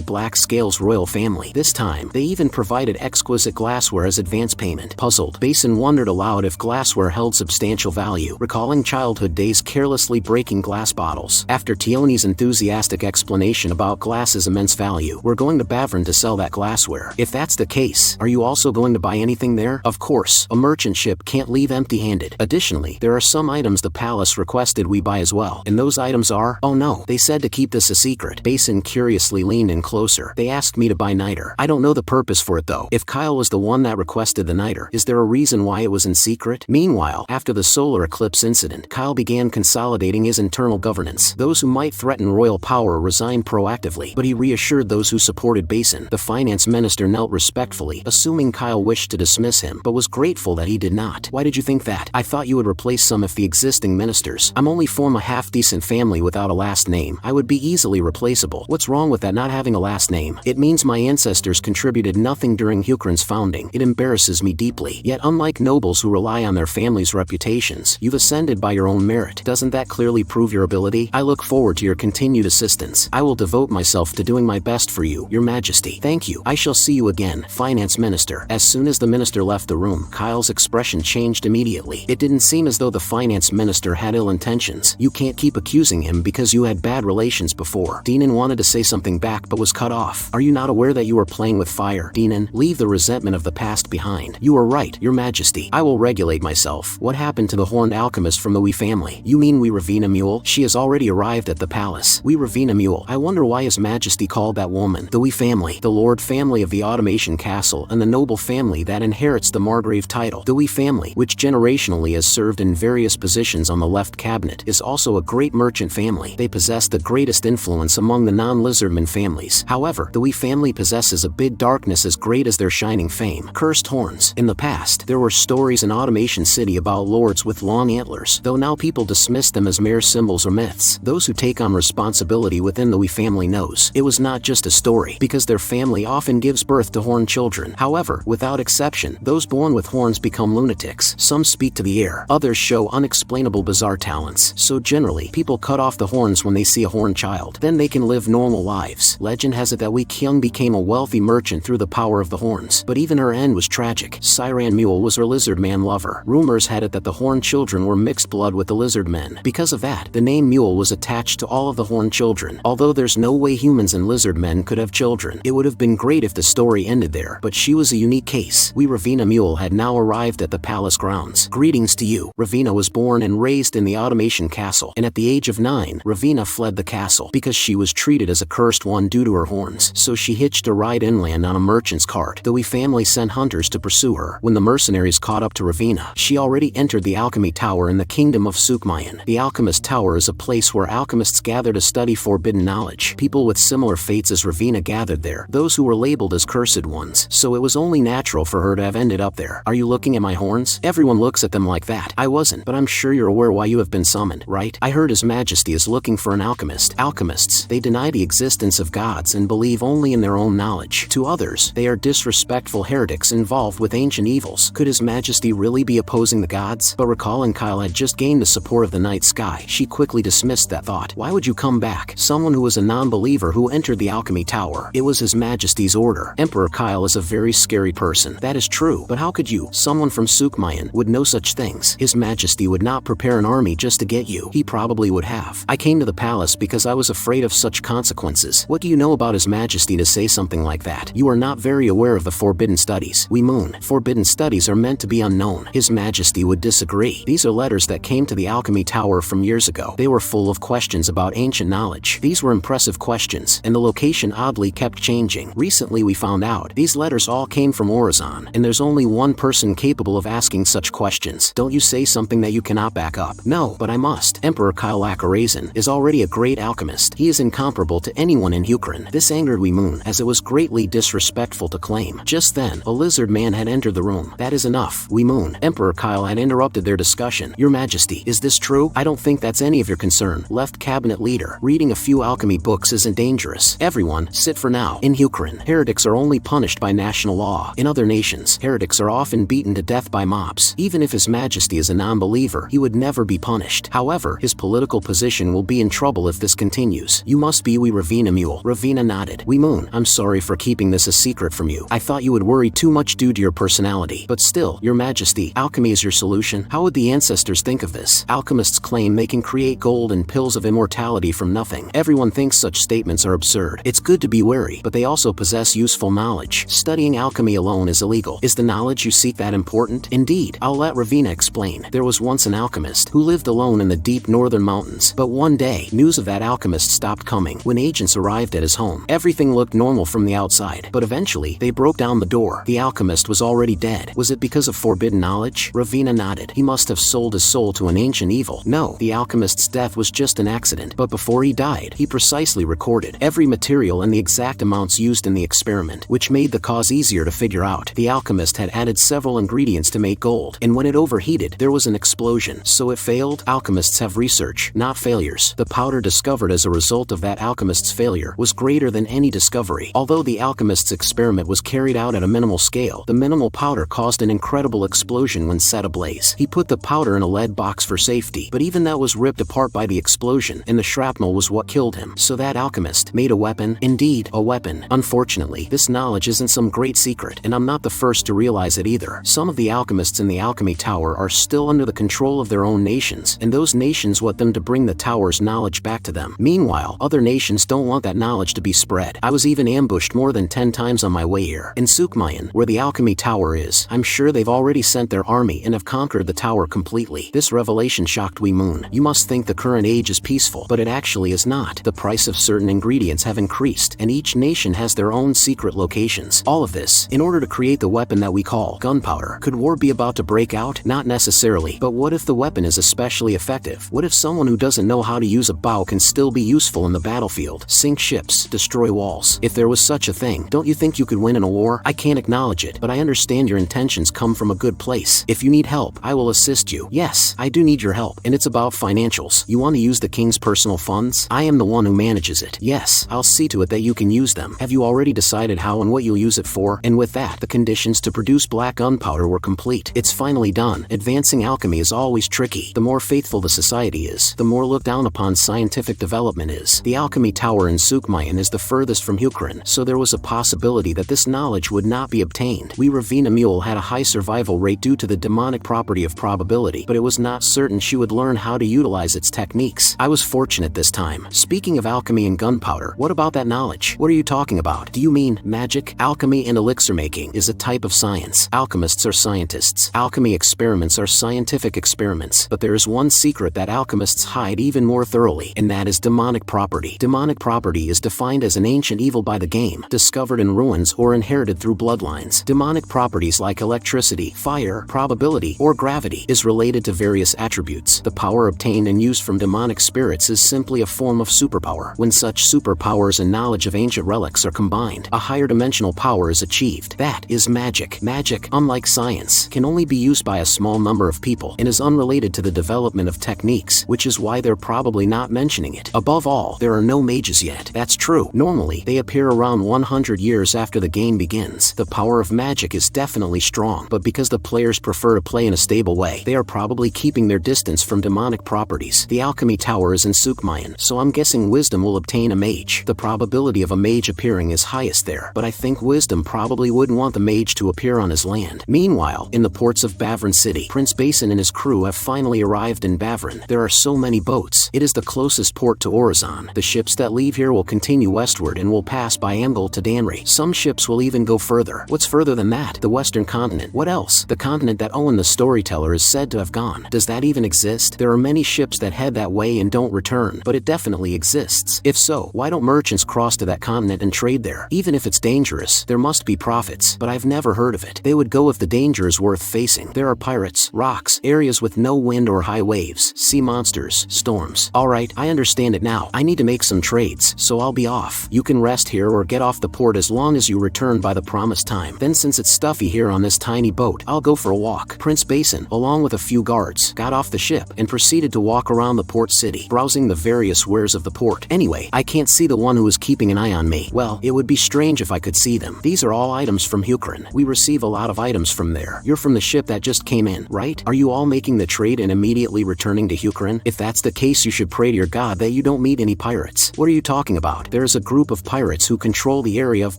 Black Scale's royal family. This time, they even provided exquisite glassware as advance payment. Puzzled, Basin wondered aloud if glassware held substantial value, recalling childhood days carelessly breaking glass bottles. After Tioni's enthusiastic explanation about glass's immense value, we're going to Bavrin to sell that glassware. If that's the case, are you also going to buy anything there? Of course, a merchant ship can't leave empty-handed. Additionally, there are some items the palace requested we buy as well. And those items are? Oh no, they said to keep this a secret. Basin curiously leaned in closer. They asked me to buy niter. I don't know the purpose for it though. If Kyle was the one that requested the niter, is there a reason why it was in secret? Meanwhile, after the solar eclipse incident, Kyle began consolidating his internal governance. Those who might threaten royal power resigned proactively, but he reassured those who supported Basin. The finance minister knelt respectfully, assuming Kyle wished to dismiss him, but was grateful that he did not. Why did you think that? I thought you would replace some of the existing ministers. I'm only from a half-decent family without a last name. I would be easily replaceable. What's wrong with that not having a last name? It means my ancestors contributed nothing during Hukurin's founding. It embarrasses me deeply. Yet unlike nobles who rely on their family's reputations, you've ascended by your own merit. Doesn't that clearly prove your ability? I look forward to your continued assistance. I will devote myself to doing my best for you, Your Majesty. Thank you. I shall see you again, Finance Minister. As soon as the minister left the room, Kyle's expression changed immediately. It didn't seem as though the finance minister had ill intentions. You can't keep accusing him because you had bad relations before. Dinan wanted to say something back but was cut off. Are you not aware that you are playing with fire? Dinan, leave the resentment of the past behind. You are right, Your Majesty. I will regulate myself. What happened to the horned alchemist from the Wee family? You mean Wee Ravina Mule? She has already arrived at the palace. Wee Ravina Mule. I wonder why His Majesty called that woman the Wee family. The lord family of the Automation Castle and the noble family that inherits the Margrave title. The Wee family, which generationally has served in various positions on the left cabinet, is also a great merchant family. They possess the greatest influence among the non-Lizardmen families. However, the Wee family possesses a big darkness as great as their shining fame. Cursed horns. In the past, there were stories in Automation City about lords with long antlers, though now people dismiss them as mere symbols or myths. Those who take on responsibility within the Wee family knows it was not just a story, because their family often gives birth to horned children. However, without exception, those born with horns become lunatics. Some speak to the air, others show unexplainable bizarre talents. So generally, people cut off the horns when they see a horned child. Then they can live normal lives. Legend has it that Wee Kyung became a wealthy merchant through the power of the horns, but even her end was tragic. Siran Mule was her lizard man lover. Rumors had it that the horned children were mixed blood with the lizard men. Because of that, the name Mule was attached to all of the horned children. Although there's no way humans and lizard men could have children, it would have been great if the story ended there, but she was a unique case. Wee Ravina Mule had now arrived at the palace grounds. Greetings to you. Ravina was born and raised in the Automation Castle, and at the age of 9, Ravina fled the castle because she was treated as a cursed one due to her horns. So she hitched a ride inland on a merchant's cart. The Wee family sent hunters to pursue her. When the mercenaries caught up to Ravina, she already entered the alchemy tower in the kingdom of Sukmayan. The alchemist tower is a place where alchemists gather to study forbidden knowledge. People with similar fates as Ravina gathered there, those who were labeled as cursed ones, so it was only natural for her to have ended up there. Are you looking at my horns? Everyone looks at them like that. I wasn't, but I'm sure you're aware why you have been summoned, right? I heard His Majesty is looking for an alchemist. Alchemists, they deny the existence of gods and believe only in their own knowledge. To others, they are disrespectful heretics involved with ancient evils. Could His Majesty really be opposing the gods? But recalling Kyle had just gained the support of the night sky, she quickly dismissed that thought. Why would you come back? Someone who was a non-believer who entered the alchemy tower. It was His Majesty's order. Emperor Kyle is a very scary person. That is true, but how could you? Someone from Sukmayan would know such things. His Majesty would not prepare prepare an army just to get you. He probably would have. I came to the palace because I was afraid of such consequences. What do you know about His Majesty to say something like that? You are not very aware of the forbidden studies. We moon. Forbidden studies are meant to be unknown. His Majesty would disagree. These are letters that came to the Alchemy Tower from years ago. They were full of questions about ancient knowledge. These were impressive questions, and the location oddly kept changing. Recently we found out these letters all came from Orizon, and there's only one person capable of asking such questions. Don't you say something that you cannot back up. No, but I must. Emperor Kyle Akarazan is already a great alchemist. He is incomparable to anyone in Hukurin. This angered Weemoon, as it was greatly disrespectful to claim. Just then, a lizard man had entered the room. That is enough, Weemoon. Emperor Kyle had interrupted their discussion. Your Majesty, is this true? I don't think that's any of your concern. Left Cabinet Leader. Reading a few alchemy books isn't dangerous. Everyone, sit for now. In Hukurin, heretics are only punished by national law. In other nations, heretics are often beaten to death by mobs. Even if His Majesty is a non-believer, he would never be punished. However, his political position will be in trouble if this continues. You must be Ravina Mule. Ravina nodded. Weemoon, I'm sorry for keeping this a secret from you. I thought you would worry too much due to your personality. But still, Your Majesty, alchemy is your solution? How would the ancestors think of this? Alchemists claim they can create gold and pills of immortality from nothing. Everyone thinks such statements are absurd. It's good to be wary, but they also possess useful knowledge. Studying alchemy alone is illegal. Is the knowledge you seek that important? Indeed. I'll let Ravina explain. There was once an alchemist who lived alone in the deep northern mountains. But one day, news of that alchemist stopped coming. When agents arrived at his home, everything looked normal from the outside. But eventually, they broke down the door. The alchemist was already dead. Was it because of forbidden knowledge? Ravina nodded. He must have sold his soul to an ancient evil. No, the alchemist's death was just an accident. But before he died, he precisely recorded every material and the exact amounts used in the experiment, which made the cause easier to figure out. The alchemist had added several ingredients to make gold, and when it overheated, there was an explosion. So it failed? Alchemists have research, not failures. The powder discovered as a result of that alchemist's failure was greater than any discovery. Although the alchemist's experiment was carried out at a minimal scale, the minimal powder caused an incredible explosion when set ablaze. He put the powder in a lead box for safety, but even that was ripped apart by the explosion, and the shrapnel was what killed him. So that alchemist made a weapon? Indeed, a weapon. Unfortunately, this knowledge isn't some great secret, and I'm not the first to realize it either. Some of the alchemists in the Alchemy Tower are still under the control of their own nations, and those nations want them to bring the tower's knowledge back to them. Meanwhile, other nations don't want that knowledge to be spread. I was even ambushed more than 10 times on my way here. In Sukmayan, where the Alchemy Tower is, I'm sure they've already sent their army and have conquered the tower completely. This revelation shocked Weemoon. You must think the current age is peaceful, but it actually is not. The price of certain ingredients have increased, and each nation has their own secret locations. All of this, in order to create the weapon that we call gunpowder. Could war be about to break out? Not necessarily. But what if the weapon is especially effective? What if someone who doesn't know how to use a bow can still be useful in the battlefield? Sink ships, destroy walls. If there was such a thing, don't you think you could win in a war? I can't acknowledge it, but I understand your intentions come from a good place. If you need help, I will assist you. Yes, I do need your help, and it's about financials. You want to use the king's personal funds? I am the one who manages it. Yes, I'll see to it that you can use them. Have you already decided how and what you'll use it for? And with that, the conditions to produce black gunpowder were complete. It's finally done. Advancing alchemy is always tricky. The more faithful the society is, the more looked down upon scientific development is. The Alchemy Tower in Sukmayan is the furthest from Hukurin, so there was a possibility that this knowledge would not be obtained. We Ravina Mule had a high survival rate due to the demonic property of probability, but it was not certain she would learn how to utilize its techniques. I was fortunate this time. Speaking of alchemy and gunpowder, what about that knowledge? What are you talking about? Do you mean magic? Alchemy and elixir making is a type of science. Alchemists are scientists. Alchemy experiments are scientific experiments, but there is one secret that alchemists hide even more thoroughly, and that is demonic property. Demonic property is defined as an ancient evil by the game, discovered in ruins or inherited through bloodlines. Demonic properties like electricity, fire, probability, or gravity is related to various attributes. The power obtained and used from demonic spirits is simply a form of superpower. When such superpowers and knowledge of ancient relics are combined, a higher dimensional power is achieved. That is magic. Magic, unlike science, can only be used by a small number of people and is unrelated to the development of techniques, which is why they're probably not mentioning it. Above all, there are no mages yet. That's true. Normally, they appear around 100 years after the game begins. The power of magic is definitely strong, but because the players prefer to play in a stable way, they are probably keeping their distance from demonic properties. The Alchemy Tower is in Sukmayan, so I'm guessing Wisdom will obtain a mage. The probability of a mage appearing is highest there, but I think Wisdom probably wouldn't want the mage to appear on his land. Meanwhile, in the ports of Bavran City, Prince Basin and his crew have finally arrived in Bavran. There are so many boats. It is the closest port to Orizon. The ships that leave here will continue westward and will pass by Amgal to Danri. Some ships will even go further. What's further than that? The Western continent. What else? The continent that Owen the storyteller is said to have gone. Does that even exist? There are many ships that head that way and don't return, but it definitely exists. If so, why don't merchants cross to that continent and trade there? Even if it's dangerous, there must be profits, but I've never heard of it. They would go if the danger is worth facing. There are pirates, rocks, areas with no wind or high waves, sea monsters, storms. Alright, I understand it now. I need to make some trades, so I'll be off. You can rest here or get off the port as long as you return by the promised time. Then since it's stuffy here on this tiny boat, I'll go for a walk. Prince Basin, along with a few guards, got off the ship and proceeded to walk around the port city, browsing the various wares of the port. Anyway, I can't see the one who is keeping an eye on me. Well, it would be strange if I could see them. These are all items from Hukran. We receive a lot of items from there. You're from the ship that just came in, right? Are you all making the trade and immediately returning to Hukran? If that's the case, you should pray to your god that you don't meet any pirates. What are you talking about? There's a group of pirates who control the area of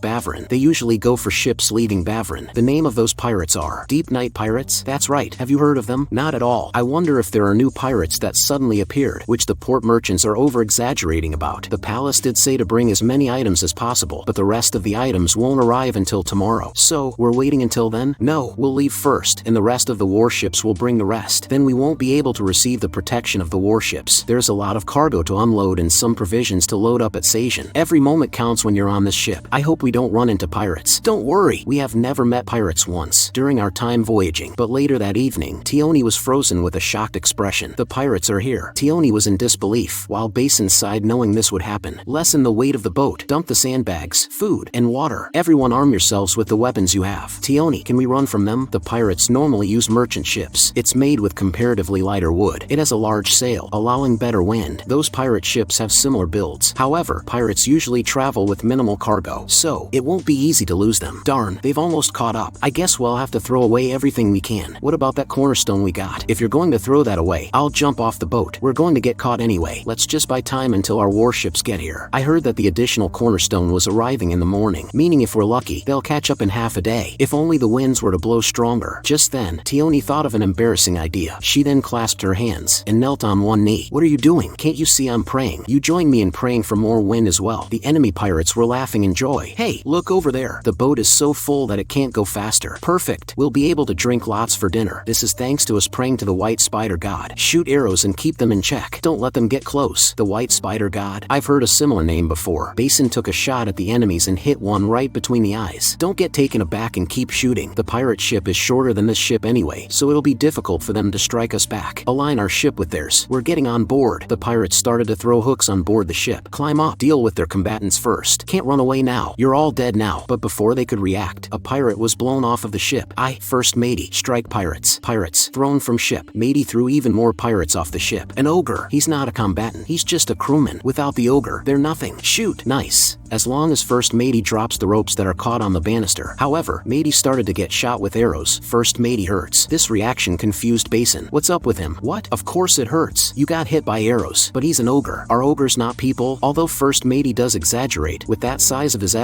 Bavran. They usually go for ships leaving Bavran. The name of those pirates are Deep Night Pirates? That's right. Have you heard of them? Not at all. I wonder if there are new pirates that suddenly appeared, which the port merchants are over-exaggerating about. The palace did say to bring as many items as possible, but the rest of the items won't arrive until tomorrow. So, we're waiting until then? No, we'll leave first, and the rest of the warships will bring the rest. Then we won't be able to receive the protection of the warships. There's a lot of cargo to unload and some provisions to load up at Sajan. Every moment counts when you're on this ship. I hope we don't run into pirates. Don't worry, we have never met pirates once during our time voyaging. But later that evening, Tioni was frozen with a shocked expression. The pirates are here. Tioni was in disbelief, while Basin sighed knowing this would happen. Lessen the weight of the boat. Dump the sandbags, food, and water. Everyone arm yourselves with the weapons you have. Tioni, can we run from them? The pirates normally use merchant ships. It's made with comparatively lighter wood. It has a large sail, allowing better wind. Those pirate ships have similar builds. However, pirates usually travel with minimal cargo, so it won't be easy to lose them. Darn, they've almost caught up. I guess we'll have to throw away everything we can. What about that cornerstone we got? If you're going to throw that away, I'll jump off the boat. We're going to get caught anyway. Let's just buy time until our warships get here. I heard that the additional cornerstone was arriving in the morning, meaning if we're lucky, they'll catch up in half a day. If only the winds were to blow stronger. Just then, Tioni thought of an embarrassing idea. She then clasped her hands and knelt on one knee. What are you doing? Can't you see I'm praying? You join me in praying for more wind as well. The enemy pirates were laughing in joy. Hey, look over there. The boat is so full that it can't go faster. Perfect. We'll be able to drink lots for dinner. This is thanks to us praying to the white spider god. Shoot arrows and keep them in check. Don't let them get close. The white spider god? I've heard a similar name before. Basin took a shot at the enemies and hit one right between the eyes. Don't get taken aback and keep shooting. The pirate ship is shorter than this ship anyway, so it'll be difficult for them to strike us back. Align our ship with theirs. We're getting on board. The pirates started to throw hooks on board the ship. Climb up. Deal with their combatants first. Can't run away now. You're all dead now. But before they could react, a pirate was blown off of the ship. First matey. Strike pirates. Pirates. Thrown from ship. Matey threw even more pirates off the ship. An ogre. He's not a combatant. He's just a crewman. Without the ogre, they're nothing. Shoot. Nice. As long as First Matey drops the ropes that are caught on the banister. However, Matey started to get shot with arrows. First Matey hurts. This reaction confused Basin. What's up with him? What? Of course it hurts. You got hit by arrows. But he's an ogre. Are ogres not people? Although First Matey does exaggerate, with that size of his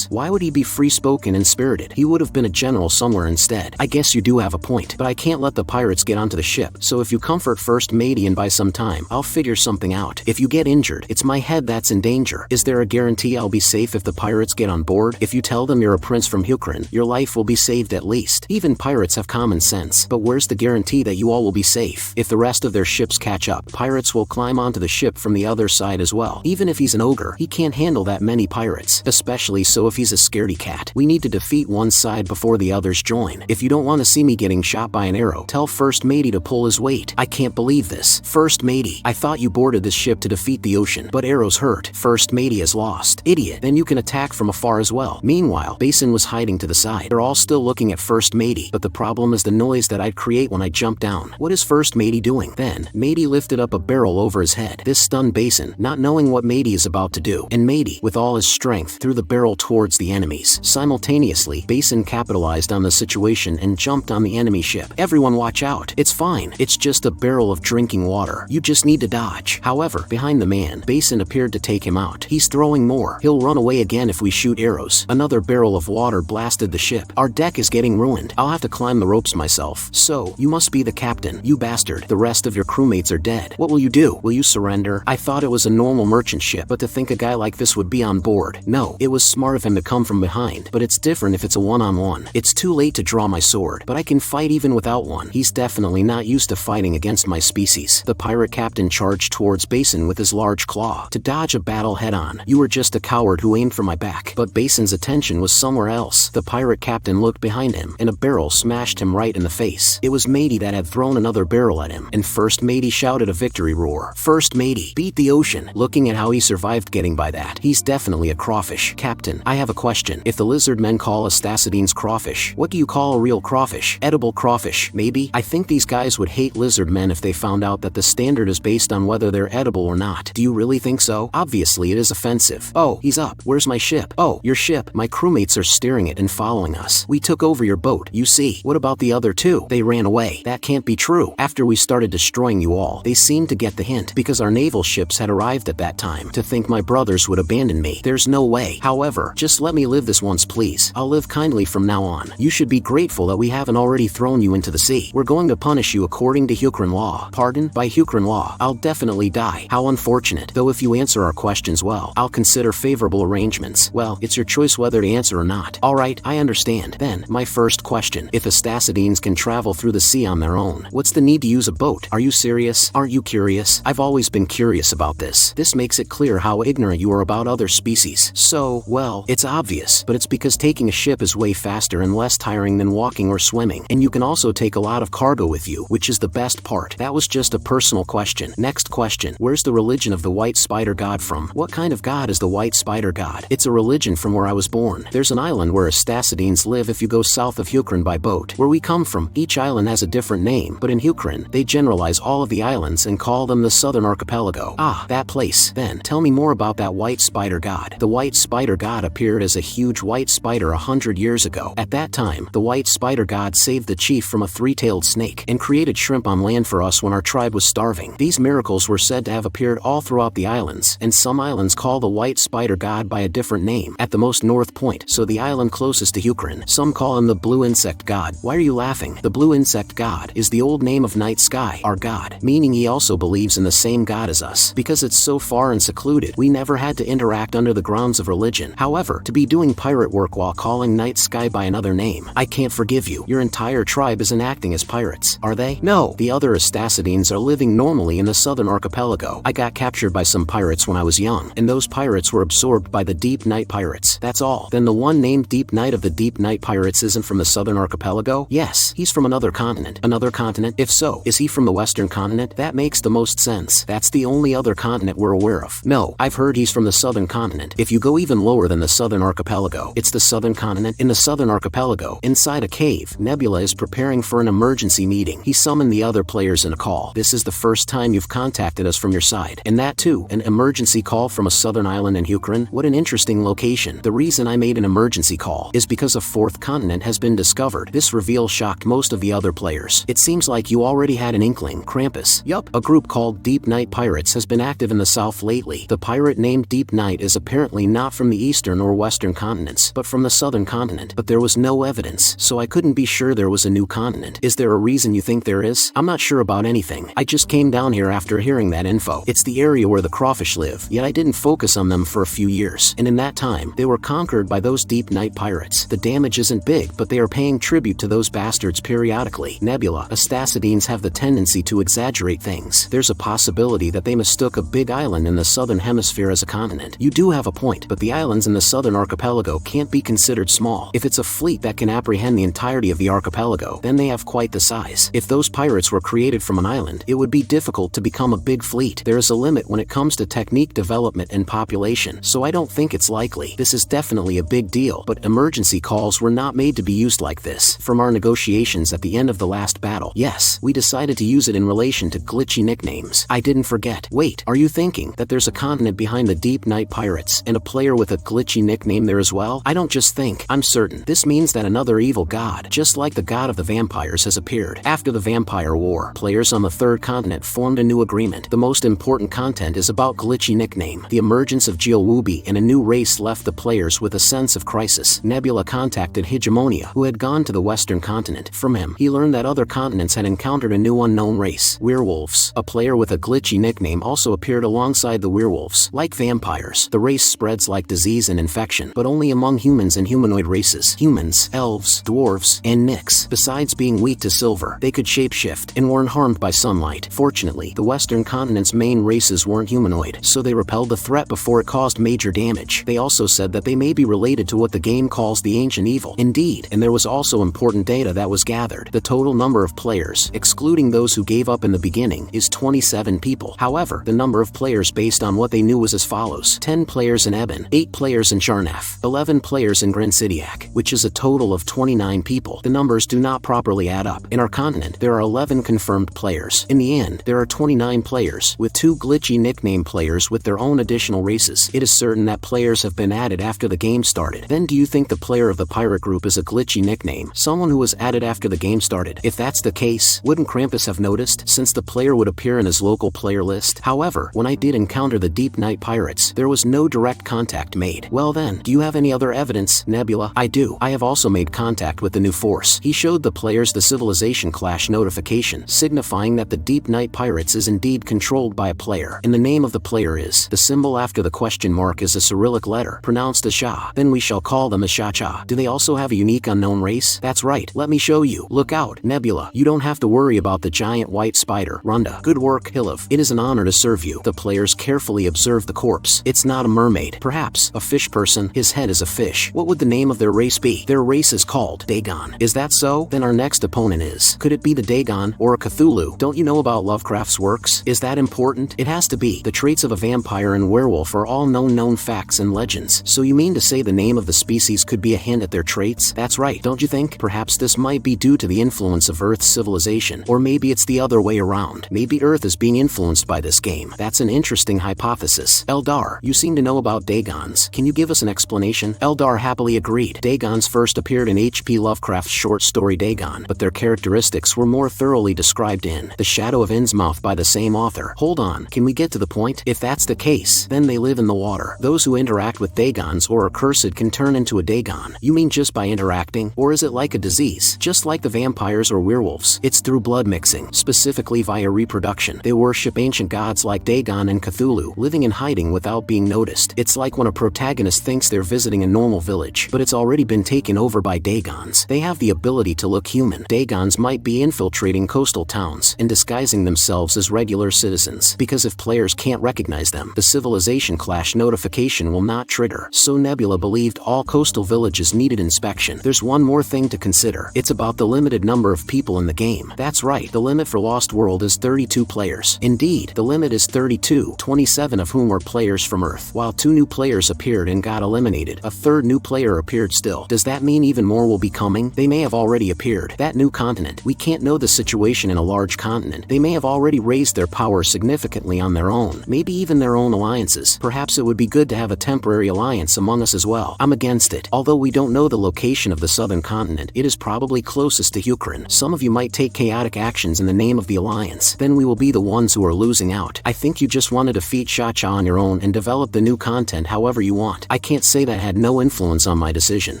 why would he be free-spoken and spirited? He would have been a general somewhere instead. I guess you do have a point, but I can't let the pirates get onto the ship. So if you comfort First Matey and buy some time, I'll figure something out. If you get injured, it's my head that's in danger. Is there a guarantee I'll be safe if the pirates get on board? If you tell them you're a prince from Hukran, your life will be saved at least. Even pirates have common sense. But where's the guarantee that you all will be safe? If the rest of their ships catch up, pirates will climb onto the ship from the other side as well. Even if he's an ogre, he can't handle that many pirates, especially so if he's a scaredy cat. We need to defeat one side before the others join. If you don't want to see me getting shot by an arrow, tell First Matey to pull his weight. I can't believe this. First Matey, I thought you boarded this ship to defeat the ocean, but arrows hurt. First Matey is lost. Idiot. Then you can attack from afar as well. Meanwhile, Basin was hiding to the side. They're all still looking at First Matey, but the problem is the noise that I'd create when I jump down. What is First Matey doing? Then, Matey lifted up a barrel over his head. This stunned Basin, not knowing what Matey is about to do, and Matey, with all his strength, threw the barrel towards the enemies. Simultaneously, Basin capitalized on the situation and jumped on the enemy ship. Everyone watch out. It's fine. It's just a barrel of drinking water. You just need to dodge. However, behind the man, Basin appeared to take him out. He's throwing more. He'll run away again if we shoot arrows. Another barrel of water blasted the ship. Our deck is getting ruined. I'll have to climb the ropes myself. So, you must be the captain. Captain, you bastard. The rest of your crewmates are dead. What will you do? Will you surrender? I thought it was a normal merchant ship, but to think a guy like this would be on board. No, it was smart of him to come from behind, but it's different if it's a one-on-one. It's too late to draw my sword, but I can fight even without one. He's definitely not used to fighting against my species. The pirate captain charged towards Basin with his large claw to dodge a battle head-on. You were just a coward who aimed for my back. But Basin's attention was somewhere else. The pirate captain looked behind him, and a barrel smashed him right in the face. It was Matey that had thrown another barrel at him, and First Matey shouted a victory roar. First Matey beat the ocean. Looking at how he survived getting by that, he's definitely a crawfish. Captain, I have a question. If the Lizardmen call Astacydines crawfish, what do you call a real crawfish? Edible crawfish, maybe? I think these guys would hate Lizardmen if they found out that the standard is based on whether they're edible or not. Do you really think so? Obviously it is offensive. Oh, he's up. Where's my ship? Oh, your ship. My crewmates are steering it and following us. We took over your boat, you see. What about the other two? They ran away. That can't be true. After we started destroying you all, they seemed to get the hint, because our naval ships had arrived at that time. To think my brothers would abandon me. There's no way. However, just let me live this once, please. I'll live kindly from now on. You should be grateful that we haven't already thrown you into the sea. We're going to punish you according to Hukrun law. Pardon? By Hukrun law, I'll definitely die. How unfortunate. Though if you answer our questions well, I'll consider favorable arrangements. Well, it's your choice whether to answer or not. Alright, I understand. Then, my first question. If Astacydines can travel through the sea on their own, what's the need to use a boat? Are you serious? Aren't you curious? I've always been curious about this. This makes it clear how ignorant you are about other species. So, well, it's obvious, but it's because taking a ship is way faster and less tiring than walking or swimming, and you can also take a lot of cargo with you, which is the best part. That was just a personal question. Next question. Where's the religion of the white spider god from? What kind of god is the white spider god? It's a religion from where I was born. There's an island where Astacydines live if you go south of Hukrun by boat. Where we come from, each island has a different name, but in Hukrun, they generalize all of the islands and call them the Southern Archipelago. Ah, that place. Then, tell me more about that white spider god. The white spider god appeared as a huge white spider 100 years ago. At that time, the white spider god saved the chief from a three-tailed snake and created shrimp on land for us when our tribe was starving. These miracles were said to have appeared all throughout the islands, and some islands call the white spider god by a different name. At the most north point, so the island closest to Hukrun, some call him the blue insect god. Why are you laughing? The blue insect god is the old name of night sky, our god, meaning he also believes in the same god as us. Because it's so far and secluded, we never had to interact under the grounds of religion. However, to be doing pirate work while calling night sky by another name, I can't forgive you. Your entire tribe isn't acting as pirates, are they? No, the other Astacydines are living normally in the Southern Archipelago. I got captured by some pirates when I was young, and those pirates were absorbed by the Deep Night Pirates. That's all. Then the one named Deep Night of the Deep Night Pirates isn't from the Southern Archipelago? Yes, he's from another continent. Another continent? If so, is he from the Western continent? That makes the most sense. That's the only other continent we're aware of. No, I've heard he's from the Southern continent. If you go even lower than the Southern Archipelago, it's the Southern continent. In the Southern Archipelago, inside a cave, Nebula is preparing for an emergency meeting. He summoned the other players in a call. This is the first time you've contacted us from your side. And that too, an emergency call from a southern island in Hukrun? What an interesting location. The reason I made an emergency call is because a fourth continent has been discovered. This reveal shocked most of the other players. It seems like you already had an inkling. Krampus. Yup, a group called Deep Night Pirates has been active in the south lately. The pirate named Deep Night is apparently not from the eastern or western continents, but from the southern continent. But there was no evidence, so I couldn't be sure there was a new continent. Is there a reason you think there is? I'm not sure about anything. I just came down here after hearing that info. It's the area where the crawfish live, yet I didn't focus on them for a few years. And in that time, they were conquered by those Deep Night Pirates. The damage isn't big, but they are paying tribute to those bastards periodically. Nebula, Astacydines have the tendency to exaggerate things. There's a possibility that they mistook a big island in the southern hemisphere as a continent. You do have a point, but the islands in the southern archipelago can't be considered small. If it's a fleet that can apprehend the entirety of the archipelago, then they have quite the size. If those pirates were created from an island, it would be difficult to become a big fleet. There is a limit when it comes to technique development and population, so I don't think it's likely. This is definitely a big deal, but emergency calls were not made to be used like this. From our negotiations at the end of the last battle, yes, we decided to use it in relation to glitchy nicknames. I didn't forget. Wait, are you thinking that there's a continent behind the Deep Night Pirates and a player with a glitchy nickname there as well? I don't just think, I'm certain. This means that another evil god, just like the god of the vampires, has appeared. After the Vampire War, players on the third continent formed a new agreement. The most important content is about glitchy nickname. The emergence of Geowoobi and a new race left the players with a sense of crisis. Nebula contacted Hegemonia, who had gone to the western continent. From him, he learned that other continents had had encountered a new unknown race, werewolves. A player with a glitchy nickname also appeared alongside the werewolves. Like vampires, the race spreads like disease and infection, but only among humans and humanoid races. Humans, elves, dwarves, and Nyx. Besides being weak to silver, they could shapeshift and weren't harmed by sunlight. Fortunately, the western continent's main races weren't humanoid, so they repelled the threat before it caused major damage. They also said that they may be related to what the game calls the ancient evil. Indeed, and there was also important data that was gathered. The total number of players, excluding those who gave up in the beginning, is 27 people. However, the number of players based on what they knew was as follows: 10 players in Eben, 8 players in Charnaf, 11 players in Gransidiak, which is a total of 29 people. The numbers do not properly add up. In our continent, there are 11 confirmed players. In the end, there are 29 players, with 2 glitchy nickname players with their own additional races. It is certain that players have been added after the game started. Then do you think the player of the pirate group is a glitchy nickname, someone who was added after the game started? If that's the case, wouldn't Krampus have noticed, since the player would appear in his local player list? However, when I did encounter the Deep Night Pirates, there was no direct contact made. Well then, do you have any other evidence, Nebula? I do. I have also made contact with the new force. He showed the players the civilization clash notification, signifying that the Deep Night Pirates is indeed controlled by a player, and the name of the player is, the symbol after the question mark is a Cyrillic letter, pronounced as Sha. Then we shall call them as Sha-Cha. Do they also have a unique unknown race? That's right, let me show you. Look out, Nebula. You don't have to worry about the giant white spider, Rhonda. Good work, Hilav. It is an honor to serve you. The players carefully observe the corpse. It's not a mermaid. Perhaps a fish person. His head is a fish. What would the name of their race be? Their race is called Dagon. Is that so? Then our next opponent is. Could it be the Dagon or a Cthulhu? Don't you know about Lovecraft's works? Is that important? It has to be. The traits of a vampire and werewolf are all known facts and legends. So you mean to say the name of the species could be a hint at their traits? That's right, don't you think? Perhaps this might be due to the influence of Earth's civilization. Or maybe it's the other way around. Maybe Earth is being influenced by this game. That's an interesting hypothesis. Eldar, you seem to know about Dagons. Can you give us an explanation? Eldar happily agreed. Dagons first appeared in H.P. Lovecraft's short story Dagon, but their characteristics were more thoroughly described in The Shadow of Innsmouth by the same author. Hold on, can we get to the point? If that's the case, then they live in the water. Those who interact with Dagons or are cursed can turn into a Dagon. You mean just by interacting? Or is it like a disease? Just like the vampires or werewolves, it's through blood mixing, specifically via reproduction. They worship ancient gods like Dagon and Cthulhu, living in hiding without being noticed. It's like when a protagonist thinks they're visiting a normal village, but it's already been taken over by Dagons. They have the ability to look human. Dagons might be infiltrating coastal towns and disguising themselves as regular citizens, because if players can't recognize them, the civilization clash notification will not trigger. So Nebula believed all coastal villages needed inspection. There's one more thing to consider. It's about the limited number of people in the game. That's right, the limit for Lost World is 32 players. Indeed, the limit is 32, 27 of whom were players from Earth. While 2 new players appeared and got eliminated, a 3rd new player appeared still. Does that mean even more will be coming? They may have already appeared. That new continent, we can't know the situation in a large continent. They may have already raised their power significantly on their own, maybe even their own alliances. Perhaps it would be good to have a temporary alliance among us as well. I'm against it. Although we don't know the location of the southern continent, it is probably closest to Ukraine. Some of you might take chaotic actions in the name of the alliance. Then we will be the ones who are losing out. I think you just want to defeat Sha-Cha on your own and develop the new content however you want. I can't say that had no influence on my decision.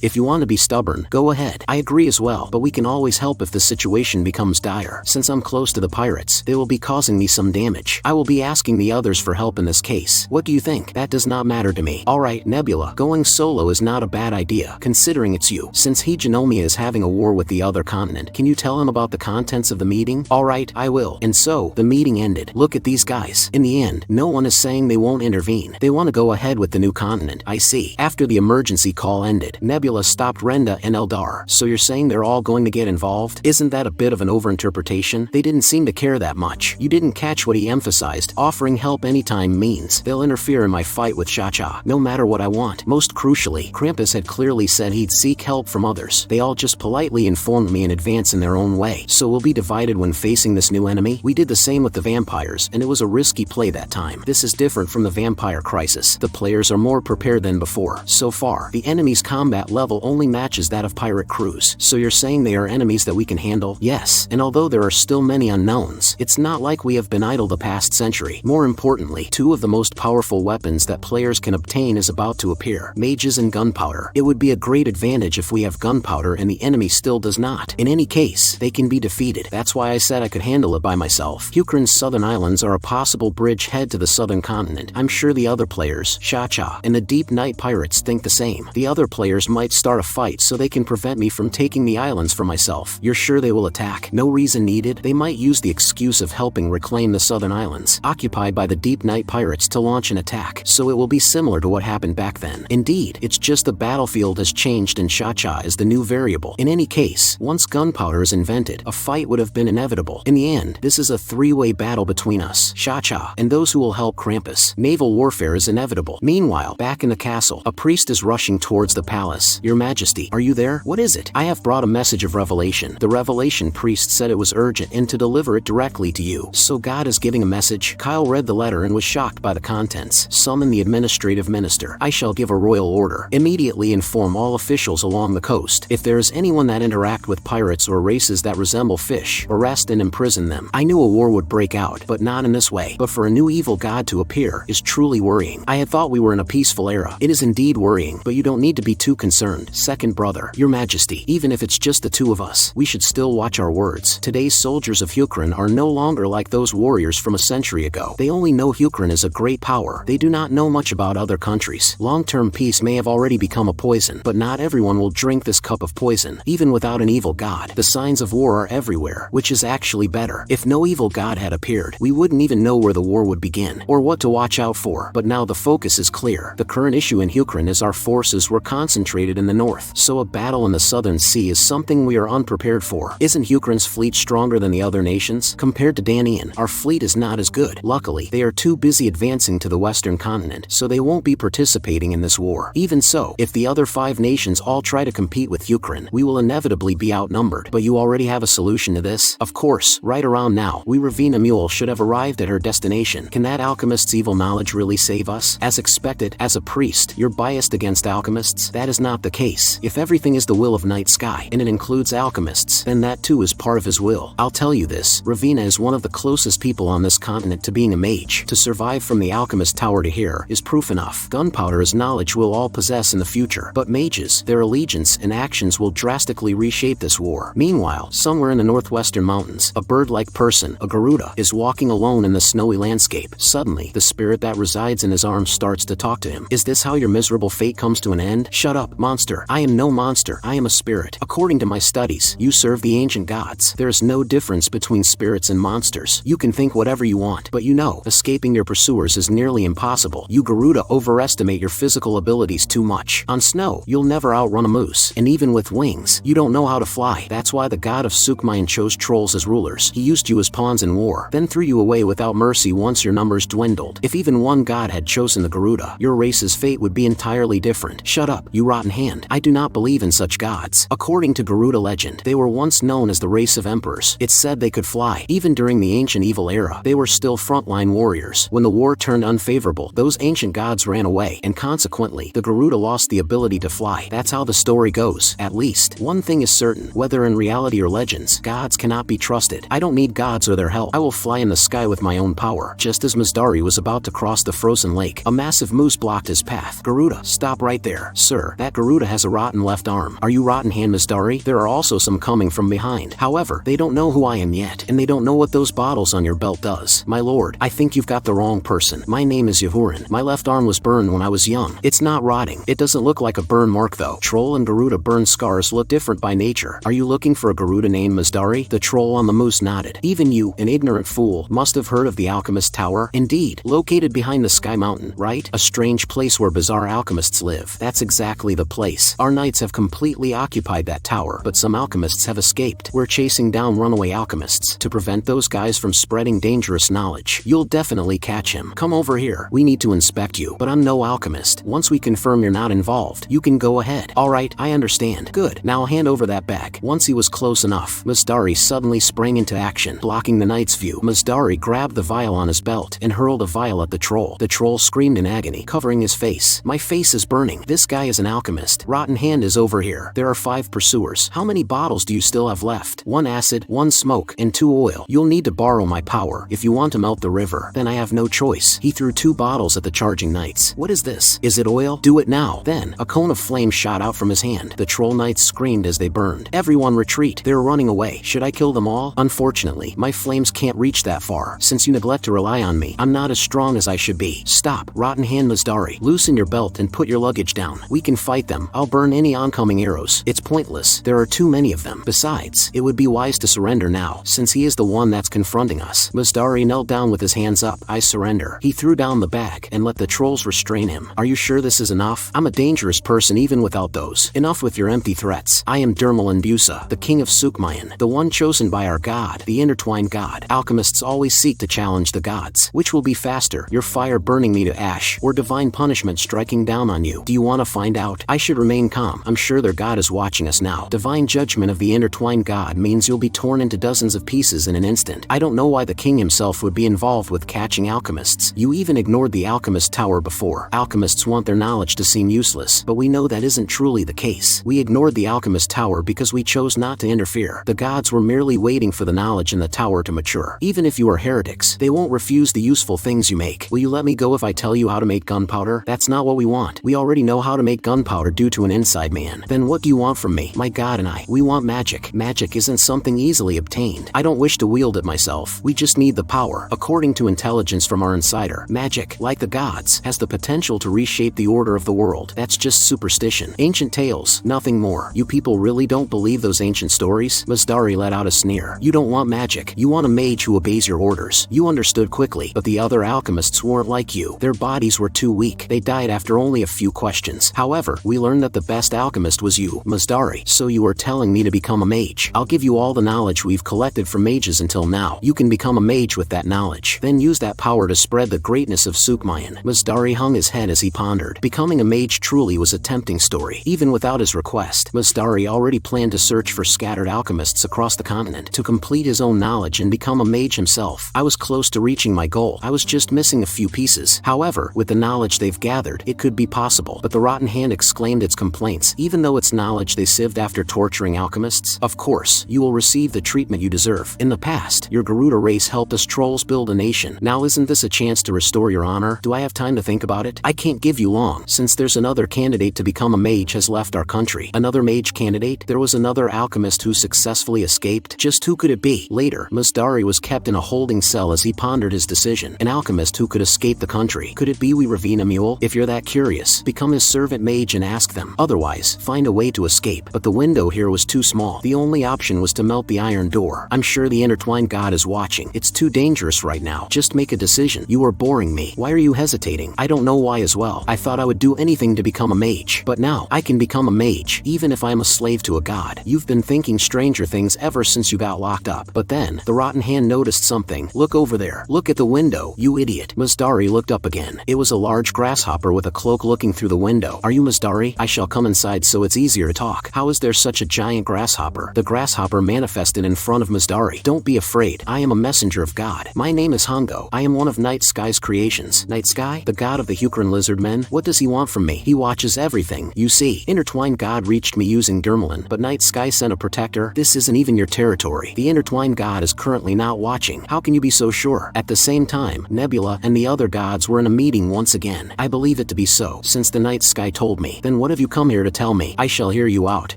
If you want to be stubborn, go ahead. I agree as well, but we can always help if the situation becomes dire. Since I'm close to the pirates, they will be causing me some damage. I will be asking the others for help in this case. What do you think? That does not matter to me. Alright, Nebula, going solo is not a bad idea, considering it's you. Since Hegenomia is having a war with the other continent, can you tell him about the contents of the meeting? Alright, I will. And so, the meeting ended. Look at these guys. In the end, no one is saying they won't intervene. They want to go ahead with the new continent. I see. After the emergency call ended, Nebula stopped Renda and Eldar. So you're saying they're all going to get involved? Isn't that a bit of an overinterpretation? They didn't seem to care that much. You didn't catch what he emphasized. Offering help anytime means they'll interfere in my fight with Sha-Cha, no matter what I want. Most crucially, Krampus had clearly said he'd seek help from others. They all just politely informed me in advance in their own way. So we'll be divided when facing this new enemy? We did the same with the vampires, and it was a risky play that time. This is different from the vampire crisis. The players are more prepared than before. So far, the enemy's combat level only matches that of pirate crews. So you're saying they are enemies that we can handle? Yes, and although there are still many unknowns, it's not like we have been idle the past century. More importantly, 2 of the most powerful weapons that players can obtain is about to appear: mages and gunpowder. It would be a great advantage if we have gunpowder and the enemy still does not. In any case, they can be defeated defeated. That's why I said I could handle it by myself. Hukrun's southern islands are a possible bridgehead to the southern continent. I'm sure the other players, Cha-Cha, and the Deep Night Pirates think the same. The other players might start a fight so they can prevent me from taking the islands for myself. You're sure they will attack? No reason needed. They might use the excuse of helping reclaim the southern islands, occupied by the Deep Night Pirates, to launch an attack, so it will be similar to what happened back then. Indeed, it's just the battlefield has changed and Cha-Cha is the new variable. In any case, once gunpowder is invented, a fight would have been inevitable. In the end, this is a three-way battle between us, Cha-Cha, and those who will help Krampus. Naval warfare is inevitable. Meanwhile, back in the castle, a priest is rushing towards the palace. Your Majesty, are you there? What is it? I have brought a message of revelation. The revelation priest said it was urgent and to deliver it directly to you. So God is giving a message? Kyle read the letter and was shocked by the contents. Summon the administrative minister. I shall give a royal order. Immediately inform all officials along the coast. If there is anyone that interact with pirates or races that resemble fish, arrest and imprison them. I knew a war would break out, but not in this way. But for a new evil god to appear is truly worrying. I had thought we were in a peaceful era. It is indeed worrying, but you don't need to be too concerned. Second brother, Your Majesty, even if it's just the two of us, we should still watch our words. Today's soldiers of Hukrun are no longer like those warriors from a century ago. They only know Hukrun is a great power. They do not know much about other countries. Long-term peace may have already become a poison, but not everyone will drink this cup of poison. Even without an evil god, the signs of war are everywhere, which is actually better. If no evil god had appeared, we wouldn't even know where the war would begin, or what to watch out for. But now the focus is clear. The current issue in Hukrun is our forces were concentrated in the north, so a battle in the southern sea is something we are unprepared for. Isn't Hukrun's fleet stronger than the other nations? Compared to Danian, our fleet is not as good. Luckily, they are too busy advancing to the western continent, so they won't be participating in this war. Even so, if the other 5 nations all try to compete with Hukrun, we will inevitably be outnumbered. But you already have a solution to this? Of course, right around now, we Ravina Mule should have arrived at her destination. Can that alchemist's evil knowledge really save us? As expected, as a priest, you're biased against alchemists. That is not the case. If everything is the will of Night Sky, and it includes alchemists, then that too is part of his will. I'll tell you this, Ravina is one of the closest people on this continent to being a mage. To survive from the alchemist tower to here is proof enough. Gunpowder is knowledge we'll all possess in the future. But mages, their allegiance and actions will drastically reshape this war. Meanwhile, somewhere in the northwestern mountains, a bird-like person, a Garuda, is walking alone in the snowy landscape. Suddenly, the spirit that resides in his arms starts to talk to him. Is this how your miserable fate comes to an end? Shut up, monster. I am no monster. I am a spirit. According to my studies, you serve the ancient gods. There is no difference between spirits and monsters. You can think whatever you want, but you know, escaping your pursuers is nearly impossible. You Garuda overestimate your physical abilities too much. On snow, you'll never outrun a moose. And even with wings, you don't know how to fly. That's why the god of Sukmayan chose trolls as rulers. He used you as pawns in war, then threw you away without mercy once your numbers dwindled. If even one god had chosen the Garuda, your race's fate would be entirely different. Shut up, you rotten hand. I do not believe in such gods. According to Garuda legend, they were once known as the race of emperors. It's said they could fly. Even during the ancient evil era, they were still frontline warriors. When the war turned unfavorable, those ancient gods ran away, and consequently, the Garuda lost the ability to fly. That's how the story goes. At least, one thing is certain, whether in reality or legends, gods cannot be trusted. I don't need gods or their help. I will fly in the sky with my own power. Just as Masdari was about to cross the frozen lake, a massive moose blocked his path. Garuda, stop right there. Sir, that Garuda has a rotten left arm. Are you rotten hand, Masdari? There are also some coming from behind. However, they don't know who I am yet, and they don't know what those bottles on your belt does. My lord, I think you've got the wrong person. My name is Yahurin. My left arm was burned when I was young. It's not rotting. It doesn't look like a burn mark though. Troll and Garuda burn scars look different by nature. Are you looking for a Garuda named Masdari? The troll on the moose nodded. Even you, an ignorant fool, must have heard of the Alchemist Tower. Indeed, located behind the Sky Mountain, right? A strange place where bizarre alchemists live. That's exactly the place. Our knights have completely occupied that tower, but some alchemists have escaped. We're chasing down runaway alchemists to prevent those guys from spreading dangerous knowledge. You'll definitely catch him. Come over here. We need to inspect you, but I'm no alchemist. Once we confirm you're not involved, you can go ahead. Alright, I understand. Good. Now hand over that bag. Once he was close enough, Masdari suddenly sprang into action, blocking the knight's view. Masdari grabbed the vial on his belt and hurled a vial at the troll. The troll screamed in agony, covering his face. My face is burning. This guy is an alchemist. Rotten hand is over here. There are 5 pursuers. How many bottles do you still have left? 1 acid, 1 smoke, and 2 oil. You'll need to borrow my power. If you want to melt the river, then I have no choice. He threw 2 bottles at the charging knights. What is this? Is it oil? Do it now. Then, a cone of flame shot out from his hand. The troll knights screamed as they burned. Everyone retreat. They're running away. way. Should I kill them all? Unfortunately, my flames can't reach that far. Since you neglect to rely on me, I'm not as strong as I should be. Stop, Rotten Hand Masdari. Loosen your belt and put your luggage down. We can fight them. I'll burn any oncoming arrows. It's pointless. There are too many of them. Besides, it would be wise to surrender now, since he is the one that's confronting us. Masdari knelt down with his hands up. I surrender. He threw down the bag and let the trolls restrain him. Are you sure this is enough? I'm a dangerous person even without those. Enough with your empty threats. I am Dermal Busa, the king of Sukmayan, the one chosen by our god, the intertwined god. Alchemists always seek to challenge the gods. Which will be faster, your fire burning me to ash, or divine punishment striking down on you? Do you want to find out? I should remain calm. I'm sure their god is watching us now. Divine judgment of the intertwined god means you'll be torn into dozens of pieces in an instant. I don't know why the king himself would be involved with catching alchemists. You even ignored the alchemist tower before. Alchemists want their knowledge to seem useless, but we know that isn't truly the case. We ignored the alchemist tower because we chose not to interfere. The gods were merely waiting for the knowledge in the tower to mature. Even if you are heretics, they won't refuse the useful things you make. Will you let me go if I tell you how to make gunpowder? That's not what we want. We already know how to make gunpowder due to an inside man. Then what do you want from me? My god and I, we want magic. Magic isn't something easily obtained. I don't wish to wield it myself. We just need the power. According to intelligence from our insider, magic, like the gods, has the potential to reshape the order of the world. That's just superstition. Ancient tales, nothing more. You people really don't believe those ancient stories? Masdari let out a sneer. You don't want magic. You want a mage who obeys your orders. You understood quickly, but the other alchemists weren't like you. Their bodies were too weak. They died after only a few questions. However, we learned that the best alchemist was you, Masdari. So you are telling me to become a mage. I'll give you all the knowledge we've collected from mages until now. You can become a mage with that knowledge. Then use that power to spread the greatness of Sukmayan. Masdari hung his head as he pondered. Becoming a mage truly was a tempting story. Even without his request, Masdari already planned to search for scattered alchemists across the continent to complete his own knowledge and become a mage himself. I was close to reaching my goal. I was just missing a few pieces. However, with the knowledge they've gathered, it could be possible. But the Rotten Hand exclaimed its complaints. Even though it's knowledge they sieved after torturing alchemists, of course, you will receive the treatment you deserve. In the past, your Garuda race helped us trolls build a nation. Now isn't this a chance to restore your honor? Do I have time to think about it? I can't give you long, since there's another candidate to become a mage has left our country. Another mage candidate? There was another alchemist who successfully escaped. Just who could it be? Later, Masdari was kept in a holding cell as he pondered his decision. An alchemist who could escape the country. Could it be we Ravina Mule? If you're that curious, become his servant mage and ask them. Otherwise, find a way to escape. But the window here was too small. The only option was to melt the iron door. I'm sure the intertwined god is watching. It's too dangerous right now. Just make a decision. You are boring me. Why are you hesitating? I don't know why as well. I thought I would do anything to become a mage. But now, I can become a mage, even if I'm a slave to a god. You've been thinking stranger things ever since you got locked up. But then, the Rotten Hand noticed something. Look over there. Look at the window, you idiot. Masdari looked up again. It was a large grasshopper with a cloak looking through the window. Are you Masdari? I shall come inside so it's easier to talk. How is there such a giant grasshopper? The grasshopper manifested in front of Masdari. Don't be afraid. I am a messenger of God. My name is Hongo. I am one of Night Sky's creations. Night Sky? The god of the Hukaran Lizardmen? What does he want from me? He watches everything. You see, intertwined god reached me using Dermalin, but Night Sky sent a protector. This isn't even your territory. The intertwined god is currently not watching. How can you be so sure? At the same time, Nebula and the other gods were in a meeting once again. I believe it to be so, since the Night Sky told me. Then what have you come here to tell me? I shall hear you out.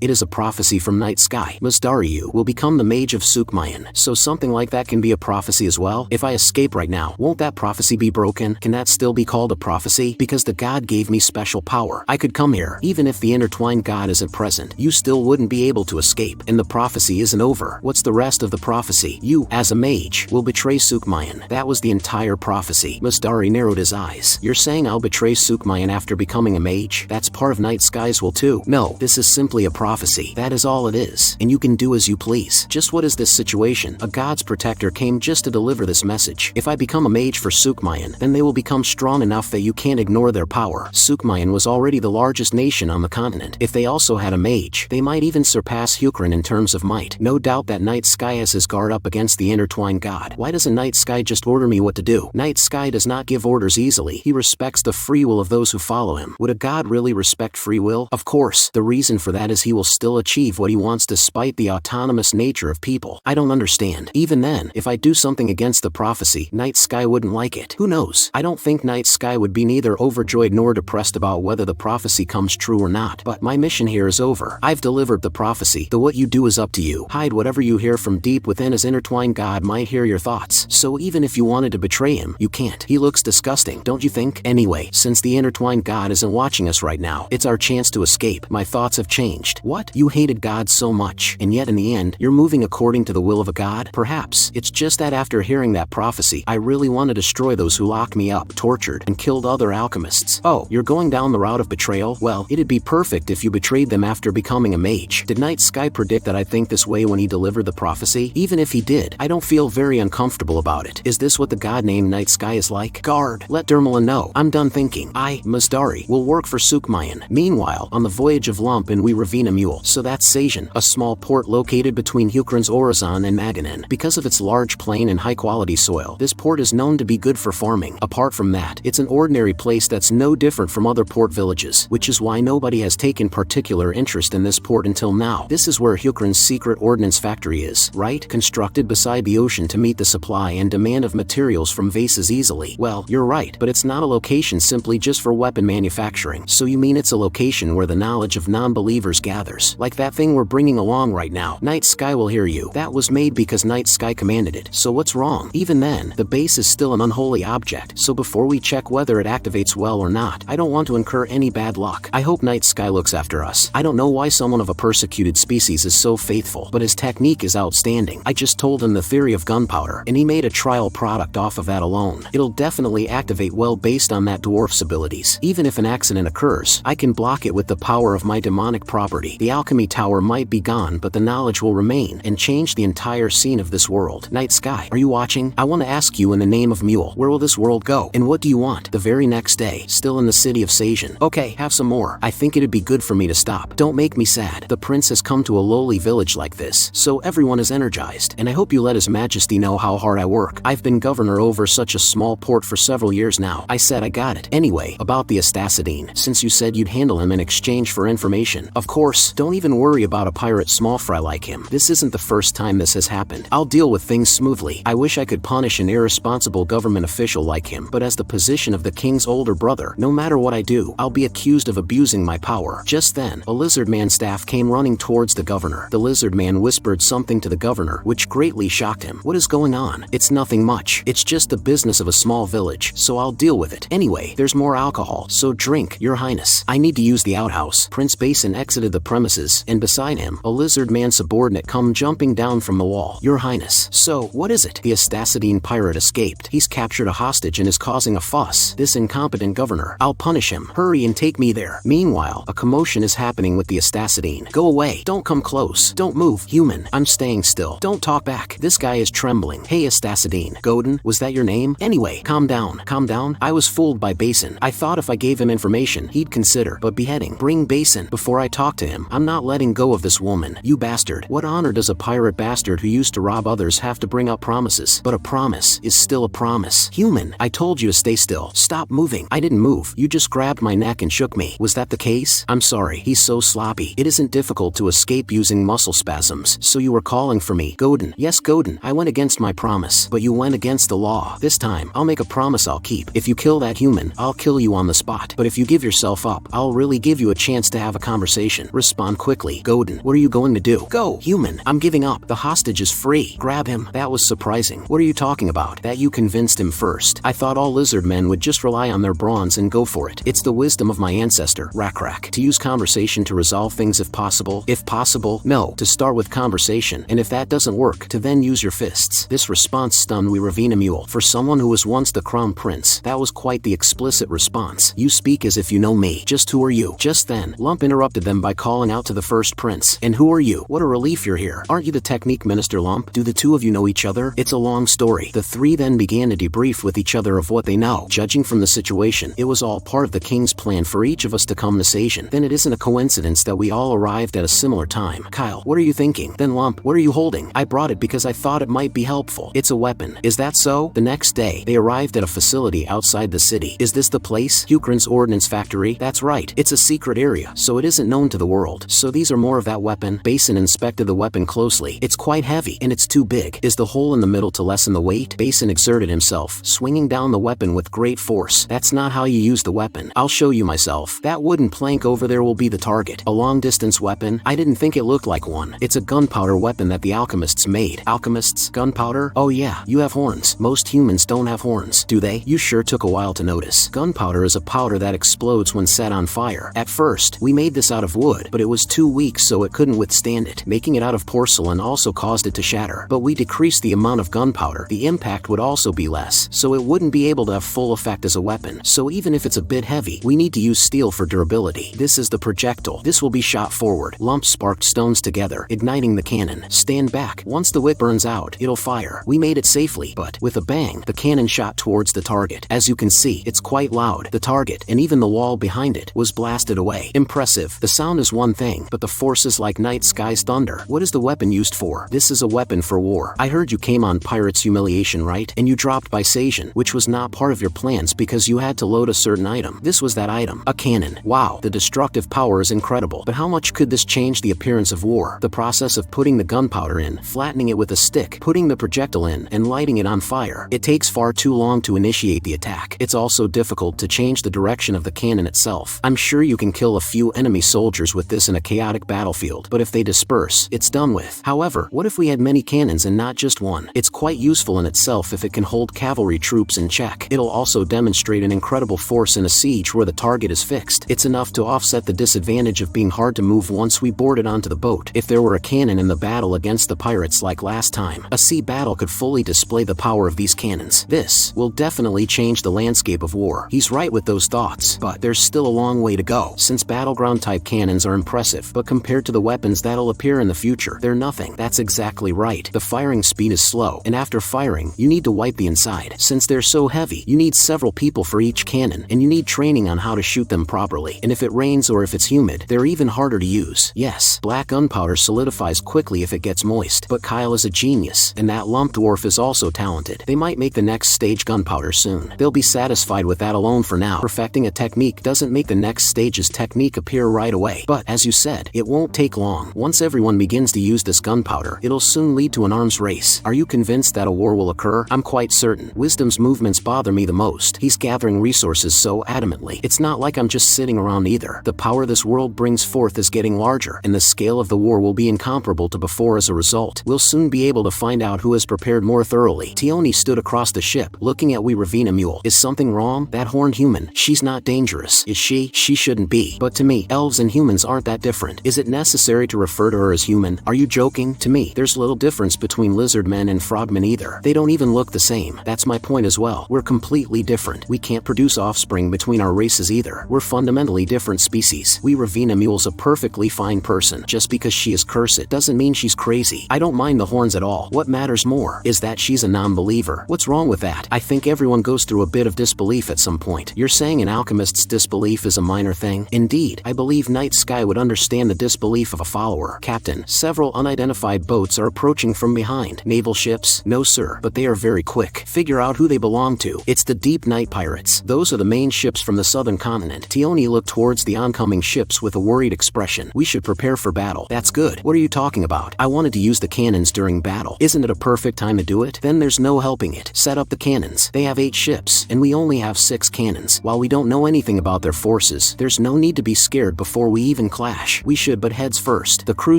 It is a prophecy from Night Sky. Masdari, you will become the mage of Sukmayan. So something like that can be a prophecy as well? If I escape right now, won't that prophecy be broken? Can that still be called a prophecy? Because the god gave me special power. I could come here. Even if the intertwined god isn't present, you still wouldn't be able to escape. And the prophecy isn't over. What's the rest of the prophecy? You, as a mage, will betray Sukmayan. That was the entire prophecy. Masdari narrowed his eyes. You're saying I'll betray Sukmayan after becoming a mage? That's part of Night Sky's will too. No, this is simply a prophecy. That is all it is. And you can do as you please. Just what is this situation? A god's protector came just to deliver this message. If I become a mage for Sukmayan, then they will become strong enough that you can't ignore their power. Sukmayan was already the largest nation on the continent. If they also had a mage, they might even surpass Hukaran in terms of might. No doubt that Night Sky has his guard up against the intertwined god. Why doesn't Night Sky just order me what to do? Night Sky does not give orders easily. He respects the free will of those who follow him. Would a god really respect free will? Of course. The reason for that is he will still achieve what he wants despite the autonomous nature of people. I don't understand. Even then, if I do something against the prophecy, Night Sky wouldn't like it. Who knows? I don't think Night Sky would be neither overjoyed nor depressed about whether the prophecy comes true or not. But my mission here is over. I've delivered the prophecy. The what you do is up to you. you. Hide whatever you hear from deep within, as intertwined God might hear your thoughts. So even if you wanted to betray him, you can't. He looks disgusting, don't you think? Anyway, since the intertwined God isn't watching us right now, it's our chance to escape. My thoughts have changed. What? You hated God so much, and yet in the end, you're moving according to the will of a God? Perhaps it's just that after hearing that prophecy, I really want to destroy those who locked me up, tortured, and killed other alchemists. Oh, you're going down the route of betrayal? Well, it'd be perfect if you betrayed them after becoming a mage. Did Night Sky predict that I'd think this way when he delivered the prophecy? Even if he did, I don't feel very uncomfortable about it. Is this what the god named Night Sky is like? Guard, let Dermala know. I'm done thinking. I, Masdari, will work for Sukmayan. Meanwhile, on the voyage of Lump and we Ravina Mule. So that's Sajan, a small port located between Hukran's Orazon and Maganin. Because of its large plain and high-quality soil, this port is known to be good for farming. Apart from that, it's an ordinary place that's no different from other port villages, which is why nobody has taken particular interest in this port until now. This is where Hukran's secret ordnance factory is, right? Constructed beside the ocean to meet the supply and demand of materials from vases easily. Well, you're right, but it's not a location simply just for weapon manufacturing. So you mean it's a location where the knowledge of non-believers gathers, like that thing we're bringing along right now? Night Sky will hear you. That was made because Night Sky commanded it. So what's wrong? Even then, the base is still an unholy object, so before we check whether it activates well or not, I don't want to incur any bad luck. I hope Night Sky looks after us. I don't know why someone of a persecuted species is so faithful, but his technique is outstanding. I just told him the theory of gunpowder, and he made a trial product off of that alone. It'll definitely activate well based on that dwarf's abilities. Even if an accident occurs, I can block it with the power of my demonic property. The alchemy tower might be gone, but the knowledge will remain and change the entire scene of this world. Night Sky, are you watching? I want to ask you in the name of Mule, where will this world go? And what do you want? The very next day, still in the city of Sajan. Okay, have some more. I think it'd be good for me to stop. Don't make me sad. The prince has come to a lowly village like this, so everyone is energized, and I hope you let his majesty know how hard I work. I've been governor over such a small port for several years now. I said I got it. Anyway, about the Astacidine, since you said you'd handle him in exchange for information. Of course, don't even worry about a pirate small fry like him. This isn't the first time this has happened. I'll deal with things smoothly. I wish I could punish an irresponsible government official like him, but as the position of the king's older brother, no matter what I do, I'll be accused of abusing my power. Just then, a Lizardman staff came running towards the governor. The Lizardman whispered something to the governor, which greatly shocked him. What is going on? It's nothing much. It's just the business of a small village, so I'll deal with it. Anyway, there's more alcohol, so drink, your highness. I need to use the outhouse. Prince Basin exited the premises, and beside him, a Lizardman subordinate come jumping down from the wall. Your highness. So, what is it? The Astacidine pirate escaped. He's captured a hostage and is causing a fuss. This incompetent governor. I'll punish him. Hurry and take me there. Meanwhile, a commotion is happening with the Astacidine. Go away. Don't come close. Don't move. Human. I'm staying still. Don't talk back. This guy is trembling. Hey Astacidine. Godin, was that your name? Anyway, calm down. Calm down? I was fooled by Basin. I thought if I gave him information, he'd consider, but beheading. Bring Basin before I talk to him. I'm not letting go of this woman. You bastard. What honor does a pirate bastard who used to rob others have to bring up promises? But a promise is still a promise. Human. I told you to stay still. Stop moving. I didn't move. You just grabbed my neck and shook me. Was that the case? I'm sorry. He's so sloppy. It isn't difficult to escape using muscle spasms. So you were calling for me. Godin. Yes, Godin. I went against my promise. But you went against the law. This time, I'll make a promise I'll keep. If you kill that human, I'll kill you on the spot. But if you give yourself up, I'll really give you a chance to have a conversation. Respond quickly. Godin. What are you going to do? Go. Human. I'm giving up. The hostage is free. Grab him. That was surprising. What are you talking about? That you convinced him first. I thought all Lizardmen would just rely on their bronze and go for it. It's the wisdom of my ancestor, Rakrak, to use conversation to resolve things if possible. If possible, no, to start with conversation, and if that doesn't work, to then use your fists. This response stunned Ravina Mule. For someone who was once the crown prince, that was quite the explicit response. You speak as if you know me. Just who are you? Just then, Lump interrupted them by calling out to the first prince. And who are you? What a relief you're here. Aren't you the technique minister, Lump? Do the two of you know each other? It's a long story. The three then began to debrief with each other of what they know. Judging from the situation, it was all part of the king's plan for each of us to come to Sajan. Then it isn't a coincidence that we all arrived at a similar time. Kyle, what are you thinking? Then Lump, what are you holding? I brought it because I thought it might be helpful. It's a weapon. Is that so? The next day, they arrived at a facility outside the city. Is this the place? Hukran's ordnance factory? That's right. It's a secret area, so it isn't known to the world. So these are more of that weapon? Basin inspected the weapon closely. It's quite heavy, and it's too big. Is the hole in the middle to lessen the weight? Basin exerted himself, swinging down the weapon with great force. That's not how you use the weapon. I'll show you myself. That wooden plank over there will be the target. A long-distance weapon? I didn't think it looked like one. weapon. It's a gunpowder weapon that the alchemists made. Alchemists? Gunpowder? Oh yeah, you have horns. Most humans don't have horns, do they? You sure took a while to notice. Gunpowder is a powder that explodes when set on fire. At first, we made this out of wood, but it was too weak so it couldn't withstand it. Making it out of porcelain also caused it to shatter. But we decreased the amount of gunpowder. The impact would also be less, so it wouldn't be able to have full effect as a weapon. So even if it's a bit heavy, we need to use steel for durability. This is the projectile. This will be shot forward. Lumps sparked stones together, igniting the cannon. Stand back. Once the wick burns out, it'll fire. We made it safely, but with a bang, the cannon shot towards the target. As you can see, it's quite loud. The target, and even the wall behind it, was blasted away. Impressive. The sound is one thing, but the force is like night sky's thunder. What is the weapon used for? This is a weapon for war. I heard you came on Pirate's Humiliation, right? And you dropped by Seijan, which was not part of your plans because you had to load a certain item. This was that item. A cannon. Wow, the destructive power is incredible. But how much could this change the appearance of war? The process of putting the gunpowder in, flattening it with a stick, putting the projectile in, and lighting it on fire. It takes far too long to initiate the attack. It's also difficult to change the direction of the cannon itself. I'm sure you can kill a few enemy soldiers with this in a chaotic battlefield, but if they disperse, it's done with. However, what if we had many cannons and not just one? It's quite useful in itself if it can hold cavalry troops in check. It'll also demonstrate an incredible force in a siege where the target is fixed. It's enough to offset the disadvantage of being hard to move once we board it onto the boat. If there were a cannon in the battle against the pirates like last time, a sea battle could fully display the power of these cannons. This will definitely change the landscape of war. He's right with those thoughts, but there's still a long way to go. Since battleground type cannons are impressive, but compared to the weapons that'll appear in the future, they're nothing. That's exactly right. The firing speed is slow, and after firing, you need to wipe the inside. Since they're so heavy, you need several people for each cannon, and you need training on how to shoot them properly. And if it rains or if it's humid, they're even harder to use. Yes, black gunpowder solidifies quickly if it gets moist, but Kyle is a genius, and that lump dwarf is also talented. They might make the next stage gunpowder soon. They'll be satisfied with that alone for now. Perfecting a technique doesn't make the next stage's technique appear right away, but as you said, it won't take long. Once everyone begins to use this gunpowder, it'll soon lead to an arms race. Are you convinced that a war will occur? I'm quite certain. Wisdom's movements bother me the most. He's gathering resources so adamantly. It's not like I'm just sitting around either. The power this world brings forth is getting larger, and the scale of the war will be incomparable to before as a result. We'll soon be able to find out who has prepared more thoroughly. Tioni stood across the ship, looking at Ravina Mule. Is something wrong? That horned human, she's not dangerous, is she? She shouldn't be. But to me, elves and humans aren't that different. Is it necessary to refer to her as human? Are you joking? To me, there's little difference between lizardmen and frogmen either. They don't even look the same. That's my point as well. We're completely different. We can't produce offspring between our races either. We're fundamentally different species. Ravina Mule's a perfectly fine person. Just because she is cursed doesn't mean she's crazy. I don't mind the horns at all. What matters more is that she's a non-believer. What's wrong with that? I think everyone goes through a bit of disbelief at some point. You're saying an alchemist's disbelief is a minor thing? Indeed, I believe Night Sky would understand the disbelief of a follower. Captain, several unidentified boats are approaching from behind. Naval ships? No sir, but they are very quick. Figure out who they belong to. It's the Deep Night Pirates. Those are the main ships from the southern continent. Tioni looked towards the oncoming ships with a worried expression. We should prepare for battle. That's good. What are you talking about? I wanted to use the cannons during battle. Isn't it a perfect time to do it? Then there's no helping it. Set up the cannons. They have 8 ships, and we only have 6 cannons. While we don't know anything about their forces, there's no need to be scared before we even clash. We should butt heads first. The crew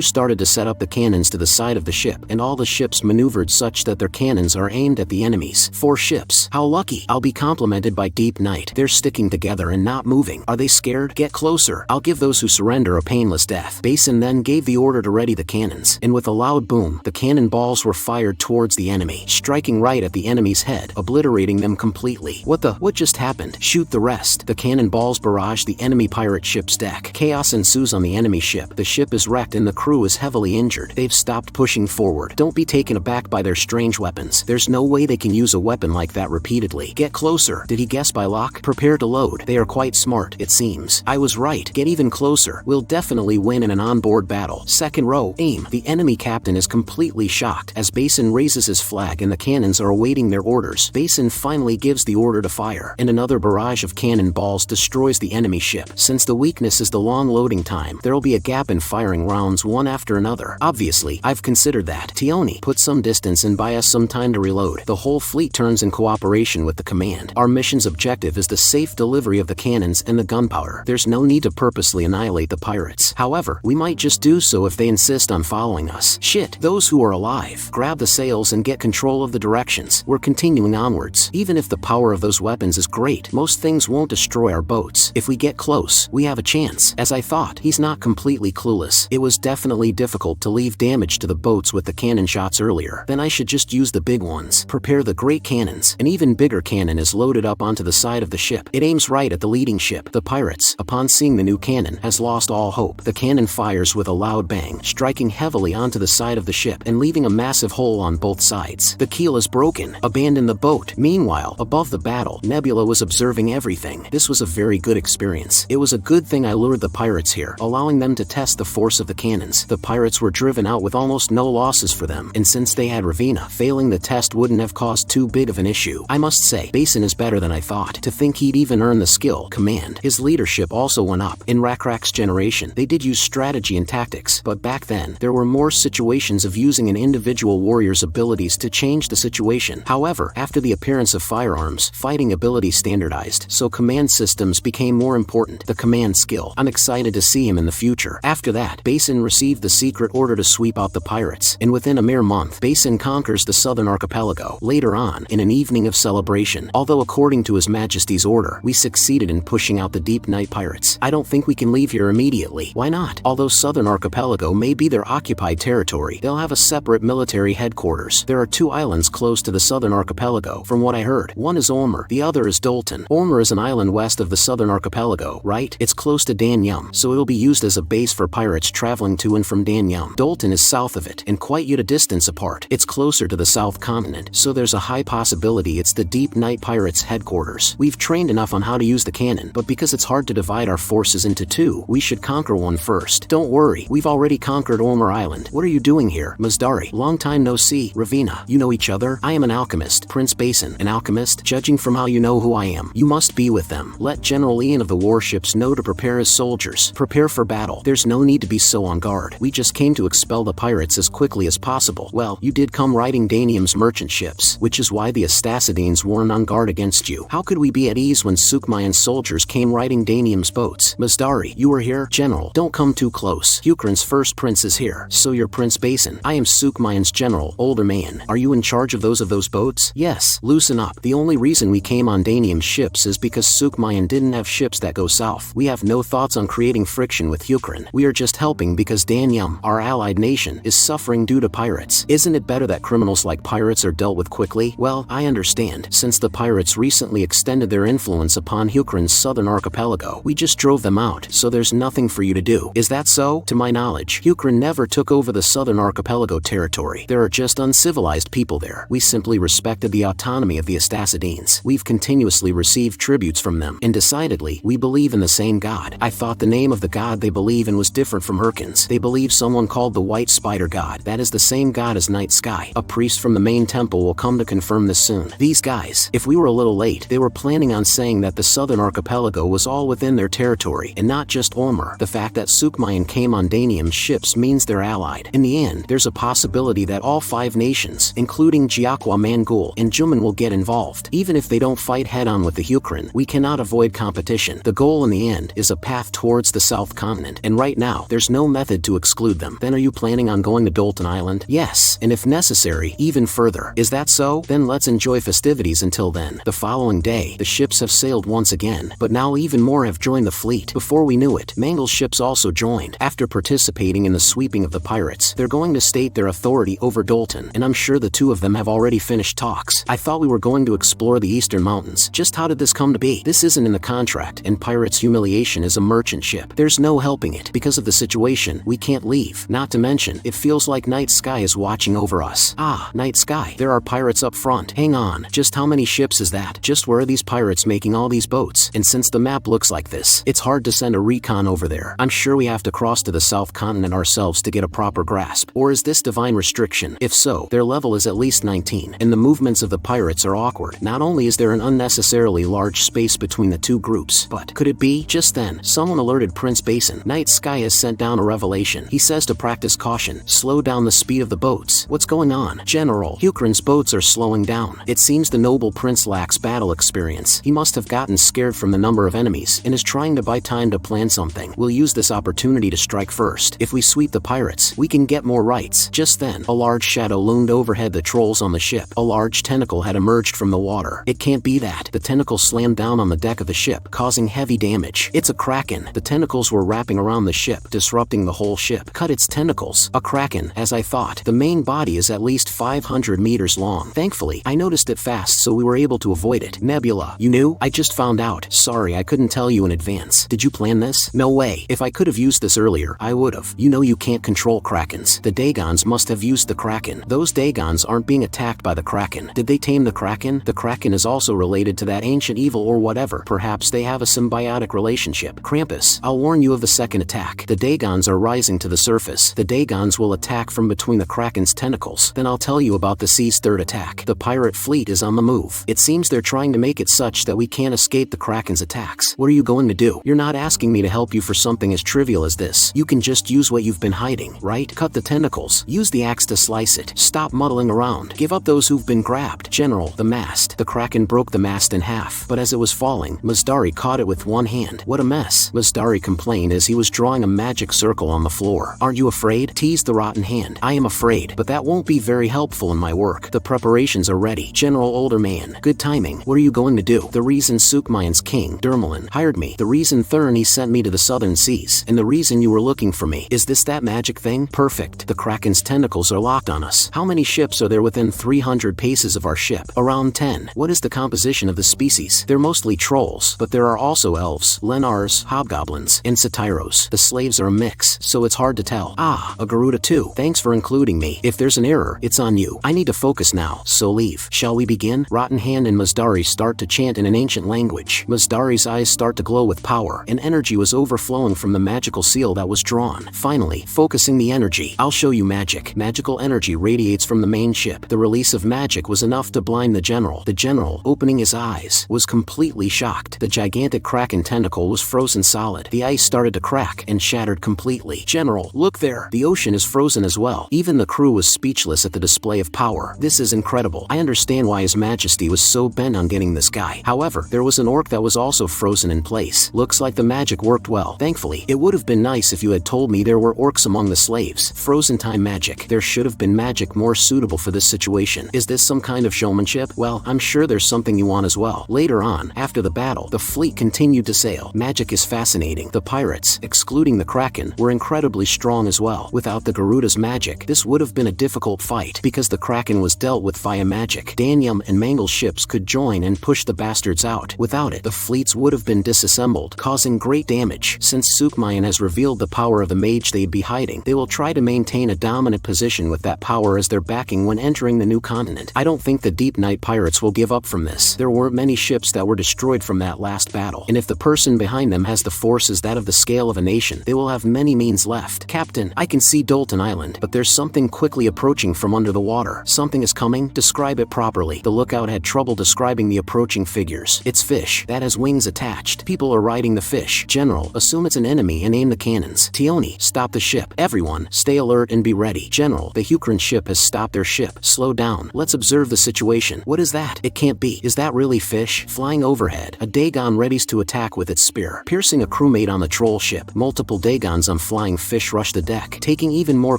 started to set up the cannons to the side of the ship, and all the ships maneuvered such that their cannons are aimed at the enemies. 4 ships. How lucky. I'll be complimented by Deep Night. They're sticking together and not moving. Are they scared? Get closer. I'll give those who surrender a painless death. Basin then gave the order to ready the cannons, and with a loud boom, the cannonballs were fired towards the enemy, striking right at the enemy's head, obliterating them completely. What just happened? Shoot the rest. The cannonballs barrage the enemy pirate ship's deck. Chaos ensues on the enemy ship. The ship is wrecked and the crew is heavily injured. They've stopped pushing forward. Don't be taken aback by their strange weapons. There's no way they can use a weapon like that repeatedly. Get closer. Did he guess by lock? Prepare to load. They are quite smart, it seems. I was right. Get even closer. We'll definitely win in an onboard battle. Second row, aim. The enemy captain is completely shocked as Basin raises his flag and the cannons are awaiting their orders. Basin finally gives the order to fire, and another barrage of cannonballs destroys the enemy ship. Since the weakness is the long loading time, there'll be a gap in firing rounds one after another. Obviously, I've considered that. Tioni, put some distance and buy us some time to reload. The whole fleet turns in cooperation with the command. Our mission's objective is the safe delivery of the cannons and the gunpowder. There's no need to purposely annihilate the pirates. However, we might just do so if they they insist on following us. Shit, those who are alive, grab the sails and get control of the directions. We're continuing onwards. Even if the power of those weapons is great, most things won't destroy our boats. If we get close, we have a chance. As I thought, he's not completely clueless. It was definitely difficult to leave damage to the boats with the cannon shots earlier. Then I should just use the big ones. Prepare the great cannons. An even bigger cannon is loaded up onto the side of the ship. It aims right at the leading ship. The pirates, upon seeing the new cannon, has lost all hope. The cannon fires with a loud bang, striking heavily onto the side of the ship and leaving a massive hole on both sides. The keel is broken. Abandon the boat. Meanwhile, above the battle, Nebula was observing everything. This was a very good experience. It was a good thing I lured the pirates here, allowing them to test the force of the cannons. The pirates were driven out with almost no losses for them, and since they had Ravina, failing the test wouldn't have caused too big of an issue. I must say, Basin is better than I thought. To think he'd even earn the skill command. His leadership also went up. In Rakrak's generation, they did use strategy and tactics, but back then, there were more situations of using an individual warrior's abilities to change the situation. However, after the appearance of firearms, fighting ability standardized, so command systems became more important. The command skill. I'm excited to see him in the future. After that, Basin received the secret order to sweep out the pirates, and within a mere month, Basin conquers the southern archipelago. Later on, in an evening of celebration, although according to His Majesty's order, we succeeded in pushing out the deep night pirates. I don't think we can leave here immediately. Why not? Although southern archipelago may be their occupied territory, they'll have a separate military headquarters. There are 2 islands close to the southern archipelago, from what I heard. One is Ulmer, the other is Dolton. Ulmer is an island west of the southern archipelago, right? It's close to Dan Yum, so it'll be used as a base for pirates traveling to and from Dan Yum. Dolton is south of it, and quite yet a distance apart. It's closer to the south continent, so there's a high possibility it's the deep night pirates headquarters. We've trained enough on how to use the cannon, but because it's hard to divide our forces into 2, we should conquer one first. Don't worry, we've already conquered Ulmer Island. What are you doing here? Mazdari, long time no see. Ravina, you know each other? I am an alchemist. Prince Basin, an alchemist? Judging from how you know who I am, you must be with them. Let General Ian of the warships know to prepare his soldiers. Prepare for battle. There's no need to be so on guard. We just came to expel the pirates as quickly as possible. Well, you did come riding Danium's merchant ships, which is why the Astacidines weren't on guard against you. How could we be at ease when Sukmayan's soldiers came riding Danium's boats? Mazdari, you were here? General, don't come too close. Hukran's first prince is here. So you're Prince Basin. I am Sukmayan's general, older man. Are you in charge of those boats? Yes. Loosen up. The only reason we came on Danium's ships is because Sukmayan didn't have ships that go south. We have no thoughts on creating friction with Hukran. We are just helping because Danyum, our allied nation, is suffering due to pirates. Isn't it better that criminals like pirates are dealt with quickly? Well, I understand. Since the pirates recently extended their influence upon Hukran's southern archipelago, we just drove them out, so there's nothing for you to do. Is that so? To my knowledge, Hukran never took over the southern archipelago territory. There are just uncivilized people there. We simply respected the autonomy of the Astacidines. We've continuously received tributes from them, and decidedly, we believe in the same god. I thought the name of the god they believe in was different from Hyrcan's. They believe someone called the White Spider God. That is the same god as Night Sky. A priest from the main temple will come to confirm this soon. These guys, if we were a little late, they were planning on saying that the southern archipelago was all within their territory, and not just Ulmer. The fact that Sukmayan came on Danium's ships means they're allied. In the end, there's a possibility that all 5 nations, including Jiaqua Mangul and Juman, will get involved. Even if they don't fight head-on with the Hukran, we cannot avoid competition. The goal in the end is a path towards the South Continent, and right now, there's no method to exclude them. Then are you planning on going to Dolton Island? Yes, and if necessary, even further. Is that so? Then let's enjoy festivities until then. The following day, the ships have sailed once again, but now even more have joined the fleet. Before we knew it, Mangul's ships also joined. After participating in the sweeping of the pirates, they're going to state their authority over Dolton, and I'm sure the 2 of them have already finished talks. I thought we were going to explore the eastern mountains. Just how did this come to be? This isn't in the contract, and Pirates Humiliation is a merchant ship. There's no helping it. Because of the situation, we can't leave. Not to mention, it feels like Night Sky is watching over us. Ah, Night Sky. There are pirates up front. Hang on. Just how many ships is that? Just where are these pirates making all these boats? And since the map looks like this, it's hard to send a recon over there. I'm sure we have to cross to the South Continent ourselves to get a proper grasp. Or is this divine restriction? If so, their level is at least 19, and the movements of the pirates are awkward. Not only is there an unnecessarily large space between the 2 groups, but could it be? Just then, someone alerted Prince Basin. Night Sky has sent down a revelation. He says to practice caution. Slow down the speed of the boats. What's going on? General, Hukran's boats are slowing down. It seems the noble prince lacks battle experience. He must have gotten scared from the number of enemies, and is trying to buy time to plan something. We'll use this opportunity to strike first. If we we sweep the pirates, we can get more rights. Just then, a large shadow loomed overhead the trolls on the ship. A large tentacle had emerged from the water. It can't be that. The tentacle slammed down on the deck of the ship, causing heavy damage. It's a kraken. The tentacles were wrapping around the ship, disrupting the whole ship. Cut its tentacles. A kraken, as I thought. The main body is at least 500 meters long. Thankfully, I noticed it fast so we were able to avoid it. Nebula, you knew? I just found out. Sorry, I couldn't tell you in advance. Did you plan this? No way. If I could have used this earlier, I would've. You know you can't control krakens. The Dagons must have used the kraken. Those Dagons aren't being attacked by the kraken. Did they tame the kraken? The kraken is also related to that ancient evil or whatever. Perhaps they have a symbiotic relationship. Krampus, I'll warn you of the second attack. The Dagons are rising to the surface. The Dagons will attack from between the kraken's tentacles. Then I'll tell you about the sea's third attack. The pirate fleet is on the move. It seems they're trying to make it such that we can't escape the kraken's attacks. What are you going to do? You're not asking me to help you for something as trivial as this. You can just use what you've been hiding, right? Cut the tentacles. Use the axe to slice it. Stop muddling around. Give up those who've been grabbed. General, the mast. The kraken broke the mast in half, but as it was falling, Masdari caught it with one hand. What a mess. Masdari complained as he was drawing a magic circle on the floor. Aren't you afraid? Teased the rotten hand. I am afraid, but that won't be very helpful in my work. The preparations are ready. General Older Man. Good timing. What are you going to do? The reason Sukmayan's king, Dermalin, hired me. The reason Thurni sent me to the southern seas. And the reason you were looking for me. Is this that magic thing? Perfect. The kraken's tentacles are locked on us. How many ships are there within 300 paces of our ship? Around 10. What is the composition of the species? They're mostly trolls, but there are also elves, lenars, hobgoblins, and satyros. The slaves are a mix, so it's hard to tell. Ah, a Garuda too. Thanks for including me. If there's an error, it's on you. I need to focus now, so leave. Shall we begin? Rotten Hand and Masdari start to chant in an ancient language. Masdari's eyes start to glow with power, and energy was overflowing from the magical seal that was drawn. Finally, focusing the energy. I'll show you magic. Magical energy radiates from the main ship. The release of magic was enough to blind the general. The general, opening his eyes, was completely shocked. The gigantic kraken tentacle was frozen solid. The ice started to crack and shattered completely. General, look there. The ocean is frozen as well. Even the crew was speechless at the display of power. This is incredible. I understand why His Majesty was so bent on getting this guy. However, there was an orc that was also frozen in place. Looks like the magic worked well. Thankfully, it would have been nice if you had told me there were orcs among the slaves. Frozen time magic. There should have been magic more suitable for this situation. Is this some kind of showmanship? Well, I'm sure there's something you want as well. Later on, after the battle, the fleet continued to sail. Magic is fascinating. The pirates, excluding the kraken, were incredibly strong as well. Without the Garuda's magic, this would have been a difficult fight because the kraken was dealt with via magic. Danyam and Mangal's ships could join and push the bastards out. Without it, the fleets would have been disassembled, causing great damage. Since Sukmayan has revealed the power of the mage they'd be hiding, they will try to maintain a dominant position with that power as their backing when entering the new continent. I don't think the Deep Night pirates will give up from this. There weren't many ships that were destroyed from that last battle, and if the person behind them has the forces that of the scale of a nation, they will have many means left. Captain, I can see Dalton Island, but there's something quickly approaching from under the water. Something is coming? Describe it properly. The lookout had trouble describing the approaching figures. It's fish that has wings attached. People are riding the fish. General, assume it's an enemy and aim the cannons. Tioni, stop the ship. Everyone, stay alert and be ready. General, the Hukran ship has stopped their ship. Slow down. Let's observe the situation. What is that? It can't be. Is that really fish? Flying overhead. A Dagon readies to attack with its spear, piercing a crewmate on the troll ship. Multiple Dagons on flying fish rush the deck, taking even more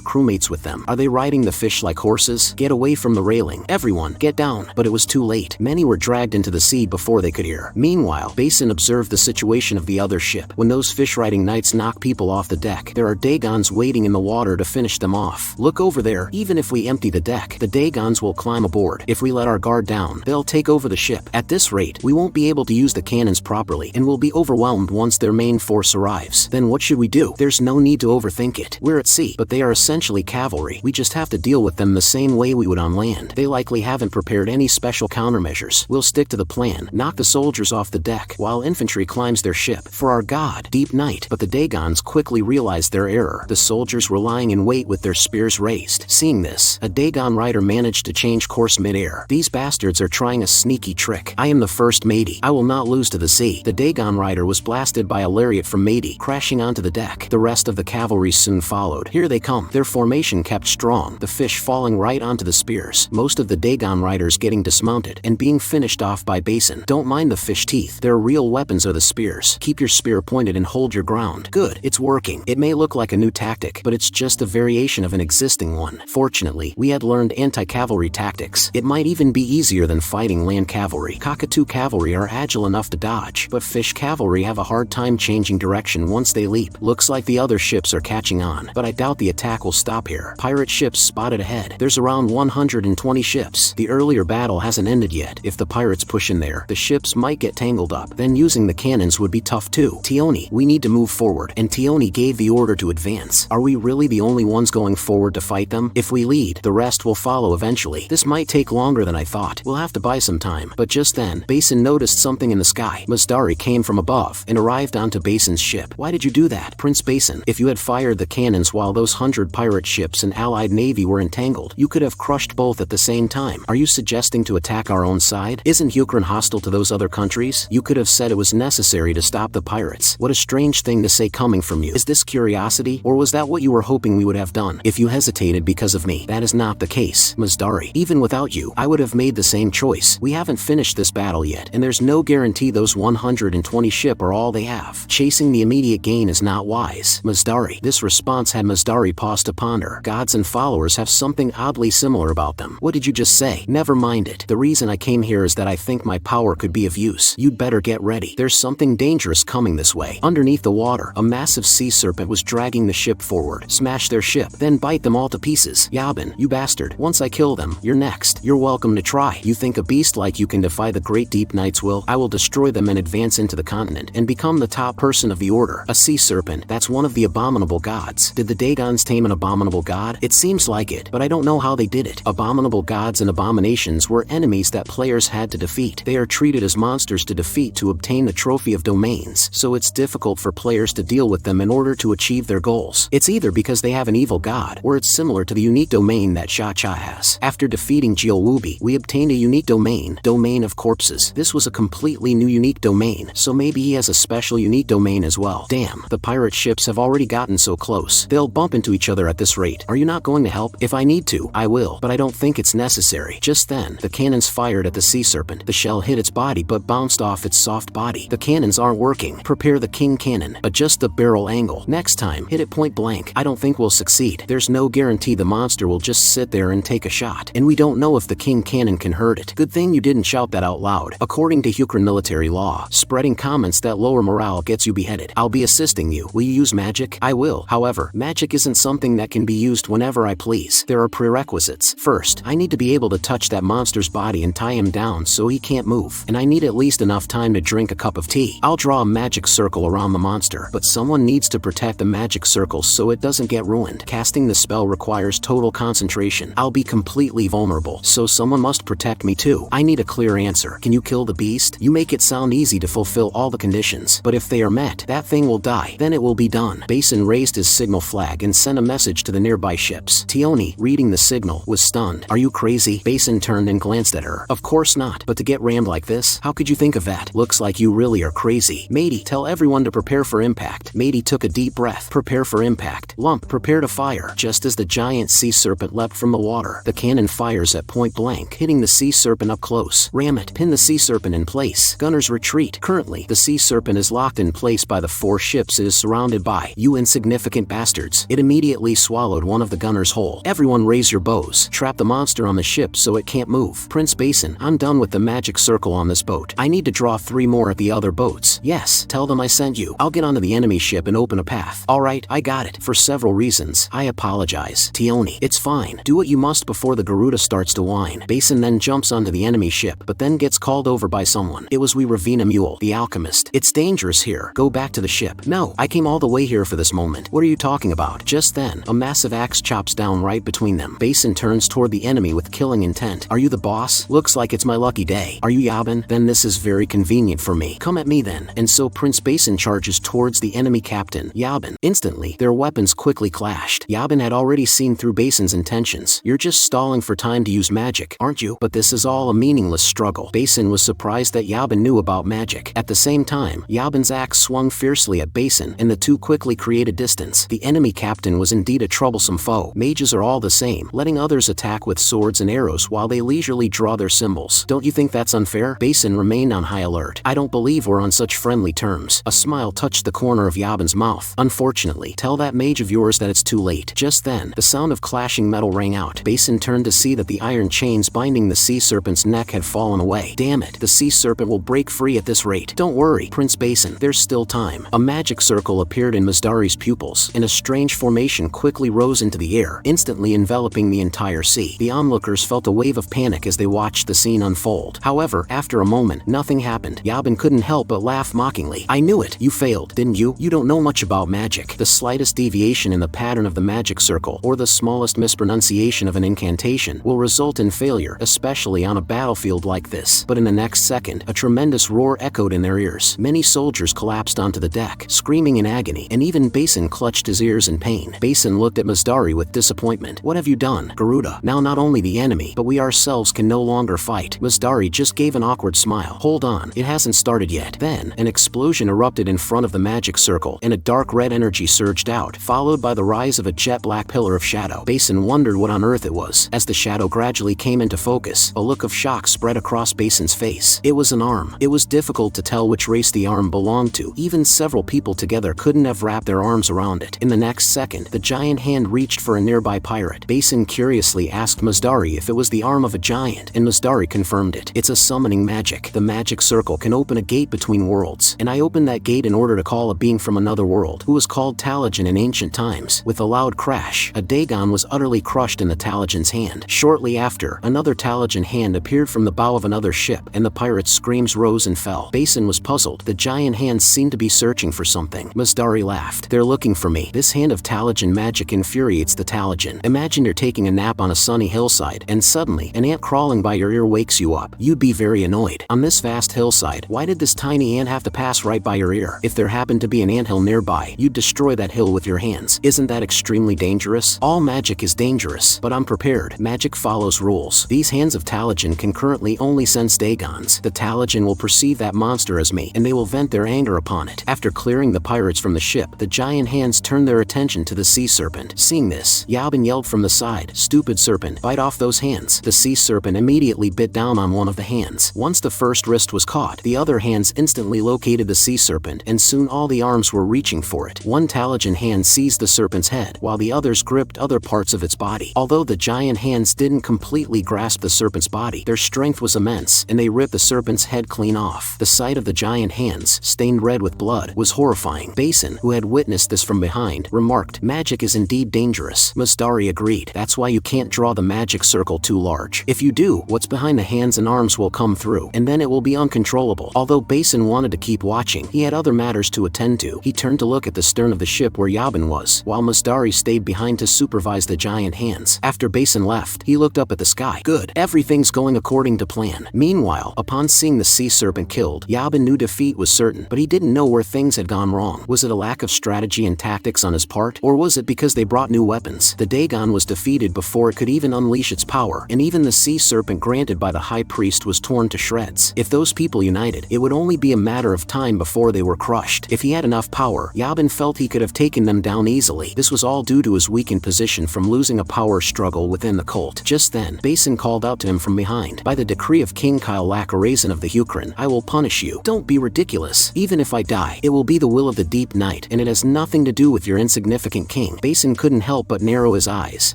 crewmates with them. Are they riding the fish like horses? Get away from the railing. Everyone, get down. But it was too late. Many were dragged into the sea before they could hear. Meanwhile, Basin observed the situation of the other ship. When those fish-riding knights knock people off the deck, there are Dagons waiting in the water to finish them off. Look over there. Even if we empty the deck, the Dagons will climb aboard. If we let our guard down, they'll take over the ship. At this rate, we won't be able to use the cannons properly and will be overwhelmed once their main force arrives. Then what should we do? There's no need to overthink it. We're at sea, but they are essentially cavalry. We just have to deal with them the same way we would on land. They likely haven't prepared any special countermeasures. We'll stick to the plan. Knock the soldiers off the deck while infantry climbs their ship. For our god, Deep Night. But the Dagons quickly realized their error. The soldiers were lying in wait with their spears raised. Seeing this, a Dagon rider managed to change course mid-air. These bastards are trying a sneaky trick. I am the first matey. I will not lose to the sea. The Dagon rider was blasted by a lariat from matey, crashing onto the deck. The rest of the cavalry soon followed. Here they come. Their formation kept strong, the fish falling right onto the spears. Most of the Dagon riders getting dismounted and being finished off by Basin. Don't mind the fish teeth. Their real weapons are the spears. Keep your spear pointed and hold your ground. Good, it's working. It may look like like a new tactic, but it's just a variation of an existing one. Fortunately, we had learned anti-cavalry tactics. It might even be easier than fighting land cavalry. Cockatoo cavalry are agile enough to dodge, but fish cavalry have a hard time changing direction once they leap. Looks like the other ships are catching on, but I doubt the attack will stop here. Pirate ships spotted ahead. There's around 120 ships. The earlier battle hasn't ended yet. If the pirates push in there, the ships might get tangled up. Then using the cannons would be tough too. Tioni, we need to move forward. And Tioni gave the order to advance. Are we really the only ones going forward to fight them? If we lead, the rest will follow eventually. This might take longer than I thought. We'll have to buy some time. But just then, Basin noticed something in the sky. Masdari came from above and arrived onto Basin's ship. Why did you do that, Prince Basin? If you had fired the cannons while those 100 pirate ships and allied navy were entangled, you could have crushed both at the same time. Are you suggesting to attack our own side? Isn't Ukraine hostile to those other countries? You could have said it was necessary to stop the pirates. What a strange thing to say coming from you. Is this curiosity, or was that what you were hoping we would have done? If you hesitated because of me, that is not the case, Masdari. Even without you, I would have made the same choice. We haven't finished this battle yet, and there's no guarantee those 120 ship are all they have. Chasing the immediate gain is not wise, Masdari. This response had Masdari pause to ponder. Gods and followers have something oddly similar about them. What did you just say? Never mind it. The reason I came here is that I think my power could be of use. You'd better get ready. There's something dangerous coming this way. Underneath the water, a massive sea serpent was dragging the ship forward. Smash their ship, then bite them all to pieces. Yabin, you bastard. Once I kill them, you're next. You're welcome to try. You think a beast like you can defy the great deep nights will? I will destroy them and advance into the continent and become the top person of the order. A sea serpent, that's one of the abominable gods. Did the Dagons tame an abominable god? It seems like it, but I don't know how they did it. Abominable gods and abominations were enemies that players had to defeat. They are treated as monsters to defeat to obtain the trophy of domains, so it's difficult for players to deal with them in order to achieve their goals. It's either because they have an evil god, or it's similar to the unique domain that Cha-Cha has. After defeating Jiowubi, we obtained a unique domain, Domain of Corpses. This was a completely new unique domain, so maybe he has a special unique domain as well. Damn, the pirate ships have already gotten so close. They'll bump into each other at this rate. Are you not going to help? If I need to, I will, but I don't think it's necessary. Just then, the cannons fired at the sea serpent. The shell hit its body but bounced off its soft body. The cannons aren't working. Prepare the king cannon. Adjust the barrel angle. Next time, hit it point blank. I don't think we'll succeed. There's no guarantee the monster will just sit there and take a shot. And we don't know if the king cannon can hurt it. Good thing you didn't shout that out loud. According to Ukraine military law, spreading comments that lower morale gets you beheaded. I'll be assisting you. Will you use magic? I will. However, magic isn't something that can be used whenever I please. There are prerequisites. First, I need to be able to touch that monster's body and tie him down so he can't move. And I need at least enough time to drink a cup of tea. I'll draw a magic circle around the monster, but someone needs to protect the magic circle so it doesn't get ruined. Casting the spell requires total concentration. I'll be completely vulnerable, so someone must protect me too. I need a clear answer. Can you kill the beast? You make it sound easy to fulfill all the conditions, but if they are met, that thing will die. Then it will be done. Basin raised his signal flag and sent a message to the nearby ships. Tioni, reading the signal, was stunned. Are you crazy? Basin turned and glanced at her. Of course not, but to get rammed like this? How could you think of that? Looks like you really are crazy. Matey, tell everyone to prepare for impact. Matey took a deep breath. Prepare for impact. Lump, prepare to fire. Just as the giant sea serpent leapt from the water, the cannon fires at point blank, hitting the sea serpent up close. Ram it. Pin the sea serpent in place. Gunners retreat. Currently, the sea serpent is locked in place by the 4 ships it is surrounded by. You insignificant bastards. It immediately swallowed one of the gunners whole. Everyone raise your bows. Trap the monster on the ship so it can't move. Prince Basin, I'm done with the magic circle on this boat. I need to draw 3 more at the other boats. Yes, tell them I sent you. I'll get onto the enemy ship and open a path. Alright, I got it. For several reasons, I apologize. Tioni, it's fine. Do what you must before the Garuda starts to whine. Basin then jumps onto the enemy ship, but then gets called over by someone. It was Ravina Mule, the alchemist. It's dangerous here. Go back to the ship. No, I came all the way here for this moment. What are you talking about? Just then, a massive axe chops down right between them. Basin turns toward the enemy with killing intent. Are you the boss? Looks like it's my lucky day. Are you Yabin? Then this is very convenient for me. Come at me then. And so Prince Basin charges towards the enemy captain, Yabin. Instantly, their weapons quickly clashed. Yabin had already seen through Basin's intentions. You're just stalling for time to use magic, aren't you? But this is all a meaningless struggle. Basin was surprised that Yabin knew about magic. At the same time, Yabin's axe swung fiercely at Basin, and the two quickly created distance. The enemy captain was indeed a troublesome foe. Mages are all the same, letting others attack with swords and arrows while they leisurely draw their symbols. Don't you think that's unfair? Basin remained on high alert. I don't believe we're on such friendly terms. A smile touched the corner of Yabin's mouth. Unfortunately, instantly. Tell that mage of yours that it's too late. Just then, the sound of clashing metal rang out. Basin turned to see that the iron chains binding the sea serpent's neck had fallen away. Damn it, the sea serpent will break free at this rate. Don't worry, Prince Basin, there's still time. A magic circle appeared in Masdari's pupils, and a strange formation quickly rose into the air, instantly enveloping the entire sea. The onlookers felt a wave of panic as they watched the scene unfold. However, after a moment, nothing happened. Yabin couldn't help but laugh mockingly. I knew it, you failed, didn't you? You don't know much about magic. The slightest deviation in the pattern of the magic circle, or the smallest mispronunciation of an incantation, will result in failure, especially on a battlefield like this. But in the next second, a tremendous roar echoed in their ears. Many soldiers collapsed onto the deck, screaming in agony, and even Basin clutched his ears in pain. Basin looked at Masdari with disappointment. What have you done, Garuda? Now not only the enemy, but we ourselves can no longer fight. Masdari just gave an awkward smile. Hold on, it hasn't started yet. Then, an explosion erupted in front of the magic circle, and a dark red energy surged out, followed by the rise of a jet black pillar of shadow. Basin wondered what on earth it was. As the shadow gradually came into focus, a look of shock spread across Basin's face. It was an arm. It was difficult to tell which race the arm belonged to. Even several people together couldn't have wrapped their arms around it. In the next second, the giant hand reached for a nearby pirate. Basin curiously asked Masdari if it was the arm of a giant, and Masdari confirmed it. It's a summoning magic. The magic circle can open a gate between worlds, and I opened that gate in order to call a being from another world, who was called Talagen in ancient times. With a loud crash, a Dagon was utterly crushed in the Talagen's hand. Shortly after, another Talagen hand appeared from the bow of another ship, and the pirate's screams rose and fell. Basin was puzzled. The giant hands seemed to be searching for something. Masdari laughed. They're looking for me. This hand of Talagen magic infuriates the Talagen. Imagine you're taking a nap on a sunny hillside, and suddenly, an ant crawling by your ear wakes you up. You'd be very annoyed. On this vast hillside, why did this tiny ant have to pass right by your ear? If there happened to be an anthill nearby, you'd destroy that hill with your hands. Isn't that extremely dangerous? All magic is dangerous, but I'm prepared. Magic follows rules. These hands of Talagen can currently only sense Dagons. The Talagen will perceive that monster as me, and they will vent their anger upon it. After clearing the pirates from the ship, the giant hands turned their attention to the sea serpent. Seeing this, Yabin yelled from the side, "Stupid serpent, bite off those hands." The sea serpent immediately bit down on one of the hands. Once the first wrist was caught, the other hands instantly located the sea serpent, and soon all the arms were reaching for it. One Talagen hand seized the serpent's head, while the others gripped other parts of its body. Although the giant hands didn't completely grasp the serpent's body, their strength was immense, and they ripped the serpent's head clean off. The sight of the giant hands, stained red with blood, was horrifying. Basin, who had witnessed this from behind, remarked, "Magic is indeed dangerous." Masdari agreed. "That's why you can't draw the magic circle too large. If you do, what's behind the hands and arms will come through, and then it will be uncontrollable." Although Basin wanted to keep watching, he had other matters to attend to. He turned to look at the stern of the ship where Yabin was, while Masdari stayed behind to supervise the giant hands. After Basin left, he looked up at the sky. Good, everything's going according to plan. Meanwhile, upon seeing the sea serpent killed, Yabin knew defeat was certain, but he didn't know where things had gone wrong. Was it a lack of strategy and tactics on his part, or was it because they brought new weapons? The Dagon was defeated before it could even unleash its power, and even the sea serpent granted by the high priest was torn to shreds. If those people united, it would only be a matter of time before they were crushed. If he had enough power, Yabin felt he could have taken them down easily. This was all due to his weakened position from losing a power struggle within the cult. Just then, Basin called out to him from behind. "By the decree of King Kyle-Lakarazin of the Hukran, I will punish you." "Don't be ridiculous. Even if I die, it will be the will of the Deep Night, and it has nothing to do with your insignificant king." Basin couldn't help but narrow his eyes,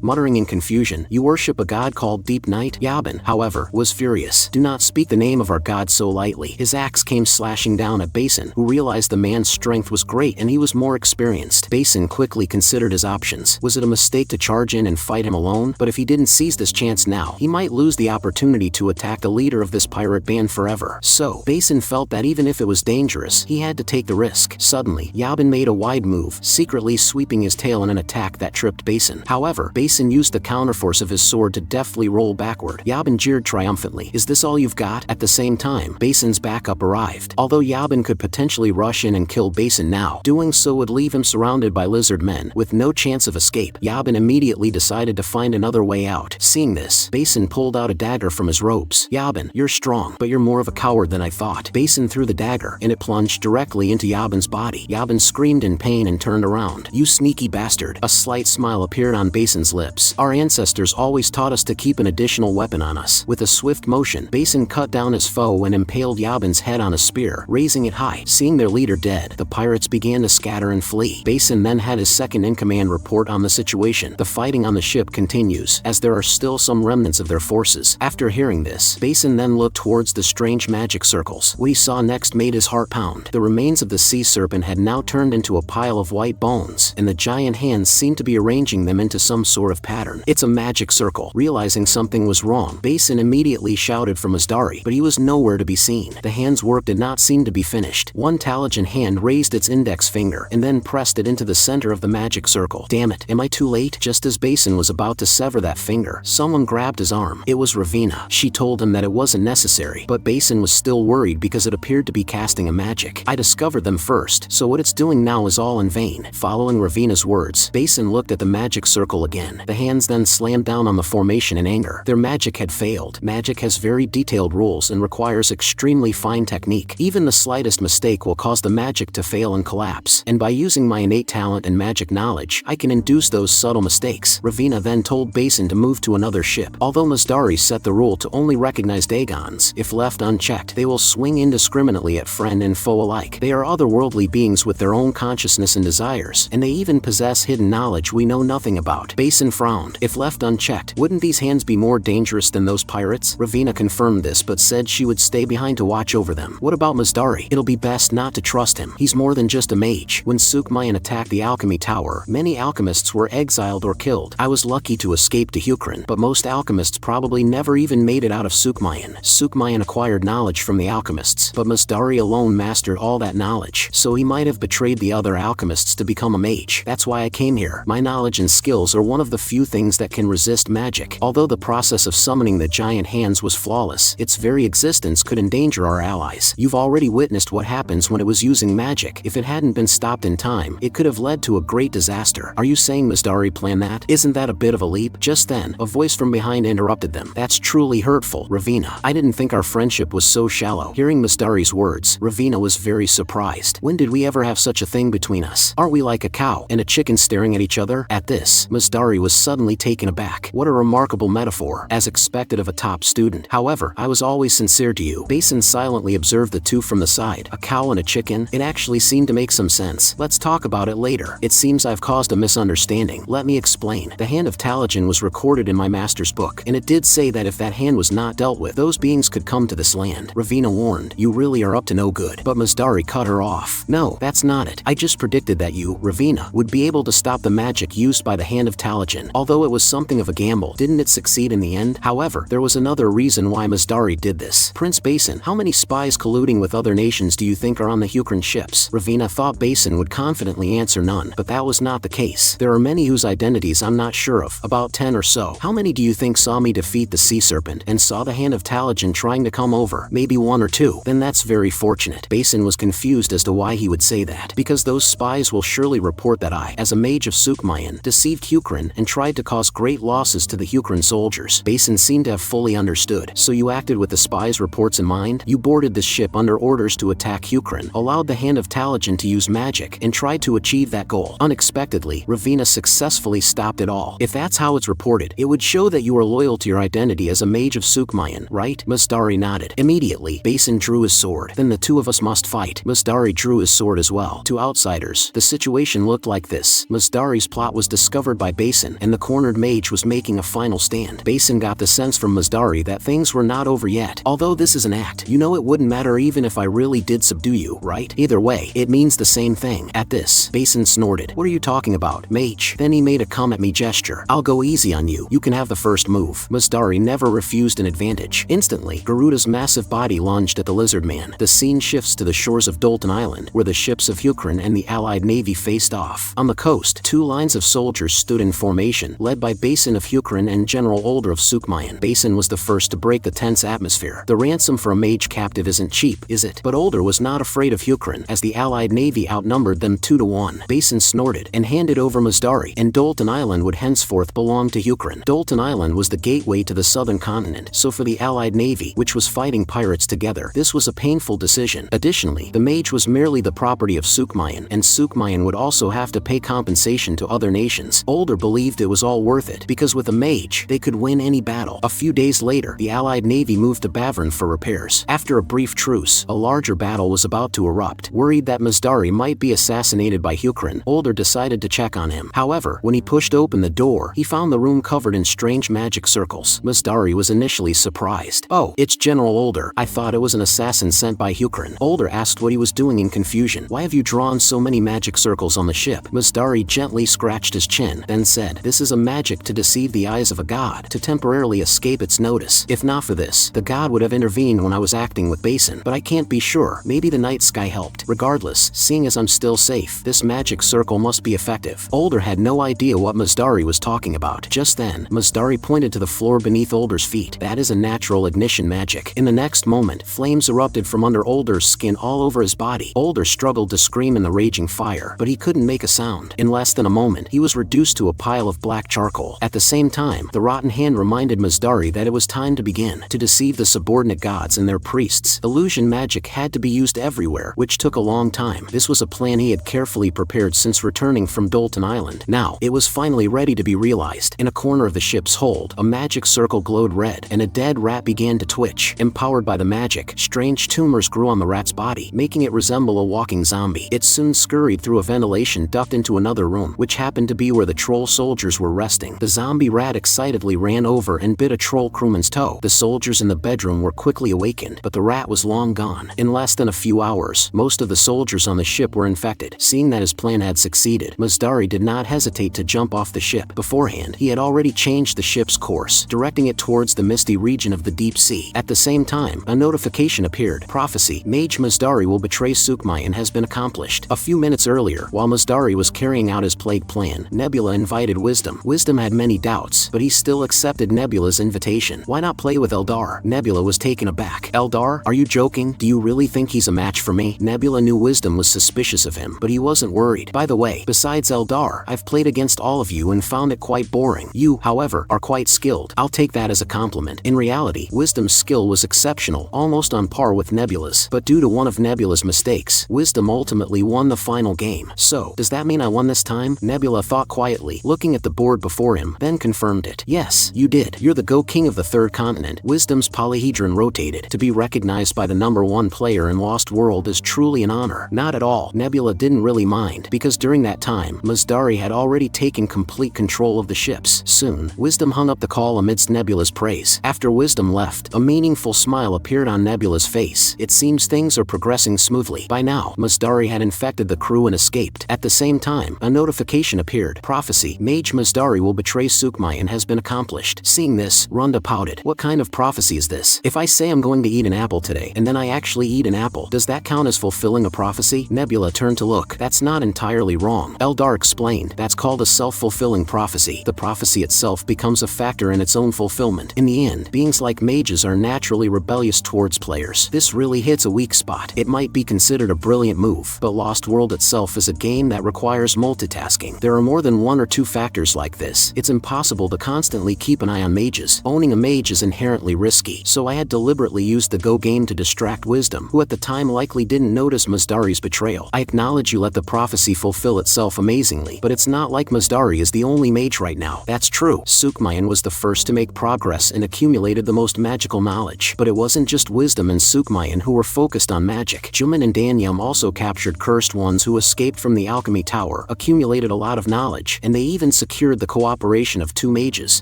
muttering in confusion, "You worship a god called Deep Night?" Yabin, however, was furious. "Do not speak the name of our god so lightly." His axe came slashing down at Basin, who realized the man's strength was great and he was more experienced. Basin quickly considered his options. Was it a mistake to charge in and fight him alone? But if he didn't seize this chance now, he might lose the opportunity to attack the leader of this pirate band forever. So, Basin felt that even if it was dangerous, he had to take the risk. Suddenly, Yabin made a wide move, secretly sweeping his tail in an attack that tripped Basin. However, Basin used the counterforce of his sword to deftly roll backward. Yabin jeered triumphantly. "Is this all you've got?" At the same time, Basin's backup arrived. Although Yabin could potentially rush in and kill Basin now, doing so would leave him surrounded by lizardmen, with no chance of escape. Yabin immediately decided to find another way out. Seeing this, Basin pulled out a dagger from his robes. "Yabin, you're strong, but you're more of a coward than I thought." Basin threw the dagger, and it plunged directly into Yabin's body. Yabin screamed in pain and turned around. "You sneaky bastard." A slight smile appeared on Basin's lips. "Our ancestors always taught us to keep an additional weapon on us." With a swift motion, Basin cut down his foe and impaled Yabin's head on a spear, raising it high. Seeing their leader dead, the pirates began to scatter and flee. Lee. Basin then had his second-in-command report on the situation. The fighting on the ship continues, as there are still some remnants of their forces. After hearing this, Basin then looked towards the strange magic circles. What he saw next made his heart pound. The remains of the sea serpent had now turned into a pile of white bones, and the giant hands seemed to be arranging them into some sort of pattern. It's a magic circle. Realizing something was wrong, Basin immediately shouted for Masdari, but he was nowhere to be seen. The hand's work did not seem to be finished. One Talajan hand raised its index finger and then pressed it into the center of the magic circle. Damn it, am I too late? Just as Basin was about to sever that finger, someone grabbed his arm. It was Ravina. She told him that it wasn't necessary, but Basin was still worried because it appeared to be casting a magic. I discovered them first, so what it's doing now is all in vain. Following Ravina's words, Basin looked at the magic circle again. The hands then slammed down on the formation in anger. Their magic had failed. Magic has very detailed rules and requires extremely fine technique. Even the slightest mistake will cause the magic to fail and collapse, and by using my innate talent and magic knowledge, I can induce those subtle mistakes. Ravina then told Basin to move to another ship. Although Masdari set the rule to only recognize Dagons, if left unchecked, they will swing indiscriminately at friend and foe alike. They are otherworldly beings with their own consciousness and desires, and they even possess hidden knowledge we know nothing about. Basin frowned. If left unchecked, wouldn't these hands be more dangerous than those pirates? Ravina confirmed this but said she would stay behind to watch over them. What about Masdari? It'll be best not to trust him. He's more than just a mage. When Sukmayan attacked the alchemy tower, many alchemists were exiled or killed. I was lucky to escape to Hukran, but most alchemists probably never even made it out of Sukmayan. Sukmayan acquired knowledge from the alchemists, but Masdari alone mastered all that knowledge, so he might have betrayed the other alchemists to become a mage. That's why I came here. My knowledge and skills are one of the few things that can resist magic. Although the process of summoning the giant hands was flawless, its very existence could endanger our allies. You've already witnessed what happens when it was using magic. If it hadn't been stopped in time, it could have led to a great disaster. Are you saying Masdari planned that? Isn't that a bit of a leap? Just then, a voice from behind interrupted them. That's truly hurtful, Ravina. I didn't think our friendship was so shallow. Hearing Masdari's words, Ravina was very surprised. When did we ever have such a thing between us? Aren't we like a cow and a chicken staring at each other? At this, Masdari was suddenly taken aback. What a remarkable metaphor, as expected of a top student. However, I was always sincere to you. Basin silently observed the two from the side. A cow and a chicken? It actually seemed to make some sense. Let's talk about it later. It seems I've caused a misunderstanding. Let me explain. The hand of Talajan was recorded in my master's book, and it did say that if that hand was not dealt with, those beings could come to this land. Ravina warned, you really are up to no good. But Masdari cut her off. No, that's not it. I just predicted that you, Ravina, would be able to stop the magic used by the hand of Talajan. Although it was something of a gamble, didn't it succeed in the end? However, there was another reason why Masdari did this. Prince Basin, how many spies colluding with other nations do you think are on the Hukran ships? Ravina thought Basin would confidently answer none, but that was not the case. There are many whose identities I'm not sure of, about 10 or so. How many do you think saw me defeat the sea serpent and saw the hand of Talajan trying to come over? Maybe 1 or 2. Then that's very fortunate. Basin was confused as to why he would say that, because those spies will surely report that I, as a mage of Sukmayan, deceived Hukran and tried to cause great losses to the Hukran soldiers. Basin seemed to have fully understood. So you acted with the spies' reports in mind? You boarded this ship under orders to attack Hukran, allowed the hand of Talajan to use magic, and tried to achieve that goal. Unexpectedly, Ravina successfully stopped it all. If that's how it's reported, it would show that you are loyal to your identity as a mage of Sukmayan, right? Masdari nodded. Immediately, Basin drew his sword. Then the two of us must fight. Masdari drew his sword as well. To outsiders, the situation looked like this. Masdari's plot was discovered by Basin, and the cornered mage was making a final stand. Basin got the sense from Masdari that things were not over yet. Although this is an act, you know it wouldn't matter even if I really did subdue you, right? Either way, it means the same thing. At this, Basin snorted. What are you talking about, mage? Then he made a come at me gesture. I'll go easy on you. You can have the first move. Masdari never refused an advantage. Instantly, Garuda's massive body lunged at the Lizardman. The scene shifts to the shores of Dolton Island, where the ships of Hukran and the Allied Navy faced off. On the coast, 2 lines of soldiers stood in formation, led by Basin of Hukran and General Older of Sukmayan. Basin was the first to break the tense atmosphere. The ransom for a mage captive isn't cheap, is it? But Older was not afraid of Hukran, as the Allied Navy outnumbered them 2 to 1. Basin snorted and handed over Masdari, and Dolton Island would henceforth belong to Hukran. Dolton Island was the gateway to the southern continent, so for the Allied Navy, which was fighting pirates together, this was a painful decision. Additionally, the mage was merely the property of Sukmayan, and Sukmayan would also have to pay compensation to other nations. Older believed it was all worth it, because with a mage, they could win any battle. A few days later, the Allied Navy moved to Bavern for repairs. After a brief truce, a larger battle was about to erupt. Worried that Masdari might be assassinated fascinated by Hyukrin, Older decided to check on him. However, when he pushed open the door, he found the room covered in strange magic circles. Masdari was initially surprised. "Oh, it's General Older. I thought it was an assassin sent by Hyukrin." Older asked what he was doing in confusion. "Why have you drawn so many magic circles on the ship?" Masdari gently scratched his chin, then said, "This is a magic to deceive the eyes of a god, to temporarily escape its notice. If not for this, the god would have intervened when I was acting with Basin, but I can't be sure. Maybe the night sky helped. Regardless, seeing as I'm still safe, this magic circle must be effective." Older had no idea what Masdari was talking about. Just then, Masdari pointed to the floor beneath Older's feet. "That is a natural ignition magic." In the next moment, flames erupted from under Older's skin all over his body. Older struggled to scream in the raging fire, but he couldn't make a sound. In less than a moment, he was reduced to a pile of black charcoal. At the same time, the rotten hand reminded Masdari that it was time to begin. To deceive the subordinate gods and their priests, illusion magic had to be used everywhere, which took a long time. This was a plan he had carefully prepared since returning from Dolton Island. Now, it was finally ready to be realized. In a corner of the ship's hold, a magic circle glowed red, and a dead rat began to twitch. Empowered by the magic, strange tumors grew on the rat's body, making it resemble a walking zombie. It soon scurried through a ventilation duct into another room, which happened to be where the troll soldiers were resting. The zombie rat excitedly ran over and bit a troll crewman's toe. The soldiers in the bedroom were quickly awakened, but the rat was long gone. In less than a few hours, most of the soldiers on the ship were infected. Seeing that his plan had succeeded, Masdari did not hesitate to jump off the ship. Beforehand, he had already changed the ship's course, directing it towards the misty region of the deep sea. At the same time, a notification appeared. Prophecy: Mage Masdari will betray Sukmayan has been accomplished. A few minutes earlier, while Masdari was carrying out his plague plan, Nebula invited Wisdom. Wisdom had many doubts, but he still accepted Nebula's invitation. Why not play with Eldar? Nebula was taken aback. "Eldar? Are you joking? Do you really think he's a match for me?" Nebula knew Wisdom was suspicious of him, but he wasn't worried. "By the way, besides Eldar, I've played against all of you and found it quite boring. You, however, are quite skilled. I'll take that as a compliment." In reality, Wisdom's skill was exceptional, almost on par with Nebula's, but due to one of Nebula's mistakes, Wisdom ultimately won the final game. "So, does that mean I won this time?" Nebula thought quietly, looking at the board before him, then confirmed it. "Yes, you did. You're the Go King of the Third Continent." Wisdom's polyhedron rotated. To be recognized by the #1 player in Lost World is truly an honor. Not at all. Nebula didn't really mind, because during that time, Masdari had already taken complete control of the ships. Soon, Wisdom hung up the call amidst Nebula's praise. After Wisdom left, a meaningful smile appeared on Nebula's face. It seems things are progressing smoothly. By now, Masdari had infected the crew and escaped. At the same time, a notification appeared. Prophecy: Mage Masdari will betray Sukmayan has been accomplished. Seeing this, Runda pouted. "What kind of prophecy is this? If I say I'm going to eat an apple today, and then I actually eat an apple, does that count as fulfilling a prophecy?" Nebula turned to look. "That's not entirely wrong." Eldar explained. "That's called a self-fulfilling prophecy. The prophecy itself becomes a factor in its own fulfillment. In the end, beings like mages are naturally rebellious towards players. This really hits a weak spot. It might be considered a brilliant move, but Lost World itself is a game that requires multitasking. There are more than one or two factors like this. It's impossible to constantly keep an eye on mages. Owning a mage is inherently risky, so I had deliberately used the Go game to distract Wisdom, who at the time likely didn't notice Masdari's betrayal. I acknowledge you let the prophecy fulfill itself amazingly, but it's not like Masdari is the only mage right now." "That's true. Sukmayan was the first to make progress and accumulated the most magical knowledge. But it wasn't just Wisdom and Sukmayan who were focused on magic. Juman and Danyam also captured cursed ones who escaped from the alchemy tower, accumulated a lot of knowledge, and they even secured the cooperation of 2 mages.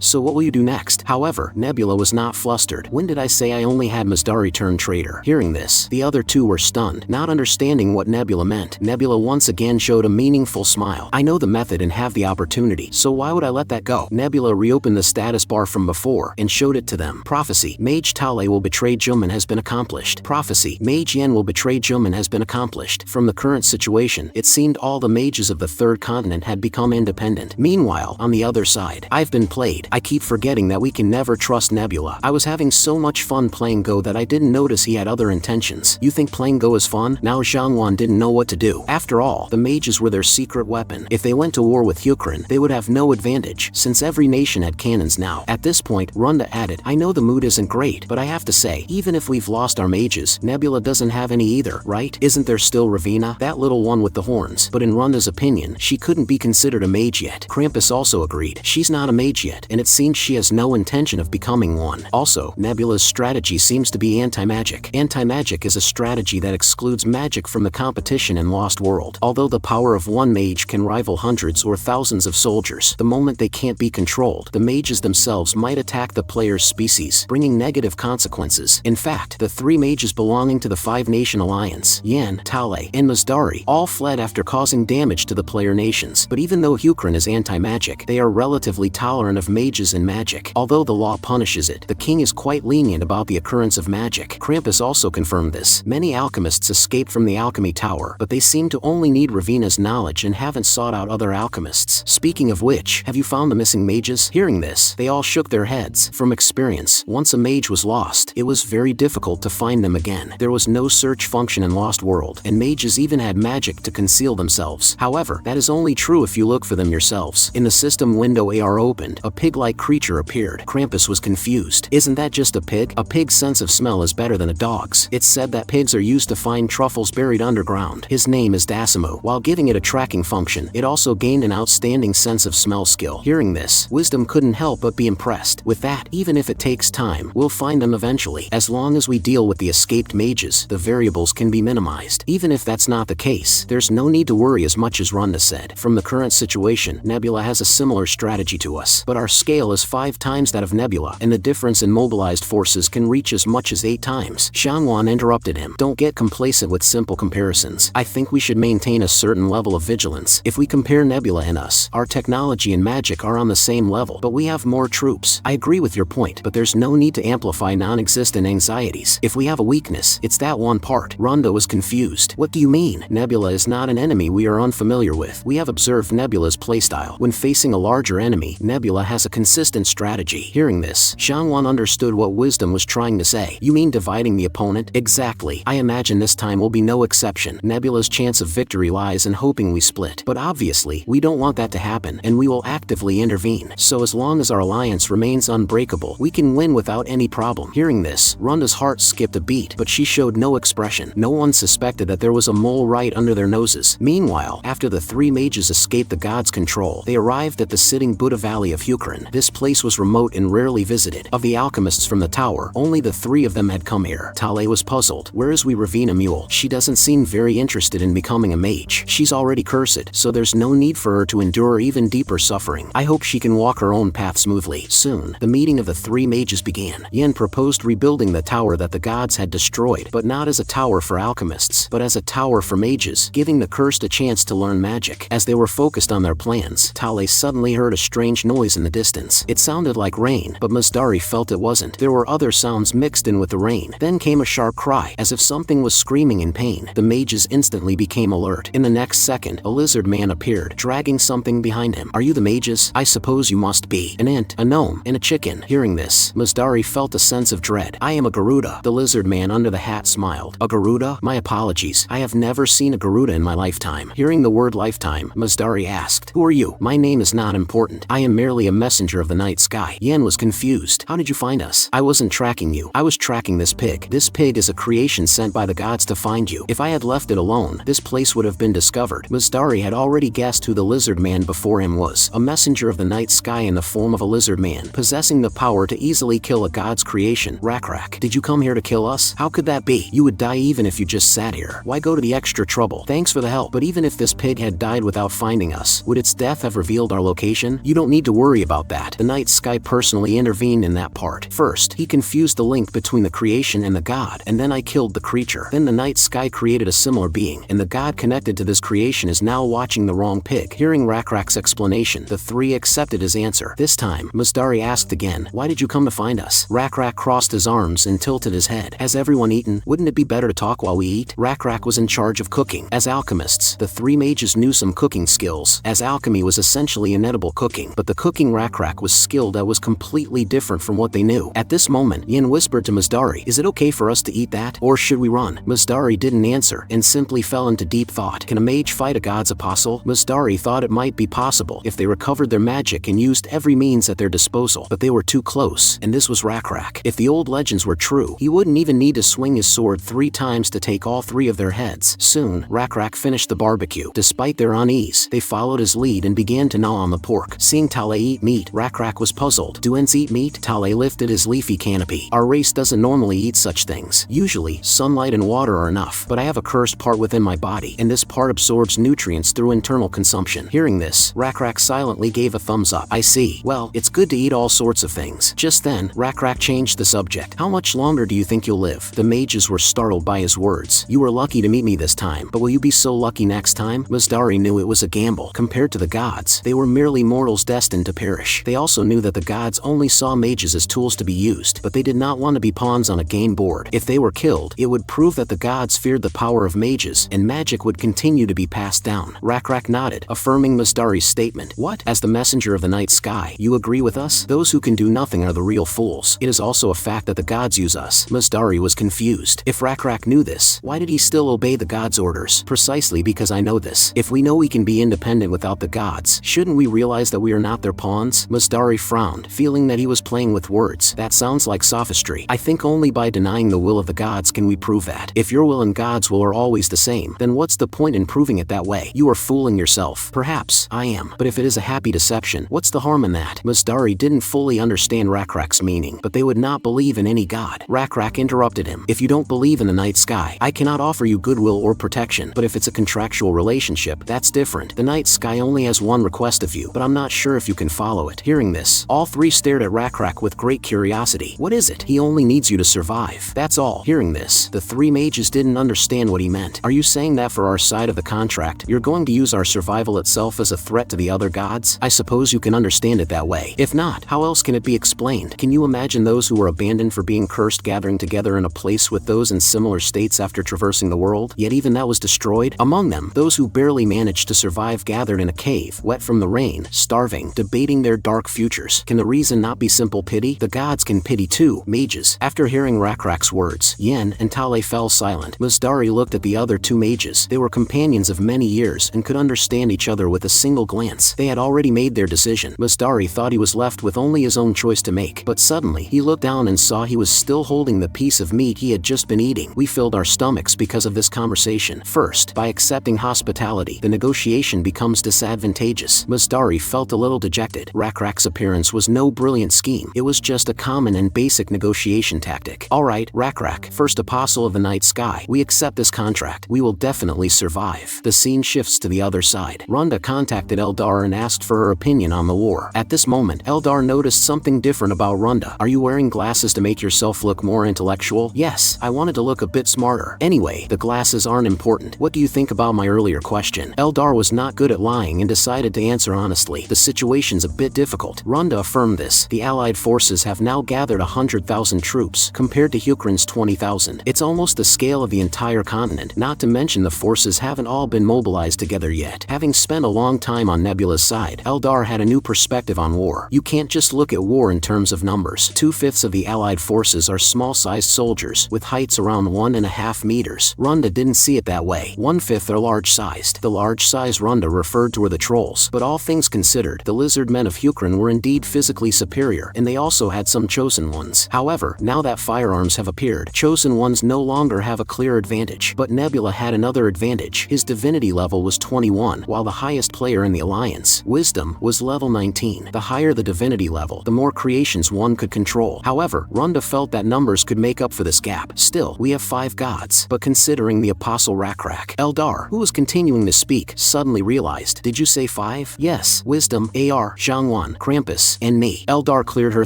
So what will you do next?" However, Nebula was not flustered. "When did I say I only had Masdari turn traitor?" Hearing this, the other two were stunned, not understanding what Nebula meant. Nebula once again showed a meaningful smile. "I know the method and have the opportunity, so why would I let that go?" Nebula reopened the status bar from before and showed it to them. Prophecy: Mage Tale will betray Juman has been accomplished. Prophecy: Mage Yen will betray Juman has been accomplished. From the current situation, it seemed all the mages of the Third Continent had become independent. Meanwhile, on the other side, I've been played. I keep forgetting that we can never trust Nebula. I was having so much fun playing Go that I didn't notice he had other intentions. You think playing Go is fun? Now Zhangwan didn't know what to do. After all, the mages were their secret weapon. If they went to war with Hyukrin, they would have no advantage, since every nation had cannons now. At this point, Runda added, I know the mood isn't great, but I have to say, even if we've lost our mages, Nebula doesn't have any either, right? Isn't there still Ravina, that little one with the horns? But in Runda's opinion, she couldn't be considered a mage yet. Krampus also agreed. She's not a mage yet, and it seems she has no intention of becoming one. Also, Nebula's strategy seems to be anti-magic. Anti-magic is a strategy that excludes magic from the competition in Lost World. world. Although the power of one mage can rival hundreds or thousands of soldiers, the moment they can't be controlled, the mages themselves might attack the player's species, bringing negative consequences. In fact, the 3 mages belonging to the 5-nation alliance, Yan, Tale, and Masdari, all fled after causing damage to the player nations. But even though Hukrun is anti-magic, they are relatively tolerant of mages and magic. Although the law punishes it, the king is quite lenient about the occurrence of magic. Krampus also confirmed this. Many alchemists escaped from the alchemy tower, but they seem to only need Ravina's knowledge and haven't sought out other alchemists. Speaking of which, have you found the missing mages? Hearing this, they all shook their heads. From experience, once a mage was lost, it was very difficult to find them again. There was no search function in Lost World, and mages even had magic to conceal themselves. However, that is only true if you look for them yourselves. In the system window AR opened, a pig-like creature appeared. Krampus was confused. Isn't that just a pig? A pig's sense of smell is better than a dog's. It's said that pigs are used to find truffles buried underground. His name is Dasimu. While giving it a tracking function, it also gained an outstanding sense of smell skill. Hearing this, Wisdom couldn't help but be impressed. With that, even if it takes time, we'll find them eventually. As long as we deal with the escaped mages, the variables can be minimized. Even if that's not the case, there's no need to worry as much as Runda said. From the current situation, Nebula has a similar strategy to us, but our scale is 5 times that of Nebula, and the difference in mobilized forces can reach as much as 8 times. Xiangwan interrupted him. Don't get complacent with simple comparisons. I think we should maintain a certain level of vigilance. If we compare Nebula and us, our technology and magic are on the same level, but we have more troops. I agree with your point, but there's no need to amplify non-existent anxieties. If we have a weakness, it's that one part. Runda was confused. What do you mean? Nebula is not an enemy we are unfamiliar with. We have observed Nebula's playstyle. When facing a larger enemy, Nebula has a consistent strategy. Hearing this, Xiangwan understood what Wisdom was trying to say. You mean dividing the opponent? Exactly. I imagine this time will be no exception. Nebula's chance of victory lies in hoping we split. But obviously, we don't want that to happen, and we will actively intervene. So as long as our alliance remains unbreakable, we can win without any problem. Hearing this, Runda's heart skipped a beat, but she showed no expression. No one suspected that there was a mole right under their noses. Meanwhile, after the 3 mages escaped the god's control, they arrived at the sitting Buddha Valley of Hukrun. This place was remote and rarely visited. Of the alchemists from the tower, only the 3 of them had come here. Tale was puzzled. Where is Ravina Mule? She doesn't seem very interested in becoming a mage. She's already cursed, so there's no need for her to endure even deeper suffering. I hope she can walk her own path smoothly. Soon, the meeting of the 3 mages began. Yin proposed rebuilding the tower that the gods had destroyed, but not as a tower for alchemists, but as a tower for mages, giving the cursed a chance to learn magic. As they were focused on their plans, Tale suddenly heard a strange noise in the distance. It sounded like rain, but Masdari felt it wasn't. There were other sounds mixed in with the rain. Then came a sharp cry, as if something was screaming in pain. The mages instantly became alert. In the next second, a lizard man appeared, dragging something behind him. Are you the mages? I suppose you must be. An ant, a gnome, and a chicken. Hearing this, Masdari felt a sense of dread. I am a Garuda. The lizard man under the hat smiled. A Garuda? My apologies. I have never seen a Garuda in my lifetime. Hearing the word lifetime, Masdari asked, Who are you? My name is not important. I am merely a messenger of the night sky. Yen was confused. How did you find us? I wasn't tracking you. I was tracking this pig. This pig is a creation sent by the gods to find you. If I had left it alone, this place would have been discovered. Masdari had already guessed who the lizard man before him was. A messenger of the night sky in the form of a lizard man, possessing the power to easily kill a god's creation. Rakrak, did you come here to kill us? How could that be? You would die even if you just sat here. Why go to the extra trouble? Thanks for the help. But even if this pig had died without finding us, would its death have revealed our location? You don't need to worry about that. The night sky personally intervened in that part. First, he confused the link between the creation and the god, and then I killed the creature. Then the night sky created a similar being, and the god connected to this creation is now watching the wrong pig. Hearing Rakrak's explanation, the 3 accepted his answer. This time, Masdari asked again, Why did you come to find us? Rakrak crossed his arms and tilted his head. Has everyone eaten? Wouldn't it be better to talk while we eat? Rakrak was in charge of cooking. As alchemists, the 3 mages knew some cooking skills, as alchemy was essentially inedible cooking, but the cooking Rakrak was skilled at was completely different from what they knew. At this moment, Yin whispered to Masdari, Is it okay for us to eat that? Or should we run? Masdari didn't answer, and simply fell into deep thought. Can a mage fight a god's apostle? Masdari thought it might be possible if they recovered their magic and used every means at their disposal, but they were too close, and this was Rakrak. If the old legends were true, he wouldn't even need to swing his sword 3 times to take all 3 of their heads. Soon, Rakrak finished the barbecue. Despite their unease, they followed his lead and began to gnaw on the pork. Seeing Tale eat meat, Rakrak was puzzled. Do ants eat meat? Tale lifted his leafy canopy. Our race doesn't normally eat such things. Usually, sunlight and water are enough, but I have a cursed part within my body. body, and this part absorbs nutrients through internal consumption. Hearing this, Rakrak silently gave a thumbs up. I see. Well, it's good to eat all sorts of things. Just then, Rakrak changed the subject. How much longer do you think you'll live? The mages were startled by his words. You were lucky to meet me this time, but will you be so lucky next time? Masdari knew it was a gamble. Compared to the gods, they were merely mortals destined to perish. They also knew that the gods only saw mages as tools to be used, but they did not want to be pawns on a game board. If they were killed, it would prove that the gods feared the power of mages, and magic would continue to be passed down. Rakrak nodded, affirming Masdari's statement. What? As the messenger of the night sky, you agree with us? Those who can do nothing are the real fools. It is also a fact that the gods use us. Masdari was confused. If Rakrak knew this, why did he still obey the gods' orders? Precisely because I know this. If we know we can be independent without the gods, shouldn't we realize that we are not their pawns? Masdari frowned, feeling that he was playing with words. That sounds like sophistry. I think only by denying the will of the gods can we prove that. If your will and God's will are always the same, then what's the point in proving it that way? You are fooling yourself. Perhaps I am, but if it is a happy deception, what's the harm in that? Masdari didn't fully understand Rakrak's meaning, but they would not believe in any god. Rakrak interrupted him. If you don't believe in the night sky, I cannot offer you goodwill or protection, but if it's a contractual relationship, that's different. The night sky only has one request of you, but I'm not sure if you can follow it. Hearing this, all three stared at Rakrak with great curiosity. What is it? He only needs you to survive. That's all. Hearing this, the three mages didn't understand what he meant. Are you saying that for our side of the contract, you're going to use our survival itself as a threat to the other gods? I suppose you can understand it that way. If not, how else can it be explained? Can you imagine those who were abandoned for being cursed gathering together in a place with those in similar states after traversing the world? Yet even that was destroyed. Among them, those who barely managed to survive gathered in a cave, wet from the rain, starving, debating their dark futures. Can the reason not be simple pity? The gods can pity too, mages. After hearing Rakrak's words, Yen and Tale fell silent. Masdari looked at the other two mages. They were companions of many years and could understand each other with a single glance. They had already made their decision. Masdari thought he was left with only his own choice to make, but suddenly he looked down and saw he was still holding the piece of meat he had just been eating. We filled our stomachs because of this conversation. First, by accepting hospitality, the negotiation becomes disadvantageous. Masdari felt a little dejected. Rakrak's appearance was no brilliant scheme. It was just a common and basic negotiation tactic. Alright, Rakrak, first apostle of the night sky, we accept this contract. We will definitely survive. The scene shifts to the other side. Rhonda contacted Eldar and asked for her opinion on the war. At this moment, Eldar noticed something different about Rhonda. Are you wearing glasses to make yourself look more intellectual? Yes, I wanted to look a bit smarter. Anyway, the glasses aren't important. What do you think about my earlier question? Eldar was not good at lying and decided to answer honestly. The situation's a bit difficult. Rhonda affirmed this. The Allied forces have now gathered 100,000 troops, compared to Hukryn's 20,000. It's almost the scale of the entire continent, not to mention the forces haven't all been mobilized together yet. Having spent a long time on Nebula's side, Eldar had a new perspective on war. You can't just look at war in terms of numbers. 2/5 of the Allied forces are small-sized soldiers, with heights around 1.5 meters. Rhonda didn't see it that way. 1/5 are large-sized. The large-size Rhonda referred to were the trolls. But all things considered, the Lizardmen of Hukryn were indeed physically superior, and they also had some chosen ones. However, now that firearms have appeared, chosen ones no longer have a clear advantage. But Nebula had another advantage. His divinity level was 21, while the highest player in the Alliance, Wisdom, was level 19. The higher the divinity level, the more creations one could control. However, Rhonda felt that numbers could make up for this gap. Still, we have 5 gods. But considering the Apostle Rakrak, Eldar, who was continuing to speak, suddenly realized, did you say 5? Yes, Wisdom, AR, Zhangwan, Krampus, and me. Eldar cleared her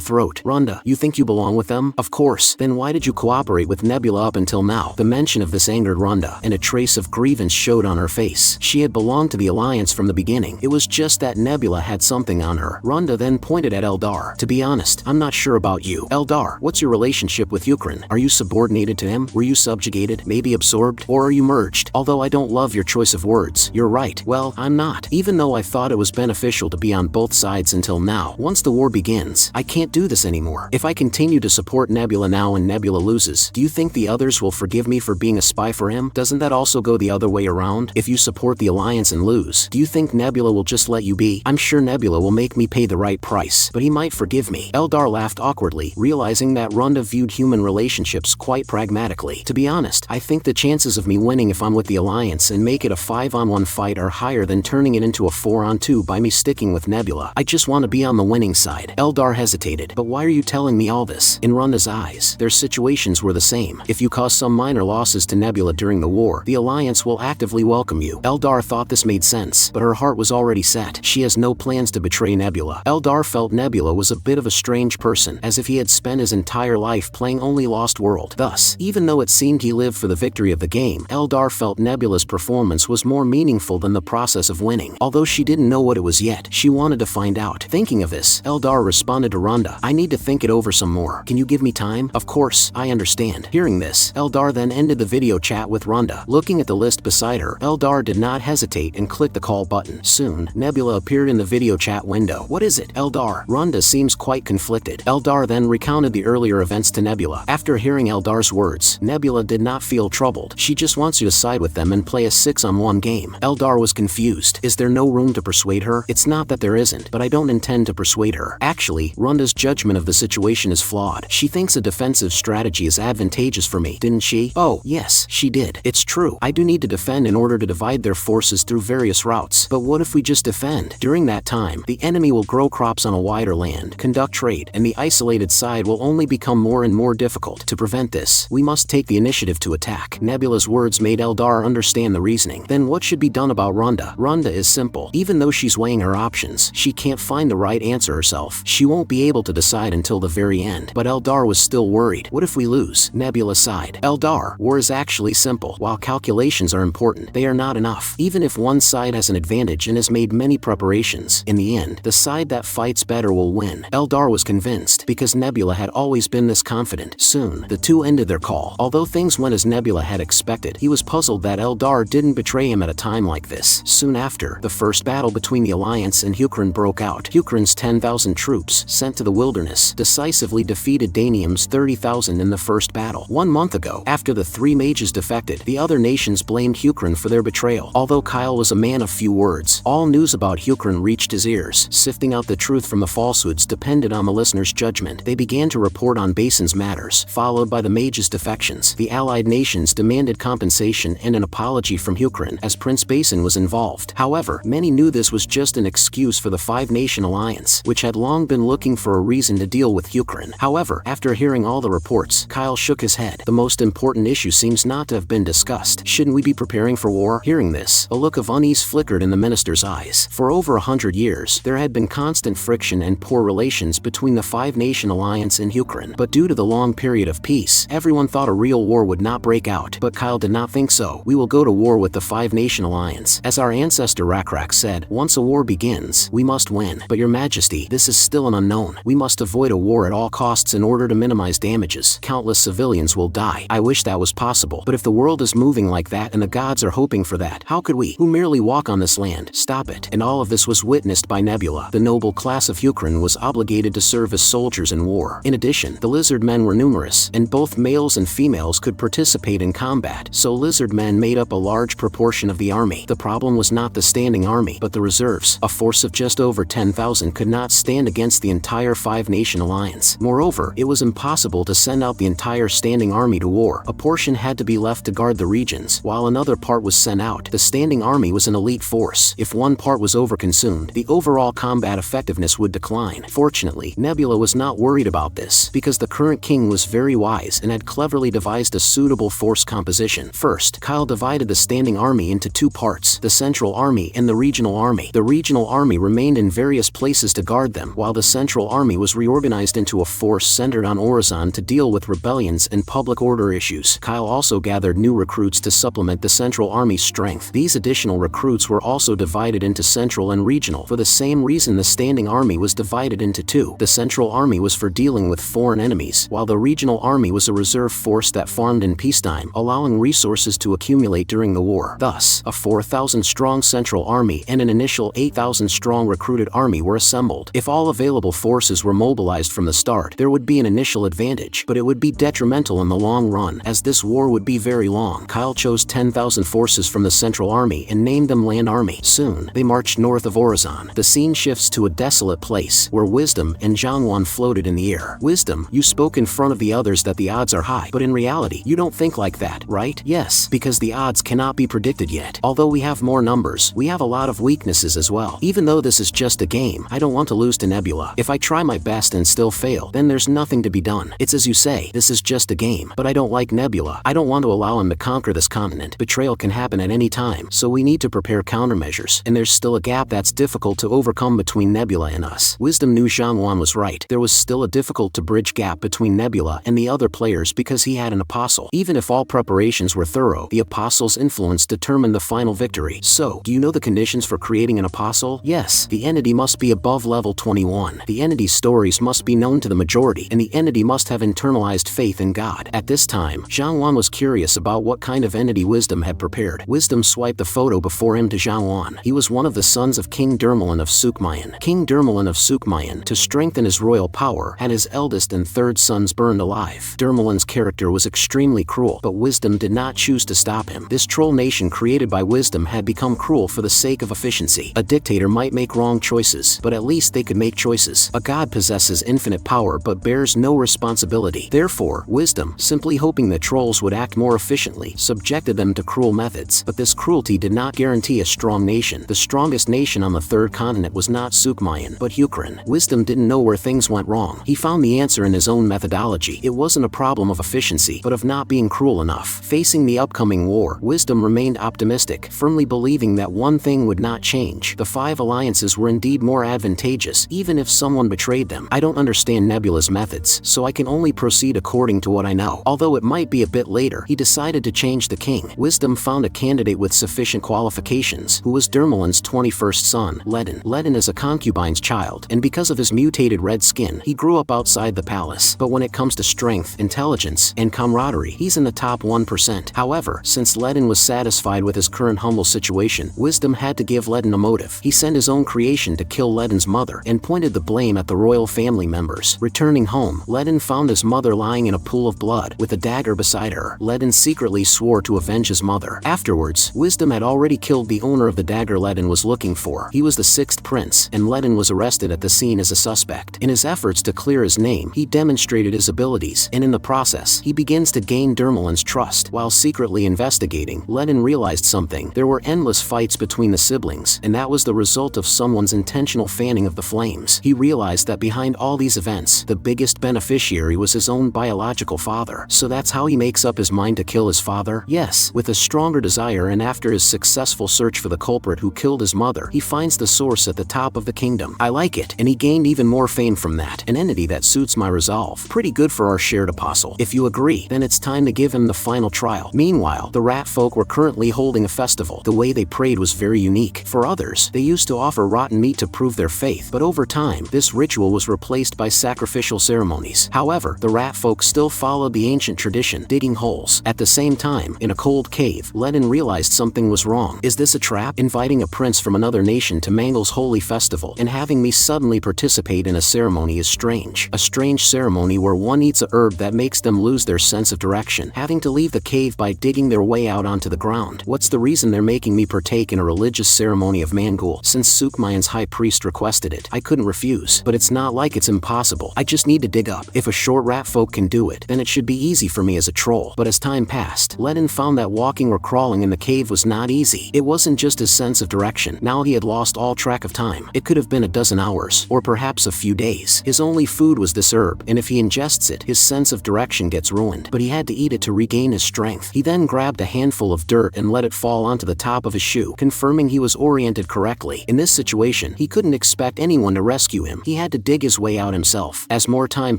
throat. Rhonda, you think you belong with them? Of course. Then why did you cooperate with Nebula up until now? The mention of this angered Rhonda, and a trace of grievance showed on her face. She had belonged to the Alliance from the beginning. It was just that Nebula had something on her. Rhonda then pointed at Eldar. To be honest, I'm not sure about you. Eldar, what's your relationship with Hukryn? Are you subordinated to him? Were you subjugated? Maybe absorbed? Or are you merged? Although I don't love your choice of words, you're right. Well, I'm not. Even though I thought it was beneficial to be on both sides until now, once the war begins, I can't do this anymore. If I continue to support Nebula now and Nebula loses, do you think the others will forgive me for being a spy for him? Doesn't that also go the other way around? If you support the Alliance and lose, do you think Nebula will just let you be? I'm sure Nebula will make me pay the right price, but he might forgive me. Eldar laughed awkwardly, realizing that Rhonda viewed human relationships quite pragmatically. To be honest, I think the chances of me winning if I'm with the Alliance and make it a 5-on-1 fight are higher than turning it into a 4-on-2 by me sticking with Nebula. I just want to be on the winning side. Eldar hesitated. But why are you telling me all this? In Rhonda's eyes, their situations were the same. If you cause some minor losses to Nebula during the war, the Alliance Alliance will actively welcome you. Eldar thought this made sense, but her heart was already set. She has no plans to betray Nebula. Eldar felt Nebula was a bit of a strange person, as if he had spent his entire life playing only Lost World. Thus, even though it seemed he lived for the victory of the game, Eldar felt Nebula's performance was more meaningful than the process of winning. Although she didn't know what it was yet, she wanted to find out. Thinking of this, Eldar responded to Rhonda, "I need to think it over some more. Can you give me time?" "Of course, I understand." Hearing this, Eldar then ended the video chat with Rhonda. Looking at the list beside her, Eldar did not hesitate and clicked the call button. Soon, Nebula appeared in the video chat window. "What is it, Eldar?" Rhonda seems quite conflicted. Eldar then recounted the earlier events to Nebula. After hearing Eldar's words, Nebula did not feel troubled. She just wants you to side with them and play a 6-on-1 game. Eldar was confused. Is there no room to persuade her? It's not that there isn't, but I don't intend to persuade her. Actually, Rhonda's judgment of the situation is flawed. She thinks a defensive strategy is advantageous for me, didn't she? Oh, yes, she did. It's true. I do need to defend in order to divide their forces through various routes. But what if we just defend? During that time, the enemy will grow crops on a wider land, conduct trade, and the isolated side will only become more and more difficult. To prevent this, we must take the initiative to attack. Nebula's words made Eldar understand the reasoning. Then what should be done about Rhonda? Rhonda is simple. Even though she's weighing her options, she can't find the right answer herself. She won't be able to decide until the very end. But Eldar was still worried. What if we lose? Nebula sighed. Eldar, war is actually simple. While calculations are important, they are not enough. Even if one side has an advantage and has made many preparations, in the end, the side that fights better will win. Eldar was convinced, because Nebula had always been this confident. Soon, the two ended their call. Although things went as Nebula had expected, he was puzzled that Eldar didn't betray him at a time like this. Soon after, the first battle between the Alliance and Hukran broke out. Hukran's 10,000 troops, sent to the wilderness, decisively defeated Danium's 30,000 in the first battle. 1 month ago, after the three mages defected, the other nations blamed Hukran for their betrayal. Although Kyle was a man of few words, all news about Hukran reached his ears. Sifting out the truth from the falsehoods depended on the listener's judgment. They began to report on Basin's matters, followed by the mages' defections. The allied nations demanded compensation and an apology from Hukran, as Prince Basin was involved. However, many knew this was just an excuse for the five-nation alliance, which had long been looking for a reason to deal with Hukran. However, after hearing all the reports, Kyle shook his head. The most important issue seems not to have been discussed. Shouldn't we be preparing for war? Hearing this, a look of unease flickered in the minister's eyes. For over 100 years, there had been constant friction and poor relations between the five-nation alliance and Hukran. But due to the long period of peace, everyone thought a real war would not break out. But Kyle did not think so. "We will go to war with the five-nation alliance. As our ancestor Rakrak said, once a war begins, we must win. But your majesty, this is still an unknown. We must avoid a war at all costs in order to minimize damages. Countless civilians will die. I wish that was possible. But if the world is moving like that and the gods are hoping for that, how could we, who merely walk on this land, stop it?" And all of this was witnessed by Nebula. The noble class of Hukran was obligated to serve as soldiers in war. In addition, the Lizardmen were numerous, and both males and females could participate in combat, so Lizardmen made up a large proportion of the army. The problem was not the standing army, but the reserves. A force of just over 10,000 could not stand against the entire five-nation alliance. Moreover, it was impossible to send out the entire standing army to war. A portion had to be left to guard the regions, while another part was sent out. The standing army was an elite force. If one part was overconsumed, the overall combat effectiveness would decline. Fortunately, Nebula was not worried about this, because the current king was very wise and had cleverly devised a suitable force composition. First, Kyle divided the standing army into two parts, the central army and the regional army. The regional army remained in various places to guard them, while the central army was reorganized into a force centered on Orizon to deal with rebellions and public order issues. Kyle also gathered new recruits to supplement the central army's strength. These additional recruits were also divided into central and regional. For the same reason the standing army was divided into two. The central army was for dealing with foreign enemies, while the regional army was a reserve force that farmed in peacetime, allowing resources to accumulate during the war. Thus, a 4,000-strong central army and an initial 8,000-strong recruited army were assembled. If all available forces were mobilized from the start, there would be an initial advantage, but it would be detrimental in the long run, as this war would be very long. Kyle chose 10,000 forces from the central army and named them Land Army. Soon, they marched north of Orizon. The scene shifts to a desolate place, where Wisdom and Zhangwan floated in the air. "Wisdom, you spoke in front of the others that the odds are high, but in reality, you don't think like that, right?" "Yes, because the odds cannot be predicted yet. Although we have more numbers, we have a lot of weaknesses as well. Even though this is just a game, I don't want to lose to Nebula. If I try my best and still fail, then there's nothing to be done. It's as you say, this is just a game. But I don't like Nebula. I don't want to allow him to conquer this continent. continent. Betrayal can happen at any time, so we need to prepare countermeasures, and there's still a gap that's difficult to overcome between Nebula and us. Wisdom knew Xiangwan was right. There was still a difficult to bridge gap between Nebula and the other players because he had an apostle. Even if all preparations were thorough, the apostle's influence determined the final victory. So, do you know the conditions for creating an apostle? Yes, the entity must be above level 21. The entity's stories must be known to the majority, and the entity must have internalized faith in God. At this time, Xiangwan was curious about what kind of entity Wisdom had prepared. Wisdom swiped the photo before him to Xiangwan. He was one of the sons of King Dermalin of Sukmayan. King Dermalin of Sukmayan, to strengthen his royal power, had his eldest and third sons burned alive. Dermalin's character was extremely cruel, but Wisdom did not choose to stop him. This troll nation created by Wisdom had become cruel for the sake of efficiency. A dictator might make wrong choices, but at least they could make choices. A god possesses infinite power but bears no responsibility. Therefore, Wisdom, simply hoping the trolls would act more efficiently, subjected them to cruel methods. But this cruelty did not guarantee a strong nation. The strongest nation on the third continent was not Sukmayan, but Ukraine. Wisdom didn't know where things went wrong. He found the answer in his own methodology. It wasn't a problem of efficiency, but of not being cruel enough. Facing the upcoming war, Wisdom remained optimistic, firmly believing that one thing would not change. The 5 alliances were indeed more advantageous, even if someone betrayed them. I don't understand Nebula's methods, so I can only proceed according to what I know. Although it might be a bit later, he decided to change the king. Wisdom found a candidate with sufficient qualifications, who was Dermalin's 21st son, Ledin. Ledin is a concubine's child, and because of his mutated red skin, he grew up outside the palace. But when it comes to strength, intelligence, and camaraderie, he's in the top 1%. However, since Ledin was satisfied with his current humble situation, Wisdom had to give Ledin a motive. He sent his own creation to kill Ledin's mother, and pointed the blame at the royal family members. Returning home, Ledin found his mother lying in a pool of blood, with a dagger beside her. Ledin secretly swore to avenge his mother. Afterwards, Wisdom had already killed the owner of the dagger Ledin was looking for. He was the 6th prince, and Ledin was arrested at the scene as a suspect. In his efforts to clear his name, he demonstrated his abilities, and in the process, he begins to gain Dermalin's trust. While secretly investigating, Ledin realized something. There were endless fights between the siblings, and that was the result of someone's intentional fanning of the flames. He realized that behind all these events, the biggest beneficiary was his own biological father. So that's how he makes up his mind to kill his father? Yes, with a stronger desire, and after his successful search for the culprit who killed his mother, he finds the source at the top of the kingdom. I like it, and he gained even more fame from that. An entity that suits my resolve. Pretty good for our shared apostle. If you agree, then it's time to give him the final trial. Meanwhile, the rat folk were currently holding a festival. The way they prayed was very unique. For others, they used to offer rotten meat to prove their faith, but over time, this ritual was replaced by sacrificial ceremonies. However, the rat folk still followed the ancient tradition, digging holes. At the same time, in a cold cave, Ledin realized something was wrong. Is this a trap? Inviting a prince from another nation to Mangal's holy festival and having me suddenly participate in a ceremony is strange. A strange ceremony where one eats a herb that makes them lose their sense of direction, having to leave the cave by digging their way out onto the ground. What's the reason they're making me partake in a religious ceremony of Mangul? Since Sukmayan's high priest requested it, I couldn't refuse. But it's not like it's impossible. I just need to dig up. If a short rat folk can do it, then it should be easy for me as a troll. But as time passed, Ledin found that walking or crawling in the cave was not easy. It wasn't just his sense of direction. Now he had lost all track of time. It could have been a dozen hours, or perhaps a few days. His only food was this herb, and if he ingests it, his sense of direction gets ruined. But he had to eat it to regain his strength. He then grabbed a handful of dirt and let it fall onto the top of his shoe, confirming he was oriented correctly. In this situation, he couldn't expect anyone to rescue him. He had to dig his way out himself. As more time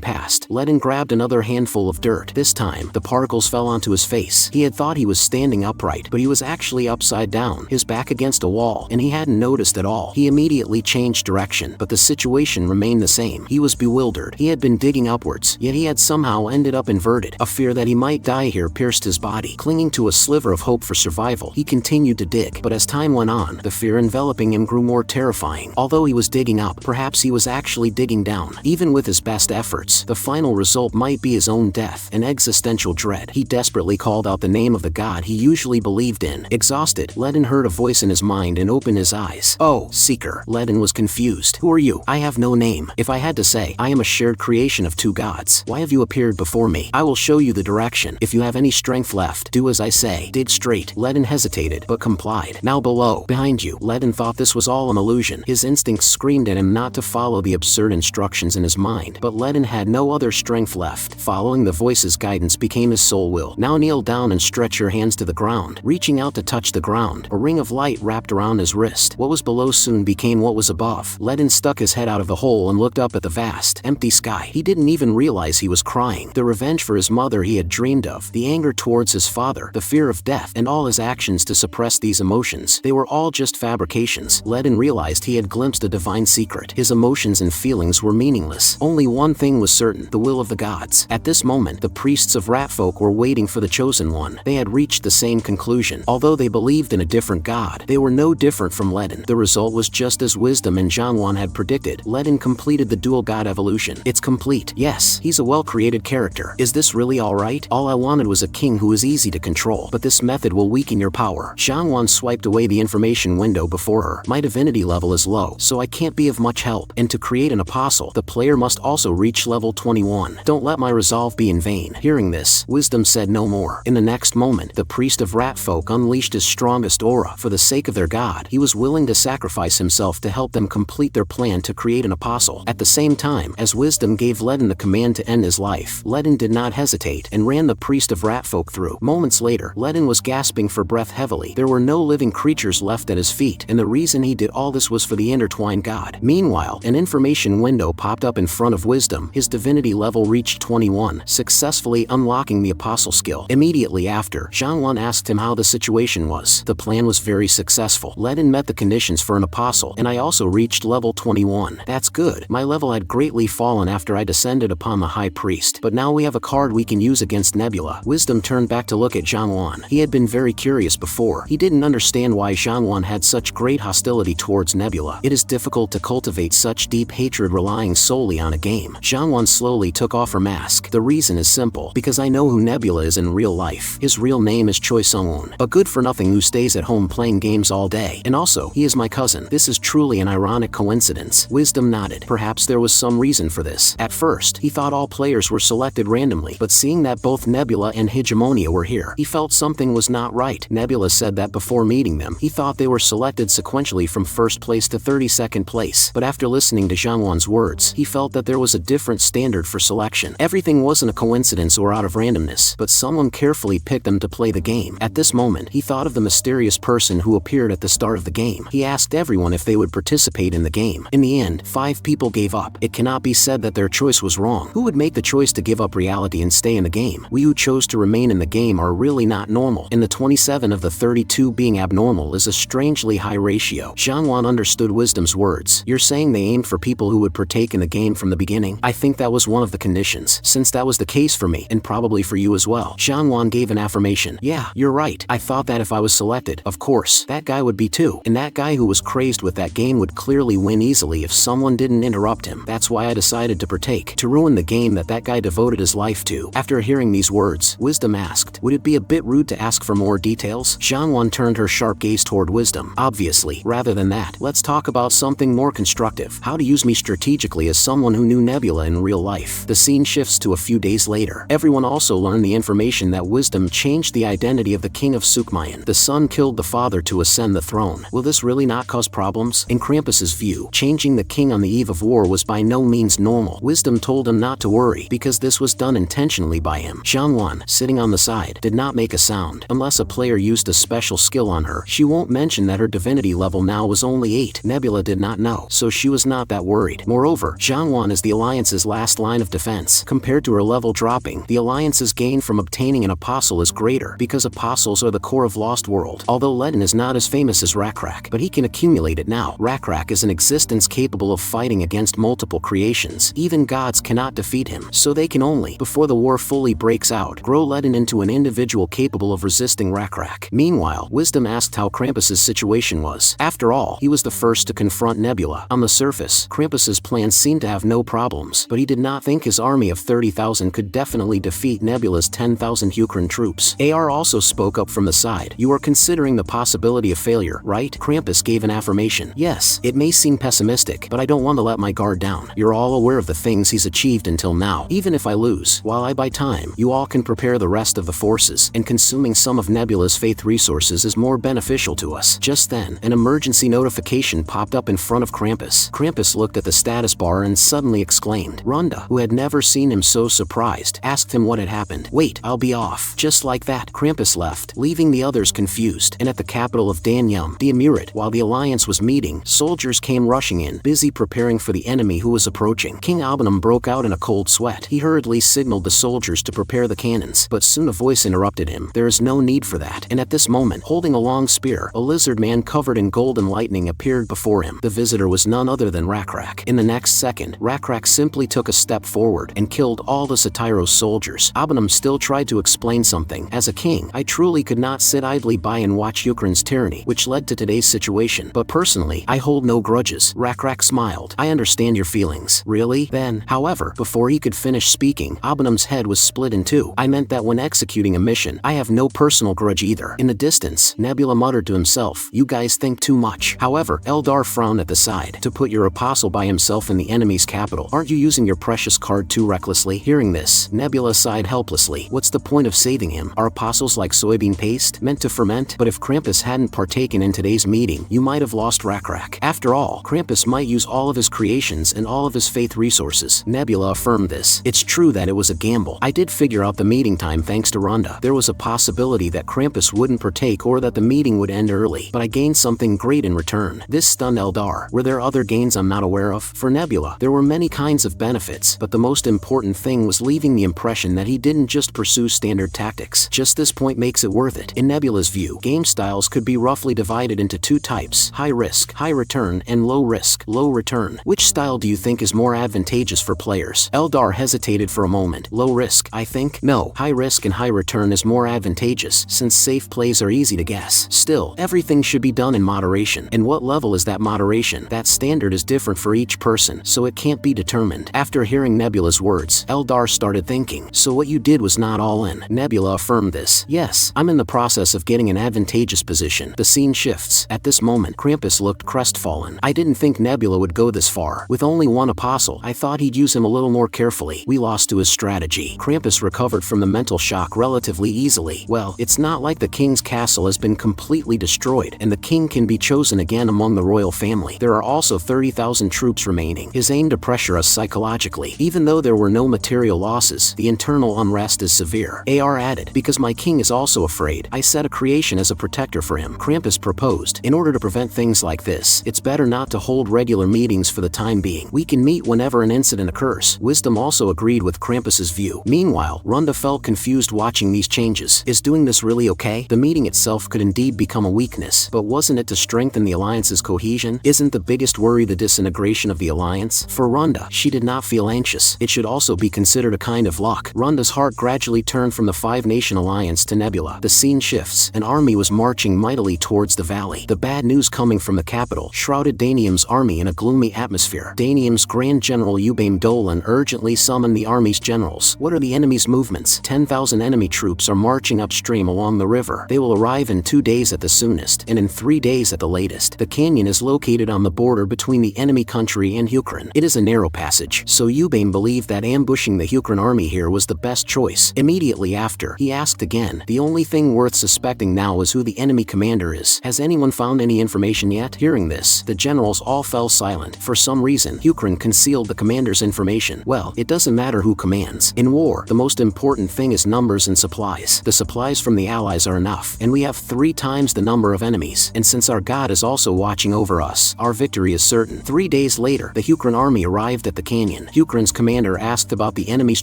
passed, Ledin grabbed another handful of dirt. This time, the particles fell onto his face. He had thought he was standing upright, but he was actually upside down, his back against a wall, and he hadn't noticed at all. He immediately changed direction, but the situation remained the same. He was bewildered. He had been digging upwards, yet he had somehow ended up inverted. A fear that he might die here pierced his body. Clinging to a sliver of hope for survival, he continued to dig, but as time went on, the fear enveloping him grew more terrifying. Although he was digging up, perhaps he was actually digging down. Even with his best efforts, the final result might be his own death. An existential dread. He desperately called out the name of the god he usually believed in. Exhausted, Ledin heard a voice in his mind and opened his eyes. Oh, Seeker. Ledin was confused. Who are you? I have no name. If I had to say, I am a shared creation of 2 gods. Why have you appeared before me? I will show you the direction. If you have any strength left, do as I say. Dig straight. Ledin hesitated, but complied. Now below. Behind you. Ledin thought this was all an illusion. His instincts screamed at him not to follow the absurd instructions in his mind, but Ledin had no other strength left. Following the voice's guidance became his sole will. Now kneel down and stretch your her hands to the ground, reaching out to touch the ground. A ring of light wrapped around his wrist. What was below soon became what was above. Ledin stuck his head out of the hole and looked up at the vast, empty sky. He didn't even realize he was crying. The revenge for his mother he had dreamed of, the anger towards his father, the fear of death, and all his actions to suppress these emotions. They were all just fabrications. Ledin realized he had glimpsed a divine secret. His emotions and feelings were meaningless. Only one thing was certain, the will of the gods. At this moment, the priests of Ratfolk were waiting for the chosen one. They had reached the same conclusion. Although they believed in a different god, they were no different from Ledin. The result was just as Wisdom and Jianwan had predicted. Ledin completed the dual god evolution. It's complete. Yes, he's a well-created character. Is this really alright? All I wanted was a king who is easy to control, but this method will weaken your power. Jianwan swiped away the information window before her. My divinity level is low, so I can't be of much help. And to create an apostle, the player must also reach level 21. Don't let my resolve be in vain. Hearing this, Wisdom said no more. In the next moment, the priest of Ratfolk unleashed his strongest aura. For the sake of their god, he was willing to sacrifice himself to help them complete their plan to create an apostle. At the same time, as Wisdom gave Ledin the command to end his life, Ledin did not hesitate and ran the priest of Ratfolk through. Moments later, Ledin was gasping for breath heavily. There were no living creatures left at his feet, and the reason he did all this was for the intertwined god. Meanwhile, an information window popped up in front of Wisdom. His divinity level reached 21, successfully unlocking the apostle skill. Immediately after, Jianwan asked him how the situation was. The plan was very successful. Ledin met the conditions for an apostle, and I also reached level 21. That's good. My level had greatly fallen after I descended upon the high priest, but now we have a card we can use against Nebula. Wisdom turned back to look at Jianwan. He had been very curious before. He didn't understand why Jianwan had such great hostility towards Nebula. It is difficult to cultivate such deep hatred relying solely on a game. Jianwan slowly took off her mask. The reason is simple, because I know who Nebula is in real life. His real name is Choi Sung-woon, a good-for-nothing who stays at home playing games all day. And also, he is my cousin. This is truly an ironic coincidence. Wisdom nodded. Perhaps there was some reason for this. At first, he thought all players were selected randomly, but seeing that both Nebula and Hegemonia were here, he felt something was not right. Nebula said that before meeting them, he thought they were selected sequentially from first place to 32nd place, but after listening to Jianwan's words, he felt that there was a different standard for selection. Everything wasn't a coincidence or out of randomness, but someone carefully picked them to play the game. At this moment, he thought of the mysterious person who appeared at the start of the game. He asked everyone if they would participate in the game. In the end, 5 people gave up. It cannot be said that their choice was wrong. Who would make the choice to give up reality and stay in the game? We who chose to remain in the game are really not normal. In the 27 of the 32 being abnormal is a strangely high ratio. Jianwan understood Wisdom's words. You're saying they aimed for people who would partake in the game from the beginning? I think that was one of the conditions. Since that was the case for me, and probably for you as well. Jianwan gave an affirmation. Yeah, you're right. I thought that if I was selected, of course, that guy would be too. And that guy who was crazed with that game would clearly win easily if someone didn't interrupt him. That's why I decided to partake, to ruin the game that guy devoted his life to. After hearing these words, Wisdom asked, would it be a bit rude to ask for more details? Jianwan turned her sharp gaze toward Wisdom. Obviously, rather than that, let's talk about something more constructive. How to use me strategically as someone who knew Nebula in real life. The scene shifts to a few days later. Everyone also learned the information that Wisdom changed the identity of the king of Sukmayan. The son killed the father to ascend the throne. Will this really not cause problems? In Krampus's view, changing the king on the eve of war was by no means normal. Wisdom told him not to worry, because this was done intentionally by him. Jianwan, sitting on the side, did not make a sound. Unless a player used a special skill on her, she won't mention that her divinity level now was only 8. Nebula did not know, so she was not that worried. Moreover, Jianwan is the Alliance's last line of defense. Compared to her level dropping, the Alliance's gain from obtaining an apostle is greater, because apostles are the core of Lost World. Although Ledin is not as famous as Rakrak, but he can accumulate it now. Rakrak is an existence capable of fighting against multiple creations. Even gods cannot defeat him, so they can only, before the war fully breaks out, grow Ledin into an individual capable of resisting Rakrak. Meanwhile, Wisdom asked how Krampus's situation was. After all, he was the first to confront Nebula. On the surface, Krampus's plan seemed to have no problems, but he did not think his army of 30,000 could definitely defeat Nebula's 10,000 Ukraine troops. AR also spoke up from the side. You are considering the possibility of failure, right? Krampus gave an affirmation. Yes, it may seem pessimistic, but I don't want to let my guard down. You're all aware of the things he's achieved until now. Even if I lose, while I buy time, you all can prepare the rest of the forces, and consuming some of Nebula's faith resources is more beneficial to us. Just then, an emergency notification popped up in front of Krampus. Krampus looked at the status bar and suddenly exclaimed. Rhonda, who had never seen him so surprised, asked him what had happened. Wait, I'll be off. Just like that, that, Krampus left, leaving the others confused. And at the capital of Danyum, the Emirate, while the alliance was meeting, soldiers came rushing in, busy preparing for the enemy who was approaching. King Abanum broke out in a cold sweat. He hurriedly signaled the soldiers to prepare the cannons, but soon a voice interrupted him. There is no need for that. And at this moment, holding a long spear, a lizard man covered in golden lightning appeared before him. The visitor was none other than Rakrak. In the next second, Rakrak simply took a step forward and killed all the Satiro's soldiers. Abanum still tried to explain something. As a king, I truly could not sit idly by and watch Ukraine's tyranny, which led to today's situation. But personally, I hold no grudges. Rakrak smiled. I understand your feelings. Really? Then, however, before he could finish speaking, Abanum's head was split in two. I meant that when executing a mission, I have no personal grudge either. In the distance, Nebula muttered to himself, you guys think too much. However, Eldar frowned at the side. To put your apostle by himself in the enemy's capital, aren't you using your precious card too recklessly? Hearing this, Nebula sighed helplessly. What's the point of saving him? Are apostles like soybean paste, meant to ferment? But if Krampus hadn't partaken in today's meeting, you might have lost Rakrak. After all, Krampus might use all of his creations and all of his faith resources. Nebula affirmed this. It's true that it was a gamble. I did figure out the meeting time thanks to Rhonda. There was a possibility that Krampus wouldn't partake or that the meeting would end early, but I gained something great in return. This stunned Eldar. Were there other gains I'm not aware of? For Nebula, there were many kinds of benefits, but the most important thing was leaving the impression that he didn't just pursue standard tactics. Just this point makes it worth it. In Nebula's view, game styles could be roughly divided into two types: high risk, high return, and low risk, low return. Which style do you think is more advantageous for players? Eldar hesitated for a moment. Low risk, I think. No, high risk and high return is more advantageous, since safe plays are easy to guess. Still, everything should be done in moderation. And what level is that moderation? That standard is different for each person, so it can't be determined. After hearing Nebula's words, Eldar started thinking. So what you did was not all in. Nebula affirmed this. Yes, I'm in the process of getting an advantageous position. The scene shifts. At this moment, Krampus looked crestfallen. I didn't think Nebula would go this far. With only one apostle, I thought he'd use him a little more carefully. We lost to his strategy. Krampus recovered from the mental shock relatively easily. Well, it's not like the king's castle has been completely destroyed, and the king can be chosen again among the royal family. There are also 30,000 troops remaining. His aim to pressure us psychologically. Even though there were no material losses, the internal unrest is severe. AR added, because my king is also afraid, I set a creation as a protector for him. Krampus proposed, in order to prevent things like this, it's better not to hold regular meetings for the time being. We can meet whenever an incident occurs. Wisdom also agreed with Krampus's view. Meanwhile, Rhonda felt confused watching these changes. Is doing this really okay? The meeting itself could indeed become a weakness, but wasn't it to strengthen the alliance's cohesion? Isn't the biggest worry the disintegration of the alliance? For Rhonda, she did not feel anxious. It should also be considered a kind of luck. Rhonda's heart gradually turned from the five-nation alliance to Nebula. The scene shifts. An army was marching mightily towards the valley. The bad news coming from the capital shrouded Danium's army in a gloomy atmosphere. Danium's Grand General Ubaim Dolan urgently summoned the army's generals. What are the enemy's movements? 10,000 enemy troops are marching upstream along the river. They will arrive in 2 days at the soonest, and in 3 days at the latest. The canyon is located on the border between the enemy country and Ukraine. It is a narrow passage, so Ubaim believed that ambushing the Ukraine army here was the best choice. Immediately after, he asked again, the only thing worth suspecting now is who the enemy commander is. Has anyone found any information yet? Hearing this, the generals all fell silent. For some reason, Ukraine concealed the commander's information. Well, it doesn't matter who commands. In war, the most important thing is numbers and supplies. The supplies from the allies are enough, and we have 3 times the number of enemies. And since our God is also watching over us, our victory is certain. 3 days later, the Ukraine army arrived at the canyon. Ukraine's commander asked about the enemy's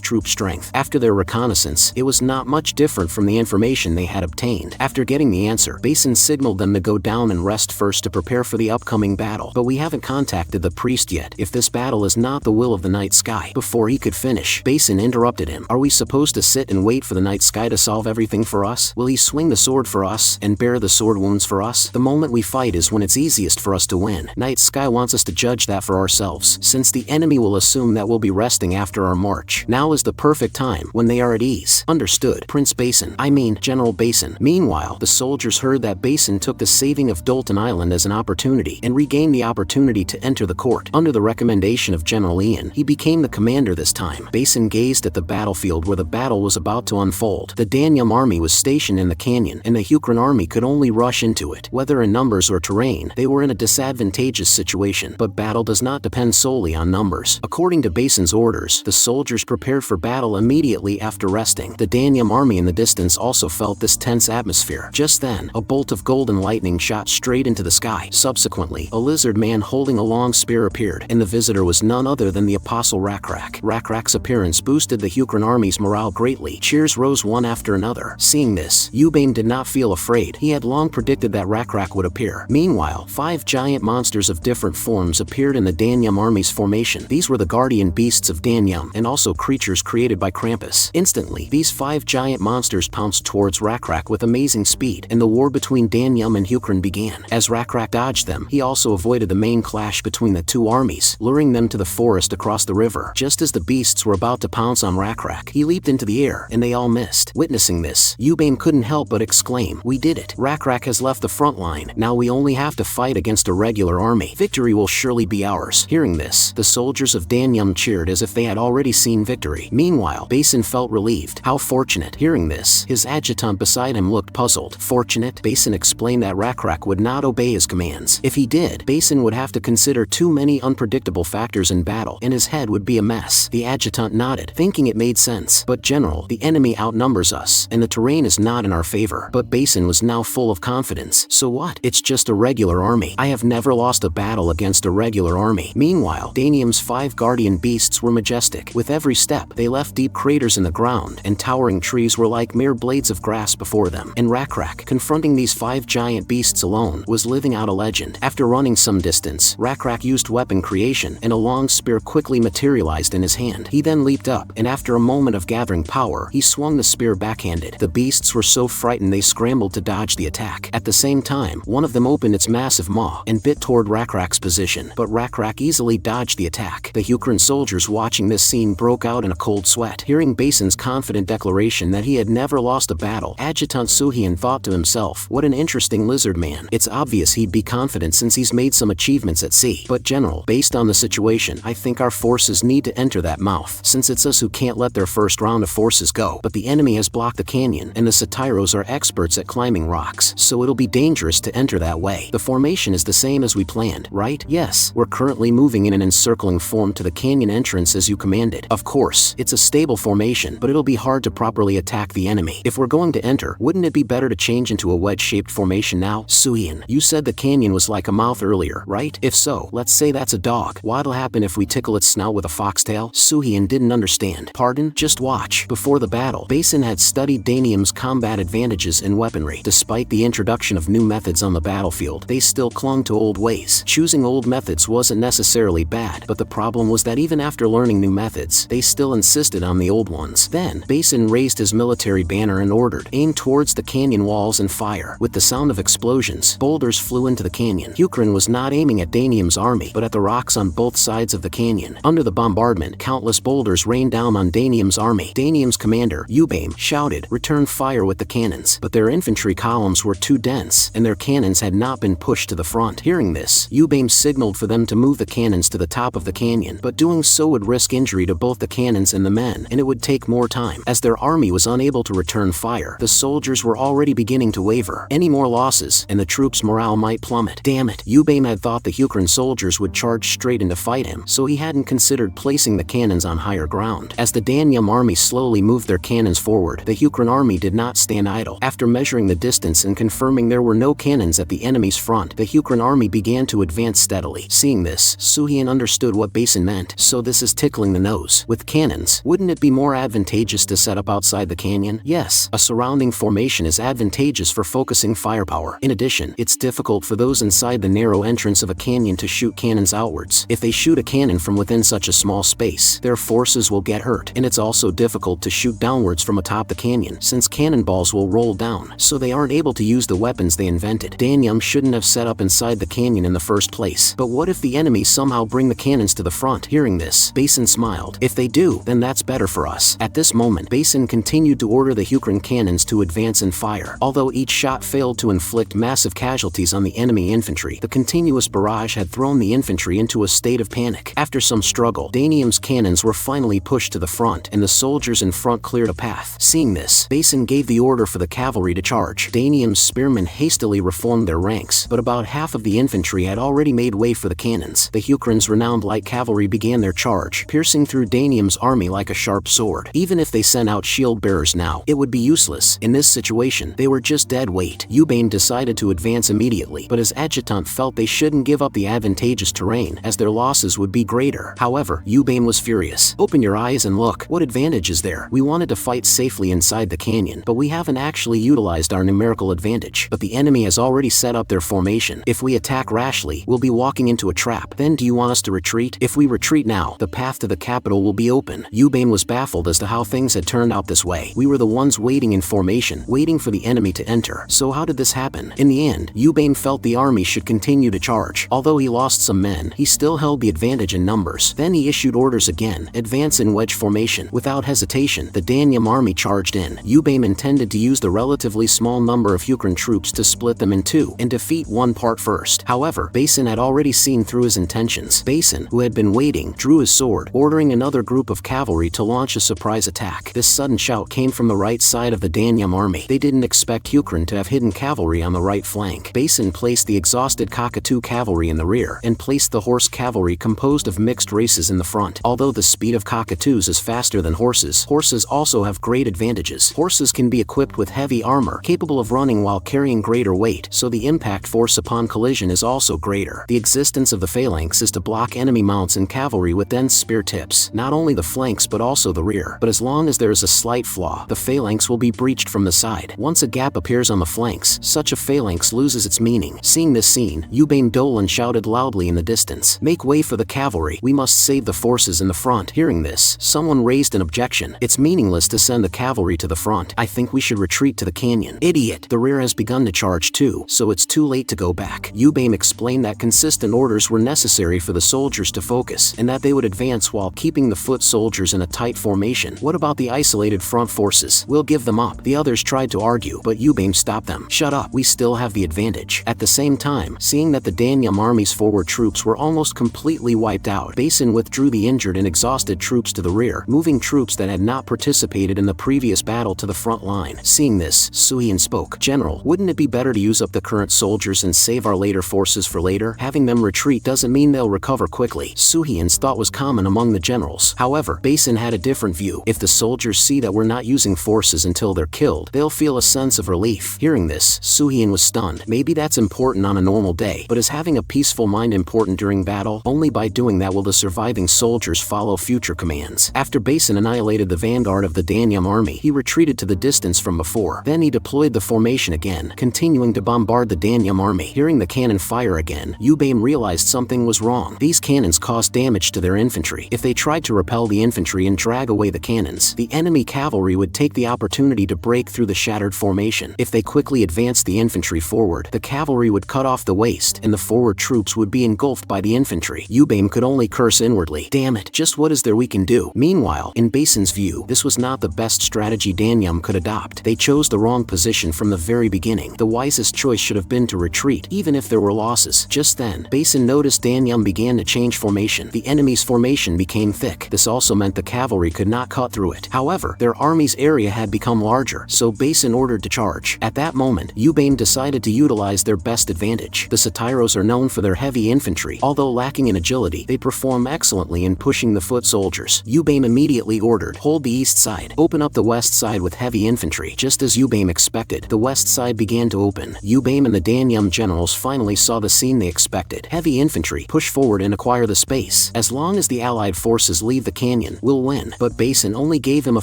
troop strength. After their reconnaissance, it was not much different from the information they had obtained. After getting the answer, Basin signaled them to go down and rest first to prepare for the upcoming battle. But we haven't contacted the priest yet. If this battle is not the will of the night sky. Before he could finish, Basin interrupted him. Are we supposed to sit and wait for the night sky to solve everything for us? Will he swing the sword for us and bear the sword wounds for us? The moment we fight is when it's easiest for us to win. Night sky wants us to judge that for ourselves, since the enemy will assume that we'll be resting after our march. Now is the perfect time, when they are at ease. Understood, Prince Basin. I mean, General Basin. Meanwhile, the soldiers heard that Basin took the saving of Dolton Island as an opportunity, and regained the opportunity to enter the court. Under the recommendation of General Ian, he became the commander this time. Basin gazed at the battlefield where the battle was about to unfold. The Danium army was stationed in the canyon, and the Huron army could only rush into it. Whether in numbers or terrain, they were in a disadvantageous situation. But battle does not depend solely on numbers. According to Basin's orders, the soldiers prepared for battle immediately after resting. The Danium army in the distance also felt this tense atmosphere. Just then, a bolt of golden lightning shot straight into the sky. Subsequently, a lizard man holding a long spear appeared, and the visitor was none other than the apostle Rakrak. Rakrak's appearance boosted the Huron army's morale greatly. Cheers rose one after another. Seeing this, Yubame did not feel afraid. He had long predicted that Rakrak would appear. Meanwhile, 5 giant monsters of different forms appeared in the Danyum army's formation. These were the guardian beasts of Danyum, and also creatures created by Krampus. Instantly, these 5 giant monsters pounced towards Rakrak with amazing speed, and the war between Danyum and Huron began. As Rakrak dodged them, he also avoided the main clash between the two armies, luring them to the forest across the river. Just as the beasts were about to pounce on Rakrak, he leaped into the air, and they all missed. Witnessing this, Yubame couldn't help but exclaim, "We did it! Rakrak has left the front line. Now we only have to fight against a regular army. Victory will surely be ours." Hearing this, the soldiers of Danyum cheered as if they had already seen victory. Meanwhile, Basin felt relieved. How fortunate. Hearing this, his adjutant beside him looked puzzled. Fortunate? Basin explained that Rakrak would not obey his commands. If he did, Basin would have to consider too many unpredictable factors in battle, and his head would be a mess. The adjutant nodded, thinking it made sense. "But General, the enemy outnumbers us, and the terrain is not in our favor." But Basin was now full of confidence. "So what? It's just a regular army. I have never lost a battle against a regular army." Meanwhile, Danyum's 5 guardian beasts were majestic. With every step, they left deep craters in the ground, and towering trees were like mere blades of grass before them. And Rakrak, confronting these 5 giant beasts alone, was living out a legend. After running some distance, Rakrak used weapon creation, and a long spear quickly materialized in his hand. He then leaped up, and after a moment of gathering power, he swung the spear backhanded. The beasts were so frightened they scrambled to dodge the attack. At the same time, one of them opened its massive maw and bit toward Rakrak's position, but Rakrak easily dodged the attack. The Huron soldiers watching this scene broke out in a cold sweat. Hearing Basin's confident declaration that he had never lost a battle, Adjutant Suhian thought to himself, "What an interesting lizard man. It's obvious he'd be confident since he's made some achievements at sea. But General, based on the situation, I think our forces need to enter that mouth, since it's us who can't let their first round of forces go. But the enemy has blocked the canyon, and the Satyros are experts at climbing rocks, so it'll be dangerous to enter that way. The formation is the same as we planned, right?" "Yes, we're currently moving in an encircling form to the canyon entrance as you commanded. Of course, it's a stable formation, but it'll be hard to properly attack the enemy. If we're going to enter, wouldn't it be better to change into a wedge-shaped formation now?" "Suhian, you said the canyon was like a mouth earlier, right? If so, let's say that's a dog. What'll happen if we tickle its snout with a foxtail?" Suhian didn't understand. "Pardon? Just watch." Before the battle, Basin had studied Danyum's combat advantages in weaponry. Despite the introduction of new methods on the battlefield, they still clung to old ways. Choosing old methods wasn't necessarily bad, but the problem was that even after learning new methods, they still insisted on the old ones. Then, Basin raised his military banner and ordered, "Aim towards the canyon walls and fire." With the sound of explosions, boulders flew into the canyon. Huron was not aiming at Danyum's army, but at the rocks on both sides of the canyon. Under the bombardment, countless boulders rained down on Danyum's army. Danyum's commander, Yubame, shouted, "Return fire with the cannons." But their infantry columns were too dense, and their cannons had not been pushed to the front. Hearing this, Yubame signaled for them to move the cannons to the top of the canyon, but doing so would risk injury to both the cannons and the men, and it would take more time. As their army was unable to return fire, the soldiers were already beginning to waver. Any more losses, and the troops' morale might plummet. Damn it, Yubame had thought the Huron soldiers would charge straight in to fight him, so he hadn't considered placing the cannons on higher ground. As the Danyum army slowly moved their cannons forward, the Huron army did not stand idle. After measuring the distance and confirming there were no cannons at the enemy's front, the Huron army began to advance steadily. Seeing this, Suhian understood what Basin meant. "So this is tickling the nose. With cannons, wouldn't it be more advantageous to set up outside the canyon?" "Yes, a surrounding formation is advantageous for focusing firepower. In addition, it's difficult for those inside the narrow entrance of a canyon to shoot cannons outwards. If they shoot a cannon from within such a small space, their forces will get hurt. And it's also difficult to shoot downwards from atop the canyon, since cannonballs will roll down, so they aren't able to use the weapons they invented. Danyum shouldn't have set up inside the canyon in the first place. But what if the enemy somehow bring the cannons to the front?" Hearing this, Basin smiled. "If they do, then that's better for us." At this moment, Basin continued to order the Huron cannons to advance and fire. Although each shot failed to inflict massive casualties on the enemy infantry, the continuous barrage had thrown the infantry into a state of panic. After some struggle, Danyum's cannons were finally pushed to the front, and the soldiers in front cleared a path. Seeing this, Basin gave the order for the cavalry to charge. Danyum's spearmen hastily reformed their ranks, but about half of the infantry had already made way for the cannons. The Huron's renowned light cavalry began their charge, piercing through Danyum's army like a sharp sword. Even if they sent out shield bearers now, now, it would be useless. In this situation, they were just dead weight. Yubane decided to advance immediately, but his adjutant felt they shouldn't give up the advantageous terrain, as their losses would be greater. However, Yubane was furious. Open your eyes and look. What advantage is there? We wanted to fight safely inside the canyon, but we haven't actually utilized our numerical advantage. But the enemy has already set up their formation. If we attack rashly, we'll be walking into a trap. Then do you want us to retreat? If we retreat now, the path to the capital will be open. Yubane was baffled as to how things had turned out this way. We were the ones waiting in formation, waiting for the enemy to enter. So how did this happen? In the end, Yubane felt the army should continue to charge. Although he lost some men, he still held the advantage in numbers. Then he issued orders again, advance in wedge formation. Without hesitation, the Danyam army charged in. Yubane intended to use the relatively small number of Hukran troops to split them in two and defeat one part first. However, Basin had already seen through his intentions. Basin, who had been waiting, drew his sword, ordering another group of cavalry to launch a surprise attack. This sudden shout came from the right side of the Danyam army. They didn't expect Hukran to have hidden cavalry on the right flank. Basin placed the exhausted Cockatoo cavalry in the rear, and placed the horse cavalry composed of mixed races in the front. Although the speed of Cockatoos is faster than horses, horses also have great advantages. Horses can be equipped with heavy armor, capable of running while carrying greater weight, so the impact force upon collision is also greater. The existence of the phalanx is to block enemy mounts and cavalry with dense spear tips, not only the flanks but also the rear. But as long as there is a slight flaw, the phalanx will be breached from the side. Once a gap appears on the flanks, such a phalanx loses its meaning. Seeing this scene, Yubane Dolan shouted loudly in the distance, "Make way for the cavalry, we must save the forces in the front." Hearing this, someone raised an objection. It's meaningless to send the cavalry to the front. I think we should retreat to the canyon. Idiot! The rear has begun to charge too, so it's too late to go back. Yubane explained that consistent orders were necessary for the soldiers to focus, and that they would advance while keeping the foot soldiers in a tight formation. What about the isolated front forces? We'll give them up. The others tried to argue, but Yubane stopped them. Shut up, we still have the advantage. At the same time, seeing that the Danyam army's forward troops were almost completely wiped out, Basin withdrew the injured and exhausted troops to the rear, moving troops that had not participated in the previous battle to the front line. Seeing this, Suhian spoke. General, wouldn't it be better to use up the current soldiers and save our later forces for later? Having them retreat doesn't mean they'll recover quickly. Suhian's thought was common among the generals. However, Basin had a different view. If the soldiers see that we're not using forces until they're killed, they'll feel a sense of relief. Hearing this, Suhian was stunned. Maybe that's important on a normal day, but is having a peaceful mind important during battle? Only by doing that will the surviving soldiers follow future commands. After Basin annihilated the vanguard of the Danyam army, he retreated to the distance from before. Then he deployed the formation again, continuing to bombard the Danyam army. Hearing the cannon fire again, Yubane realized something was wrong. These cannons caused damage to their infantry. If they tried to repel the infantry and drag away the cannons, the enemy cavalry would take the opportunity to break through the shattered formation. If they quickly advanced the infantry forward, the cavalry would cut off the waist, and the forward troops would be engulfed by the infantry. Yubane could only curse inwardly. Damn it, just what is there we can do? Meanwhile, in Basin's view, this was not the best strategy Danyam could adopt. They chose the wrong position from the very beginning. The wisest choice should have been to retreat, even if there were losses. Just then, Basin noticed Danyam began to change formation. The enemy's formation became thick. This also meant the cavalry could not cut through it. However, their army's area had become larger, so Basin ordered to charge. At that moment, Yubane decided to utilize their best advantage. The Satyros are known for their heavy infantry. Although lacking in agility, they perform excellently in pushing the foot soldiers. Yubane immediately ordered, hold the east side. Open up the west side with heavy infantry. Just as Yubane expected, the west side began to open. Yubane and the Danyam generals finally saw the scene they expected. Heavy infantry, push forward and acquire the space. As long as the allied forces leave the canyon, we'll win. But Basin only gave him a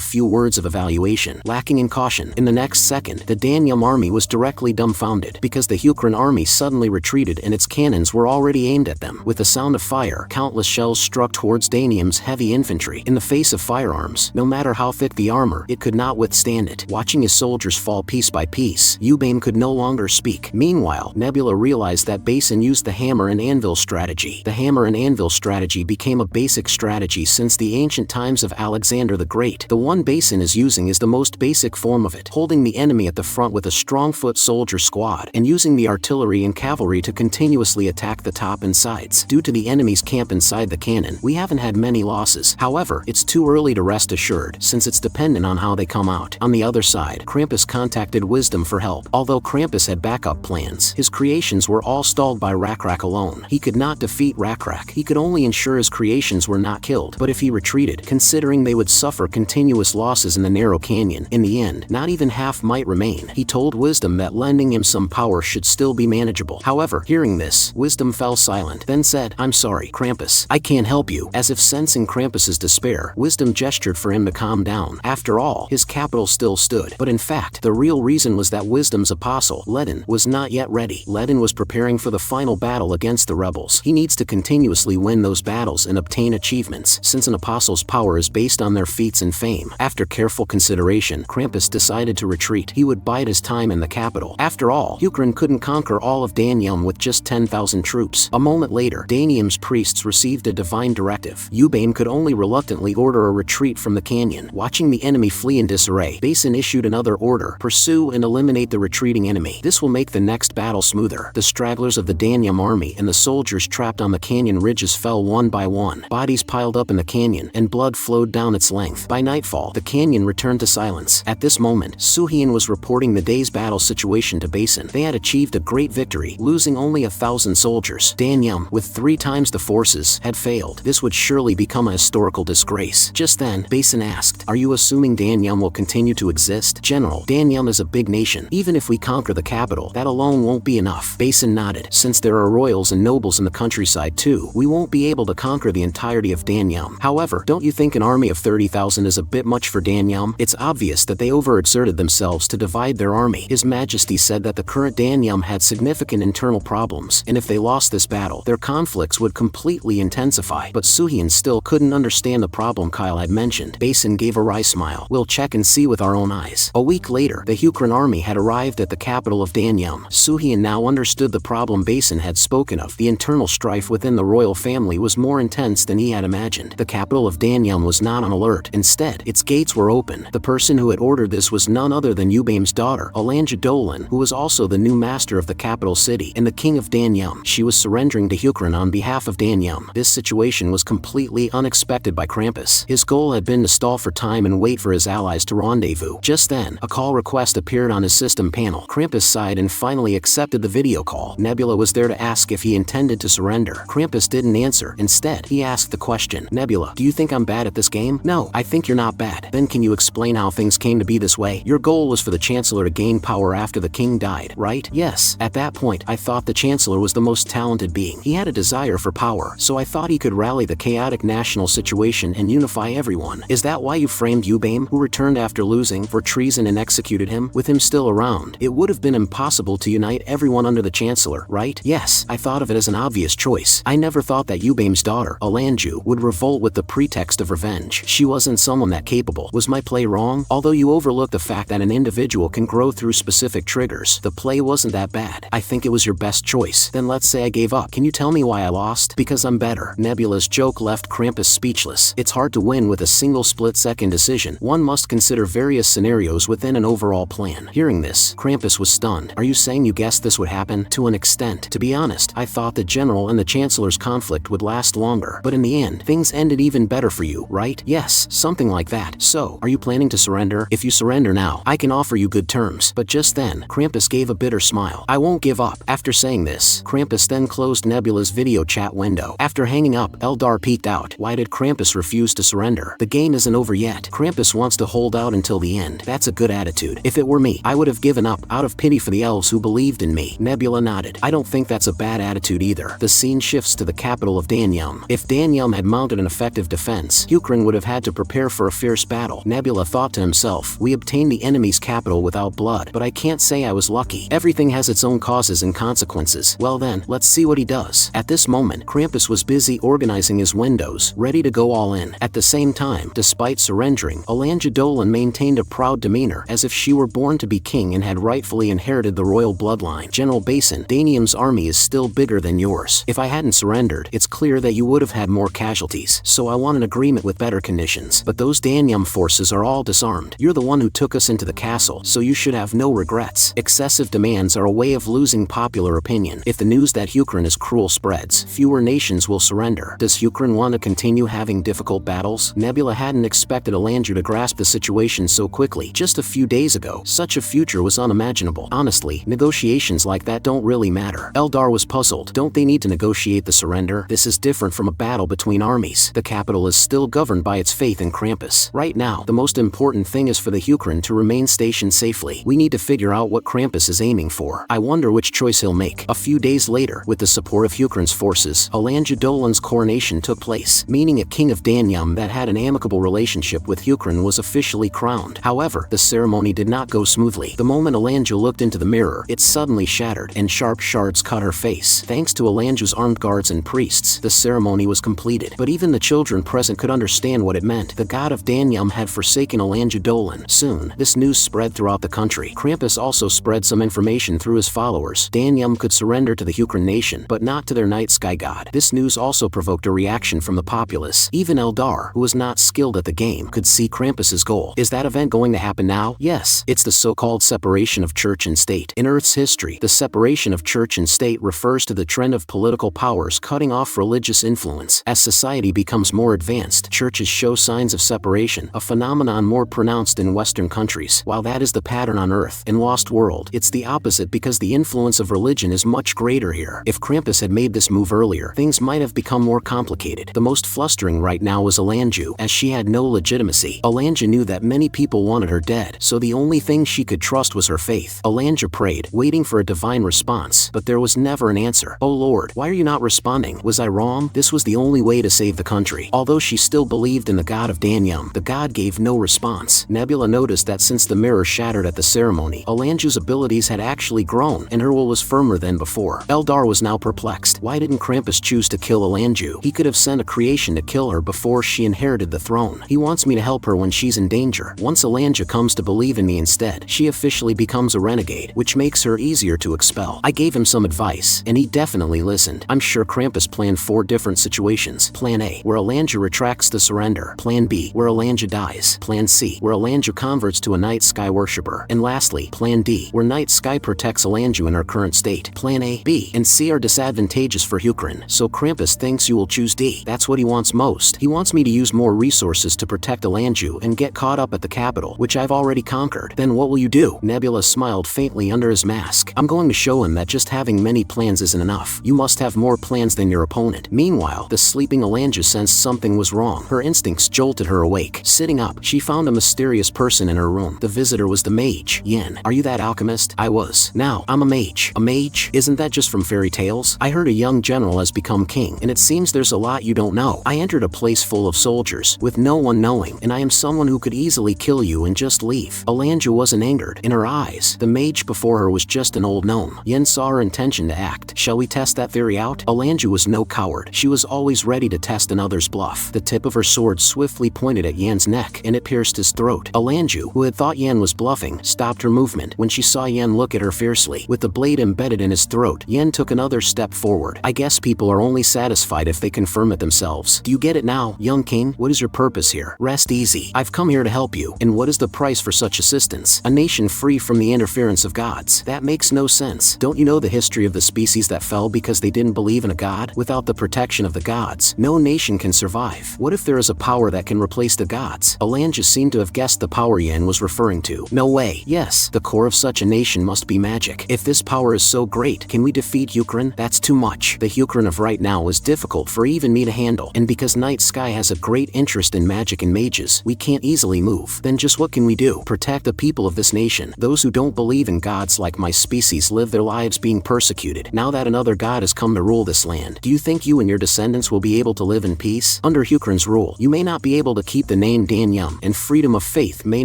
few words of evaluation, lacking in caution. In the next second, the Danyam army was directly dumbfounded, because the Hukran army suddenly retreated and its cannons were already aimed at them. With the sound of fire, countless shells struck towards Danyam's heavy infantry. In the face of firearms, no matter how thick the armor, it could not withstand it. Watching his soldiers fall piece by piece, Yubane could no longer speak. Meanwhile, Nebula realized that Basin used the hammer and anvil strategy. The hammer and anvil strategy became a basic strategy since the ancient times of Alexander the Great. The one Basin is using is the most basic form of it, holding the enemy at the front with a strong foot soldier squad, and using the artillery and cavalry to continuously attack the top and sides. Due to the enemy's camp inside the cannon, we haven't had many losses. However, it's too early to rest assured, since it's dependent on how they come out. On the other side, Krampus contacted Wisdom for help. Although Krampus had backup plans, his creations were all stalled by Rakrak alone. He could not defeat Rakrak. He could only ensure his creations were not killed. But if he retreated, considering they would suffer continuous losses in the narrative, narrow canyon. In the end, not even half might remain. He told Wisdom that lending him some power should still be manageable. However, hearing this, Wisdom fell silent, then said, "I'm sorry, Krampus. I can't help you." As if sensing Krampus's despair, Wisdom gestured for him to calm down. After all, his capital still stood. But in fact, the real reason was that Wisdom's apostle, Ledin, was not yet ready. Ledin was preparing for the final battle against the rebels. He needs to continuously win those battles and obtain achievements, since an apostle's power is based on their feats and fame. After careful consideration, Krampus decided to retreat. He would bide his time in the capital. After all, Hukran couldn't conquer all of Danium with just 10,000 troops. A moment later, Danium's priests received a divine directive. Yubame could only reluctantly order a retreat from the canyon. Watching the enemy flee in disarray, Basin issued another order: pursue and eliminate the retreating enemy. This will make the next battle smoother. The stragglers of the Danium army and the soldiers trapped on the canyon ridges fell one by one. Bodies piled up in the canyon, and blood flowed down its length. By nightfall, the canyon returned to silence. At this moment, Suhian was reporting the day's battle situation to Basin. They had achieved a great victory, losing only 1,000 soldiers. Danium, with 3 times the forces, had failed. This would surely become a historical disgrace. Just then, Basin asked, "Are you assuming Danium will continue to exist?" "General, Danium is a big nation. Even if we conquer the capital, that alone won't be enough." Basin nodded. "Since there are royals and nobles in the countryside too, we won't be able to conquer the entirety of Danium. However, don't you think an army of 30,000 is a bit much for Danium? It's obvious that they overexerted themselves to divide their army." His Majesty said that the current Danium had significant internal problems, and if they lost this battle, their conflicts would completely intensify. But Suhian still couldn't understand the problem Kyle had mentioned. Basin gave a wry smile. "We'll check and see with our own eyes." A week later, the Hukran army had arrived at the capital of Danium. Suhian now understood the problem Basin had spoken of. The internal strife within the royal family was more intense than he had imagined. The capital of Danium was not on alert. Instead, its gates were open. The person who had ordered this was none other than Yubame's daughter, Alanja Dolan, who was also the new master of the capital city and the king of Danium. She was surrendering to Hukran on behalf of Danium. This situation was completely unexpected by Krampus. His goal had been to stall for time and wait for his allies to rendezvous. Just then, a call request appeared on his system panel. Krampus sighed and finally accepted the video call. Nebula was there to ask if he intended to surrender. Krampus didn't answer. Instead, he asked the question, "Nebula, do you think I'm bad at this game?" "No, I think you're not bad." "Then can you explain how things came to be this way?" "Your goal was for the Chancellor to gain power after the king died, right?" "Yes. At that point, I thought the Chancellor was the most talented being. He had a desire for power, so I thought he could rally the chaotic national situation and unify everyone." "Is that why you framed Yubame, who returned after losing, for treason and executed him? With him still around, it would have been impossible to unite everyone under the Chancellor, right?" "Yes, I thought of it as an obvious choice. I never thought that Yubame's daughter, Alanju, would revolt with the pretext of revenge. She wasn't someone that capable. Was my play wrong? Although you overlook the fact that an individual can grow through specific triggers, the play wasn't that bad. I think it was your best choice." "Then let's say I gave up. Can you tell me why I lost?" "Because I'm better." Nebula's joke left Krampus speechless. It's hard to win with a single split-second decision. One must consider various scenarios within an overall plan. Hearing this, Krampus was stunned. "Are you saying you guessed this would happen?" "To an extent. To be honest, I thought the General and the Chancellor's conflict would last longer. But in the end, things ended even better for you, right?" "Yes, something like that." "So, are you planning to surrender?" "If you surrender now, I can offer you good terms." But just then, Krampus gave a bitter smile. "I won't give up." After saying this, Krampus then closed Nebula's video chat window. After hanging up, Eldar peeked out. Why did Krampus refuse to surrender? The game isn't over yet. Krampus wants to hold out until the end. That's a good attitude. If it were me, I would have given up, out of pity for the elves who believed in me. Nebula nodded. "I don't think that's a bad attitude either." The scene shifts to the capital of Danium. If Danium had mounted an effective defense, Hukran would have had to prepare for a fierce battle. Nebula thought to himself, "We obtained the enemy's capital without blood, but I can't say I was lucky. Everything has its own causes and consequences. Well then, let's see what he does." At this moment, Krampus was busy organizing his windows, ready to go all in. At the same time, despite surrendering, Alanja Dolan maintained a proud demeanor, as if she were born to be king and had rightfully inherited the royal bloodline. "General Basin, Danium's army is still bigger than yours. If I hadn't surrendered, it's clear that you would have had more casualties, so I want an agreement with better conditions. But those Danium forces are all disarmed. You're the one who took us into the castle, so you should have no regrets. Excessive demands are a way of losing popular opinion. If the news that Hukran is cruel spreads, fewer nations will surrender. Does Hukran want to continue having difficult battles?" Nebula hadn't expected Alanju to grasp the situation so quickly. Just a few days ago, such a future was unimaginable. Honestly, negotiations like that don't really matter. Eldar was puzzled. Don't they need to negotiate the surrender? This is different from a battle between armies. The capital is still governed by its faith in Krampus. Right now, the most important thing is for the Hukrun to remain stationed safely. We need to figure out what Krampus is aiming for. I wonder which choice he'll make. A few days later, with the support of Hukrun's forces, Alanja Dolan's coronation took place, meaning a king of Danyum that had an amicable relationship with Hukrun was officially crowned. However, the ceremony did not go smoothly. The moment Alanja looked into the mirror, it suddenly shattered, and sharp shards cut her face. Thanks to Alanja's armed guards and priests, the ceremony was completed. But even the children present could understand what it meant. The god of Danyum had forsaken Alanja Dolan. Soon, this news spread throughout the country. Krampus also spread some information through his followers. Danyum could surrender to the Hukrun nation, but not to their night sky god. This news also provoked a reaction from the populace. Even Eldar, who was not skilled at the game, could see Krampus's goal. Is that event going to happen now? Yes, it's the so-called separation of church and state. In Earth's history, the separation of church and state refers to the trend of political powers cutting off religious influence. As society becomes more advanced, churches show signs of separation, a phenomenon more pronounced in Western countries. While that is the pattern on Earth, in Lost World, it's the opposite because the influence of religion is much greater here. If Krampus had made this move earlier, things might have become more complicated. The most flustering right now was Alanja, as she had no legitimacy. Alanja knew that many people wanted her dead, so the only thing she could trust was her faith. Alanja prayed, waiting for a divine response, but there was never an answer. Oh Lord, why are you not responding? Was I wrong? This was the only way to save the country. Although she still believed in the god of Danyum, the god gave no response. Nebula noticed that since the mirror shattered at the ceremony, Alanja's abilities had actually grown, and her will was firmer than before. Eldar was now perplexed. Why didn't Krampus choose to kill Alanja? He could have sent a creation to kill her before she inherited the throne. He wants me to help her when she's in danger. Once Alanja comes to believe in me instead, she officially becomes a renegade, which makes her easier to expel. I gave him some advice, and he definitely listened. I'm sure Krampus planned 4 different situations. Plan A, where Alanja retracts the surrender. Plan B, where Alanja dies. Plan C, where Alanja converts to a night sky worshipper. And lastly, Plan D, where night sky protects Alanja in her current state. Plan A, B, and C are disadvantageous for Hukrun, so Krampus thinks you will choose D. That's what he wants most. He wants me to use more resources to protect Alanja and get caught up at the capital, which I've already conquered. Then what will you do? Nebula smiled faintly under his mask. I'm going to show him that just having many plans isn't enough. You must have more plans than your opponent. Meanwhile, the sleeping Alanja sensed something was wrong. Her instincts jolted her awake. Sitting up, she found a mysterious person in her room. The visitor was the mage. Yen, are you that alchemist? I was. Now, I'm a mage. A mage? Isn't that just from fairy tales? I heard a young general has become king, and it seems there's a lot you don't know. I entered a place full of soldiers, with no one knowing, and I am someone who could easily kill you and just leave. Alanja wasn't angered. In her eyes, the mage before her was just an old gnome. Yen saw her intention to act. Shall we test that theory out? Alanja was no coward. She was always ready to test another's bluff. The tip of her sword swiftly pointed at Yen's neck, and it pierced his throat. Alanja, who had thought Yen was bluffing, stopped her movement when she saw Yen look at her fiercely. With the blade embedded in his throat, Yen took another step forward. I guess people are only satisfied if they confirm it themselves. Do you get it now, young king? What is your purpose here? Rest easy. I've come here to help you. And what is the price for such assistance? A nation free from the interference of gods. That makes no sense. Don't you know the history of the species that fell because they didn't believe in a god? Without the protection of the gods, no nation can survive. What if there is a power that can replace the gods? Alanja seemed to have guessed the power Yen was referring to. No way. Yes, the core of such a nation must be magic. If this power is so great, can we defeat Hukrun? That's too much. The Hukrun of right now is difficult for even me to handle, and because Night Sky has a great interest in magic and mages, we can't easily move. Then just what can we do? Protect the people of this nation. Those who don't believe in gods like my species live their lives being persecuted. Now that another god has come to rule this land, do you think you and your descendants will be able to live in peace? Under Hukrun's rule, you may not be able to keep the name Danyum, and freedom of faith may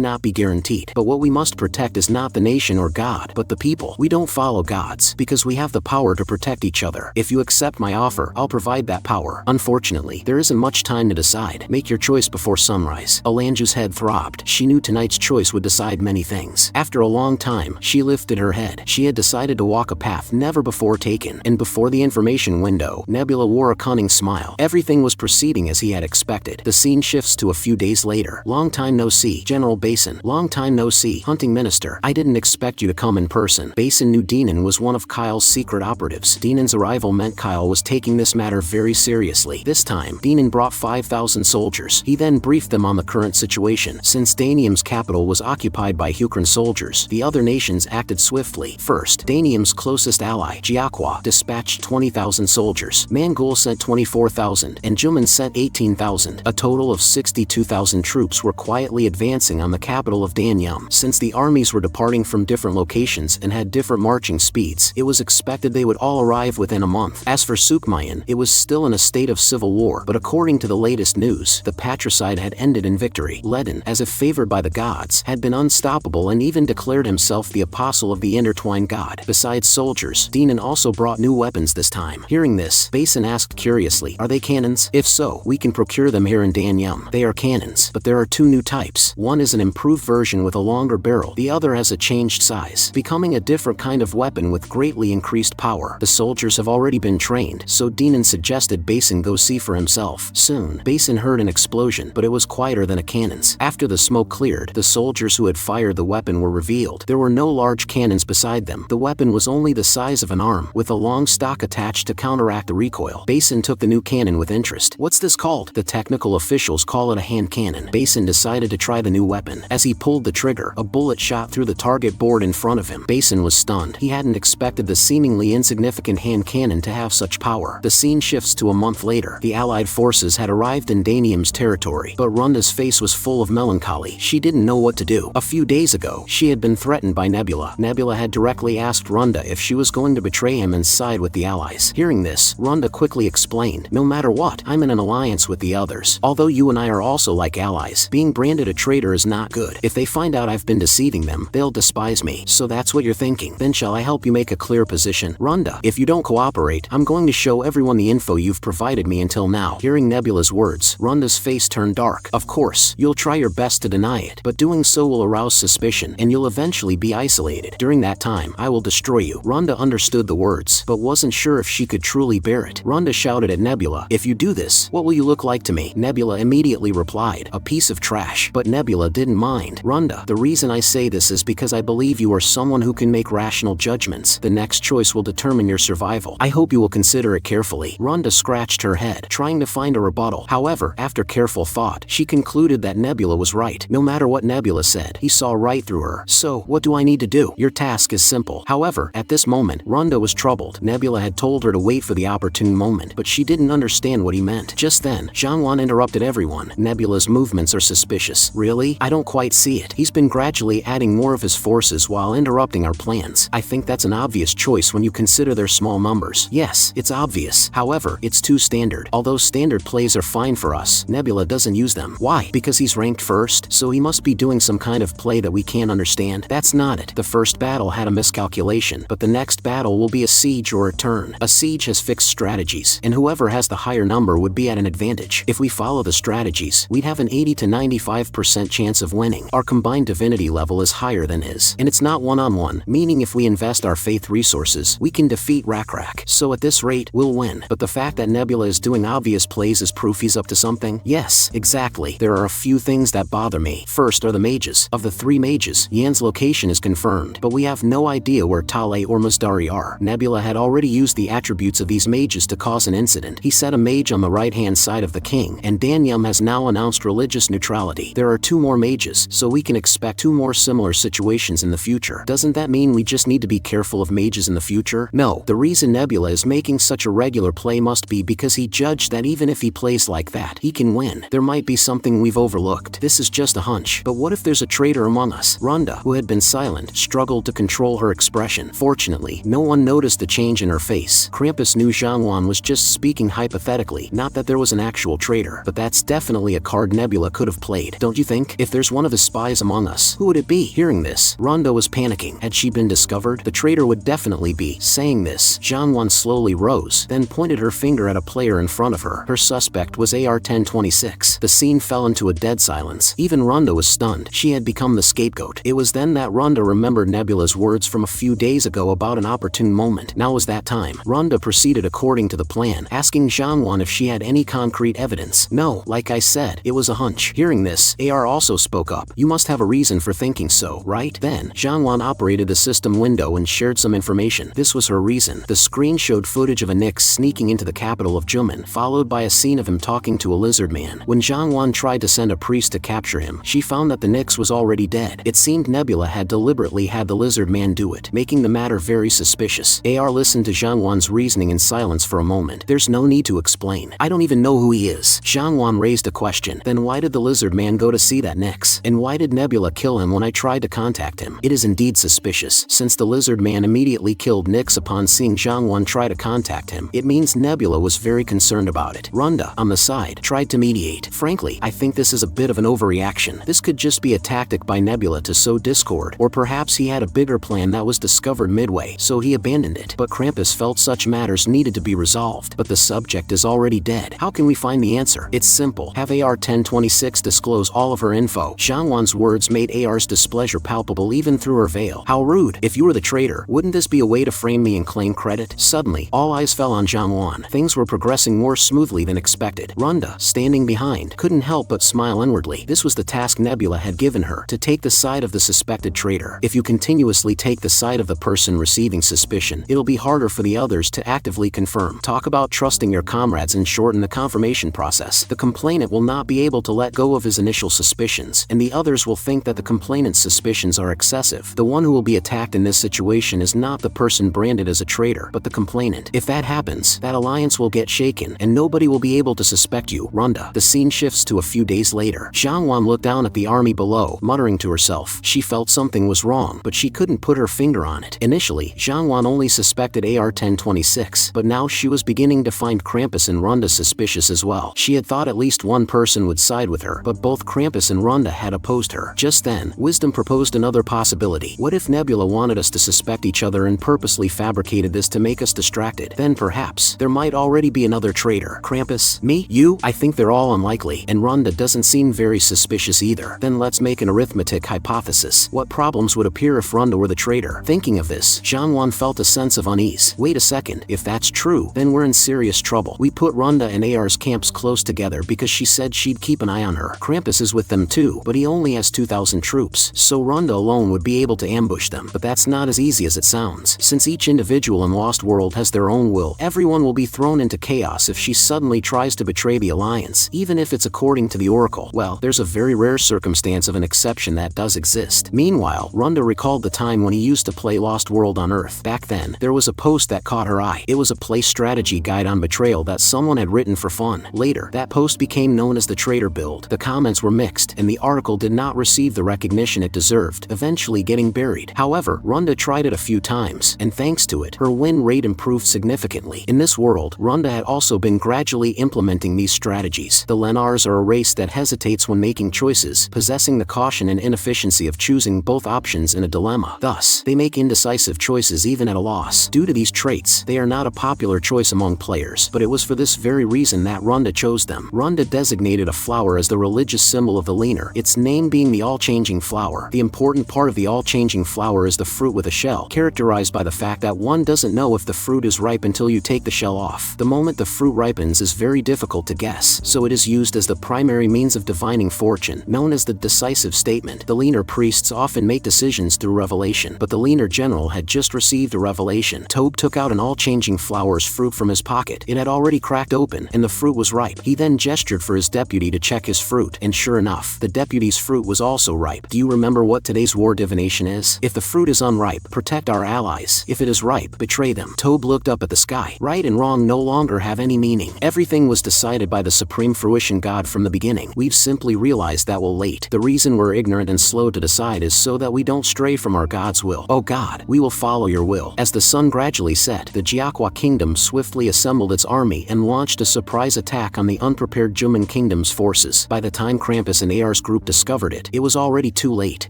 not be guaranteed. But what we must protect is not the nation or God, but the people. We don't follow gods, because we have the power to protect each other. If you accept my offer, I'll provide that power. Unfortunately, there isn't much time to decide. Make your choice before sunrise. Alanja's head throbbed. She knew tonight's choice would decide many things. After a long time, she lifted her head. She had decided to walk a path never before taken, and before the information window, Nebula wore a cunning smile. Everything was proceeding as he had expected. The scene shifts to a few days later. Long time no see, General Basin. Long time no see, Hunting Minister. I didn't expect you to come in person. Basin knew Denon was one of Kyle's secret operatives. Denon's arrival meant Kyle was taking this matter very seriously. This time, Denon brought 5,000 soldiers. He then briefed them on the current situation. Since Danium's capital was occupied by Hukrun soldiers, the other nations acted swiftly. First, Danium's closest ally, Jiaqua, dispatched 20,000 soldiers. Mangul sent 24,000, and Juman sent 18,000. A total of 62,000 troops were quietly advancing on the capital of Danyum. Since the armies were departing from different locations and had different marching speeds, it was expected they would all arrive within a month. As for Sukmayan, it was still in a state of civil war, but according to the latest news, the patricide had ended in victory. Ledin, as if favored by the gods, had been unstoppable and even declared himself the apostle of the intertwined god. Besides soldiers, Dinan also brought new weapons this time. Hearing this, Basin asked curiously, "Are they cannons? If so, we can procure them here in Danyum." "They are cannons, but there are two new types. One is an improved version with a longer barrel, the other has a changed size, becoming a different kind of weapon with greatly increased power. The soldiers have already been trained, so Dinan suggested Basin go see for himself. Soon, Basin heard an explosion, but it was quieter than a cannon's. After the smoke cleared, the soldiers who had fired the weapon were revealed. There were no large cannons beside them. The weapon was only the size of an arm, with a long stock attached to counteract the recoil. Basin took the new cannon with interest. "What's this called?" "The technical officials call it a hand cannon." Basin decided to try the new weapon. As he pulled the trigger, a bullet shot through the target board in front of him. Basin was stunned. He hadn't expected the seemingly insignificant hand cannon to have such power. The scene shifts to a month later. The Allied forces had arrived in Danium's territory, but Runda's face was full of melancholy. She didn't know what to do. A few days ago, she had been threatened by Nebula. Nebula had directly asked Runda if she was going to betray him and side with the Allies. Hearing this, Runda quickly explained, "No matter what, I'm in an alliance with the others. Although you and I are also like allies, being branded a traitor is not good. If they find out I've been deceiving them, they'll despise me. So that's what you're thinking. Then shall I help you make a clear position? Runda, if you don't cooperate, I'm going to show everyone the info you've provided me until now." Hearing Nebula's words, Runda's face turned dark. "Of course, you'll try your best to deny it, but doing so will arouse suspicion, and you'll eventually be isolated. During that time, I will destroy you." Runda understood the words, but wasn't sure if she could truly bear it. Runda shouted at Nebula, "If you do this, what will you look like to me?" Nebula immediately replied, "A piece of trash." But Nebula didn't mind. "Runda, the reason I say this is because I believe you are someone who can make rational judgments. The next choice will determine your survival. I hope you will consider it carefully." Runda scratched her head, trying to find a rebuttal. However, after careful thought, she concluded that Nebula was right. No matter what Nebula said, he saw right through her. "So, what do I need to do? Your task is simple." However, at this moment, Runda was troubled. Nebula had told her to wait for the opportune moment, but she didn't understand what he meant. Just then, Zhangwan interrupted everyone. "Nebula's movements are suspicious." "Really? I don't quite see it. He's been gradually adding more of his forces while interrupting our plans. I think that's an obvious choice when you consider their small numbers." "Yes, it's obvious. However, it's too standard. Although standard plays are fine for us, Nebula doesn't use them." "Why? Because he's ranked first? So he must be doing some kind of play that we can't understand." "That's not it. The first battle had a miscalculation, but the next battle will be a siege or a turn. A siege has fixed strategies, and whoever has the higher number would be at an advantage. If we follow the strategies, we'd have an 80 to 95% chance of winning. Our combined divinity level is higher than his, and it's not one-on-one, meaning if we invest our faith resources, we can defeat Rakrak. So at this rate, we'll win. But the fact that Nebula is doing obvious plays is proof he's up to something." "Yes, exactly. There are a few things that bother me. First are the mages. Of the three mages, Yan's location is confirmed, but we have no idea where Tale or Masdari are. Nebula had already used the attributes of these mages to cause an incident. He set a mage on the right-hand side of the king, and Danyum has now announced religious neutrality. There are two more mages, so we can expect two more similar situations in the future. Doesn't that mean we just need to be careful of mages in the future?" "No. The reason Nebula is making such a regular play must be because he judged that even if he plays like that, he can win. There might be something we've overlooked. This is just a hunch. But what if there's a traitor among us?" Runda, who had been silent, struggled to control her expression. Fortunately, no one noticed the change in her face. Krampus knew Zhangwan was just speaking hypothetically, not that there was an actual traitor. But that's definitely a card Nebula could have played, don't you think? If there's one of his spies among us, who would it be? Hearing this, Runda was panicking. Had she been discovered? The traitor would definitely be. Saying this, Zhangwan slowly rose, then pointed her finger at a player in front of her. Her suspect was AR-1026. The scene fell into a dead silence. Even Runda was stunned. She had become the scapegoat. It was then that Runda remembered Nebula's words from a few days ago about an opportune moment. Now was that time. Runda proceeded according to the plan, asking Zhangwan if she had any concrete evidence. "No, like I said, it was a hunch." Hearing this, AR also spoke up. "You must have a reason for thinking so, right?" Then, Zhangwan operated the system window and shared some information. This was her reason. The screen showed footage of a Nyx sneaking into the capital of Juman, followed by a scene of him talking to a Lizardman. When Zhangwan tried to send a priest to capture him, she found that the Nyx was already dead. It seemed Nebula had deliberately had the Lizardman do it, making the matter very suspicious. AR listened to Zhangwan's reasoning in silence for a moment. "There's no need to explain. I don't even know who he is." Zhangwan raised a question. "Then why did the Lizardman man go to see that Nyx? And why did Nebula kill him when I tried to contact him? It is indeed suspicious, since the lizard man immediately killed Nyx upon seeing Xiangwan try to contact him. It means Nebula was very concerned about it. Runda, on the side, tried to mediate. Frankly, I think this is a bit of an overreaction. This could just be a tactic by Nebula to sow discord, or perhaps he had a bigger plan that was discovered midway, so he abandoned it. But Krampus felt such matters needed to be resolved. But the subject is already dead. How can we find the answer? It's simple. Have AR-1026 disclose all of her info. Xiangwan's words made AR's displeasure palpable even through her veil. How rude. If you were the traitor, wouldn't this be a way to frame me and claim credit? Suddenly, all eyes fell on Xiangwan. Things were progressing more smoothly than expected. Runda, standing behind, couldn't help but smile inwardly. This was the task Nebula had given her, to take the side of the suspected traitor. If you continuously take the side of the person receiving suspicion, it'll be harder for the others to actively confirm. Talk about trusting your comrades and shorten the confirmation process. The complainant will not be able to let go of his initial suspicions, and the others will think that the complainant's suspicions are excessive. The one who will be attacked in this situation is not the person branded as a traitor, but the complainant. If that happens, that alliance will get shaken, and nobody will be able to suspect you. Runda. The scene shifts to a few days later. Xiangwan looked down at the army below, muttering to herself. She felt something was wrong, but she couldn't put her finger on it. Initially, Xiangwan only suspected AR-1026, but now she was beginning to find Krampus and Runda suspicious as well. She had thought at least one person would side with her, but both Krampus and Runda had opposed her. Just then, Wisdom proposed another possibility. What if Nebula wanted us to suspect each other and purposely fabricated this to make us distracted? Then perhaps, there might already be another traitor. Krampus? Me? You? I think they're all unlikely, and Runda doesn't seem very suspicious either. Then let's make an arithmetic hypothesis. What problems would appear if Runda were the traitor? Thinking of this, Xiangwan felt a sense of unease. Wait a second, if that's true, then we're in serious trouble. We put Runda and AR's camps close together because she said she'd keep an eye on her. Krampus is with them too, but he only has 2,000 troops, so Runda alone would be able to ambush them. But that's not as easy as it sounds. Since each individual in Lost World has their own will, everyone will be thrown into chaos if she suddenly tries to betray the alliance, even if it's according to the Oracle. Well, there's a very rare circumstance of an exception that does exist. Meanwhile, Runda recalled the time when he used to play Lost World on Earth. Back then, there was a post that caught her eye. It was a play strategy guide on betrayal that someone had written for fun. Later, that post became known as the Traitor Build. The comments were mixed, and the article did not receive the recognition it deserved, eventually getting buried. However, Runda tried it a few times, and thanks to it, her win rate improved significantly. In this world, Runda had also been gradually implementing these strategies. The Lenars are a race that hesitates when making choices, possessing the caution and inefficiency of choosing both options in a dilemma. Thus, they make indecisive choices even at a loss. Due to these traits, they are not a popular choice among players, but it was for this very reason that Runda chose them. Runda designated a flower as the religious symbol of the Leaner, its name being the all-changing flower. The important part of the all-changing flower is the fruit with a shell, characterized by the fact that one doesn't know if the fruit is ripe until you take the shell off. The moment the fruit ripens is very difficult to guess, so it is used as the primary means of divining fortune, known as the decisive statement. The Leaner priests often make decisions through revelation, but the Leaner general had just received a revelation. Tobe took out an all-changing flower's fruit from his pocket. It had already cracked open, and the fruit was ripe. He then gestured for his deputy to check his fruit, and sure enough, the deputy's fruit was also ripe. Do you remember what today's war divination is? If the fruit is unripe, protect our allies. If it is ripe, betray them. Tobe looked up at the sky. Right and wrong no longer have any meaning. Everything was decided by the Supreme Fruition God from the beginning. We've simply realized that we're late. The reason we're ignorant and slow to decide is so that we don't stray from our God's will. Oh God, we will follow your will. As the sun gradually set, the Jiaqua kingdom swiftly assembled its army and launched a surprise attack on the unprepared Juman kingdom's forces. By the time Krampus and AR's group discovered it, it was already too late.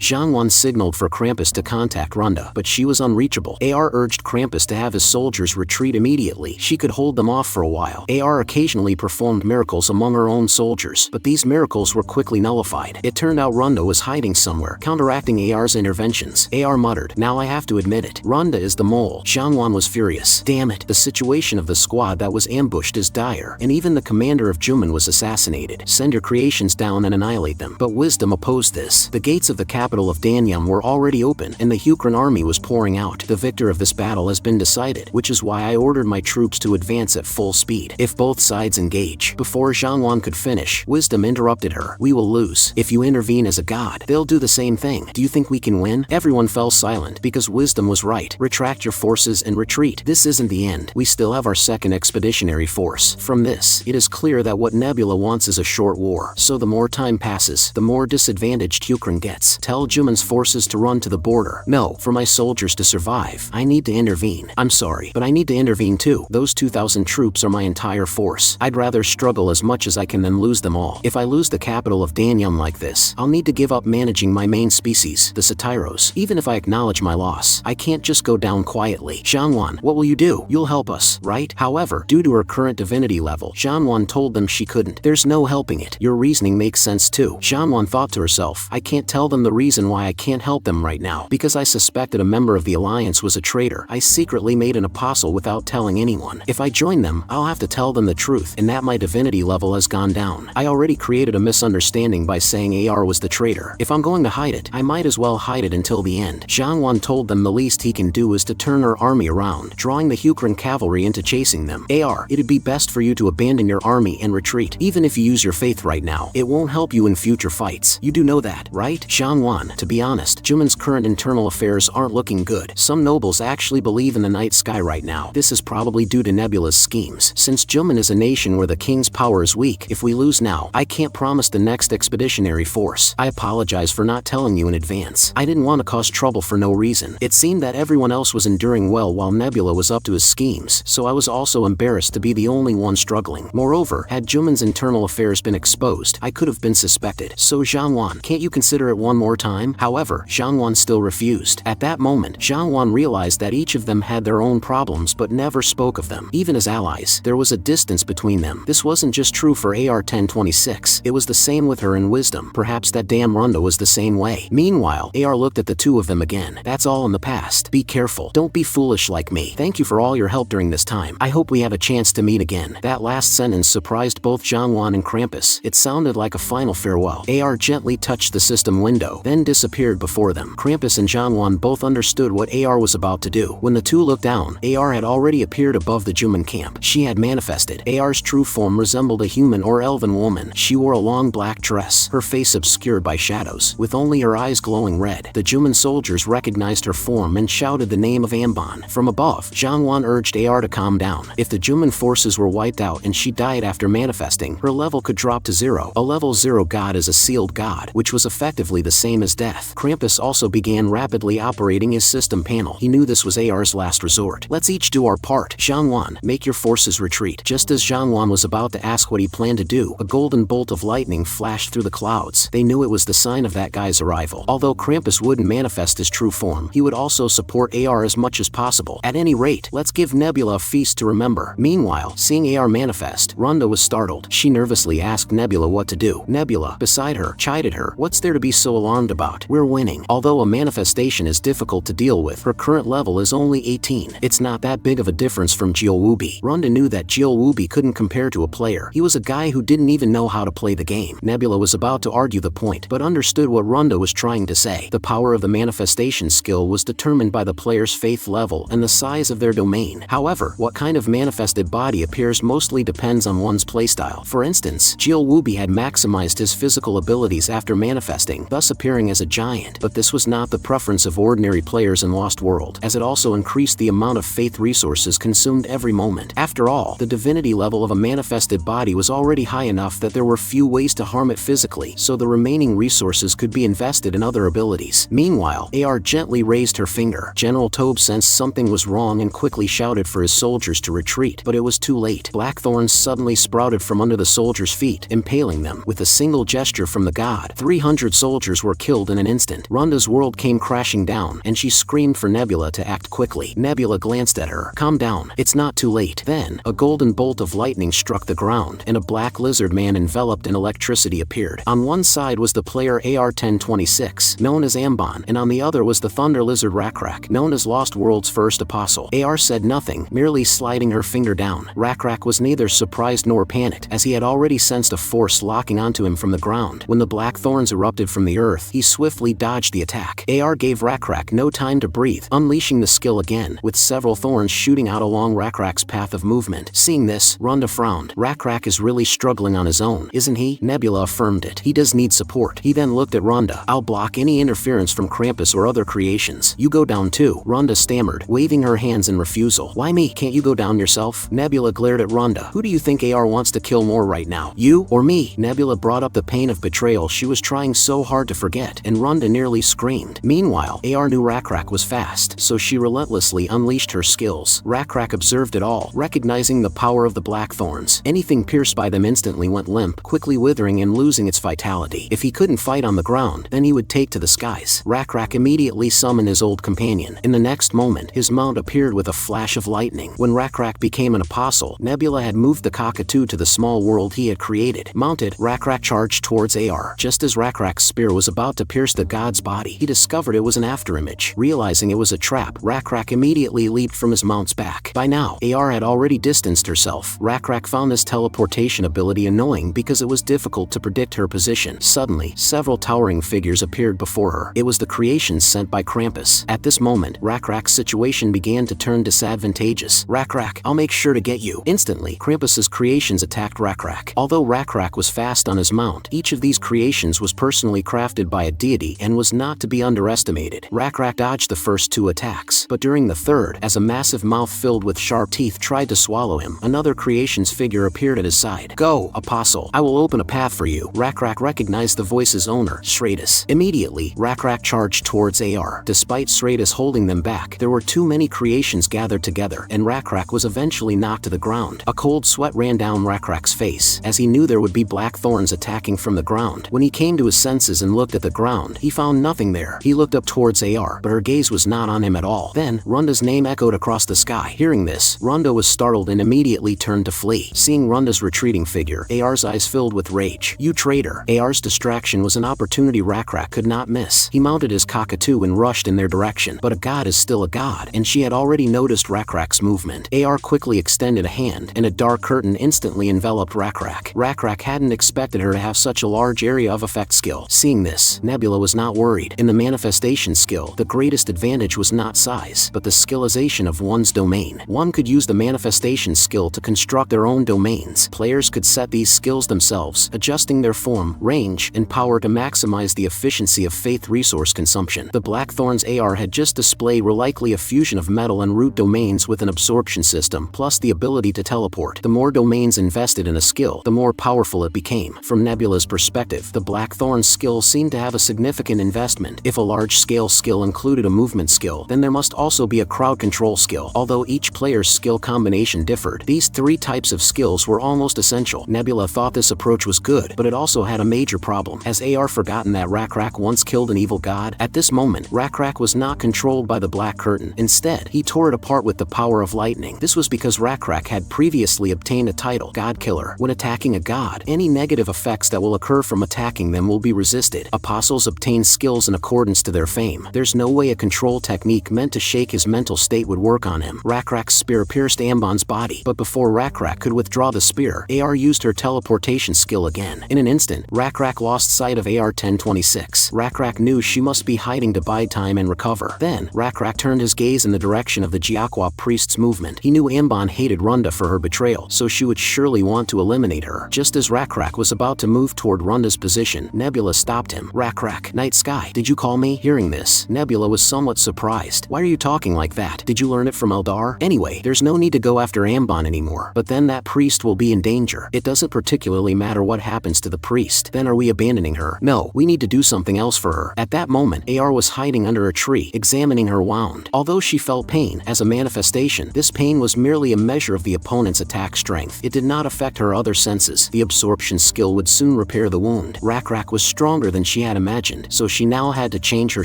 Xiangwan signaled for Krampus to contact Runda, but she was unreachable. AR urged Krampus to have his soldiers retreat immediately. She could hold them off for a while. AR occasionally performed miracles among her own soldiers, but these miracles were quickly nullified. It turned out Runda was hiding somewhere, counteracting AR's interventions. AR muttered, "Now I have to admit it. Runda is the mole." Xiangwan was furious. Damn it, the situation of the squad that was ambushed is dire, and even the commander of Juman was assassinated. Send your creations down and annihilate them. But Wisdom opposed this. The gates of the capital of Danyam were already open, and the Hukran army was pouring out. The victor of this battle has been decided, which is why I ordered my troops to advance at full speed. If both sides engage. Before Xiangwan could finish, Wisdom interrupted her. We will lose. If you intervene as a god, they'll do the same thing. Do you think we can win? Everyone fell silent, because Wisdom was right. Retract your forces and retreat. This isn't the end. We still have our second expeditionary force. From this, it is clear that what Nebula wants is a short war. So the more time passes, the more disadvantaged Hyukrin gets. Tell Juman's forces to run to the border. No, for my soldiers to survive, I need to intervene. I'm sorry, but I need to intervene too. Those 2,000 troops are my entire force. I'd rather struggle as much as I can than lose them all. If I lose the capital of Danyun like this, I'll need to give up managing my main species, the Satyros. Even if I acknowledge my loss, I can't just go down quietly. Xianwan, what will you do? You'll help us, right? However, due to her current divinity level, Xianwan told them she couldn't. There's no helping it. Your reasoning makes sense too. Xianwan thought to herself, I can't tell them the reason why I can't help them right now. Because I suspected a member of the Alliance was a traitor. I secretly made an apostle without telling anyone. If I join them, I'll have to tell them the truth, and that my divinity level has gone down. I already created a misunderstanding by saying AR was the traitor. If I'm going to hide it, I might as well hide it until the end. Xianwan told them the least he can do is to turn her army around, drawing the Hyukrin cavalry into chasing them. AR, it'd be best for you to abandon your army and retreat. Even if you use your faith right now, it won't help you in future fights. You do know that, right? Xianwan, to be honest, Juman's current internal affairs aren't looking good. Some nobles actually believe in the night sky right now. This is probably due to Nebula's schemes. Since Juman is a nation where the king's power is weak, if we lose now, I can't promise the next expeditionary force. I apologize for not telling you in advance. I didn't want to cause trouble for no reason. It seemed that everyone else was enduring well while Nebula was up to his schemes, so I was also embarrassed to be the only one struggling. Moreover, had Juman's internal affairs been exposed, I could have been suspected. So Xianwan, can't you consider it one more time? However, Xianwan still refused. At that moment, Xianwan realized that each of them had their own problems but never spoke of them. Even as allies, there was a distance between them. This wasn't just true for AR 1026, it was the same with her in wisdom. Perhaps that damn Runda was the same way. Meanwhile, AR looked at the two of them again. That's all in the past. Be careful. Don't be foolish like me. Thank you for all your help during this time. I hope we have a chance to meet again. That last sentence surprised both Xianwan and Krampus. It sounded like a final farewell. AR gently touched the system window, then disappeared before them. Krampus and Xianwan both understood what AR was about to do. When the two looked down, AR had already appeared above the Juman camp. She had manifested. AR's true form resembled a human or elven woman. She wore a long black dress, her face obscured by shadows, with only her eyes glowing red. The Juman soldiers recognized her form and shouted the name of Amban. From above, Xianwan urged AR to calm down. If the Juman forces were wiped out and she died after manifesting, her level could drop to 0. A level 0 god is a sealed god, which was effectively the same as death. Krampus also began rapidly operating his system panel. He knew this was AR's last resort. Let's each do our part. Xianwan, make your forces retreat. Just as Xianwan was about to ask what he planned to do, a golden bolt of lightning flashed through the clouds. They knew it was the sign of that guy's arrival. Although Krampus wouldn't manifest his true form, he would also support AR as much as possible. At any rate, let's give Nebula a feast to remember. Meanwhile, seeing AR manifest, Runda was startled. She nervously asked Nebula what to do. Nebula, beside her, chided her. What's there to be so alarmed about? We're winning. Although a manifestation is difficult to deal with, her current level is only 18. It's not that big of a difference from Jiowubi. Runda knew that Jiowubi couldn't compare to a player. He was a guy who didn't even know how to play the game. Nebula was about to argue the point, but understood what Runda was trying to say. The power of the manifestation skill was determined by the player's faith level and the size of their domain. However, what kind of manifested body appears mostly depends on one's playstyle. For instance, Jiowubi had maximized his physical abilities after manifesting, thus appearing as a giant, but this was not the preference of ordinary players in Lost World, as it also increased the amount of faith resources consumed every moment. After all, the divinity level of a manifested body was already high enough that there were few ways to harm it physically, so the remaining resources could be invested in other abilities. Meanwhile, AR gently raised her finger. General Tobe sensed something was wrong and quickly shouted for his soldiers to retreat, but it was too late. Black thorns suddenly sprouted from under the soldiers' feet, impaling them. With a single gesture from the god, 300 soldiers were killed in an instant. Runda's world came crashing down, and she screamed for Nebula to act quickly. Nebula glanced at her. Calm down. It's not too late. Then, a golden bolt of lightning struck the ground, and a black lizard man enveloped in electricity appeared. On one side was the player AR 1026, known as Amban, and on the other was the thunder lizard Rakrak, known as Lost World's first apostle. AR said nothing, merely sliding her finger down. Rakrak was neither surprised nor panicked, as he had already sensed a force locking onto him from the ground. When the black thorns erupted from the earth, he swiftly dodged the attack. AR gave Rakrak no time to breathe, unleashing the skill again, with several thorns shooting out along Rakrak's path of movement. Seeing this, Runda frowned. Rakrak is really struggling on his own, isn't he? Nebula affirmed it. He does need support. He then looked at Runda. I'll block any interference from Krampus or other creations. You go down too, Runda stammered, waving her hands in refusal. Why me? Can't you go down yourself? Nebula glared at Runda. Who do you think AR wants to kill more right now? You or me? Nebula Nebula brought up the pain of betrayal she was trying so hard to forget, and Rhonda nearly screamed. Meanwhile, AR knew Rakrak was fast, so she relentlessly unleashed her skills. Rakrak observed it all, recognizing the power of the blackthorns. Anything pierced by them instantly went limp, quickly withering and losing its vitality. If he couldn't fight on the ground, then he would take to the skies. Rakrak immediately summoned his old companion. In the next moment, his mount appeared with a flash of lightning. When Rakrak became an apostle, Nebula had moved the cockatoo to the small world he had created. Mounted, Rakrak charged towards AR. Just as Rakrak's spear was about to pierce the god's body, he discovered it was an afterimage. Realizing it was a trap, Rakrak immediately leaped from his mount's back. By now, AR had already distanced herself. Rakrak found this teleportation ability annoying because it was difficult to predict her position. Suddenly, several towering figures appeared before her. It was the creations sent by Krampus. At this moment, Rakrak's situation began to turn disadvantageous. Rakrak, I'll make sure to get you. Instantly, Krampus's creations attacked Rakrak. Although Rakrak was fast on his mount, each of these creations was personally crafted by a deity and was not to be underestimated. Rakrak dodged the first two attacks, but during the third, as a massive mouth filled with sharp teeth tried to swallow him, another creation's figure appeared at his side. Go, Apostle. I will open a path for you. Rakrak recognized the voice's owner, Stratus. Immediately, Rakrak charged towards AR. Despite Stratus holding them back, there were too many creations gathered together, and Rakrak was eventually knocked to the ground. A cold sweat ran down Rakrak's face, as he knew there would be black thorns attacking from the ground. When he came to his senses and looked at the ground, he found nothing there. He looked up towards AR, but her gaze was not on him at all. Then, Rhonda's name echoed across the sky. Hearing this, Rhonda was startled and immediately turned to flee. Seeing Rhonda's retreating figure, AR's eyes filled with rage. You traitor! AR's distraction was an opportunity Rakrak could not miss. He mounted his cockatoo and rushed in their direction. But a god is still a god, and she had already noticed Rakrak's movement. AR quickly extended a hand, and a dark curtain instantly enveloped Rakrak. Rakrak hadn't expected her to have such a large area of effect skill. Seeing this, Nebula was not worried. In the manifestation skill, the greatest advantage was not size, but the skillization of one's domain. One could use the manifestation skill to construct their own domains. Players could set these skills themselves, adjusting their form, range, and power to maximize the efficiency of faith resource consumption. The Blackthorn's AR had just displayed were likely a fusion of metal and root domains with an absorption system, plus the ability to teleport. The more domains invested in a skill, the more powerful it became. From Nebula's perspective, the Blackthorn's skill seemed to have a significant investment. If a large-scale skill included a movement skill, then there must also be a crowd control skill. Although each player's skill combination differed, these three types of skills were almost essential. Nebula thought this approach was good, but it also had a major problem. Has AR forgotten that Rakrak once killed an evil god? At this moment, Rakrak was not controlled by the Black Curtain. Instead, he tore it apart with the power of lightning. This was because Rakrak had previously obtained a title, God Killer. When attacking a god, any negative effects that will occur from attacking them will be resisted. Apostles obtain skills in accordance to their fame. There's no way a control technique meant to shake his mental state would work on him. Rakrak's spear pierced Ambon's body, but before Rakrak could withdraw the spear, AR used her teleportation skill again. In an instant, Rakrak lost sight of AR 1026. Rakrak knew she must be hiding to buy time and recover. Then, Rakrak turned his gaze in the direction of the Jiaqua priest's movement. He knew Ambon hated Rhonda for her betrayal, so she would surely want to eliminate her. Just as Rakrak was about to move toward Rhonda's position, Nebula stopped him. Rakrak, Night Sky, did you call me? Hearing this, Nebula was somewhat surprised. Why are you talking like that? Did you learn it from Eldar? Anyway, there's no need to go after Ambon anymore. But then that priest will be in danger. It doesn't particularly matter what happens to the priest. Then are we abandoning her? No, we need to do something else for her. At that moment, AR was hiding under a tree, examining her wound. Although she felt pain as a manifestation, this pain was merely a measure of the opponent's attack strength. It did not affect her other senses. The absorption skill would soon repair the wound. Rakrak was stronger than she had imagined, so she now had to change her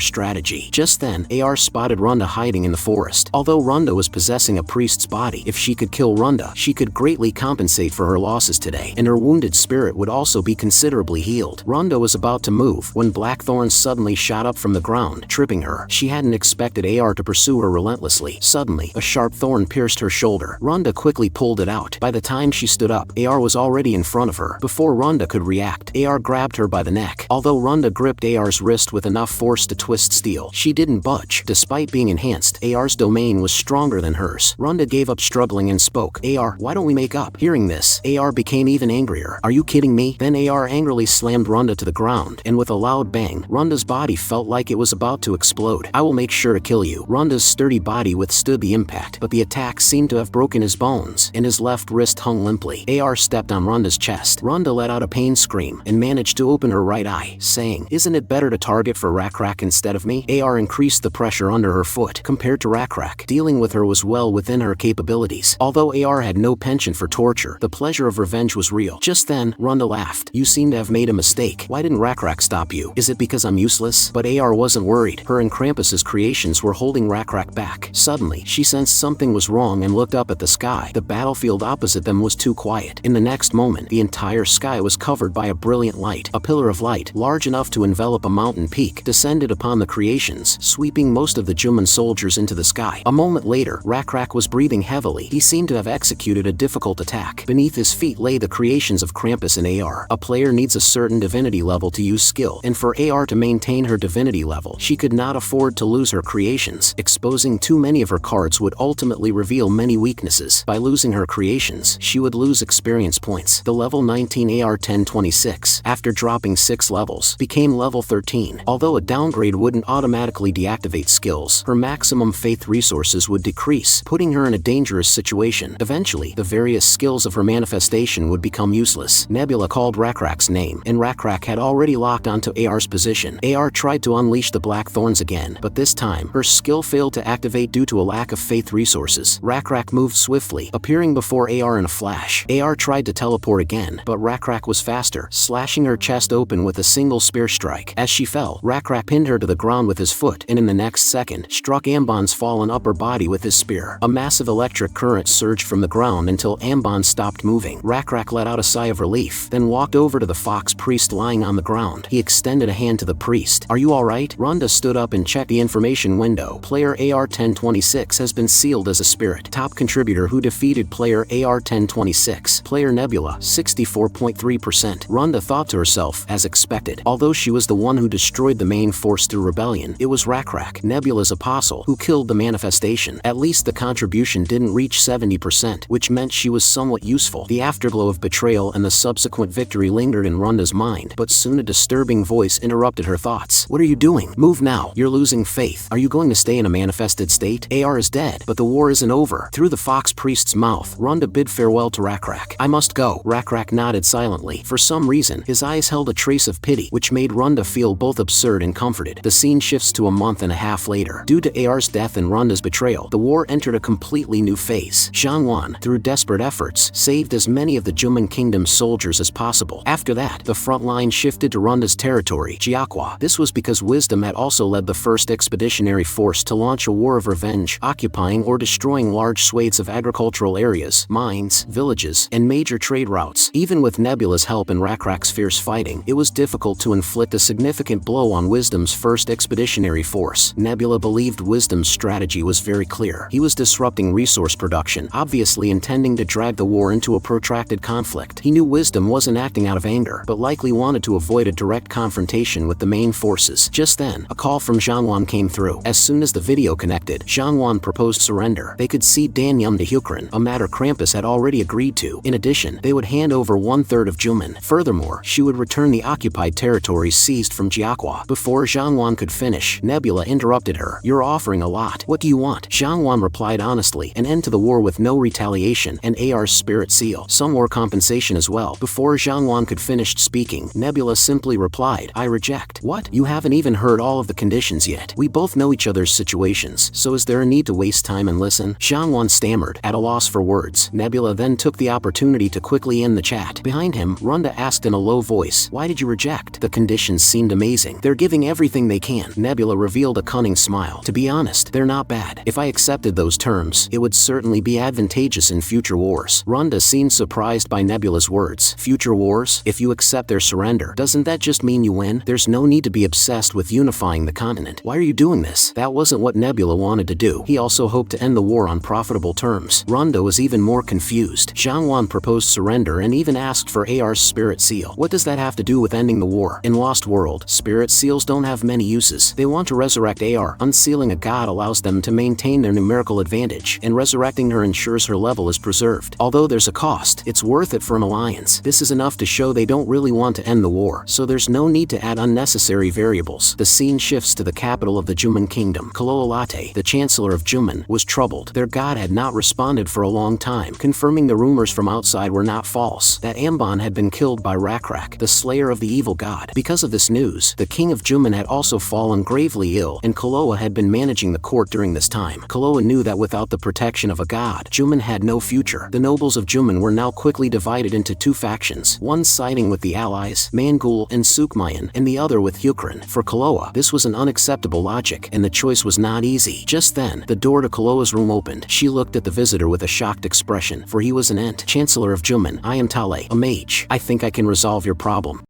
strategy. Just then, AR spotted Rhonda hiding in the forest. Although Rhonda was possessing a priest's body, if she could kill Rhonda, she could greatly compensate for her losses today, and her wounded spirit would also be considerably healed. Rhonda was about to move when Blackthorn suddenly shot up from the ground, tripping her. She hadn't expected AR to pursue her relentlessly. Suddenly, a sharp thorn pierced her shoulder. Rhonda quickly pulled it out. By the time she stood up, AR was already in front of her. Before Rhonda could react, AR grabbed her by the neck. Although Rhonda gripped AR's wrist with enough force to twist steel, she didn't budge. Despite being enhanced, AR's domain was stronger than hers. Rhonda gave up struggling and spoke. AR, why don't we make up? Hearing this, AR became even angrier. Are you kidding me? Then AR angrily slammed Rhonda to the ground, and with a loud bang, Rhonda's body felt like it was about to explode. I will make sure to kill you. Rhonda's sturdy body withstood the impact, but the attack seemed to have broken his bones, and his left wrist hung limply. AR stepped on Rhonda's chest. Rhonda let out a pain scream and managed to open her right eye, saying, "Isn't it better to target for Rakrak instead of me?" AR increased the pressure under her foot. Compared to Rakrak, dealing with her was well within her capabilities. Although AR had no penchant for torture, the pleasure of revenge was real. Just then, Runda laughed. "You seem to have made a mistake. Why didn't Rakrak stop you? Is it because I'm useless?" But AR wasn't worried. Her and Krampus's creations were holding Rakrak back. Suddenly, she sensed something was wrong and looked up at the sky. The battlefield opposite them was too quiet. In the next moment, the entire sky was covered by a brilliant light. A pillar of light, large enough to envelop a mountain peak, descended upon the creations, sweeping most of the Juman soldiers into the sky. A moment later, Rakrak was breathing heavily. He seemed to have executed a difficult attack. Beneath his feet lay the creations of Krampus and AR. A player needs a certain divinity level to use skill, and for AR to maintain her divinity level, she could not afford to lose her creations. Exposing too many of her cards would ultimately reveal many weaknesses. By losing her creations, she would lose experience points. The level 19 AR 1026, after dropping 6 levels, became level 13. Although a downgrade wouldn't automatically deactivate skills, her maximum faith resources would decrease, putting her in a dangerous situation. Eventually, the various skills of her manifestation would become useless. Nebula called Rakrak's name, and Rakrak had already locked onto AR's position. AR tried to unleash the black thorns again, but this time, her skill failed to activate due to a lack of faith resources. Rakrak moved swiftly, appearing before AR in a flash. AR tried to teleport again, but Rakrak was faster, slashing her chest open with a single spear strike. As she fell, Rakrak pinned her to the ground with his foot, and in the next second, struck Ambon's fallen upper body with his spear. A massive electric current surged from the ground until Ambon stopped moving. Rakrak let out a sigh of relief, then walked over to the fox priest lying on the ground. He extended a hand to the priest. "Are you alright?" Runda stood up and checked the information window. Player AR 1026 has been sealed as a spirit. Top contributor who defeated player AR 1026. Player Nebula, 64.3%. Runda thought to herself, as expected. Although she was the one who destroyed the main force through rebellion, it was Rakrak, Nebula's apostle, who killed the manifestation. At least the contribution didn't reach 70%, which meant she was somewhat useful. The afterglow of betrayal and the subsequent victory lingered in Runda's mind, but soon a disturbing voice interrupted her thoughts. "What are you doing? Move now. You're losing faith. Are you going to stay in a manifested state? AR is dead, but the war isn't over." Through the fox priest's mouth, Runda bid farewell to Rakrak. "I must go." Rakrak nodded silently. For some reason, his eyes held a trace of pity, which made Runda feel both absurd and comforted. The scene shifts to a month and a half later. Due to AR's death and Runda's betrayal, the war entered a completely new phase. Xiangwan, through desperate efforts, saved as many of the Juman Kingdom's soldiers as possible. After that, the front line shifted to Runda's territory, Jiaqua. This was because Wisdom had also led the first expeditionary force to launch a war of revenge, occupying or destroying large swathes of agricultural areas, mines, villages, and major trade routes. Even with Nebula's help and Rakrak's fierce fighting, it was difficult to inflict a significant blow on Wisdom's first expeditionary force. Nebula believed Wisdom's strategy was very clear. He was disrupting resource production, obviously intending to drag the war into a protracted conflict. He knew Wisdom wasn't acting out of anger, but likely wanted to avoid a direct confrontation with the main forces. Just then, a call from Xiangwan came through. As soon as the video connected, Xiangwan proposed surrender. They could cede Danyum to Hukran, a matter Krampus had already agreed to. In addition, they would hand over 1/3 of Juman. Furthermore, she would return the occupied territories seized from Jiaqua. Before Xiangwan could finish, Nebula interrupted her. "You're offering a lot. What do you want?" Xiangwan replied honestly, an end to the war with no retaliation, and AR's spirit seal. Some more compensation as well. Before Xiangwan could finish speaking, Nebula simply replied, "I reject." "What? You haven't even heard all of the conditions yet. We both know each other's situations, so is there a need to waste time and listen?" Xiangwan stammered, at a loss for words. Nebula then took the opportunity to quickly end the chat. Behind him, Runda asked in a low voice, "Why did you reject?" The conditions seemed amazing. "They're giving everything they can." Nebula revealed a cunning smile. "To be honest, they're not bad. If I accepted those terms, it would certainly be advantageous in future wars." Runda seemed surprised by Nebula's words. "Future wars? If you accept their surrender, doesn't that just mean you win? There's no need to be obsessed with unifying the continent. Why are you doing this?" That wasn't what Nebula wanted to do. He also hoped to end the war on profitable terms. Runda was even more confused. Xiangwan proposed surrender and even asked for AR's spirit seal. What does that have to do with ending the war? In Lost World, spirit seals don't have many uses. They want to resurrect AR. Unsealing a god allows them to maintain their numerical advantage, and resurrecting her ensures her level is preserved. Although there's a cost, it's worth it for an alliance. This is enough to show they don't really want to end the war, so there's no need to add unnecessary variables. The scene shifts to the capital of the Juman Kingdom. Kaloalate, the chancellor of Juman, was troubled. Their god had not responded for a long time, confirming the rumors from outside were not false. That Ambon Juman had been killed by Rakrak, the slayer of the evil god. Because of this news, the king of Juman had also fallen gravely ill, and Kaloa had been managing the court during this time. Kaloa knew that without the protection of a god, Juman had no future. The nobles of Juman were now quickly divided into two factions, one siding with the allies, Mangul and Sukmayan, and the other with Hukran. For Kaloa, this was an unacceptable logic, and the choice was not easy. Just then, the door to Kaloa's room opened. She looked at the visitor with a shocked expression, for he was an Ent, Chancellor of Juman. I am Tale, a mage. I think I can resolve your problem.